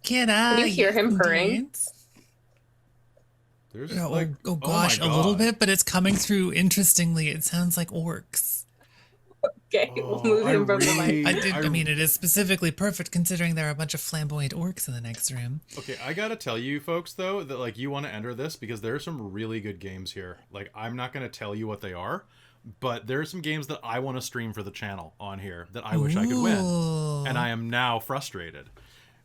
Speaker 1: Can
Speaker 5: you hear him purring?
Speaker 2: There's
Speaker 1: Oh,
Speaker 2: like,
Speaker 1: oh gosh,
Speaker 2: my
Speaker 1: a little
Speaker 2: God.
Speaker 1: bit, but it's coming through interestingly. It sounds like orcs.
Speaker 5: Okay, we'll move him from the mic.
Speaker 1: I mean, it is specifically perfect considering there are a bunch of flamboyant orcs in the next room.
Speaker 2: Okay, I gotta tell you folks though that like you want to enter this because there are some really good games here. Like I'm not gonna tell you what they are, but there are some games that I want to stream for the channel on here that I wish I could win, and I am now frustrated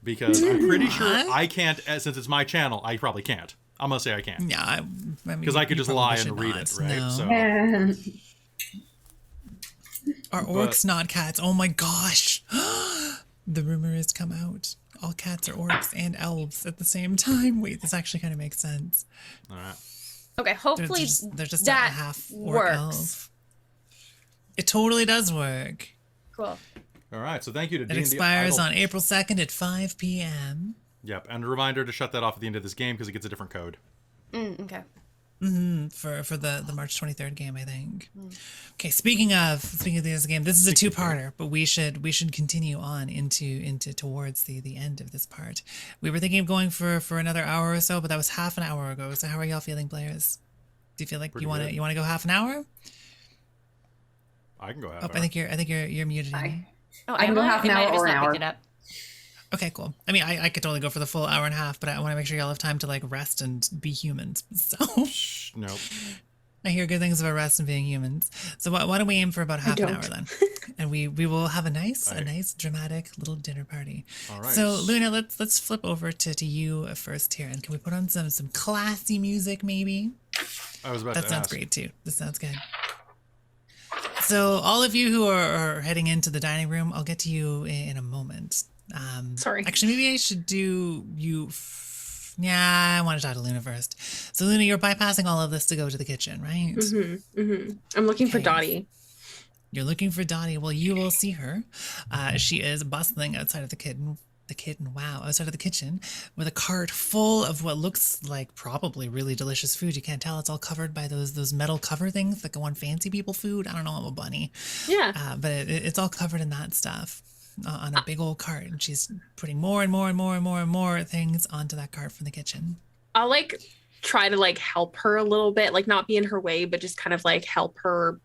Speaker 2: because I'm pretty sure I can't. Since it's my channel, I probably can't. I'm gonna say I can't.
Speaker 1: Yeah, I mean,
Speaker 2: Because I could
Speaker 1: you
Speaker 2: just lie
Speaker 1: probably
Speaker 2: and
Speaker 1: should
Speaker 2: read
Speaker 1: not,
Speaker 2: it, right?
Speaker 1: no.
Speaker 2: So
Speaker 1: Are orcs not cats? Oh my gosh. The rumor has come out. All cats are orcs and elves at the same time. Wait, this actually kind of makes sense.
Speaker 2: all right.
Speaker 4: Okay, hopefully
Speaker 1: There's just a
Speaker 4: that
Speaker 1: half orc
Speaker 4: works.
Speaker 1: elf. It totally does work.
Speaker 4: Cool.
Speaker 2: All right. So thank you to
Speaker 1: It
Speaker 2: D&D
Speaker 1: expires
Speaker 2: Idle.
Speaker 1: on April 2nd at 5 p.m.
Speaker 2: Yep, and a reminder to shut that off at the end of this game because it gets a different code.
Speaker 4: Okay.
Speaker 1: For the March 23rd game, I think. Okay, speaking of this game, this is a two-parter, but we should continue on into towards the end of this part. We were thinking of going for another hour or so, but that was half an hour ago. So how are y'all feeling, players? Do you feel like
Speaker 2: Pretty
Speaker 1: you want
Speaker 2: good.
Speaker 1: to go half an hour?
Speaker 2: I can go half
Speaker 1: Oh,
Speaker 2: hour.
Speaker 1: I think you're muted. Amy.
Speaker 4: Oh,
Speaker 3: I can go half an
Speaker 4: I might
Speaker 3: hour
Speaker 4: have just
Speaker 3: or an
Speaker 4: not
Speaker 3: hour.
Speaker 4: picked it up.
Speaker 1: Okay, cool. I mean, I could totally go for the full hour and a half, but I want to make sure y'all have time to like rest and be humans. So
Speaker 2: Shh, nope.
Speaker 1: I hear good things about rest and being humans. So why don't we aim for about half an hour then, and we will have a nice dramatic little dinner party.
Speaker 2: All right.
Speaker 1: So Luna, let's flip over to you first here, and can we put on some classy music maybe?
Speaker 2: I was about
Speaker 1: That
Speaker 2: to
Speaker 1: sounds
Speaker 2: ask.
Speaker 1: great too. This sounds good. So all of you who are heading into the dining room, I'll get to you in a moment.
Speaker 5: Sorry.
Speaker 1: Actually, maybe I should do you. Yeah, I want to talk to Luna first. So Luna, you're bypassing all of this to go to the kitchen, right?
Speaker 5: I'm looking for
Speaker 1: Okay.
Speaker 5: Dottie.
Speaker 1: You're looking for Dottie. Well, you will see her. She is bustling outside of outside of the kitchen with a cart full of what looks like probably really delicious food. You can't tell. It's all covered by those metal cover things that go on fancy people food. I don't know, I'm a bunny.
Speaker 5: Yeah.
Speaker 1: But it's all covered in that stuff on a big old cart. And she's putting more and more and more and more and more things onto that cart from the kitchen.
Speaker 5: I'll like try to like help her a little bit, like not be in her way, but just kind of like help her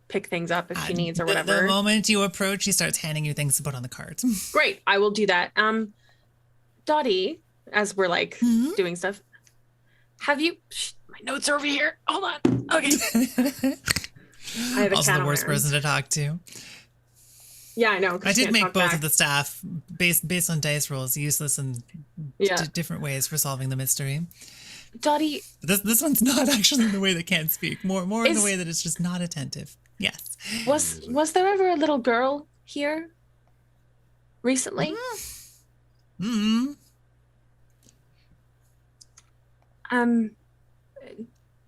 Speaker 5: pick things up if she needs or whatever.
Speaker 1: The moment you approach, she starts handing you things to put on the cart.
Speaker 5: Great, I will do that. Dottie, as we're like doing stuff, have you? My notes are over here. Hold on. Okay. I have a
Speaker 1: Also
Speaker 5: cat
Speaker 1: the
Speaker 5: on
Speaker 1: worst
Speaker 5: my arm.
Speaker 1: person to talk to.
Speaker 5: Yeah, I know.
Speaker 1: I did make both of the staff based on dice rolls useless in different ways for solving the mystery.
Speaker 5: Dottie,
Speaker 1: This one's not actually the way that can't speak. More in the way that it's just not attentive. Yes.
Speaker 5: was there ever a little girl here recently?
Speaker 1: Mm-hmm.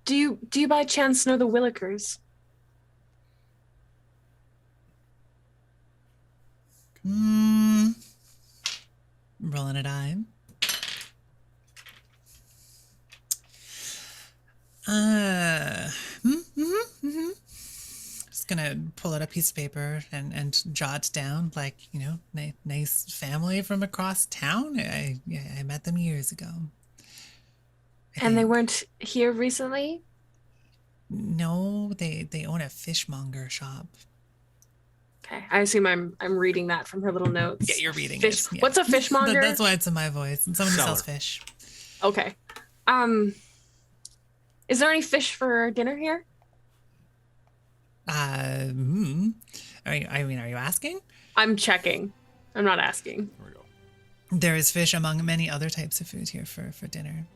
Speaker 5: Do you by chance know the Willikers?
Speaker 1: Rolling a die. Just gonna pull out a piece of paper and jot down, like, you know, nice family from across town. I met them years ago.
Speaker 5: And they weren't here recently?
Speaker 1: No, they own a fishmonger shop.
Speaker 5: Okay, I assume I'm reading that from her little notes.
Speaker 1: Yeah, you're reading
Speaker 5: fish.
Speaker 1: it. Yeah.
Speaker 5: What's a fishmonger?
Speaker 1: That's why it's in my voice. And someone who sells
Speaker 2: Seller.
Speaker 1: fish.
Speaker 5: Okay. Is there any fish for dinner here?
Speaker 1: Are you asking?
Speaker 5: I'm checking. I'm not asking.
Speaker 2: There we go.
Speaker 1: There is fish among many other types of food here for dinner.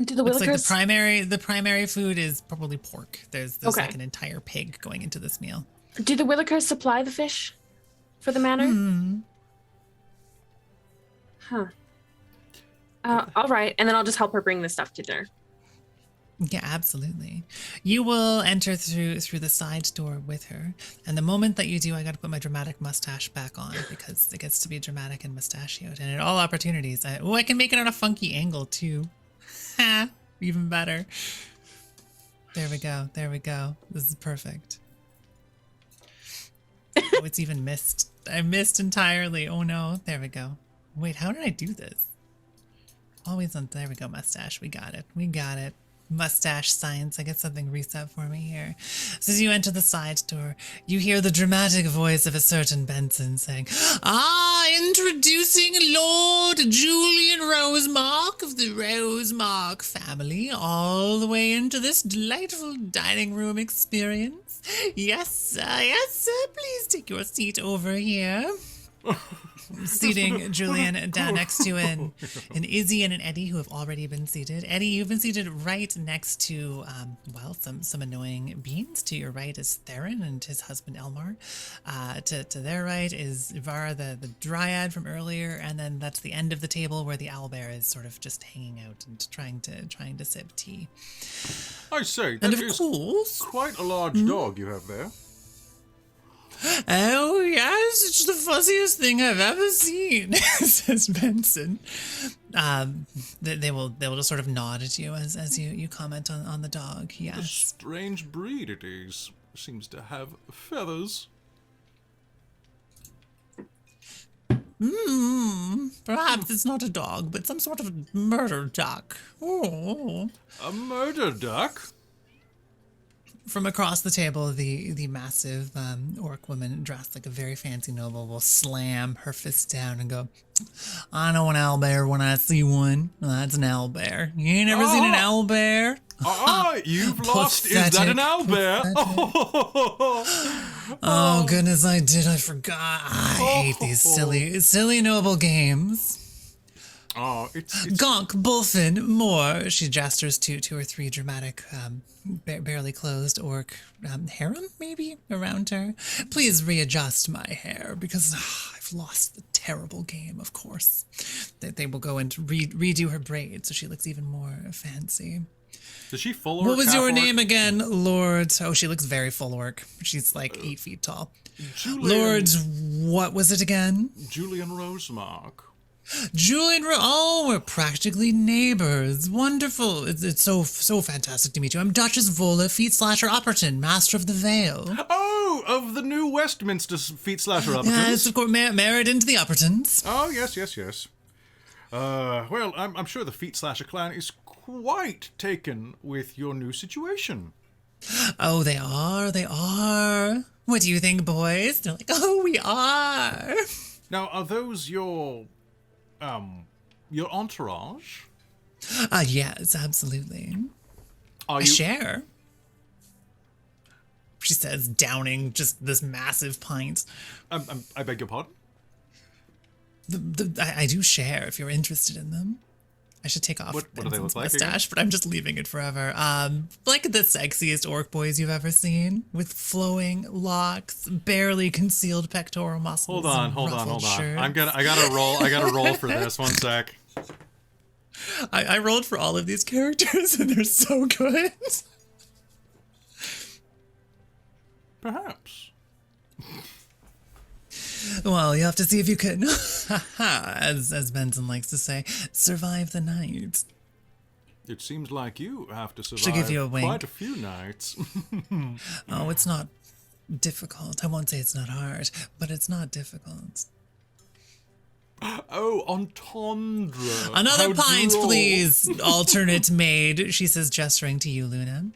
Speaker 5: Do the
Speaker 1: Looks like
Speaker 5: Willikers?
Speaker 1: the primary food is probably pork. There's
Speaker 5: Okay.
Speaker 1: like an entire pig going into this meal.
Speaker 5: Do the Willikers supply the fish for the manor? Huh. All right, and then I'll just help her bring the stuff to dinner.
Speaker 1: Yeah, absolutely. You will enter through the side door with her, and the moment that you do, I got to put my dramatic mustache back on because it gets to be dramatic and mustachioed, and at all opportunities, I can make it on a funky angle too. Ha! Even better. There we go. There we go. This is perfect. Oh, it's even missed. I missed entirely. Oh no. There we go. Wait, how did I do this? Always on. There we go. Mustache. We got it. We got it. Mustache science. I get something reset for me here. So as you enter the side door, you hear the dramatic voice of a certain Benson saying, introducing Lord Julian Rosemark of the Rosemark family, all the way into this delightful dining room experience. Yes, sir, please take your seat over here. Seating Julian down next to an Izzy and an Eddie who have already been seated. Eddie, you've been seated right next to, some annoying beings. To your right is Theron and his husband Elmar. To their right is Ivara, the dryad from earlier, and then that's the end of the table where the owlbear is sort of just hanging out and trying to sip tea.
Speaker 6: I say,
Speaker 1: And
Speaker 6: that
Speaker 1: of
Speaker 6: is
Speaker 1: course,
Speaker 6: quite a large dog you have there.
Speaker 1: oh yes, it's the fuzziest thing I've ever seen, says Benson. They will just sort of nod at you as you comment on the dog.
Speaker 6: A
Speaker 1: Yes.
Speaker 6: strange breed it is. Seems to have feathers.
Speaker 1: Perhaps it's not a dog, but some sort of murder duck. Oh.
Speaker 6: A murder duck?
Speaker 1: From across the table, the massive orc woman dressed like a very fancy noble will slam her fist down and go, I know an owlbear when I see one. That's an owlbear. You ain't never seen an owlbear?
Speaker 6: You've lost. Is that an owlbear?
Speaker 1: Oh, goodness, I did. I forgot. I hate these silly noble games.
Speaker 6: Oh, it's
Speaker 1: Gonk, Bullfin, more. She gestures to two or three dramatic, barely closed orc harem, maybe, around her. Please readjust my hair, because I've lost the terrible game, of course. They will go and redo her braids so she looks even more fancy.
Speaker 2: Is she full orc?
Speaker 1: What was
Speaker 2: half
Speaker 1: your
Speaker 2: orc?
Speaker 1: name again, Lord? Oh, she looks very full orc. She's like 8 feet tall.
Speaker 6: Julian,
Speaker 1: Lord, what was it again?
Speaker 6: Julian Rosemark.
Speaker 1: Julian, we're practically neighbors. Wonderful. It's so fantastic to meet you. I'm Duchess Vola, Feet Slasher Upperton, Master of the Vale.
Speaker 2: Oh, of the new Westminster Feet Slasher Uppertons.
Speaker 1: Yes, of course, married into the Uppertons.
Speaker 2: Oh, yes. Well, I'm sure the Feet Slasher clan is quite taken with your new situation.
Speaker 1: Oh, they are. What do you think, boys? They're like, oh, we are.
Speaker 2: Now, are those your entourage?
Speaker 1: Yes, absolutely.
Speaker 2: Are
Speaker 1: I
Speaker 2: you?
Speaker 1: share. She says, downing just this massive pint.
Speaker 2: I beg your pardon?
Speaker 1: I do share if you're interested in them. I should take off
Speaker 2: What do they
Speaker 1: Benson's
Speaker 2: look like
Speaker 1: mustache, but I'm just leaving it forever. Like the sexiest orc boys you've ever seen, with flowing locks, barely concealed pectoral muscles.
Speaker 2: Hold on.
Speaker 1: and ruffled shirts.
Speaker 2: I gotta roll for this. One sec.
Speaker 1: I rolled for all of these characters, and they're so good.
Speaker 2: Perhaps.
Speaker 1: Well, you have to see if you can, as Benson likes to say, survive the night.
Speaker 6: It seems like you have to survive
Speaker 1: She'll give you a wink.
Speaker 6: quite a few nights.
Speaker 1: Oh, it's not difficult. I won't say it's not hard, but it's not difficult.
Speaker 6: Oh, entendre.
Speaker 1: Another
Speaker 6: How
Speaker 1: pint,
Speaker 6: droll.
Speaker 1: please, alternate maid, she says, gesturing to you, Luna.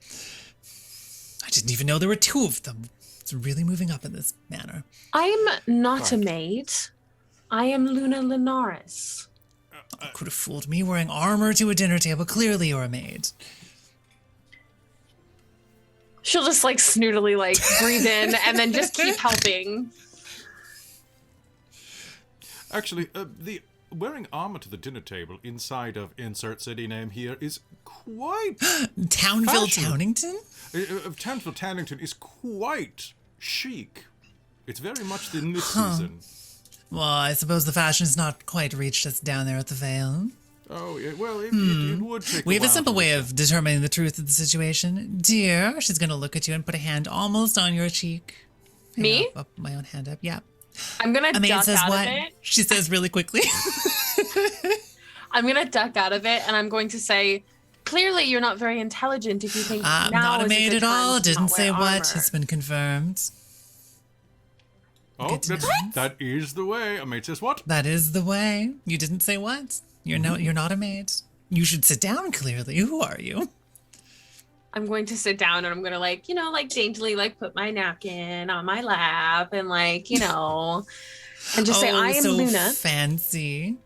Speaker 1: I didn't even know there were two of them. It's really moving up in this manner.
Speaker 5: I'm not a maid. I am Lunaris.
Speaker 1: Could have fooled me wearing armor to a dinner table. Clearly you're a maid.
Speaker 5: She'll just like snootily like breathe in and then just keep helping.
Speaker 6: Actually, the wearing armor to the dinner table inside of insert city name here is quite
Speaker 1: Townville
Speaker 6: fashionable.
Speaker 1: Townington?
Speaker 6: Townville Townington is quite chic. It's very much in this season.
Speaker 1: Well, I suppose the fashion's not quite reached us down there at the Vale.
Speaker 6: Oh, well, it would take
Speaker 1: We have a
Speaker 6: while
Speaker 1: simple
Speaker 6: to
Speaker 1: way
Speaker 6: decide.
Speaker 1: of determining the truth of the situation. Dear, she's going to look at you and put a hand almost on your cheek.
Speaker 5: Me?
Speaker 1: Up my own hand up, yeah.
Speaker 5: I'm gonna
Speaker 1: Amanda
Speaker 5: duck
Speaker 1: says
Speaker 5: out
Speaker 1: what?
Speaker 5: of it.
Speaker 1: She says really quickly.
Speaker 5: I'm gonna duck out of it and I'm going to say, clearly you're not very intelligent if you think
Speaker 1: I'm
Speaker 5: now
Speaker 1: not a
Speaker 5: is
Speaker 1: maid
Speaker 5: good
Speaker 1: at
Speaker 5: time
Speaker 1: all.
Speaker 5: to
Speaker 1: Didn't
Speaker 5: not
Speaker 1: say
Speaker 5: wear
Speaker 1: what.
Speaker 5: armor.
Speaker 1: It's been confirmed.
Speaker 6: Oh,
Speaker 1: Good to know.
Speaker 6: that is the way. A maid says what?
Speaker 1: That is the way. You didn't say what. You're not a maid. You should sit down, clearly. Who are you?
Speaker 5: I'm going to sit down and I'm gonna like daintily like put my napkin on my lap and and just say I am
Speaker 1: so
Speaker 5: Luna.
Speaker 1: fancy.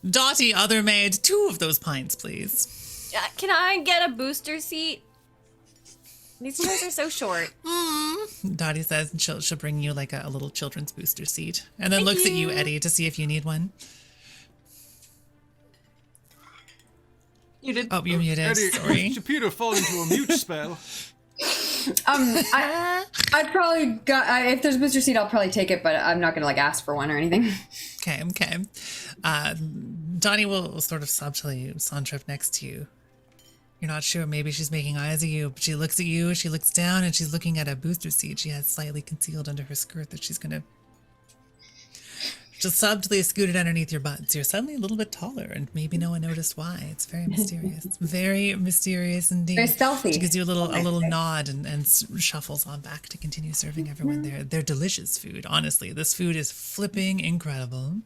Speaker 1: Dottie, other maid, 2 of those pints, please.
Speaker 4: Can I get a booster seat? These chairs are so short.
Speaker 1: Dottie says she'll bring you like a little children's booster seat. And then looks at you, Eddie, to see if you need one.
Speaker 5: You did.
Speaker 1: Oh, you're muted.
Speaker 6: Eddie,
Speaker 1: Sorry.
Speaker 6: did Peter fall into a mute spell?
Speaker 3: I probably got. If there's a booster seat, I'll probably take it, but I'm not gonna like ask for one or anything.
Speaker 1: Okay. Donnie will sort of subtly saunter up next to you. You're not sure. Maybe she's making eyes at you, but she looks at you, she looks down, and she's looking at a booster seat she has slightly concealed under her skirt that she's gonna just subtly scoot it underneath your butt. So you're suddenly a little bit taller, and maybe no one noticed why. It's very mysterious. It's very mysterious indeed.
Speaker 3: Very stealthy.
Speaker 1: She gives you a little
Speaker 3: Okay.
Speaker 1: nod and shuffles on back to continue serving everyone their delicious food. Honestly, this food is flipping incredible.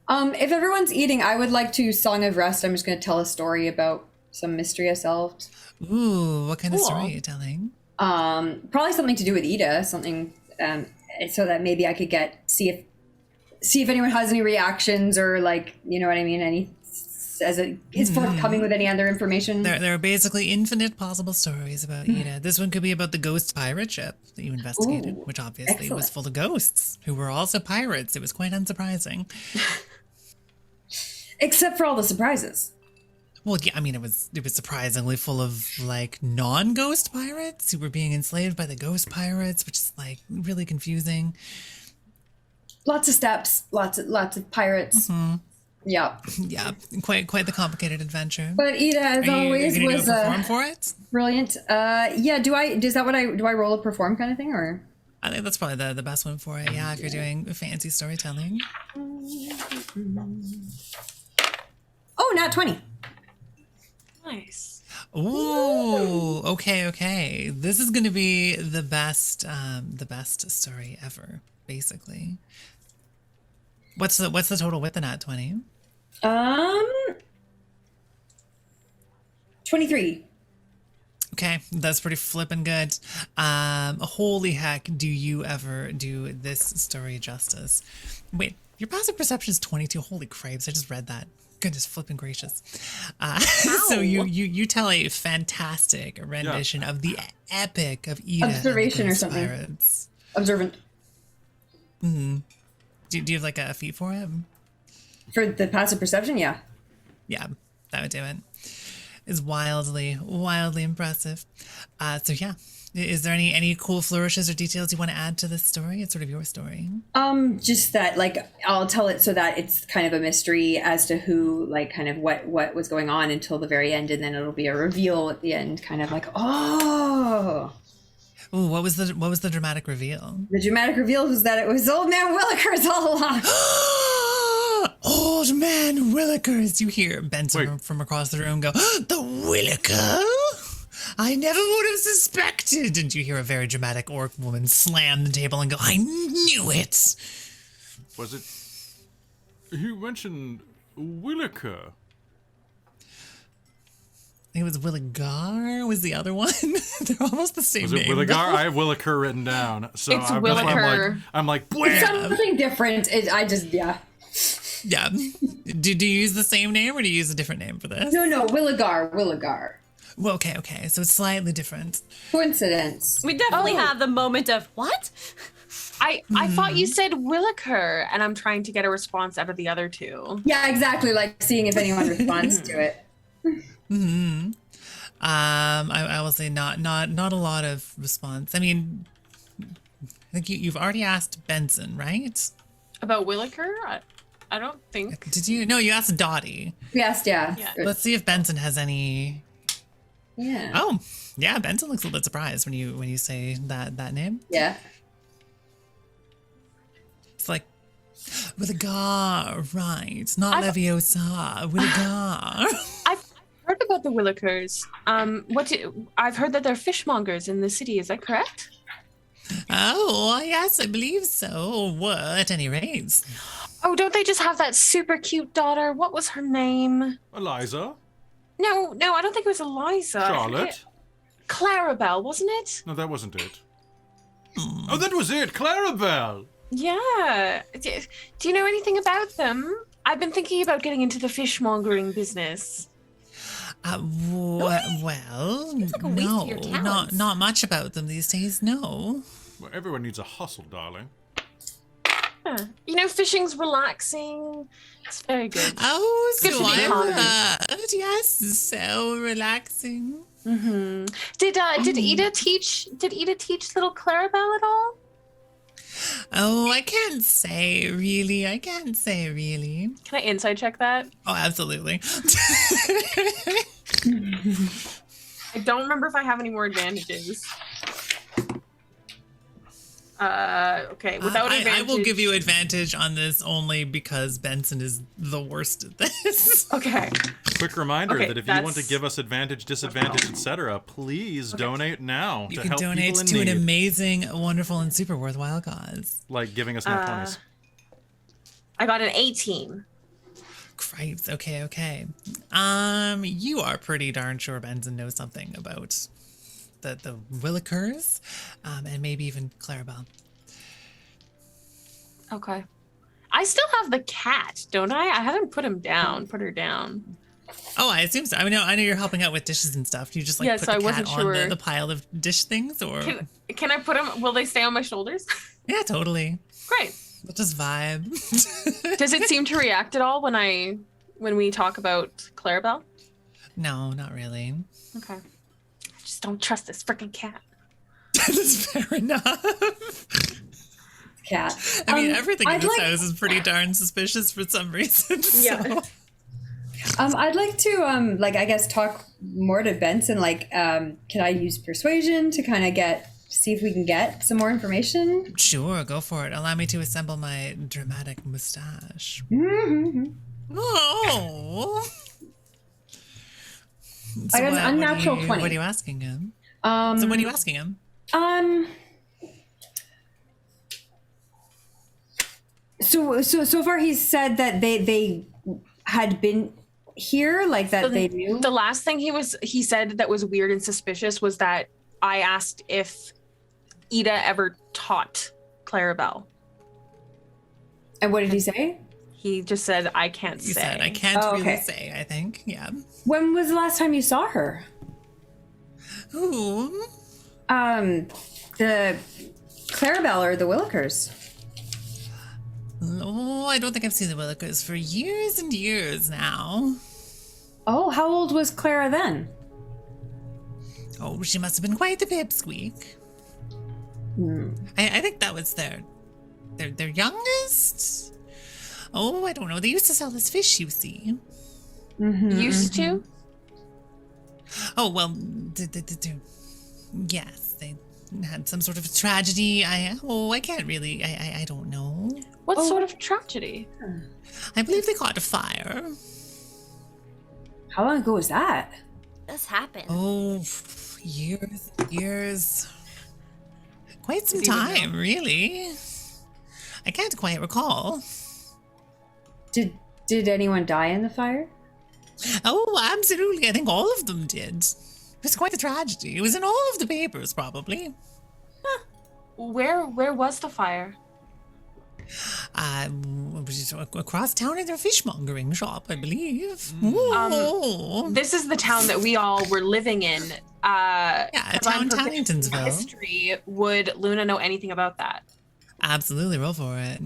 Speaker 3: If everyone's eating, I would like to Song of Rest. I'm just gonna tell a story about some mystery I solved.
Speaker 1: Ooh, what kind of
Speaker 5: Cool.
Speaker 1: story are you telling?
Speaker 3: Probably something to do with Ida. Something so that maybe I could see if anyone has any reactions or like, you know what I mean, any as it is forthcoming with any other information.
Speaker 1: There are basically infinite possible stories about Ida. This one could be about the ghost pirate ship that you investigated,
Speaker 3: Ooh,
Speaker 1: which obviously was
Speaker 3: excellent.
Speaker 1: full of ghosts who were also pirates. It was quite unsurprising.
Speaker 3: Except for all the surprises.
Speaker 1: Well, yeah, I mean, it was surprisingly full of like non-ghost pirates who were being enslaved by the ghost pirates, which is like really confusing.
Speaker 3: Lots of steps, lots of pirates. Yeah.
Speaker 1: Yeah, quite the complicated adventure.
Speaker 3: But Ida, as always,
Speaker 1: gonna
Speaker 3: was
Speaker 1: do a perform for it?
Speaker 3: brilliant. Yeah, do I roll a perform kind of thing or?
Speaker 1: I think that's probably the best one for it. Yeah, if you're doing fancy storytelling.
Speaker 3: Oh, not 20.
Speaker 5: Nice.
Speaker 1: Ooh, okay. This is gonna be the best story ever, basically. What's the total with the nat 20?
Speaker 3: 23.
Speaker 1: Okay, that's pretty flippin' good. Holy heck, do you ever do this story justice? Wait, your passive perception is 22. Holy crapes, I just read that. Goodness flippin' gracious. So you tell a fantastic rendition of the epic of Ida.
Speaker 3: Observation
Speaker 1: and the
Speaker 3: or
Speaker 1: Ghost
Speaker 3: something.
Speaker 1: Pirates.
Speaker 3: Observant.
Speaker 1: Do you have like a feat for it?
Speaker 3: For the passive perception, yeah.
Speaker 1: Yeah, that would do it. It's wildly impressive. So yeah, is there any cool flourishes or details you want to add to this story? It's sort of your story.
Speaker 3: Just that, like, I'll tell it so that it's kind of a mystery as to who, like, kind of what was going on until the very end, and then it'll be a reveal at the end, kind of like, oh.
Speaker 1: Ooh, what was the dramatic reveal?
Speaker 3: The dramatic reveal was that it was Old Man Willikers all along.
Speaker 1: Old man Willikers, you hear Benson
Speaker 6: Wait.
Speaker 1: from across the room go, the Williker? I never would have suspected. And you hear a very dramatic orc woman slam the table and go, I knew it.
Speaker 6: Was it? You mentioned Williker.
Speaker 1: it was Willigar was the other one. They're almost the same
Speaker 6: Was
Speaker 1: name.
Speaker 6: it Willigar? I have Williker written down. So
Speaker 5: It's
Speaker 6: that's why
Speaker 5: Williker.
Speaker 6: I'm like,
Speaker 3: It's
Speaker 6: blam!
Speaker 3: something different. Yeah.
Speaker 1: Yeah. Do you use the same name or do you use a different name for this?
Speaker 3: No, Willigar.
Speaker 1: Well, okay. So it's slightly different.
Speaker 3: Coincidence.
Speaker 4: We definitely have the moment of what?
Speaker 5: I thought you said Williker, and I'm trying to get a response out of the other two.
Speaker 3: Yeah, exactly. Like seeing if anyone responds to it.
Speaker 1: I will say not a lot of response. I mean, I think you've already asked Benson, right?
Speaker 5: About Williker? I don't think.
Speaker 1: Did you? No, you asked Dottie.
Speaker 3: Yes, yeah.
Speaker 1: Let's see if Benson has any.
Speaker 3: Yeah.
Speaker 1: Oh, yeah. Benson looks a little bit surprised when you say that name.
Speaker 3: Yeah.
Speaker 1: It's like Willigar, right? Not Leviosa. Willigar.
Speaker 5: I've heard about the Willikers. I've heard that they're fishmongers in the city. Is that correct?
Speaker 1: Oh, yes, I believe so. Well, at any rate.
Speaker 5: Oh, don't they just have that super cute daughter? What was her name?
Speaker 6: Eliza?
Speaker 5: No, I don't think it was Eliza.
Speaker 6: Charlotte?
Speaker 5: Clarabelle, wasn't it?
Speaker 6: No, that wasn't it. Oh, that was it! Clarabelle!
Speaker 5: Yeah. Do you know anything about them? I've been thinking about getting into the fishmongering business.
Speaker 1: Well,
Speaker 4: like a waste of your talents.
Speaker 1: not much about them these days. No.
Speaker 6: Well, everyone needs a hustle, darling.
Speaker 5: Huh. You know, fishing's relaxing. It's very good.
Speaker 1: Oh,
Speaker 5: Good
Speaker 1: so
Speaker 5: for the
Speaker 1: I've
Speaker 5: economy.
Speaker 1: heard. Yes, so relaxing.
Speaker 5: Mm-hmm. Did Ida teach little Clarabelle at all?
Speaker 1: Oh, I can't say really.
Speaker 5: Can I inside check that?
Speaker 1: Oh, absolutely.
Speaker 5: I don't remember if I have any more advantages. Okay, without advantage.
Speaker 1: I will give you advantage on this only because Benson is the worst at this.
Speaker 5: Okay.
Speaker 2: Quick reminder
Speaker 5: Okay,
Speaker 2: that if you want to
Speaker 5: that's-
Speaker 2: give us advantage, disadvantage, etc., please donate now
Speaker 1: You
Speaker 2: to
Speaker 1: can
Speaker 2: help
Speaker 1: donate
Speaker 2: people in
Speaker 1: to an
Speaker 2: need.
Speaker 1: amazing, wonderful, and super worthwhile cause.
Speaker 2: Like giving us net 20s.
Speaker 5: I got an 18.
Speaker 1: Cripes. Okay. You are pretty darn sure Benson knows something about the Willikers, and maybe even Clarabelle.
Speaker 5: Okay. I still have the cat, don't I? I haven't put her down.
Speaker 1: Oh, I assume so. I know you're helping out with dishes and stuff. Do you just like
Speaker 5: Yeah,
Speaker 1: put
Speaker 5: so
Speaker 1: the
Speaker 5: I
Speaker 1: cat
Speaker 5: wasn't
Speaker 1: on
Speaker 5: sure.
Speaker 1: the pile of dish things, or
Speaker 5: Can I put them? Will they stay on my shoulders?
Speaker 1: yeah, totally.
Speaker 5: Great.
Speaker 1: We'll just vibe.
Speaker 5: Does it seem to react at all when we talk about Clarabelle?
Speaker 1: No, not really.
Speaker 5: Okay. I just don't trust this freaking cat.
Speaker 1: That's fair enough.
Speaker 3: Cat.
Speaker 1: I mean, everything in
Speaker 3: I'd
Speaker 1: this
Speaker 3: like-
Speaker 1: house is pretty darn suspicious for some reason.
Speaker 5: Yeah.
Speaker 1: So.
Speaker 3: I'd like to I guess talk more to Benson. Can I use persuasion to kind of see if we can get some more information?
Speaker 1: Sure, go for it. Allow me to assemble my dramatic mustache.
Speaker 3: Mm-hmm.
Speaker 1: Oh.
Speaker 3: I got an unnatural 20.
Speaker 1: What are you asking him? So what are you asking him?
Speaker 3: So far he's said that they had been here, like that they knew.
Speaker 5: The last thing he said that was weird and suspicious was that I asked if Ida ever taught Clarabelle.
Speaker 3: And what did he say?
Speaker 5: He just said, I can't
Speaker 1: You
Speaker 5: say.
Speaker 1: said I can't
Speaker 3: Oh,
Speaker 1: really
Speaker 3: okay.
Speaker 1: say, I think. Yeah.
Speaker 3: When was the last time you saw her?
Speaker 1: Ooh.
Speaker 3: The Clarabelle or the Willikers?
Speaker 1: Oh, I don't think I've seen the Willikers for years and years now.
Speaker 3: Oh, how old was Clara then?
Speaker 1: Oh, she must have been quite the pipsqueak. I think that was their youngest. Oh, I don't know. They used to sell this fish, you see.
Speaker 5: Used to?
Speaker 1: Oh, well, yes, they had some sort of tragedy. I can't really, I don't know.
Speaker 5: What sort of tragedy?
Speaker 1: I believe they caught a fire.
Speaker 3: How long ago was that?
Speaker 4: This happened.
Speaker 1: Oh, years. Quite some
Speaker 5: Does he even
Speaker 1: time, really. I can't quite recall.
Speaker 3: Did anyone die in the fire?
Speaker 1: Oh, absolutely. I think all of them did. It was quite a tragedy. It was in all of the papers, probably.
Speaker 5: Where was the fire?
Speaker 1: Across town at their fishmongering shop, I believe.
Speaker 5: This is the town that we all were living in.
Speaker 1: Town Towningsville.
Speaker 5: History. Would Luna know anything about that?
Speaker 1: Absolutely, roll for it.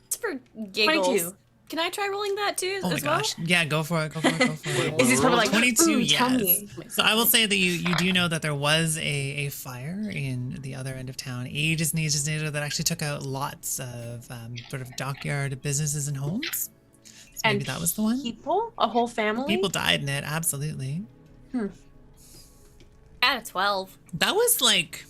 Speaker 4: It's for giggles.
Speaker 5: 22.
Speaker 4: Can I try rolling that too?
Speaker 1: Oh my
Speaker 4: as well?
Speaker 1: gosh. Yeah, go for it.
Speaker 5: Izzy's probably like,
Speaker 1: 22,
Speaker 5: tell
Speaker 1: yes.
Speaker 5: me.
Speaker 1: So I will say that you do know that there was a fire in the other end of town ages and ages later that actually took out lots of sort of dockyard businesses and homes. So maybe that was the one.
Speaker 5: People? A whole family?
Speaker 1: People died in it, absolutely.
Speaker 4: Out of 12.
Speaker 1: That was like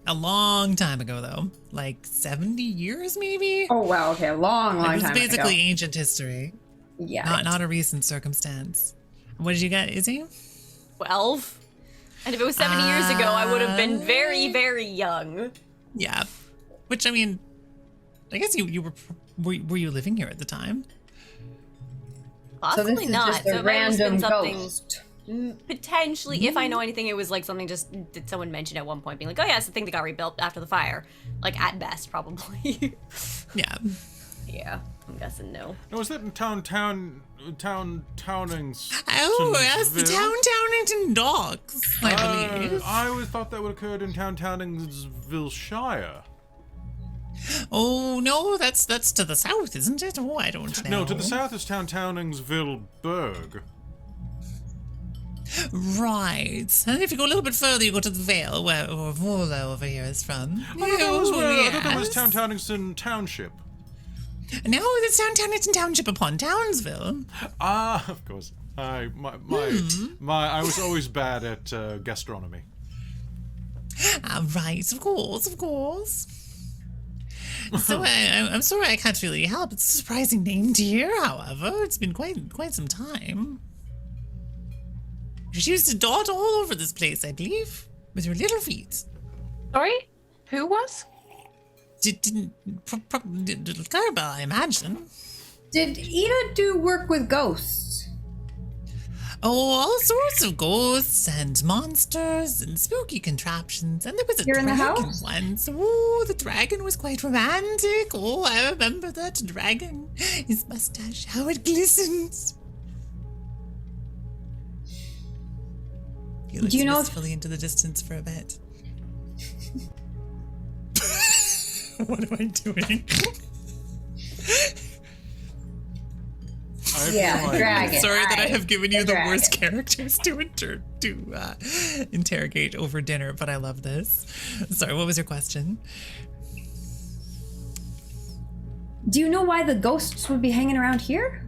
Speaker 1: a long time ago, though. Like 70 years, maybe?
Speaker 7: Oh, wow. Okay. A long time ago.
Speaker 1: It was basically ancient history.
Speaker 7: Yeah.
Speaker 1: Not a recent circumstance. What did you get, Izzy?
Speaker 4: 12. And if it was 70 years ago, I would have been very, very young.
Speaker 1: Yeah. Which, I mean, I guess you were you living here at the time?
Speaker 7: So this
Speaker 4: Possibly
Speaker 7: is
Speaker 4: not.
Speaker 7: just a
Speaker 4: it might have been
Speaker 7: random
Speaker 4: something
Speaker 7: ghost.
Speaker 4: potentially, if I know anything, it was like something just that someone mentioned at one point, being like, "Oh yeah, it's the thing that got rebuilt after the fire." Like at best, probably.
Speaker 1: Yeah.
Speaker 4: Yeah, I'm guessing no.
Speaker 6: Now, was that in townings?
Speaker 1: Oh, yes, the Townington Docks, I believe.
Speaker 6: I always thought that would have occurred in Towningsville Shire.
Speaker 1: Oh, no, that's to the south, isn't it? Oh, I don't know.
Speaker 6: No, to the south is Towningsville Burg.
Speaker 1: Right. And if you go a little bit further, you go to the Vale, where Vola over here is from.
Speaker 6: I thought that was Towningston Township.
Speaker 1: No, it's Townington Township upon Townsville.
Speaker 6: Ah, of course. I was always bad at gastronomy.
Speaker 1: Right, of course. So I'm sorry I can't really help. It's a surprising name to hear, however. It's been quite some time. She used to dot all over this place, I believe, with her little feet.
Speaker 5: Sorry? Who was?
Speaker 1: Little Carba, I imagine.
Speaker 7: Did Ida do work with ghosts?
Speaker 1: Oh, all sorts of ghosts and monsters and spooky contraptions. And there was a
Speaker 7: Here in the
Speaker 1: dragon
Speaker 7: house?
Speaker 1: once. Oh, the dragon was quite romantic. Oh, I remember that dragon. His mustache, how it glistens. He looks
Speaker 7: Do you know
Speaker 1: wistfully into the distance for a bit. What am I doing?
Speaker 7: Dragon.
Speaker 1: Sorry that I have given you the
Speaker 7: dragon.
Speaker 1: worst characters to interrogate over dinner, but I love this. Sorry, what was your question?
Speaker 7: Do you know why the ghosts would be hanging around here?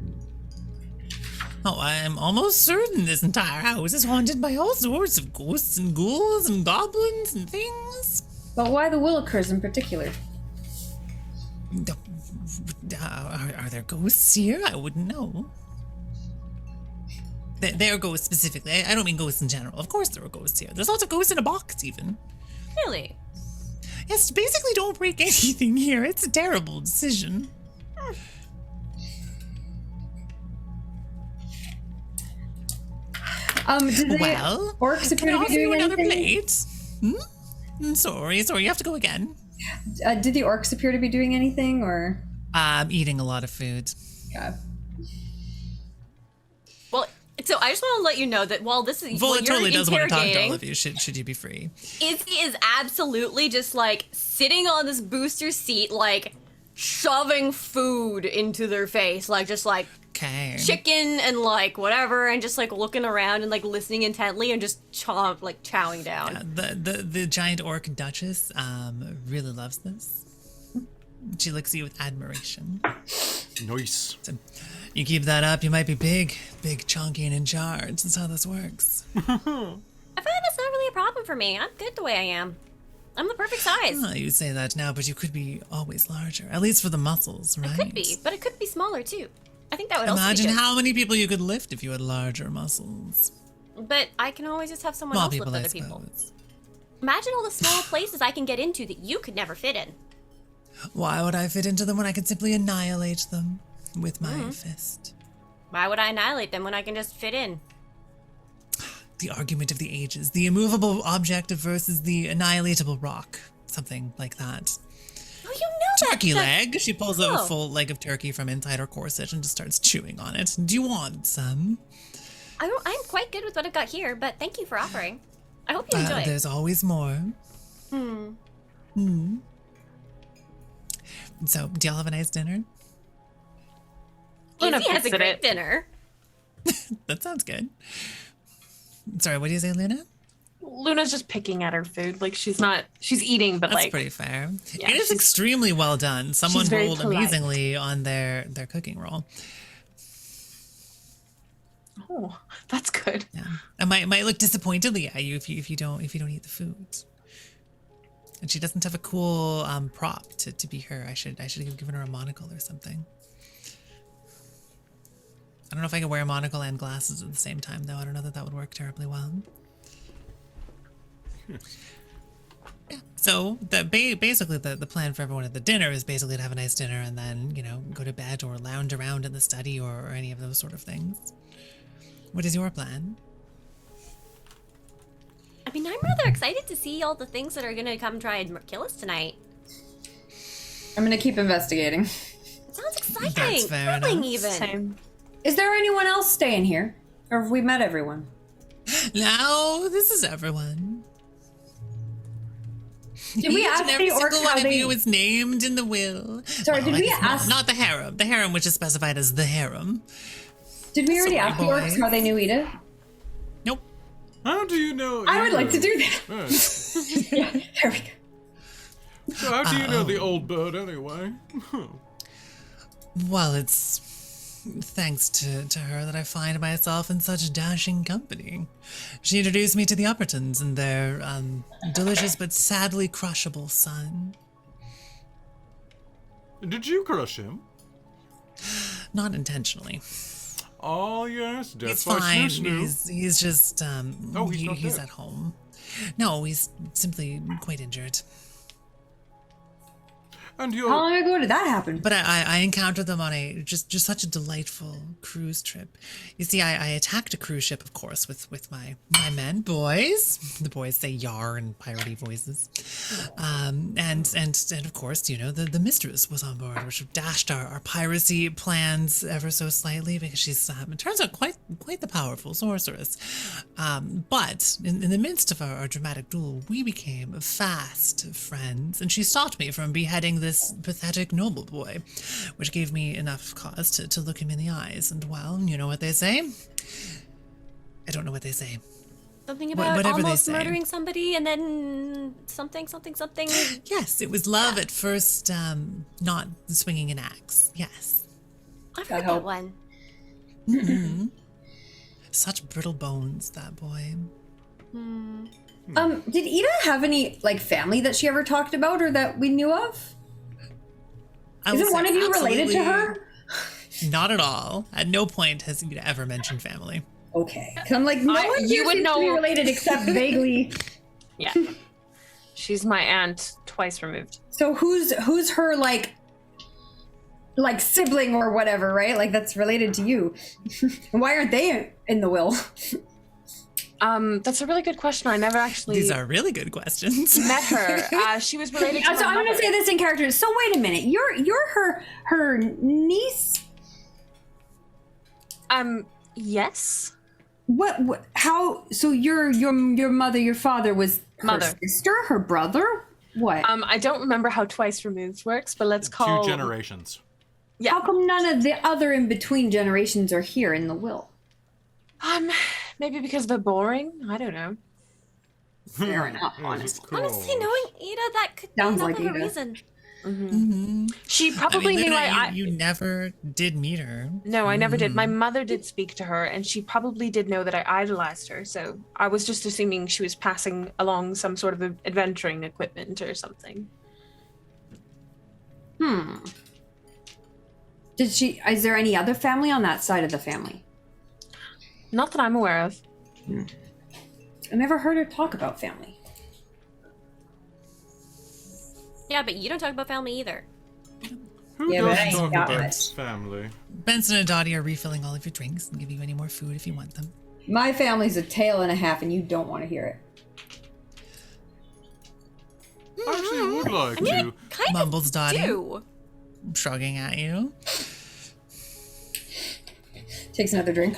Speaker 1: Oh, I'm almost certain this entire house is haunted by all sorts of ghosts and ghouls and goblins and things.
Speaker 7: But why the Willikers in particular?
Speaker 1: Are there ghosts here? I wouldn't know. There are ghosts specifically. I don't mean ghosts in general. Of course there are ghosts here. There's lots of ghosts in a box even.
Speaker 4: Really?
Speaker 1: Yes, basically don't break anything here. It's a terrible decision.
Speaker 7: Did the orcs appear to be doing
Speaker 1: another
Speaker 7: anything?
Speaker 1: plate? Sorry, you have to go again.
Speaker 7: Did the orcs appear to be doing anything, or?
Speaker 1: Eating a lot of food.
Speaker 7: Yeah.
Speaker 4: Well, so I just want to let you know that while this is
Speaker 1: Vola totally does want to talk to
Speaker 4: interrogating,
Speaker 1: all of you. Should you be free?
Speaker 4: Izzy is absolutely just like sitting on this booster seat, like shoving food into their face, like just like
Speaker 1: Okay.
Speaker 4: chicken and like whatever, and just like looking around and like listening intently and just chowing down.
Speaker 1: The giant orc duchess really loves this. She looks at you with admiration.
Speaker 6: Nice.
Speaker 1: So, you keep that up, you might be big, chunky, and in charge. That's how this works.
Speaker 4: I feel like that's not really a problem for me. I'm good the way I am. I'm the perfect size.
Speaker 1: Oh, you say that now, but you could be always larger. At least for the muscles, right?
Speaker 4: It could be, but it could be smaller too. I think that would also be
Speaker 1: Imagine
Speaker 4: good.
Speaker 1: how many people you could lift if you had larger muscles.
Speaker 4: But I can always just have someone
Speaker 1: Small
Speaker 4: else
Speaker 1: people,
Speaker 4: lift
Speaker 1: I
Speaker 4: other people.
Speaker 1: suppose.
Speaker 4: Imagine all the small places I can get into that you could never fit in.
Speaker 1: Why would I fit into them when I could simply annihilate them? with my fist.
Speaker 4: Why would I annihilate them when I can just fit in?
Speaker 1: The argument of the ages, the immovable object versus the annihilatable rock, something like that.
Speaker 4: Oh, you know
Speaker 1: Turkey
Speaker 4: that.
Speaker 1: leg. She pulls out a full leg of turkey from inside her corset and just starts chewing on it. Do you want some?
Speaker 4: I'm quite good with what I've got here, but thank you for offering. I hope you enjoy it.
Speaker 1: There's always more. So, do y'all have a nice dinner?
Speaker 5: Luna
Speaker 4: Izzy has a
Speaker 5: picks
Speaker 4: great
Speaker 5: it.
Speaker 4: dinner.
Speaker 1: That sounds good. Sorry, what do you say, Luna?
Speaker 5: Luna's just picking at her food. Like she's eating, but
Speaker 1: That's
Speaker 5: like
Speaker 1: pretty fair.
Speaker 5: Yeah,
Speaker 1: it is extremely well done. Someone
Speaker 5: very
Speaker 1: rolled
Speaker 5: polite.
Speaker 1: amazingly on their cooking roll.
Speaker 5: oh, that's good.
Speaker 1: Yeah, I might look disappointedly at you if you don't eat the food. And she doesn't have a cool prop to be her. I should have given her a monocle or something. I don't know if I could wear a monocle and glasses at the same time, though. I don't know that would work terribly well. Yeah. So basically the plan for everyone at the dinner is basically to have a nice dinner and then, go to bed or lounge around in the study or any of those sort of things. What is your plan?
Speaker 4: I mean, I'm rather excited to see all the things that are going to come try and kill us tonight.
Speaker 7: I'm gonna keep investigating.
Speaker 4: It sounds exciting.
Speaker 1: That's fair
Speaker 4: Thrilling
Speaker 1: enough.
Speaker 4: even.
Speaker 5: Same.
Speaker 7: Is there anyone else staying here? Or have we met everyone?
Speaker 1: Now, this is everyone.
Speaker 7: Did we
Speaker 1: Each
Speaker 7: ask
Speaker 1: and every
Speaker 7: the orc
Speaker 1: single
Speaker 7: how
Speaker 1: one of
Speaker 7: they...
Speaker 1: you is named in the will.
Speaker 7: Sorry, did
Speaker 1: I
Speaker 7: we
Speaker 1: guess
Speaker 7: ask...
Speaker 1: Not the harem. The harem, which is specified as the harem.
Speaker 7: Did we already
Speaker 1: Sorry,
Speaker 7: ask the orcs
Speaker 1: boys.
Speaker 7: how they knew Ida?
Speaker 1: Nope.
Speaker 6: How do you know?
Speaker 7: I would
Speaker 6: Ida?
Speaker 7: like to do that.
Speaker 6: Yes.
Speaker 7: Yeah, there we go.
Speaker 6: So how do you know the old bird anyway?
Speaker 1: Well, it's thanks to her that I find myself in such dashing company. She introduced me to the Automatons and their delicious but sadly crushable son.
Speaker 6: Did you crush him?
Speaker 1: Not intentionally.
Speaker 6: Oh yes, death
Speaker 1: He's
Speaker 6: by
Speaker 1: fine.
Speaker 6: snoo.
Speaker 1: He's just
Speaker 6: Oh, he's not
Speaker 1: he's
Speaker 6: dead.
Speaker 1: at home. No, he's simply quite injured.
Speaker 6: And
Speaker 7: How
Speaker 6: you're
Speaker 7: long ago did that happen?
Speaker 1: But I encountered them on just such a delightful cruise trip. You see, I attacked a cruise ship, of course, with my men, boys. The boys say "yar" in piratey voices. And of course, the mistress was on board, which dashed our piracy plans ever so slightly because she's it turns out quite the powerful sorceress. But in the midst of our dramatic duel, we became fast friends, and she stopped me from beheading this pathetic noble boy, which gave me enough cause to look him in the eyes. And well, you know what they say? I don't know what they say.
Speaker 4: Something about
Speaker 1: Whatever they
Speaker 4: almost
Speaker 1: say.
Speaker 4: murdering somebody and then something.
Speaker 1: Yes, it was love at first, not swinging an axe. Yes.
Speaker 4: I've heard that
Speaker 7: help.
Speaker 4: one.
Speaker 1: Such brittle bones, that boy.
Speaker 7: Did Ida have any, family that she ever talked about or that we knew of?
Speaker 1: I will
Speaker 7: Isn't one
Speaker 1: say
Speaker 7: of you related to
Speaker 1: absolutely
Speaker 7: her?
Speaker 1: Not at all. At no point has he ever mentioned family.
Speaker 7: Okay. 'Cause I'm like, no one
Speaker 5: you
Speaker 7: here
Speaker 5: would
Speaker 7: seems to be
Speaker 5: know-
Speaker 7: related except vaguely.
Speaker 5: Yeah. She's my aunt, twice removed.
Speaker 7: So who's her, sibling or whatever, right? That's related to you. Why aren't they in the will?
Speaker 5: That's a really good question. I never actually
Speaker 1: These are really good questions.
Speaker 5: met her. She was related to
Speaker 7: So
Speaker 5: my
Speaker 7: I'm
Speaker 5: mother.
Speaker 7: gonna say this in character. So wait a minute. You're her niece?
Speaker 5: Yes.
Speaker 7: What how so your mother, your father was her
Speaker 5: Mother.
Speaker 7: sister, her brother? What?
Speaker 5: I don't remember how twice removed works, but let's call
Speaker 2: 2 generations.
Speaker 5: Yeah.
Speaker 7: How come none of the other in between generations are here in the will?
Speaker 5: Maybe because they're boring. I don't know.
Speaker 7: Fair enough,
Speaker 6: Yes,
Speaker 7: honestly.
Speaker 6: of course.
Speaker 4: Honestly, knowing Ida, that could be
Speaker 7: Sounds
Speaker 4: enough
Speaker 7: like
Speaker 4: of a
Speaker 7: Ida.
Speaker 4: reason.
Speaker 5: She probably knew
Speaker 1: you never did meet her.
Speaker 5: No, I never did. My mother did speak to her, and she probably did know that I idolized her. So I was just assuming she was passing along some sort of adventuring equipment or something.
Speaker 7: Is there any other family on that side of the family?
Speaker 5: Not that I'm aware of.
Speaker 7: I never heard her talk about family.
Speaker 4: Yeah, but you don't talk about family either.
Speaker 6: Who
Speaker 7: Yeah, but I
Speaker 6: does
Speaker 7: ain't
Speaker 6: talk
Speaker 7: got
Speaker 6: about
Speaker 7: much.
Speaker 6: family?
Speaker 1: Benson and Dottie are refilling all of your drinks and give you any more food if you want them.
Speaker 7: My family's a tale and a half, and you don't want to hear it.
Speaker 6: I actually would like to.
Speaker 4: Kind
Speaker 1: Mumbles
Speaker 4: of
Speaker 1: Dottie,
Speaker 4: do.
Speaker 1: shrugging at you.
Speaker 7: Takes another drink.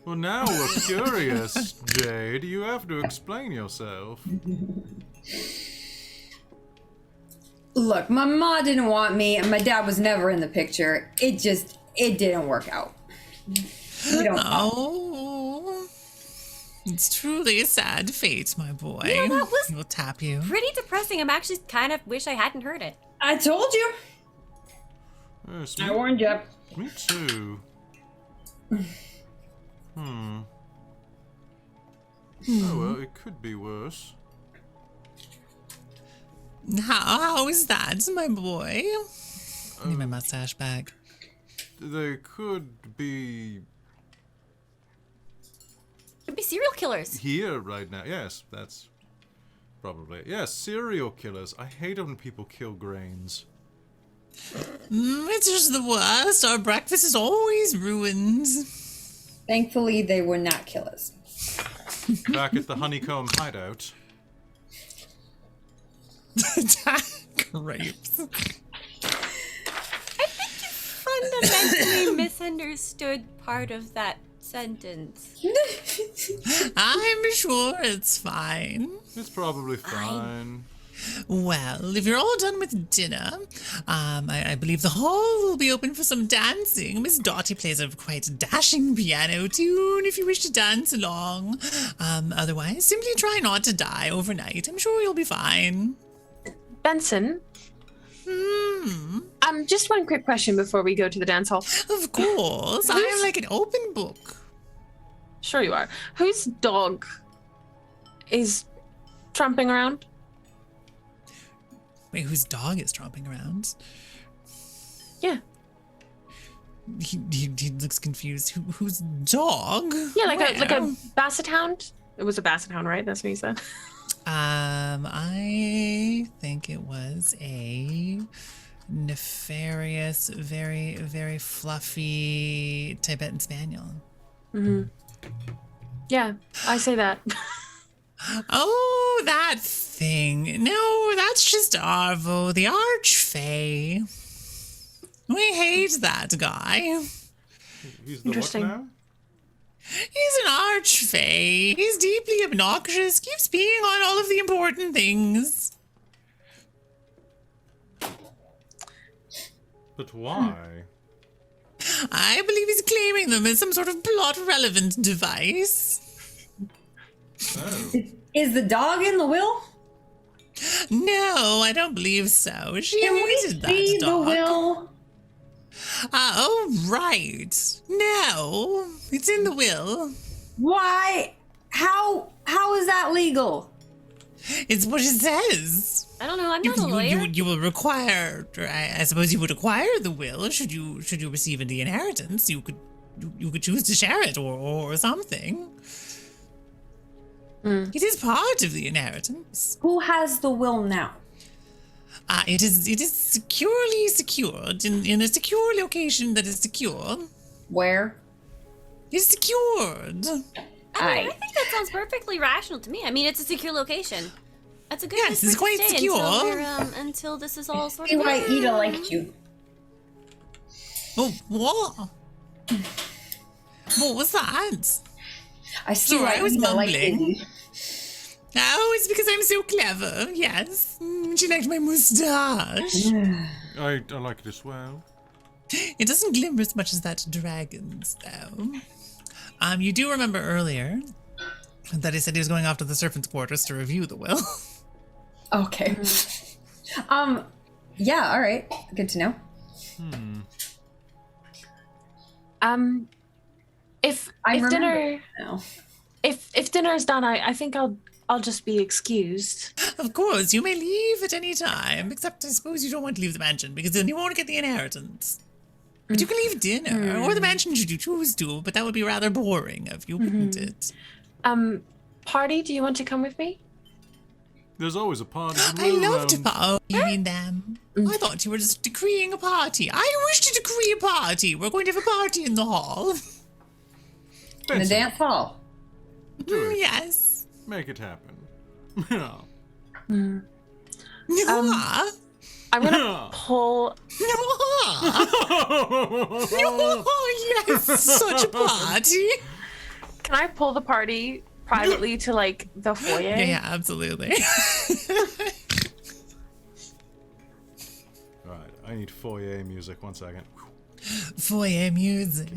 Speaker 6: Well, now we're curious, Jade. You have to explain yourself.
Speaker 7: Look, my mom didn't want me, and my dad was never in the picture. It didn't work out. We don't talk.
Speaker 1: Oh, it's truly a sad fate, my boy.
Speaker 4: You know, that was
Speaker 1: We'll tap you.
Speaker 4: pretty depressing. I'm actually kind of wish I hadn't heard it.
Speaker 7: I told you.
Speaker 6: Yes,
Speaker 7: I warned you.
Speaker 6: me too. Oh well, it could be worse.
Speaker 1: How is that, my boy? Need my mustache back.
Speaker 6: They could be
Speaker 4: Could be serial killers.
Speaker 6: here right now. Yes, that's probably. Yes, serial killers. I hate it when people kill grains.
Speaker 1: It's just the worst. Our breakfast is always ruined.
Speaker 7: Thankfully, they would not kill us.
Speaker 6: Back at the honeycomb hideout.
Speaker 1: Grapes.
Speaker 4: Fundamentally misunderstood part of that sentence.
Speaker 1: I'm sure it's fine.
Speaker 6: It's probably fine.
Speaker 1: Well, if you're all done with dinner, I believe the hall will be open for some dancing. Miss Dottie plays a quite dashing piano tune if you wish to dance along. Otherwise, simply try not to die overnight. I'm sure you'll be fine.
Speaker 5: Benson, just one quick question before we go to the dance hall.
Speaker 1: Of course, I'm like an open book.
Speaker 5: Sure you are. Whose dog is tromping around?
Speaker 1: Wait, whose dog is tromping around?
Speaker 5: Yeah.
Speaker 1: He looks confused. Whose dog?
Speaker 5: Yeah, like
Speaker 1: Where?
Speaker 5: a basset hound. It was a basset hound, right? That's what he said.
Speaker 1: I think it was a nefarious, very, very fluffy Tibetan Spaniel.
Speaker 5: Yeah, I say that.
Speaker 1: Oh, that thing. No, that's just Arvo, the Archfey. We hate that guy.
Speaker 6: He's the what
Speaker 5: Interesting.
Speaker 6: now?
Speaker 1: He's an Archfey. He's deeply obnoxious, keeps peeing on all of the important things.
Speaker 6: But why?
Speaker 1: I believe he's claiming them as some sort of plot-relevant device.
Speaker 6: Oh.
Speaker 7: Is the dog in the will?
Speaker 1: No, I don't believe so. She
Speaker 7: Can we
Speaker 1: hated
Speaker 7: see
Speaker 1: that
Speaker 7: the
Speaker 1: dog.
Speaker 7: will?
Speaker 1: Oh, right. No, it's in the will.
Speaker 7: Why? How is that legal?
Speaker 1: It's what it says.
Speaker 4: I don't know. I'm not a lawyer.
Speaker 1: You will require, or I suppose you would acquire the will should you receive the inheritance. You could choose to share it or something. It is part of the inheritance.
Speaker 7: Who has the will now?
Speaker 1: It is securely secured in a secure location that is secure.
Speaker 7: Where?
Speaker 1: It's secured.
Speaker 4: I think that sounds perfectly rational to me. I mean, it's a secure location. That's a good
Speaker 1: Yes,
Speaker 4: place
Speaker 1: it's
Speaker 4: for it
Speaker 1: quite
Speaker 4: to stay
Speaker 1: secure.
Speaker 4: until this is all sort
Speaker 7: See
Speaker 4: of.
Speaker 7: why Ida liked you.
Speaker 1: Oh, what? What was that?
Speaker 7: I see
Speaker 1: Sorry,
Speaker 7: why
Speaker 1: I was
Speaker 7: Ida liked
Speaker 1: mumbling.
Speaker 7: Izzy.
Speaker 1: Oh, it's because I'm so clever. Yes. She liked my moustache.
Speaker 6: I like it as well.
Speaker 1: It doesn't glimmer as much as that dragon's, though. You do remember earlier that he said he was going off to the serpent's quarters to review the will.
Speaker 7: Okay. Yeah, all right. Good to know.
Speaker 5: If
Speaker 7: I remember
Speaker 5: dinner
Speaker 7: now.
Speaker 5: if dinner is done, I think I'll just be excused.
Speaker 1: Of course, you may leave at any time, except I suppose you don't want to leave the mansion, because then you won't get the inheritance. But you can leave dinner, or the mansion should you choose to, but that would be rather boring of you, wouldn't it?
Speaker 5: Party, do you want to come with me?
Speaker 6: There's always a party.
Speaker 1: I love to party. You mean them? I thought you were just decreeing a party. I wish to decree a party. We're going to have a party in the hall.
Speaker 7: In the dance hall.
Speaker 6: Do it.
Speaker 1: Yes.
Speaker 6: Make it happen.
Speaker 5: I'm gonna pull.
Speaker 1: Yes, such a party.
Speaker 5: Can I pull the party privately to like the foyer?
Speaker 1: Yeah, absolutely.
Speaker 6: All right, I need foyer music. 1 second.
Speaker 1: Foyer music.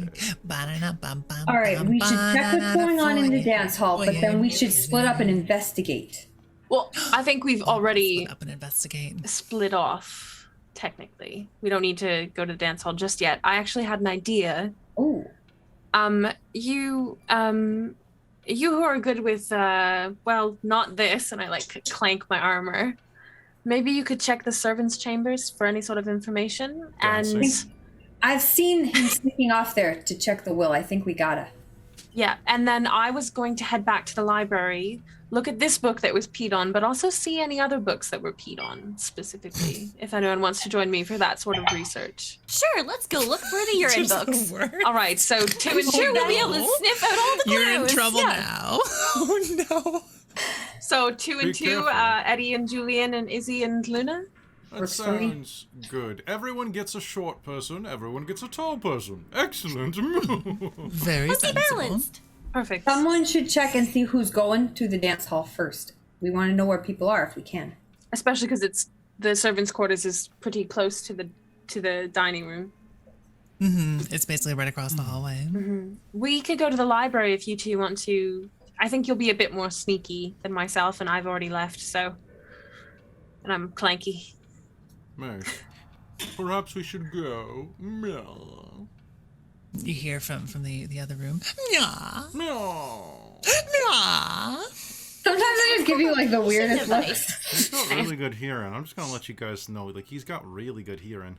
Speaker 7: All right, we should check what's going on in the dance hall, but then we should split up and investigate.
Speaker 5: Well, I think we've already
Speaker 1: Split up and investigate.
Speaker 5: split off. Technically, we don't need to go to the dance hall just yet. I actually had an idea.
Speaker 7: Ooh.
Speaker 5: You who are good with well, not this, and I like clank my armor. Maybe you could check the servants' chambers for any sort of information.
Speaker 6: Dancing.
Speaker 5: And
Speaker 7: I've seen him sneaking off there to check the will. I think we gotta.
Speaker 5: yeah, and then I was going to head back to the library, look at this book that was peed on, but also see any other books that were peed on specifically, if anyone wants to join me for that sort of research.
Speaker 4: Sure, let's go look for the urine books.
Speaker 5: All right, so 2 and 2.
Speaker 4: Sure, we'll be able to sniff out all the clues.
Speaker 1: You're in trouble
Speaker 4: Yeah.
Speaker 1: now. Oh no.
Speaker 5: So 2 and
Speaker 6: Be
Speaker 5: 2,
Speaker 6: careful.
Speaker 5: Eddie and Julian and Izzy and Luna.
Speaker 6: That
Speaker 7: Works for me.
Speaker 6: sounds good. Everyone gets a short person. Everyone gets a tall person. Excellent.
Speaker 1: Very
Speaker 4: Let's be
Speaker 1: sensible.
Speaker 4: balanced.
Speaker 5: Perfect.
Speaker 7: Someone should check and see who's going to the dance hall first. We want to know where people are if we can.
Speaker 5: Especially because it's the servants' quarters is pretty close to the dining room.
Speaker 1: It's basically right across the hallway.
Speaker 5: We could go to the library if you two want to. I think you'll be a bit more sneaky than myself, and I've already left, so. And I'm clanky.
Speaker 6: Nice. Perhaps we should go. Meow.
Speaker 1: You hear from the other room. Meow.
Speaker 6: Meow.
Speaker 1: Meow.
Speaker 7: Sometimes I just give you like the weirdest
Speaker 4: advice.
Speaker 7: looks.
Speaker 6: He's got really good hearing. I'm just gonna let you guys know, like, he's got really good hearing.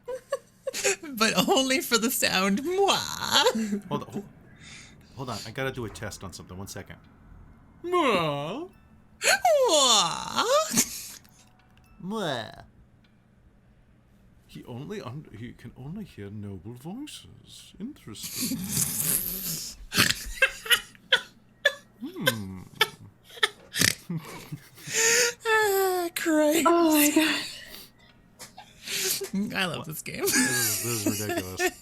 Speaker 1: But only for the sound. Mwah.
Speaker 6: Hold on. I gotta do a test on something. 1 second. Meow.
Speaker 1: Mwah.
Speaker 6: Mwah. He can only hear noble voices. Interesting.
Speaker 1: Christ.
Speaker 7: Oh my god.
Speaker 1: I love this game.
Speaker 6: This is ridiculous.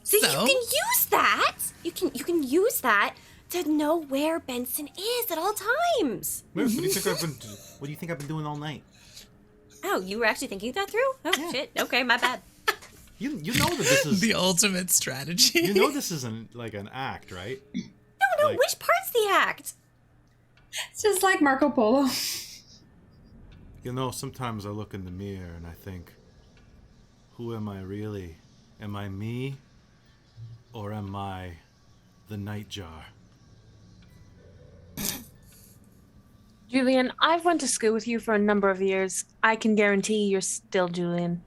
Speaker 4: So you
Speaker 1: So?
Speaker 4: can use that. You can use that to know where Benson is at all times.
Speaker 6: What do you think I've been doing all night?
Speaker 4: Oh, you were actually thinking that through? Oh shit. Okay, my bad.
Speaker 6: You know that this is
Speaker 1: The ultimate strategy.
Speaker 6: you know this isn't like an act, right?
Speaker 4: No,
Speaker 6: Like-
Speaker 4: which part's the act?
Speaker 7: It's just like Marco Polo.
Speaker 6: You know, sometimes I look in the mirror and I think, who am I really? Am I me? Or am I the nightjar?
Speaker 5: Julian, I've went to school with you for a number of years. I can guarantee you're still Julian.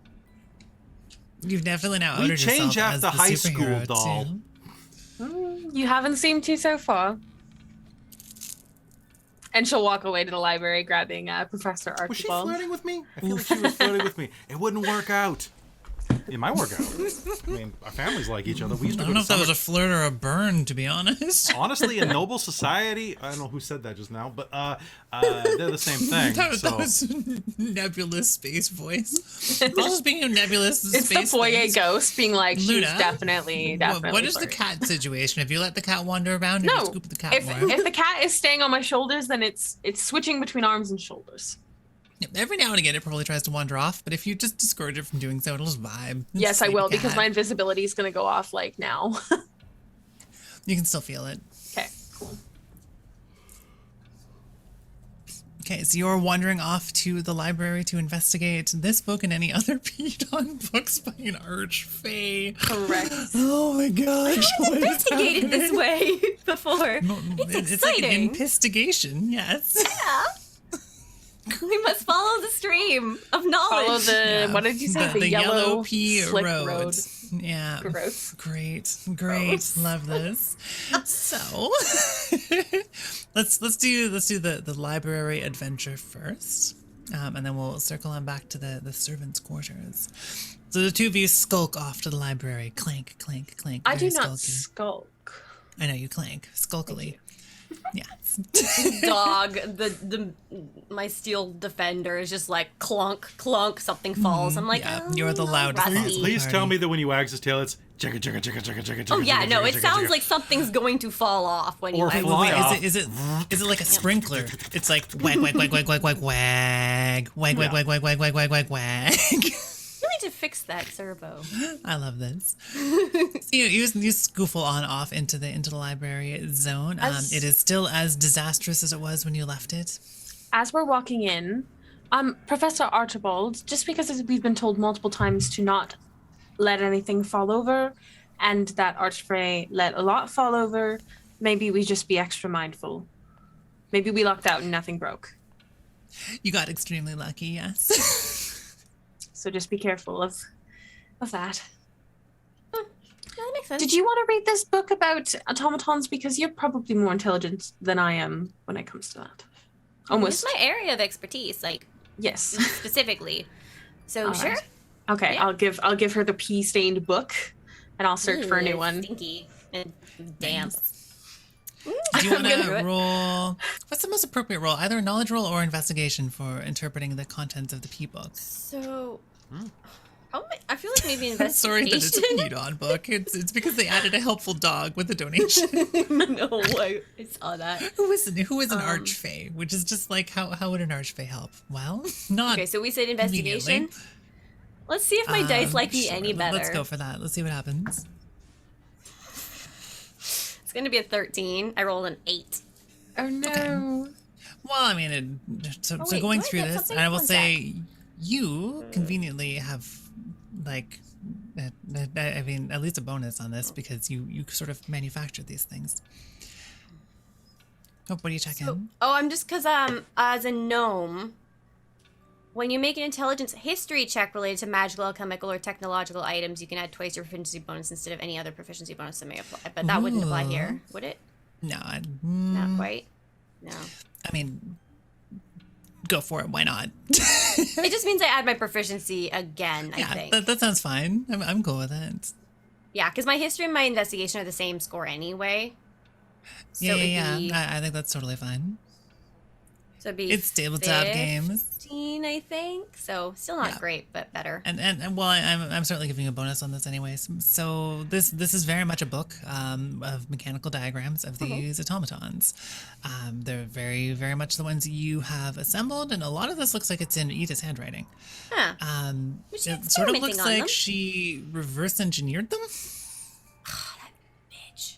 Speaker 1: You've definitely now
Speaker 6: We
Speaker 1: outed
Speaker 6: change
Speaker 1: yourself as
Speaker 6: after
Speaker 1: the
Speaker 6: high school,
Speaker 1: superhero,
Speaker 6: doll.
Speaker 1: too.
Speaker 5: You haven't seemed to so far. And she'll walk away to the library grabbing Professor Archibald.
Speaker 6: Was she flirting with me? I feel like she was flirting with me. It wouldn't work out. It might work out. I mean, our families like each other. We used
Speaker 1: I
Speaker 6: to
Speaker 1: don't
Speaker 6: go
Speaker 1: know
Speaker 6: to
Speaker 1: if that was
Speaker 6: summer.
Speaker 1: a flirt or a burn, to be honest.
Speaker 6: Honestly, in noble society, I don't know who said that just now, but they're the same thing.
Speaker 1: That
Speaker 6: So
Speaker 1: was nebulous space voice. Also, speaking of nebulous
Speaker 5: It's
Speaker 1: space
Speaker 5: the foyer
Speaker 1: things,
Speaker 5: ghost being like, she's
Speaker 1: Luna,
Speaker 5: definitely
Speaker 1: what is the
Speaker 5: flirting.
Speaker 1: cat situation? If you let the cat wander around, you
Speaker 5: No,
Speaker 1: can scoop the cat
Speaker 5: if
Speaker 1: more.
Speaker 5: if the cat is staying on my shoulders, then it's switching between arms and shoulders.
Speaker 1: Every now and again, it probably tries to wander off, but if you just discourage it from doing so, it'll just vibe. It's
Speaker 5: Yes, I
Speaker 1: like a
Speaker 5: will, because
Speaker 1: cat.
Speaker 5: my invisibility is going to go off like now.
Speaker 1: You can still feel it.
Speaker 5: Okay, cool.
Speaker 1: Okay, so you're wandering off to the library to investigate this book and any other peed-on books by an archfey.
Speaker 5: Correct.
Speaker 1: Oh my gosh! what is
Speaker 4: Investigated this
Speaker 1: happening?
Speaker 4: way before. It's
Speaker 1: It's like an
Speaker 4: exciting.
Speaker 1: investigation, yes.
Speaker 4: Yeah. We must follow the stream of knowledge.
Speaker 5: Follow the, what did you say? The yellow
Speaker 1: pea
Speaker 5: slick
Speaker 1: road. Yeah.
Speaker 5: Gross.
Speaker 1: Great.
Speaker 5: Gross.
Speaker 1: Love this. So let's do the library adventure first. And then we'll circle on back to the servants' quarters. So the two of you skulk off to the library. Clank, clank, clank.
Speaker 5: I do not
Speaker 1: skulky.
Speaker 5: skulk.
Speaker 1: I know you clank, skulkily. Yes.
Speaker 4: Dog, my steel defender is just like clunk, clunk, something falls. I'm like,
Speaker 1: Yeah,
Speaker 4: oh,
Speaker 1: you're the loudest.
Speaker 4: Rusty.
Speaker 2: Please tell me that when he wags his tail, it's chugga chugga chugga chugga chugga.
Speaker 4: Oh yeah, no, it
Speaker 2: chugga,
Speaker 4: sounds
Speaker 2: chugga.
Speaker 4: like something's going to fall off when you
Speaker 2: Or
Speaker 4: wag
Speaker 2: fly
Speaker 4: it.
Speaker 2: off.
Speaker 1: Is it like a sprinkler? It's like wag wag wag wag wag wag wag wag wag wag wag wag wag wag wag wag wag.
Speaker 4: You need to fix that servo.
Speaker 1: I love this. So you scoofle on off into the library zone. It is still as disastrous as it was when you left it.
Speaker 5: As we're walking in, Professor Archibald, just because we've been told multiple times to not let anything fall over, and that Archfrey let a lot fall over, maybe we just be extra mindful. Maybe we lucked out and nothing broke.
Speaker 1: You got extremely lucky, yes.
Speaker 5: So just be careful of that.
Speaker 4: Yeah, that makes sense.
Speaker 5: Did you want to read this book about automatons? Because you're probably more intelligent than I am when it comes to that. Almost.
Speaker 4: It's my area of expertise, like
Speaker 5: Yes.
Speaker 4: specifically. So
Speaker 5: All
Speaker 4: sure.
Speaker 5: right. Okay,
Speaker 4: Yeah.
Speaker 5: I'll give her the pea-stained book, and I'll search for a new
Speaker 4: Ooh,
Speaker 5: one.
Speaker 4: Stinky and damp.
Speaker 1: Do you want
Speaker 4: I'm gonna do
Speaker 1: to
Speaker 4: it.
Speaker 1: roll? What's the most appropriate roll? Either a knowledge roll or investigation for interpreting the contents of the P book.
Speaker 4: So, I feel like maybe
Speaker 1: I'm sorry that it's a
Speaker 4: investigation.
Speaker 1: P-Dog book. It's because they added a helpful dog with a donation.
Speaker 4: No, I saw that.
Speaker 1: Who is an archfey? Which is just like how would an archfey help? Well, not
Speaker 4: Okay, so we said investigation.
Speaker 1: immediately.
Speaker 4: Let's see if my dice like me
Speaker 1: Sure,
Speaker 4: any better.
Speaker 1: Let's go for that. Let's see what happens.
Speaker 4: It's gonna be a 13. I rolled an 8.
Speaker 5: Oh no.
Speaker 1: Well, I mean, so
Speaker 4: wait,
Speaker 1: going
Speaker 4: do I
Speaker 1: through
Speaker 4: get
Speaker 1: this,
Speaker 4: something?
Speaker 1: and I will
Speaker 4: One
Speaker 1: say, you conveniently have, like, I mean, at least a bonus on this because you sort of manufactured these things. Oh, what do you check in?
Speaker 4: I'm just because as a gnome, when you make an intelligence history check related to magical, alchemical, or technological items, you can add twice your proficiency bonus instead of any other proficiency bonus that may apply. But that wouldn't apply here, would it?
Speaker 1: No,
Speaker 4: Not quite. No.
Speaker 1: I mean, go for it. Why not?
Speaker 4: It just means I add my proficiency again, I think.
Speaker 1: that sounds fine. I'm cool with it.
Speaker 4: Yeah, because my history and my investigation are the same score anyway. So
Speaker 1: Yeah.
Speaker 4: it'd be,
Speaker 1: I think that's totally fine.
Speaker 4: So it'd be
Speaker 1: It's tabletop games.
Speaker 4: 15, I think. So still not great, but better.
Speaker 1: And well, I'm certainly giving you a bonus on this anyways. So this is very much a book of mechanical diagrams of these automatons. They're very, very much the ones you have assembled, and a lot of this looks like it's in Edith's handwriting.
Speaker 4: Huh.
Speaker 1: It
Speaker 4: She's
Speaker 1: sort of
Speaker 4: experimenting
Speaker 1: looks
Speaker 4: on
Speaker 1: like
Speaker 4: them.
Speaker 1: she reverse engineered them.
Speaker 4: Bitch.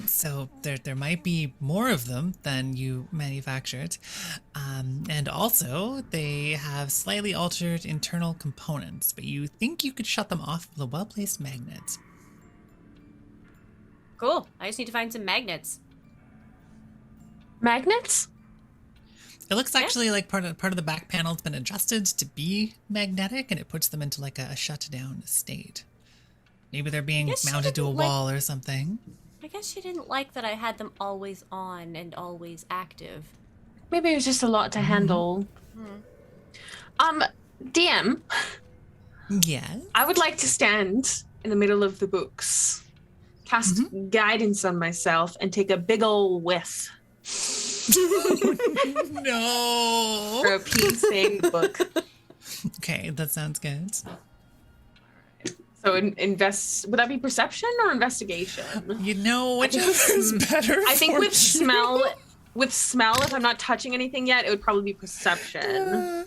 Speaker 1: So there might be more of them than you manufactured. And also, they have slightly altered internal components, but you think you could shut them off with a well-placed magnet.
Speaker 4: Cool. I just need to find some magnets.
Speaker 5: Magnets?
Speaker 1: It looks actually like part of the back panel's been adjusted to be magnetic, and it puts them into like a shut-down state. Maybe they're being
Speaker 4: Guess she
Speaker 1: mounted to a
Speaker 4: didn't like-
Speaker 1: wall or something.
Speaker 4: I guess she didn't like that I had them always on and always active.
Speaker 5: Maybe it was just a lot to handle. DM,
Speaker 1: Yes.
Speaker 5: I would like to stand in the middle of the books, cast guidance on myself, and take a big ol' whiff
Speaker 1: No.
Speaker 5: for a pea-stained book.
Speaker 1: Okay, that sounds good.
Speaker 5: So invest. Would that be perception or investigation?
Speaker 1: You know, whichever is better.
Speaker 5: I think
Speaker 1: for
Speaker 5: with
Speaker 1: you.
Speaker 5: smell, if I'm not touching anything yet, it would probably be perception.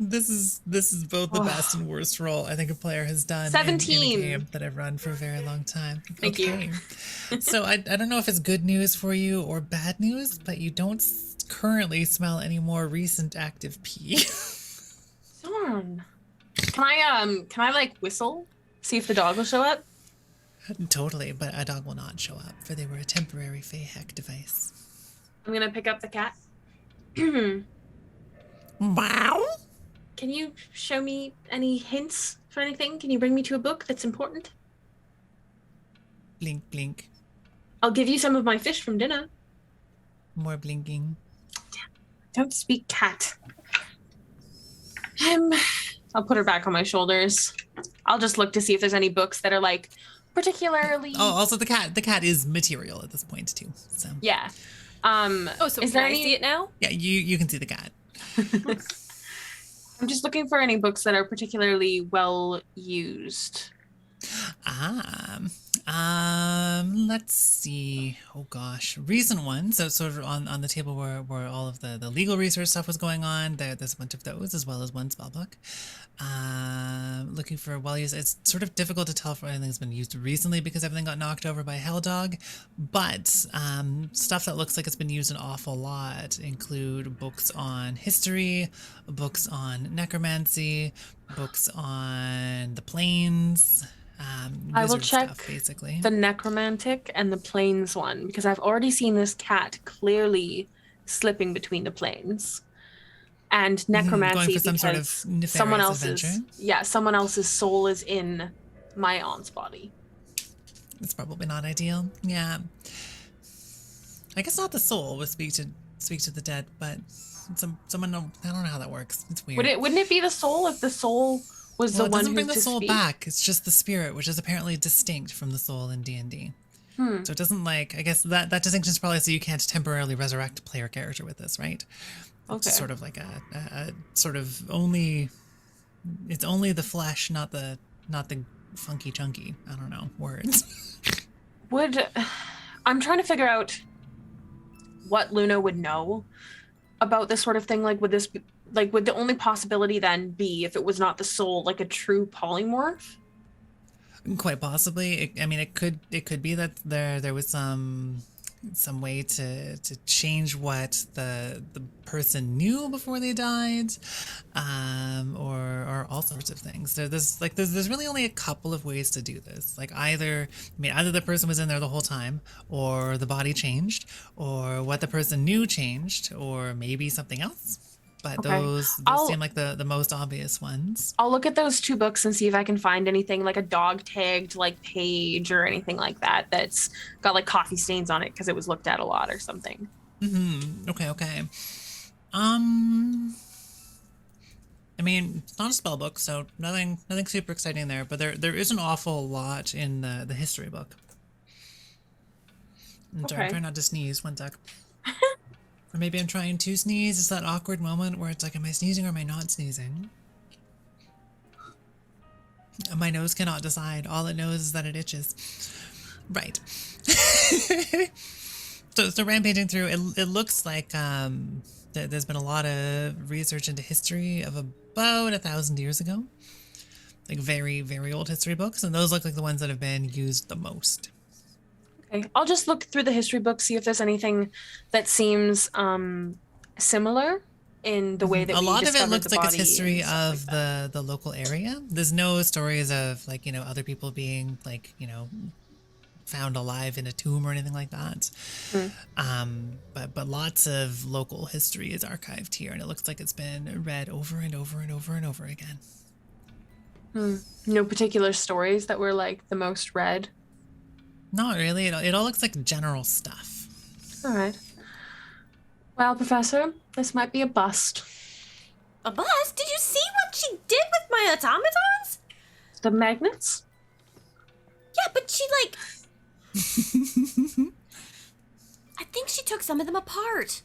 Speaker 1: This is both the best and worst roll I think a player has done in
Speaker 5: 17.
Speaker 1: a game that I've run for a very long time.
Speaker 5: Thank you.
Speaker 1: So I don't know if it's good news for you or bad news, but you don't currently smell any more recent active pee.
Speaker 5: Darn. Can I like whistle? See if the dog will show up?
Speaker 1: Totally, but a dog will not show up, for they were a temporary Fey heck device.
Speaker 5: I'm gonna pick up the cat.
Speaker 1: Wow.
Speaker 5: Can you show me any hints for anything? Can you bring me to a book that's important?
Speaker 1: Blink, blink.
Speaker 5: I'll give you some of my fish from dinner.
Speaker 1: More blinking.
Speaker 5: Don't speak cat. I'll put her back on my shoulders. I'll just look to see if there's any books that are like particularly.
Speaker 1: Oh, also the cat is material at this point too. So
Speaker 5: Yeah.
Speaker 4: So
Speaker 5: is
Speaker 4: can
Speaker 5: there
Speaker 4: I
Speaker 5: any...
Speaker 4: see it now?
Speaker 1: yeah, you can see the cat.
Speaker 5: I'm just looking for any books that are particularly well used.
Speaker 1: Let's see. Oh gosh, recent ones. So sort of on the table where all of the legal research stuff was going on. There's a bunch of those as well as one spell book. Looking for well used. It's sort of difficult to tell if anything's been used recently because everything got knocked over by Helldog. But stuff that looks like it's been used an awful lot include books on history, books on necromancy, books on the planes.
Speaker 5: I will check
Speaker 1: stuff, basically.
Speaker 5: the necromantic and the planes one because I've already seen this cat clearly slipping between the planes. And necromancy
Speaker 1: going for some
Speaker 5: because
Speaker 1: sort of
Speaker 5: someone
Speaker 1: nefarious
Speaker 5: else's
Speaker 1: adventure.
Speaker 5: someone else's soul is in my aunt's body.
Speaker 1: It's probably not ideal. Yeah. I guess not the soul would speak to the dead, but someone I don't know how that works. It's weird.
Speaker 5: Wouldn't it be the soul if the soul was the
Speaker 1: it
Speaker 5: one
Speaker 1: doesn't
Speaker 5: who's
Speaker 1: bring the
Speaker 5: to
Speaker 1: soul
Speaker 5: speak?
Speaker 1: back. It's just the spirit, which is apparently distinct from the soul in D&D. So it doesn't I guess that distinction is probably so you can't temporarily resurrect a player character with this, right? It's
Speaker 5: Okay.
Speaker 1: sort of like a sort of it's only the flesh, not the funky chunky, I don't know, words.
Speaker 5: I'm trying to figure out what Luna would know about this sort of thing. Like, would this be, like, would the only possibility then be if it was not the soul, like a true polymorph?
Speaker 1: Quite possibly. It could be that there was some way to change what the person knew before they died, or all sorts of things. There's really only a couple of ways to do this. Like either the person was in there the whole time, or the body changed, or what the person knew changed, or maybe something else. But
Speaker 5: Okay.
Speaker 1: those seem like the most obvious ones.
Speaker 5: I'll look at those two books and see if I can find anything like a dog tagged like page or anything like that that's got like coffee stains on it because it was looked at a lot or something.
Speaker 1: Okay. It's not a spell book, so nothing super exciting there, but there is an awful lot in the history book. I'm trying not to sneeze. One sec. Or maybe I'm trying to sneeze. It's that awkward moment where it's like, am I sneezing or am I not sneezing? My nose cannot decide. All it knows is that it itches. Right. So rampaging through, it looks like there's been a lot of research into history of about 1,000 years ago. Like very, very old history books. And those look like the ones that have been used the most.
Speaker 5: Okay, I'll just look through the history book, see if there's anything that seems similar in the way that
Speaker 1: a
Speaker 5: we
Speaker 1: lot of it
Speaker 5: discovered
Speaker 1: looks
Speaker 5: the
Speaker 1: like it's
Speaker 5: body
Speaker 1: history
Speaker 5: and stuff
Speaker 1: of
Speaker 5: like that.
Speaker 1: the local area. There's no stories of other people being found alive in a tomb or anything like that. But lots of local history is archived here, and it looks like it's been read over and over and over and over again.
Speaker 5: No particular stories that were like the most read.
Speaker 1: Not really. It all looks like general stuff.
Speaker 5: All right. Well, Professor, this might be a bust.
Speaker 4: A bust? Did you see what she did with my automatons?
Speaker 5: The magnets?
Speaker 4: Yeah, but she I think she took some of them apart.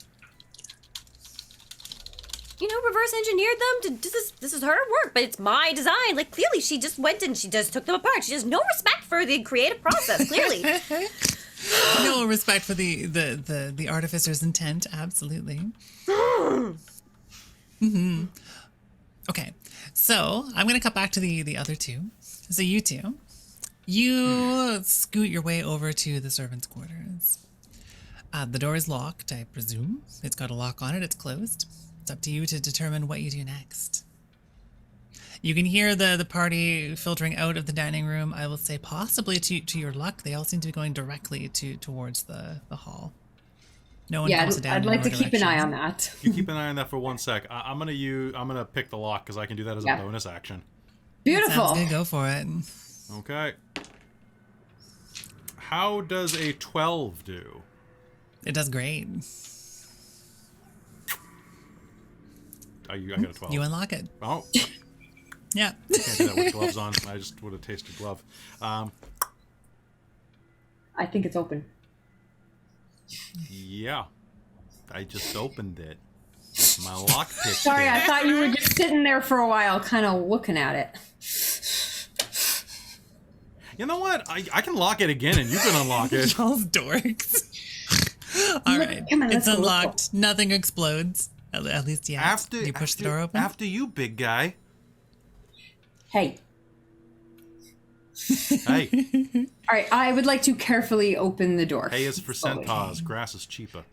Speaker 4: Reverse engineered them. This is her work, but it's my design. Like, clearly she just went and she just took them apart. She has no respect for the creative process, clearly.
Speaker 1: No respect for the artificer's intent, absolutely. Okay, so I'm going to cut back to the other two. So you two, you scoot your way over to the servants' quarters. The door is locked, I presume. It's got a lock on it, it's closed. It's up to you to determine what you do next. You can hear the party filtering out of the dining room. I will say possibly to your luck, they all seem to be going directly towards the hall. No one
Speaker 7: Yeah,
Speaker 1: can sit down.
Speaker 7: I'd
Speaker 1: in
Speaker 7: like to
Speaker 1: our
Speaker 7: keep an eye
Speaker 1: directions.
Speaker 7: on that.
Speaker 2: You keep an eye on that for 1 sec. I'm gonna pick the lock because I can do that as a
Speaker 7: Yeah.
Speaker 2: bonus action.
Speaker 7: Beautiful.
Speaker 1: Sounds good. Go for it.
Speaker 2: Okay. How does a 12 do?
Speaker 1: It does great.
Speaker 2: I got a 12.
Speaker 1: You unlock it.
Speaker 2: Oh,
Speaker 1: Yeah.
Speaker 2: can't do that with gloves on. I just would have tasted glove.
Speaker 7: I think it's open.
Speaker 2: Yeah. I just opened it. With my lockpick.
Speaker 7: Sorry, I thought you were just sitting there for a while, kind of looking at it.
Speaker 2: You know what? I can lock it again and you can unlock it.
Speaker 1: Y'all's dorks. All right.
Speaker 7: Come on, let's
Speaker 1: It's
Speaker 7: go, let's
Speaker 1: unlocked. Nothing explodes. At least yet. You push the door open.
Speaker 2: After you, big guy.
Speaker 7: Hey.
Speaker 2: Hey.
Speaker 7: All right, I would like to carefully open the door.
Speaker 2: Hay is for
Speaker 7: Slowly.
Speaker 2: centaurs. Grass is cheaper.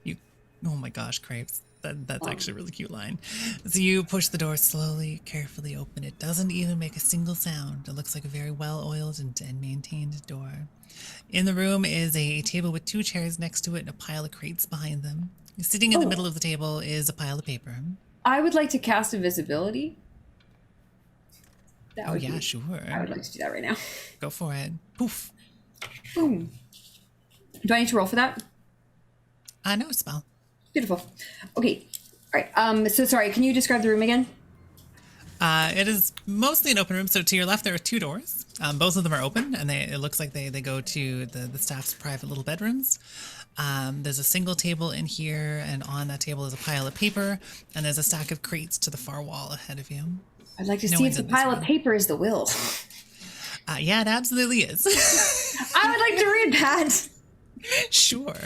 Speaker 1: Oh my gosh, Crepes. That's actually a really cute line. So you push the door slowly, carefully open. It doesn't even make a single sound. It looks like a very well-oiled and maintained door. In the room is a table with 2 chairs next to it and a pile of crates behind them. Sitting in the middle of the table is a pile of paper.
Speaker 7: I would like to cast invisibility. That
Speaker 1: Oh
Speaker 7: would
Speaker 1: yeah,
Speaker 7: be-
Speaker 1: sure.
Speaker 7: I would like to do that right now.
Speaker 1: Go for it. Poof.
Speaker 7: Boom. Do I need to roll for that?
Speaker 1: No spell.
Speaker 7: Beautiful. Okay. All right. So sorry. Can you describe the room again?
Speaker 1: It is mostly an open room. So to your left, there are 2 doors. Both of them are open, and it looks like they go to the staff's private little bedrooms. There's a single table in here, and on that table is a pile of paper, and there's a stack of crates to the far wall ahead of you.
Speaker 7: I'd like to
Speaker 1: No
Speaker 7: see
Speaker 1: one's
Speaker 7: if the
Speaker 1: in this
Speaker 7: pile of
Speaker 1: room.
Speaker 7: paper is the will.
Speaker 1: Yeah, it absolutely is.
Speaker 7: I would like to read that.
Speaker 1: Sure.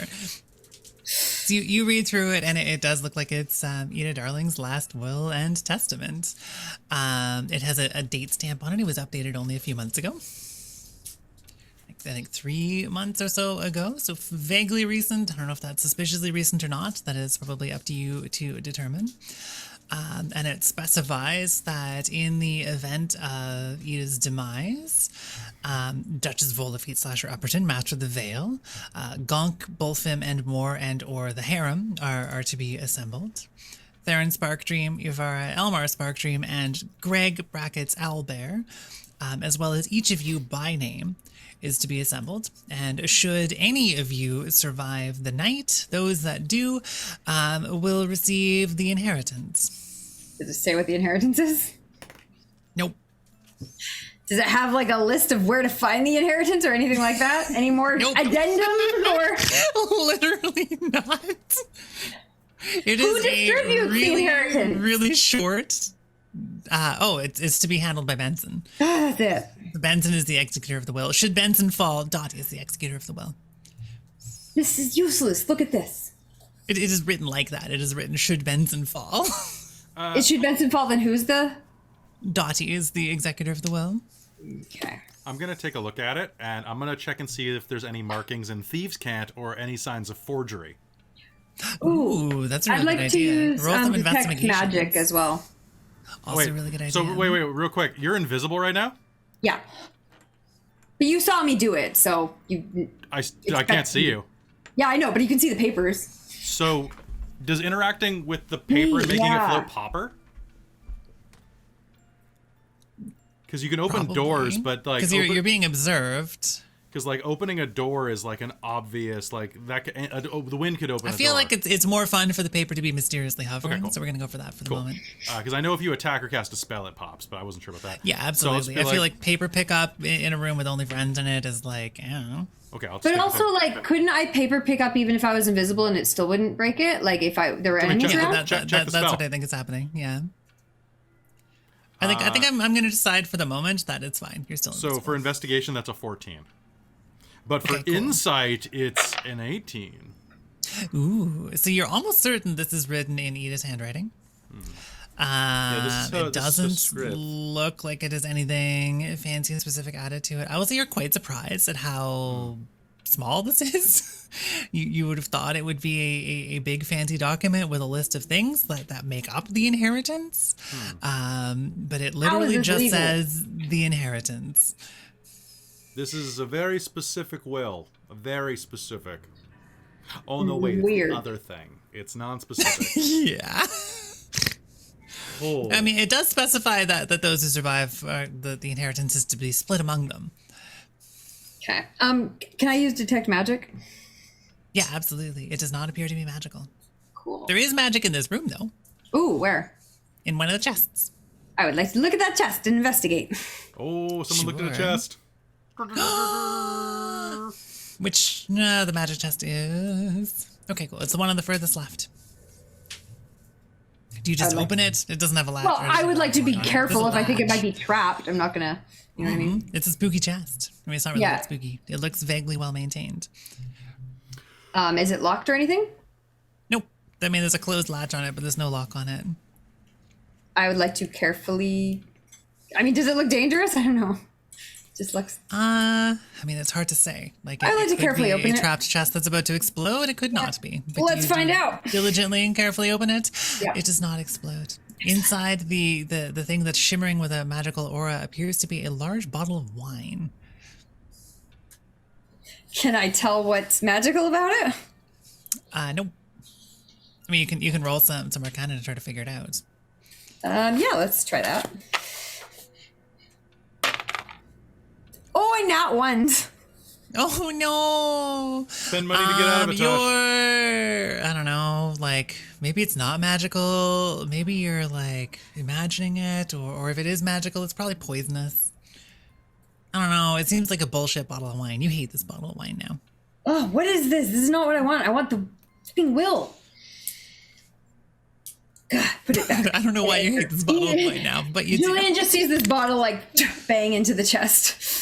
Speaker 1: So you read through it, and it does look like it's Ida Darling's last will and testament. It has a date stamp on it. It was updated only a few months ago. I think 3 months or so ago. So vaguely recent. I don't know if that's suspiciously recent or not. That is probably up to you to determine. And it specifies that in the event of Ida's demise, Duchess Volafeet / Upperton, Master of the Vale, Gonk, Bulfim, and Moore and/or the Harem are to be assembled. Theron Sparkdream, Yvara Elmar Sparkdream, and Greg Brackets Owlbear, as well as each of you by name, is to be assembled. And should any of you survive the night, those that do will receive the inheritance.
Speaker 7: Does it say what the inheritance is?
Speaker 1: Nope.
Speaker 7: Does it have like a list of where to find the inheritance or anything like that? Any more
Speaker 1: Nope.
Speaker 7: addendums or?
Speaker 1: Literally not. It
Speaker 7: Who
Speaker 1: is
Speaker 7: distributes the inheritance?
Speaker 1: really short. It's to be handled by Benson.
Speaker 7: That's it.
Speaker 1: Benson is the executor of the will. Should Benson fall, Dottie is the executor of the will.
Speaker 7: This is useless. Look at this.
Speaker 1: It is written like that. It is written, should Benson fall.
Speaker 7: It should Benson fall, then who's the?
Speaker 1: Dottie is the executor of the will.
Speaker 7: Okay.
Speaker 2: I'm going to take a look at it, and I'm going to check and see if there's any markings in Thieves' Cant or any signs of forgery.
Speaker 1: Ooh, that's a really
Speaker 7: I'd like
Speaker 1: good
Speaker 7: to
Speaker 1: idea.
Speaker 7: use
Speaker 1: Roll some
Speaker 7: detect
Speaker 1: investigation.
Speaker 7: magic as well.
Speaker 1: Also a really good idea.
Speaker 2: So wait, real quick. You're invisible right now?
Speaker 7: Yeah. But you saw me do it, so you.
Speaker 2: I can't see you.
Speaker 7: Yeah, I know, but you can see the papers.
Speaker 2: So does interacting with the paper and making it
Speaker 7: Yeah.
Speaker 2: flow popper? Because you can open
Speaker 1: Probably.
Speaker 2: doors, but like
Speaker 1: because you're being observed.
Speaker 2: because like opening a door is like an obvious like that. The wind could open.
Speaker 1: I
Speaker 2: a
Speaker 1: feel
Speaker 2: door.
Speaker 1: like it's more fun for the paper to be mysteriously hovering,
Speaker 2: cool.
Speaker 1: so we're gonna go for that for the moment.
Speaker 2: because I know if you attack or cast a spell, it pops, but I wasn't sure about that.
Speaker 1: Yeah,
Speaker 2: So I'll just
Speaker 1: absolutely.
Speaker 2: be
Speaker 1: I feel like paper pickup in a room with only friends in it is like, I don't know.
Speaker 2: Okay, I'll just
Speaker 7: But
Speaker 2: take a
Speaker 7: also,
Speaker 2: look.
Speaker 7: like, couldn't I paper pick up even if I was invisible and it still wouldn't break it? Like, if there were
Speaker 2: Can we
Speaker 7: enemies
Speaker 2: check
Speaker 7: around?
Speaker 2: that? Check the
Speaker 1: That's
Speaker 2: spell.
Speaker 1: what I think is happening. Yeah. I think I'm going to decide for the moment that it's fine. You're still
Speaker 2: So
Speaker 1: invisible.
Speaker 2: for investigation, that's a 14. But for
Speaker 1: Okay, cool.
Speaker 2: insight, it's an 18.
Speaker 1: Ooh, so you're almost certain this is written in Ida's handwriting.
Speaker 2: this is
Speaker 1: It
Speaker 2: her
Speaker 1: doesn't
Speaker 2: script.
Speaker 1: look like it has anything fancy and specific added to it. I will say you're quite surprised at how small this is. You would have thought it would be a big fancy document with a list of things that make up the inheritance. But it literally
Speaker 7: this
Speaker 1: just
Speaker 7: legal?
Speaker 1: says the inheritance.
Speaker 2: This is a very specific will. Very specific. Oh, no, wait.
Speaker 7: Weird.
Speaker 2: It's the other thing. It's non-specific.
Speaker 1: Yeah.
Speaker 2: Oh.
Speaker 1: I mean, it does specify that those who survive, the inheritance is to be split among them.
Speaker 7: Okay. Can I use detect magic?
Speaker 1: Yeah, absolutely. It does not appear to be magical.
Speaker 7: Cool.
Speaker 1: There is magic in this room, though.
Speaker 7: Ooh, where?
Speaker 1: In one of the chests.
Speaker 7: I would like to look at that chest and investigate.
Speaker 2: Oh, someone looked at a
Speaker 1: Sure.
Speaker 2: chest.
Speaker 1: Which, no, the magic chest is... Okay, cool. It's the one on the furthest left. Do you just open it? It doesn't have a latch.
Speaker 7: Well,
Speaker 1: or
Speaker 7: I would like to be
Speaker 1: anything on it.
Speaker 7: careful
Speaker 1: There's
Speaker 7: if
Speaker 1: a
Speaker 7: I think it
Speaker 1: latch.
Speaker 7: might be trapped. I'm not gonna, you know what I mean?
Speaker 1: It's a spooky chest. I mean, it's not really
Speaker 7: Yeah.
Speaker 1: that spooky. It looks vaguely well maintained.
Speaker 7: Is it locked or anything?
Speaker 1: Nope. I mean, there's a closed latch on it, but there's no lock on it.
Speaker 7: I would like to carefully. I mean, does it look dangerous? I don't know. Just looks.
Speaker 1: I mean, it's hard to say. Like,
Speaker 7: I like
Speaker 1: it
Speaker 7: to
Speaker 1: could
Speaker 7: carefully
Speaker 1: be
Speaker 7: open
Speaker 1: a
Speaker 7: it.
Speaker 1: trapped chest that's about to explode. It could not be. But
Speaker 7: Well, let's
Speaker 1: you
Speaker 7: find
Speaker 1: do
Speaker 7: out.
Speaker 1: Diligently and carefully open it.
Speaker 7: Yeah.
Speaker 1: It does not explode. Inside the thing that's shimmering with a magical aura appears to be a large bottle of wine.
Speaker 7: Can I tell what's magical about it?
Speaker 1: Nope. I mean, you can roll some Arcana to try to figure it out.
Speaker 7: Yeah, let's try that. Oh, I nat ones.
Speaker 1: Oh no!
Speaker 2: Spend money to get out of it, Tosh.
Speaker 1: You're, I don't know, like, maybe it's not magical. Maybe you're, like, imagining it, or if it is magical, it's probably poisonous. I don't know. It seems like a bullshit bottle of wine. You hate this bottle of wine now.
Speaker 7: Oh, what is this? This is not what I want. I want the fucking will. God, put it back.
Speaker 1: I don't know why you hate this bottle of wine now, but you
Speaker 7: Julian
Speaker 1: do.
Speaker 7: just sees this bottle like bang into the chest.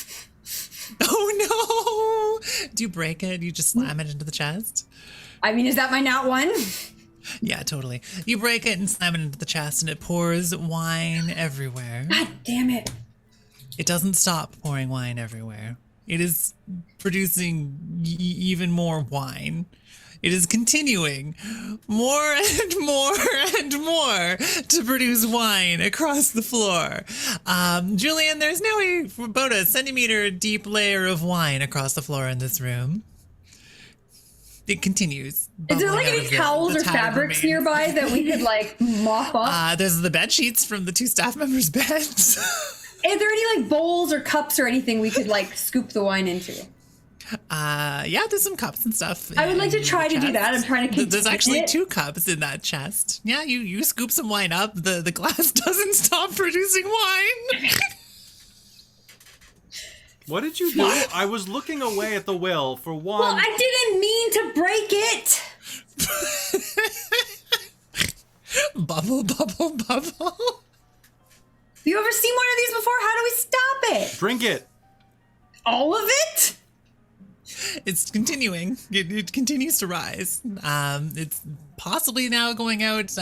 Speaker 1: Oh no! Do you break it? You just slam it into the chest?
Speaker 7: I mean, is that my nat one?
Speaker 1: Yeah, totally. You break it and slam it into the chest, and it pours wine everywhere.
Speaker 7: God damn it.
Speaker 1: It doesn't stop pouring wine everywhere. It is producing even more wine. It is continuing more and more and more to produce wine across the floor. Julian, there's now about a centimeter deep layer of wine across the floor in this room. It continues.
Speaker 7: Is there like
Speaker 1: bubbling out
Speaker 7: any
Speaker 1: of the
Speaker 7: towels or
Speaker 1: tattered
Speaker 7: fabrics
Speaker 1: remains.
Speaker 7: nearby that we could like mop up?
Speaker 1: There's the bed sheets from the two staff members' beds.
Speaker 7: Is there any like bowls or cups or anything we could like scoop the wine into?
Speaker 1: Yeah, there's some cups and stuff.
Speaker 7: I would like to
Speaker 1: in
Speaker 7: try
Speaker 1: the
Speaker 7: to do that.
Speaker 1: chest.
Speaker 7: I'm trying to
Speaker 1: There's
Speaker 7: contain
Speaker 1: actually
Speaker 7: it.
Speaker 1: 2 cups in that chest. Yeah, you scoop some wine up. The glass doesn't stop producing wine.
Speaker 2: What did you do? I was looking away at the will for one.
Speaker 7: Well, I didn't mean to break it.
Speaker 1: Bubble, bubble, bubble.
Speaker 7: You ever seen one of these before? How do we stop it?
Speaker 2: Drink it.
Speaker 7: All of it?
Speaker 1: It's continuing. It continues to rise. It's possibly now going out.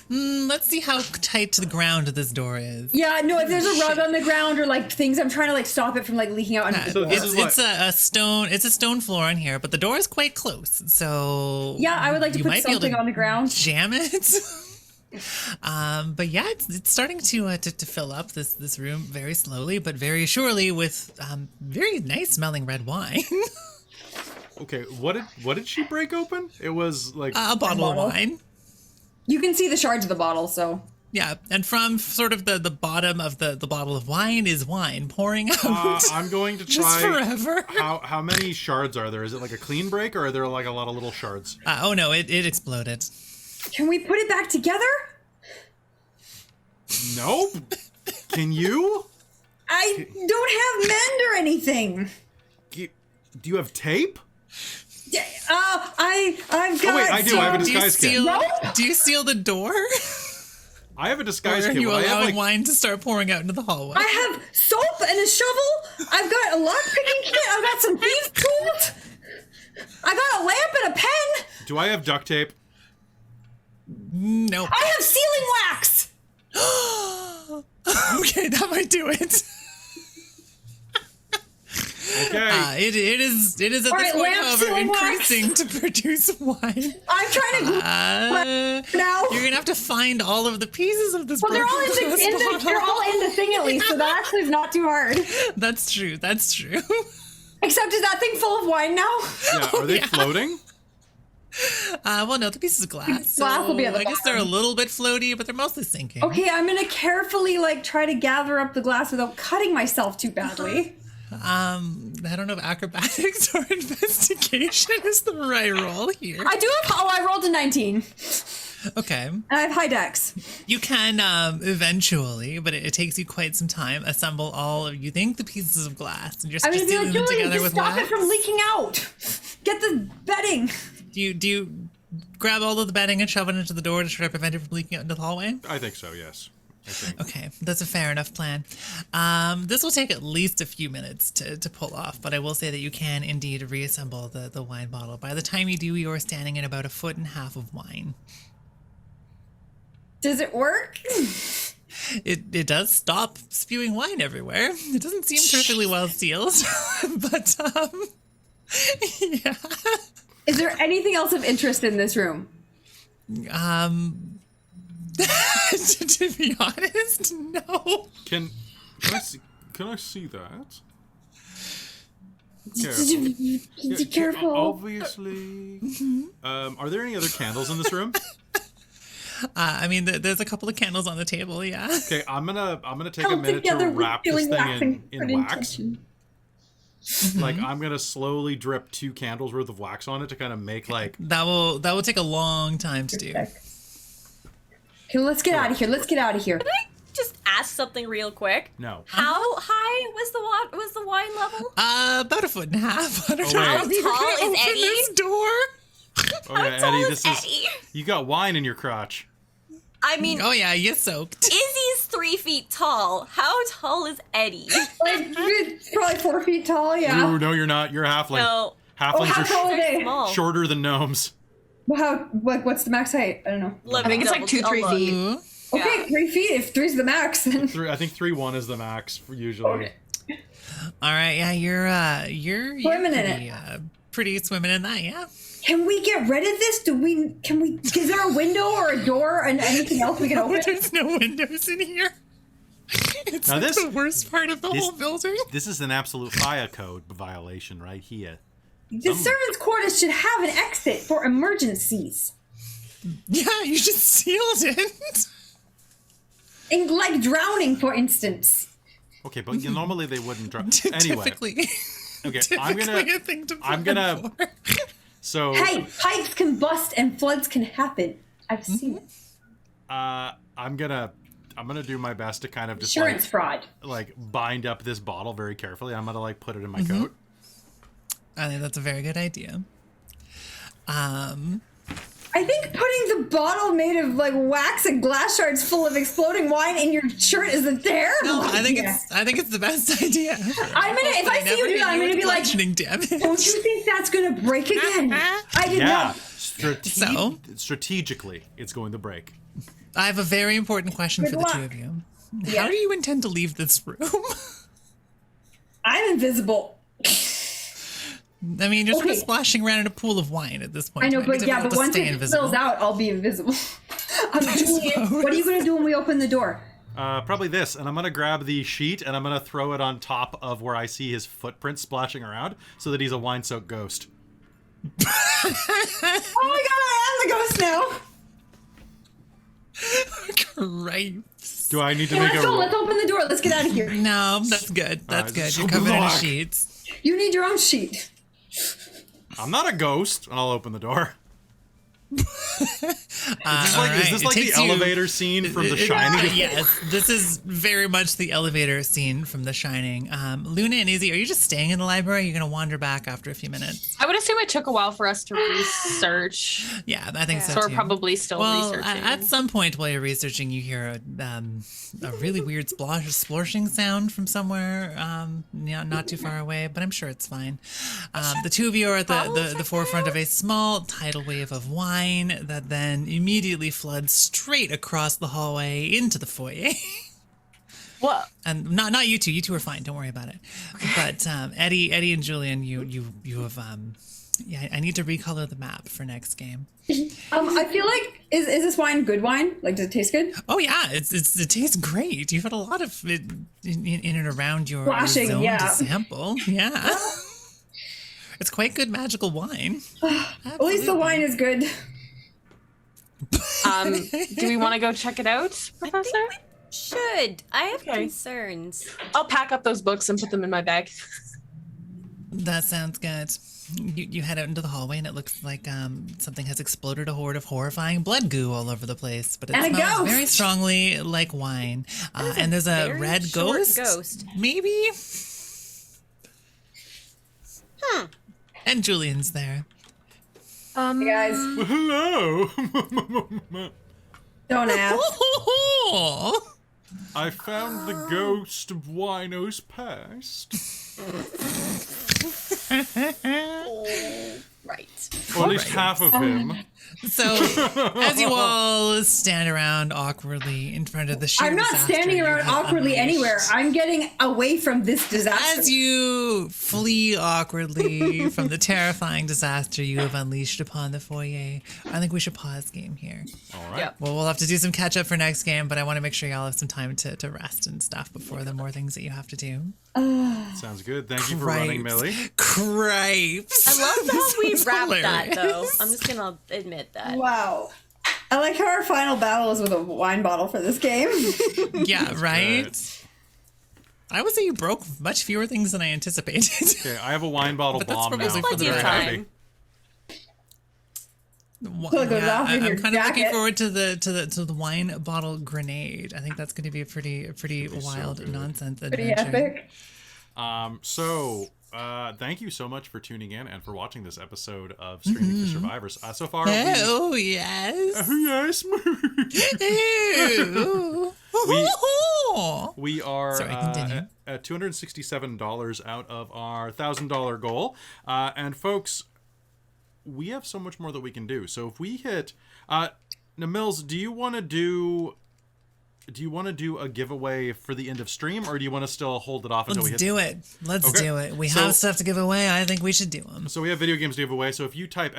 Speaker 1: Let's see how tight to the ground this door is.
Speaker 7: Yeah, no, if there's a rug on the ground or like things, I'm trying to like stop it from like leaking out.
Speaker 1: Yeah,
Speaker 2: So this is
Speaker 1: it's a stone. It's a stone floor in here, but the door is quite close. So
Speaker 7: Yeah, I would like to
Speaker 1: you
Speaker 7: put
Speaker 1: might be able
Speaker 7: something
Speaker 1: to
Speaker 7: on the ground.
Speaker 1: jam it. But yeah, it's starting to fill up this room very slowly, but very surely with very nice smelling red wine.
Speaker 2: Okay, what did she break open? It was like
Speaker 1: A bottle of
Speaker 7: bottle.
Speaker 1: wine.
Speaker 7: You can see the shards of the bottle, so.
Speaker 1: Yeah, and from sort of the bottom of the bottle of wine is wine pouring out.
Speaker 2: I'm going to
Speaker 1: just
Speaker 2: try.
Speaker 1: forever.
Speaker 2: How many shards are there? Is it like a clean break, or are there like a lot of little shards?
Speaker 1: Oh no, it exploded.
Speaker 7: Can we put it back together?
Speaker 2: Nope. Can you?
Speaker 7: I don't have mend or anything.
Speaker 2: Do you have tape?
Speaker 7: I've got.
Speaker 2: Oh wait, I do. I have a
Speaker 1: Do you
Speaker 2: disguise kit.
Speaker 1: seal?
Speaker 7: Rope?
Speaker 1: Do you seal the door?
Speaker 2: I have a
Speaker 1: Or
Speaker 2: disguise
Speaker 1: are
Speaker 2: kit.
Speaker 1: you
Speaker 2: Well, I have
Speaker 1: allowing
Speaker 2: like
Speaker 1: wine to start pouring out into the hallway?
Speaker 7: I have soap and a shovel. I've got a lockpicking kit. I've got some thieves' tools. I got a lamp and a pen.
Speaker 2: Do I have duct tape?
Speaker 1: Nope.
Speaker 7: I have sealing wax.
Speaker 1: Okay, that might do it.
Speaker 2: Okay.
Speaker 1: It is at this
Speaker 7: All right,
Speaker 1: point,
Speaker 7: lamp,
Speaker 1: however,
Speaker 7: sealing wax.
Speaker 1: increasing to produce wine.
Speaker 7: I'm trying to. Now.
Speaker 1: You're gonna have to find all of the pieces of this.
Speaker 7: Well, they're all
Speaker 1: broken glass
Speaker 7: they're
Speaker 1: bottle.
Speaker 7: all in the thing at least, so that actually is not too hard.
Speaker 1: That's true. That's true.
Speaker 7: Except is that thing full of wine now?
Speaker 2: Yeah. Are they floating?
Speaker 1: Well, no, the pieces of glass.
Speaker 7: Glass will be at the
Speaker 1: I guess they're a little bit floaty, but they're mostly sinking.
Speaker 7: Okay, I'm gonna carefully like try to gather up the glass without cutting myself too badly.
Speaker 1: I don't know if acrobatics or investigation is the right roll here.
Speaker 7: I do have. Oh, I rolled a 19,
Speaker 1: Okay.
Speaker 7: and I have high dex.
Speaker 1: You can eventually, but it takes you quite some time, assemble all of you think the pieces of glass, and you're
Speaker 7: I'm
Speaker 1: just
Speaker 7: gonna be
Speaker 1: sealing
Speaker 7: like,
Speaker 1: them
Speaker 7: Julian,
Speaker 1: together
Speaker 7: just
Speaker 1: with
Speaker 7: stop
Speaker 1: wax.
Speaker 7: it from leaking out. Get the bedding.
Speaker 1: Do you grab all of the bedding and shove it into the door to try to prevent it from leaking out into the hallway?
Speaker 6: I think so, yes. I think.
Speaker 1: Okay, that's a fair enough plan. This will take at least a few minutes to pull off, but I will say that you can indeed reassemble the wine bottle. By the time you do, you're standing in about 1.5 foot of wine.
Speaker 7: Does it work?
Speaker 1: It does stop spewing wine everywhere. It doesn't seem perfectly well sealed, but yeah.
Speaker 7: Is there anything else of interest in this room?
Speaker 1: To be honest, no.
Speaker 6: Can I see that?
Speaker 7: Careful.
Speaker 6: Obviously.
Speaker 2: Are there any other candles in this room?
Speaker 1: I mean, there's a couple of candles on the table. Yeah.
Speaker 2: Okay, I'm gonna take a
Speaker 7: Held
Speaker 2: minute to
Speaker 7: together with
Speaker 2: wrap this
Speaker 7: feeling
Speaker 2: thing
Speaker 7: waxing
Speaker 2: in
Speaker 7: for
Speaker 2: wax.
Speaker 7: intention.
Speaker 2: Like I'm gonna slowly drip 2 candles worth of wax on it to kind of make like.
Speaker 1: That will take a long time to do.
Speaker 7: Okay, let's get out of here. Let's get out of here.
Speaker 4: Can I just ask something real quick?
Speaker 2: No.
Speaker 4: How high was the wine level?
Speaker 1: About 1.5 foot. I don't know.
Speaker 2: wait.
Speaker 1: How
Speaker 4: How tall is Eddie?
Speaker 1: this door?
Speaker 2: Oh yeah,
Speaker 4: tall
Speaker 2: Eddie,
Speaker 4: is
Speaker 2: this
Speaker 4: Eddie?
Speaker 2: is. You got wine in your crotch.
Speaker 4: I mean,
Speaker 1: Oh yeah, you soaked.
Speaker 4: Izzy's 3 feet tall. How tall is Eddie?
Speaker 7: Like, it's probably 4 feet tall, yeah.
Speaker 2: Ooh, no, you're not. You're a halfling.
Speaker 4: No.
Speaker 2: Halflings
Speaker 7: how
Speaker 2: are
Speaker 7: tall are they?
Speaker 4: Small.
Speaker 2: shorter than gnomes.
Speaker 7: Well, what's the max height? I don't know.
Speaker 4: Let
Speaker 5: I
Speaker 4: me
Speaker 5: think it's like
Speaker 4: double-
Speaker 5: 2-3
Speaker 4: I'll look.
Speaker 5: feet.
Speaker 1: Ooh.
Speaker 7: Okay, 3 feet. If 3's the max, then.
Speaker 2: I think 3-1 is the max for usually.
Speaker 7: Okay.
Speaker 1: All right, yeah, you're
Speaker 7: Swimming in
Speaker 1: pretty, pretty swimming in that, yeah.
Speaker 7: Can we get rid of this? Is there a window or a door and anything else we can open?
Speaker 1: There's no windows in here. It's
Speaker 2: Now
Speaker 1: like
Speaker 2: this-
Speaker 1: the worst part of the
Speaker 2: this-
Speaker 1: whole building.
Speaker 2: This is an absolute fire code violation right here.
Speaker 7: The servants' quarters should have an exit for emergencies.
Speaker 1: Yeah, you just sealed it.
Speaker 7: And like drowning, for instance.
Speaker 2: Okay, but normally they wouldn't drop. Anyway,
Speaker 1: Typically,
Speaker 2: okay,
Speaker 1: typically a thing to plan for.
Speaker 2: So
Speaker 7: Hey, pipes can bust and floods can happen. I've seen it.
Speaker 2: I'm gonna do my best to kind of just
Speaker 7: Insurance fraud.
Speaker 2: like bind up this bottle very carefully. I'm gonna like put it in my coat.
Speaker 1: I think that's a very good idea.
Speaker 7: I think putting the bottle made of like wax and glass shards full of exploding wine in your shirt is a terrible
Speaker 1: No, I think
Speaker 7: idea.
Speaker 1: it's the best idea.
Speaker 7: I'm gonna, if I see you do that, I'm gonna be like,
Speaker 1: damage.
Speaker 7: don't you think that's gonna break again? I did
Speaker 2: Yeah,
Speaker 7: not.
Speaker 1: So?
Speaker 2: strategically, it's going to break.
Speaker 1: I have a very important question
Speaker 7: Good
Speaker 1: for the two
Speaker 7: luck.
Speaker 1: of you.
Speaker 7: Yeah.
Speaker 1: How do you intend to leave this room?
Speaker 7: I'm invisible.
Speaker 1: I mean, you're sort of
Speaker 7: Okay.
Speaker 1: splashing around in a pool of wine at this point.
Speaker 7: I know,
Speaker 1: It might be
Speaker 7: but yeah,
Speaker 1: difficult
Speaker 7: but
Speaker 1: to
Speaker 7: once
Speaker 1: stay
Speaker 7: it
Speaker 1: invisible.
Speaker 7: spills out, I'll be invisible. Julian, what are you gonna do when we open the door?
Speaker 2: Probably this, and I'm gonna grab the sheet and I'm gonna throw it on top of where I see his footprints splashing around, so that he's a wine-soaked ghost.
Speaker 7: Oh my god, I am the ghost now.
Speaker 1: Cripes.
Speaker 2: Do I need to
Speaker 7: Okay,
Speaker 2: make
Speaker 7: let's
Speaker 2: a?
Speaker 7: go. Let's open the door. Let's get out of here.
Speaker 1: No, that's good. That's
Speaker 2: Alright,
Speaker 1: good.
Speaker 2: so
Speaker 1: You're covered in
Speaker 2: black.
Speaker 1: sheets.
Speaker 7: You need your own sheet.
Speaker 2: I'm not a ghost, and I'll open the door. Is this
Speaker 1: all
Speaker 2: like,
Speaker 1: right.
Speaker 2: is this
Speaker 1: It
Speaker 2: like the
Speaker 1: takes you-
Speaker 2: elevator scene from The Shining?
Speaker 1: Yes, this is very much the elevator scene from The Shining. Luna and Izzy, are you just staying in the library? Or are you going to wander back after a few minutes?
Speaker 5: I would assume it took a while for us to research,
Speaker 1: Yeah, I think so
Speaker 5: so we're
Speaker 1: too.
Speaker 5: probably still
Speaker 1: Well,
Speaker 5: researching.
Speaker 1: at some point while you're researching, you hear a really weird splashing sound from somewhere, not too far away, but I'm sure it's fine. The two of you are at the forefront of a small tidal wave of wine that then immediately floods straight across the hallway into the foyer.
Speaker 5: What?
Speaker 1: And not you two. You two are fine. Don't worry about it. But Eddie and Julian, you have yeah. I need to recolor the map for next game.
Speaker 7: I feel like is this wine good wine? Like, does it taste good?
Speaker 1: Oh yeah, it tastes great. You've had a lot of it in and around your
Speaker 7: Splashing,
Speaker 1: zone
Speaker 7: yeah.
Speaker 1: to sample. Yeah. It's quite good magical wine.
Speaker 7: At least the wine is good.
Speaker 5: Do we want to go check it out, Professor?
Speaker 4: Should. I have concerns.
Speaker 5: I'll pack up those books and put them in my bag.
Speaker 1: That sounds good. You head out into the hallway, and it looks like something has exploded a horde of horrifying blood goo all over the place. But it
Speaker 7: And a
Speaker 1: smells
Speaker 7: ghost.
Speaker 1: very strongly like wine. And there's a
Speaker 4: very
Speaker 1: red
Speaker 4: short
Speaker 1: ghost. Maybe? And Julian's there.
Speaker 7: Hey guys,
Speaker 6: Hello.
Speaker 7: don't ask.
Speaker 6: I found the ghost of Wino's past.
Speaker 4: Right.
Speaker 6: Or at least half of him.
Speaker 1: So, as you all stand around awkwardly in front of the sheer
Speaker 7: I'm not
Speaker 1: disaster
Speaker 7: standing
Speaker 1: you
Speaker 7: around
Speaker 1: have
Speaker 7: awkwardly
Speaker 1: unleashed.
Speaker 7: anywhere. I'm getting away from this disaster.
Speaker 1: As you flee awkwardly from the terrifying disaster you have unleashed upon the foyer, I think we should pause game here.
Speaker 6: All right.
Speaker 5: Yep.
Speaker 1: Well, we'll have to do some catch up for next game, but I want to make sure y'all have some time to rest and stuff before the more things that you have to do.
Speaker 6: Sounds good. Thank you for running, Millie.
Speaker 1: Cripes.
Speaker 4: I love how we
Speaker 1: It's
Speaker 4: wrapped that, though.
Speaker 1: hilarious.
Speaker 4: I'm just gonna admit that.
Speaker 7: Wow. I like how our final battle is with a wine bottle for this game.
Speaker 1: Yeah, right?
Speaker 6: Good.
Speaker 1: I would say you broke much fewer things than I anticipated.
Speaker 6: Okay, I have a wine bottle
Speaker 1: But that's
Speaker 6: bomb now.
Speaker 1: probably for
Speaker 6: I'm
Speaker 1: the
Speaker 6: very
Speaker 4: time.
Speaker 6: happy.
Speaker 7: So it goes off in your
Speaker 1: I'm kind of looking
Speaker 7: jacket.
Speaker 1: forward to the wine bottle grenade. I think that's going to be a pretty wild
Speaker 6: good.
Speaker 1: nonsense
Speaker 7: Pretty
Speaker 1: adventure.
Speaker 7: epic.
Speaker 6: Thank you so much for tuning in and for watching this episode of Streaming for Survivors. So far,
Speaker 1: Oh yes.
Speaker 6: yes,
Speaker 1: Ooh.
Speaker 6: we are
Speaker 1: Sorry, continue.
Speaker 6: at $267 out of our $1,000 goal. And folks, we have so much more that we can do. So if we hit, now Mills, do you want to do a giveaway for the end of stream, or do you want to still hold it off until we
Speaker 1: Let's
Speaker 6: hit?
Speaker 1: do it. Let's
Speaker 6: Okay.
Speaker 1: do it. We
Speaker 6: So-
Speaker 1: have stuff to give away. I think we should do them.
Speaker 6: So we have video games to give away. So if you type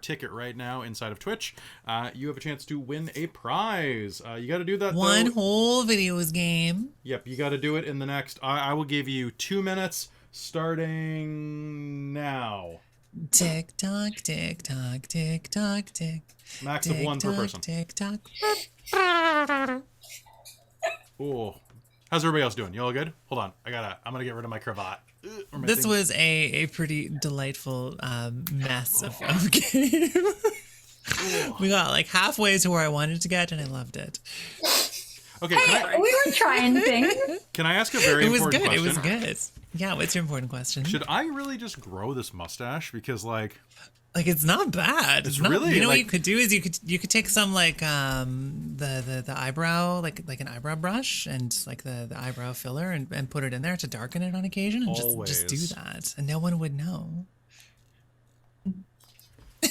Speaker 6: !ticket right now inside of Twitch, you have a chance to win a prize. You got to do that.
Speaker 1: One
Speaker 6: though.
Speaker 1: whole videos game.
Speaker 6: Yep, you got to do it in the next. I will give you 2 minutes starting now.
Speaker 1: Tick tock, tick tock, tick tock, tick.
Speaker 6: Max of one per person.
Speaker 1: Tick tock.
Speaker 6: Ooh. How's everybody else doing? You all good? Hold on. I'm gonna get rid of my cravat. Or my
Speaker 1: This
Speaker 6: thing.
Speaker 1: was a pretty delightful mess of game. We got like halfway to where I wanted to get, and I loved it.
Speaker 6: Okay.
Speaker 7: We were trying things.
Speaker 6: Can I ask a very
Speaker 1: It was
Speaker 6: important
Speaker 1: good.
Speaker 6: question?
Speaker 1: It was good. Yeah, what's your important question?
Speaker 6: Should I really just grow this mustache? Because like,
Speaker 1: It's not bad.
Speaker 6: It's
Speaker 1: not,
Speaker 6: really,
Speaker 1: You know what
Speaker 6: like-
Speaker 1: you could do is you could take some like the eyebrow like an eyebrow brush and like the eyebrow filler and put it in there to darken it on occasion and just do
Speaker 6: Always.
Speaker 1: that and no one would know.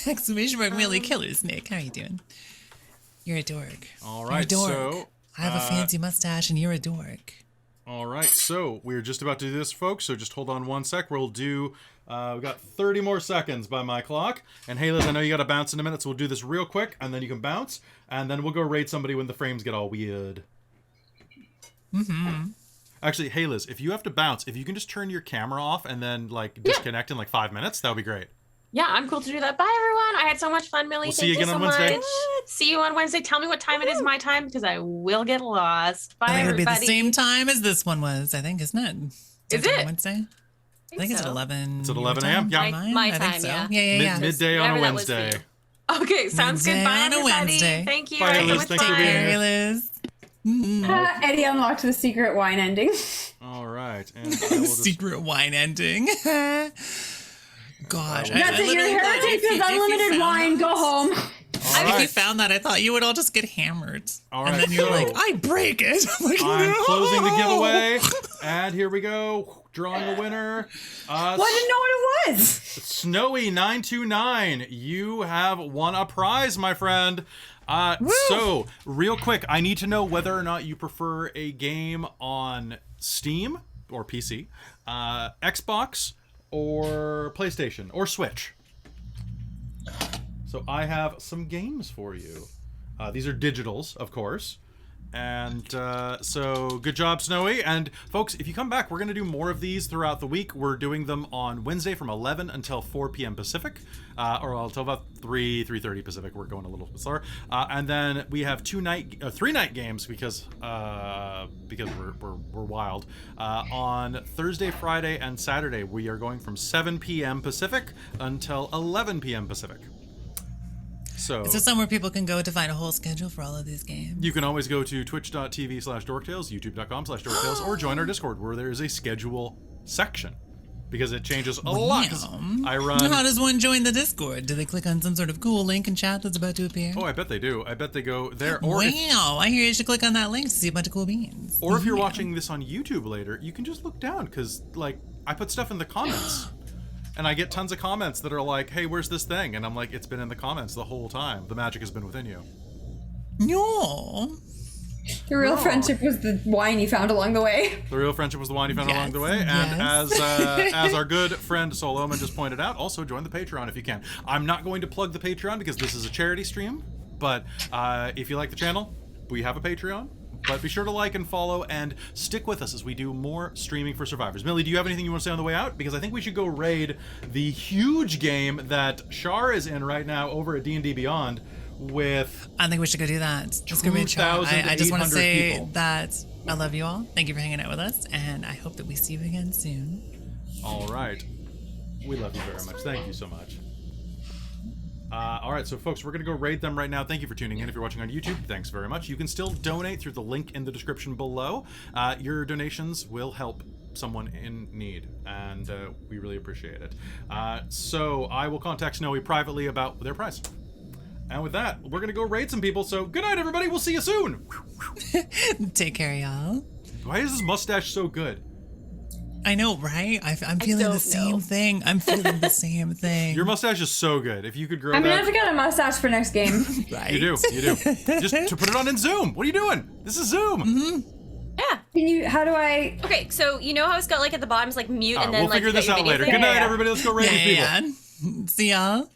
Speaker 1: Exclamation mark Millie Killers, Nick. How are you doing? You're a dork.
Speaker 6: all
Speaker 1: You're a
Speaker 6: right.
Speaker 1: dork.
Speaker 6: So
Speaker 1: I have a fancy mustache and you're a dork.
Speaker 6: all right. So we're just about to do this, folks. So just hold on one sec. We'll do. We got 30 more seconds by my clock. And Hailiiz, I know you got to bounce in a minute, so we'll do this real quick, and then you can bounce, and then we'll go raid somebody when the frames get all weird. Actually, Hailiiz, if you have to bounce, if you can just turn your camera off and then like disconnect in like 5 minutes, that would be great.
Speaker 5: Yeah, I'm cool to do that. Bye, everyone. I had so much fun, Millie.
Speaker 6: We'll
Speaker 5: Thank
Speaker 6: see you again
Speaker 5: so
Speaker 6: on Wednesday.
Speaker 5: much. See you on Wednesday. Tell me what time it is my time because I will get lost. Bye,
Speaker 1: I think it'll be
Speaker 5: everybody.
Speaker 1: the same time as this one was, I think, isn't it?
Speaker 5: Is
Speaker 1: Sometime
Speaker 5: it?
Speaker 1: Wednesday? I think it's at
Speaker 4: so.
Speaker 1: 11.
Speaker 6: It's at
Speaker 1: your
Speaker 6: 11
Speaker 1: time?
Speaker 6: a.m. Yeah.
Speaker 4: My
Speaker 1: I think
Speaker 4: time,
Speaker 1: so.
Speaker 4: yeah.
Speaker 1: Yeah.
Speaker 6: Midday on a
Speaker 4: Whatever that was for
Speaker 6: Wednesday.
Speaker 4: you.
Speaker 5: Okay, sounds good.
Speaker 1: Wednesday
Speaker 5: Bye,
Speaker 1: on a
Speaker 5: everybody.
Speaker 1: Wednesday.
Speaker 5: Thank you.
Speaker 6: Bye,
Speaker 5: I had so
Speaker 6: Hailiiz.
Speaker 5: much
Speaker 6: Thanks for
Speaker 5: fun.
Speaker 6: being here.
Speaker 1: Hey, Liz.
Speaker 7: Eddie unlocked the secret wine ending.
Speaker 6: All right. And I will just...
Speaker 1: Secret wine ending. Gosh.
Speaker 7: That's it. Your
Speaker 1: literally thought
Speaker 7: heritage
Speaker 1: if
Speaker 7: is
Speaker 1: you
Speaker 7: unlimited
Speaker 1: found
Speaker 7: wine.
Speaker 1: that-
Speaker 7: Go home.
Speaker 6: All
Speaker 1: If you
Speaker 6: right.
Speaker 1: found that, I thought you would all just get hammered.
Speaker 6: All
Speaker 1: and
Speaker 6: right,
Speaker 1: then you're
Speaker 6: so-
Speaker 1: like, I break it. I'm like,
Speaker 6: I'm
Speaker 1: no.
Speaker 6: closing the giveaway. And here we go. Drawing a winner.
Speaker 7: Well, I didn't know what it was.
Speaker 6: Snowy929, you have won a prize, my friend. So, real quick, I need to know whether or not you prefer a game on Steam or PC, Xbox or PlayStation or Switch. So I have some games for you. These are digitals, of course.
Speaker 2: And so good job, Snowy. And folks, if you come back, we're going to do more of these throughout the week. We're doing them on Wednesday from 11 until 4 p.m. Pacific, or until about 3:30 Pacific. We're going a little bit slower. And then we have 3-night games because we're wild. On Thursday, Friday, and Saturday, we are going from 7 p.m. Pacific until 11 p.m. Pacific. So
Speaker 1: somewhere people can go to find a whole schedule for all of these games.
Speaker 2: You can always go to twitch.tv/dorktales, youtube.com/dorktales, or join our Discord where there is a schedule section because it changes a lot. I run.
Speaker 1: How does one join the Discord? Do they click on some sort of cool link in chat that's about to appear?
Speaker 2: Oh, I bet they do. I bet they go there. Or
Speaker 1: I hear you should click on that link to see a bunch of cool beans.
Speaker 2: Or if you're watching this on YouTube later, you can just look down because, like, I put stuff in the comments. And I get tons of comments that are like, hey, where's this thing? And I'm like, it's been in the comments the whole time. The magic has been within you.
Speaker 1: No.
Speaker 7: The real friendship was the wine you found along the way.
Speaker 2: The real friendship was the wine you found along the way. And as our good friend Solomon just pointed out, also join the Patreon if you can. I'm not going to plug the Patreon because this is a charity stream. But if you like the channel, we have a Patreon. But be sure to like and follow and stick with us as we do more streaming for Survivors. Millie, do you have anything you want to say on the way out? Because I think we should go raid the huge game that Shar is in right now over at D&D Beyond with...
Speaker 1: I think we should go do that. Let's go raid Shar. I just want to say people. That I love you all. Thank you for hanging out with us, and I hope that we see you again soon.
Speaker 2: All right. We love you very much. Thank you so much. All right, so folks, we're going to go raid them right now. Thank you for tuning in. If you're watching on YouTube, thanks very much. You can still donate through the link in the description below. Your donations will help someone in need, and we really appreciate it. So I will contact Snowy privately about their price. And with that, we're going to go raid some people. So good night, everybody. We'll see you soon.
Speaker 1: Take care, y'all.
Speaker 2: Why is this mustache so good?
Speaker 1: I know, right? I'm feeling the same thing. I'm feeling the same thing.
Speaker 2: Your mustache is so good. If you could grow
Speaker 7: I'm
Speaker 2: that...
Speaker 7: gonna have to get a mustache for next game.
Speaker 1: Right.
Speaker 2: You do. Just to put it on in Zoom. What are you doing? This is Zoom.
Speaker 4: Yeah.
Speaker 7: How do I...
Speaker 4: Okay, so you know how it's got like at the bottom, it's like mute, and then
Speaker 2: we'll
Speaker 4: like
Speaker 2: figure this out later. Good night, everybody. Let's go raid these people.
Speaker 1: See y'all.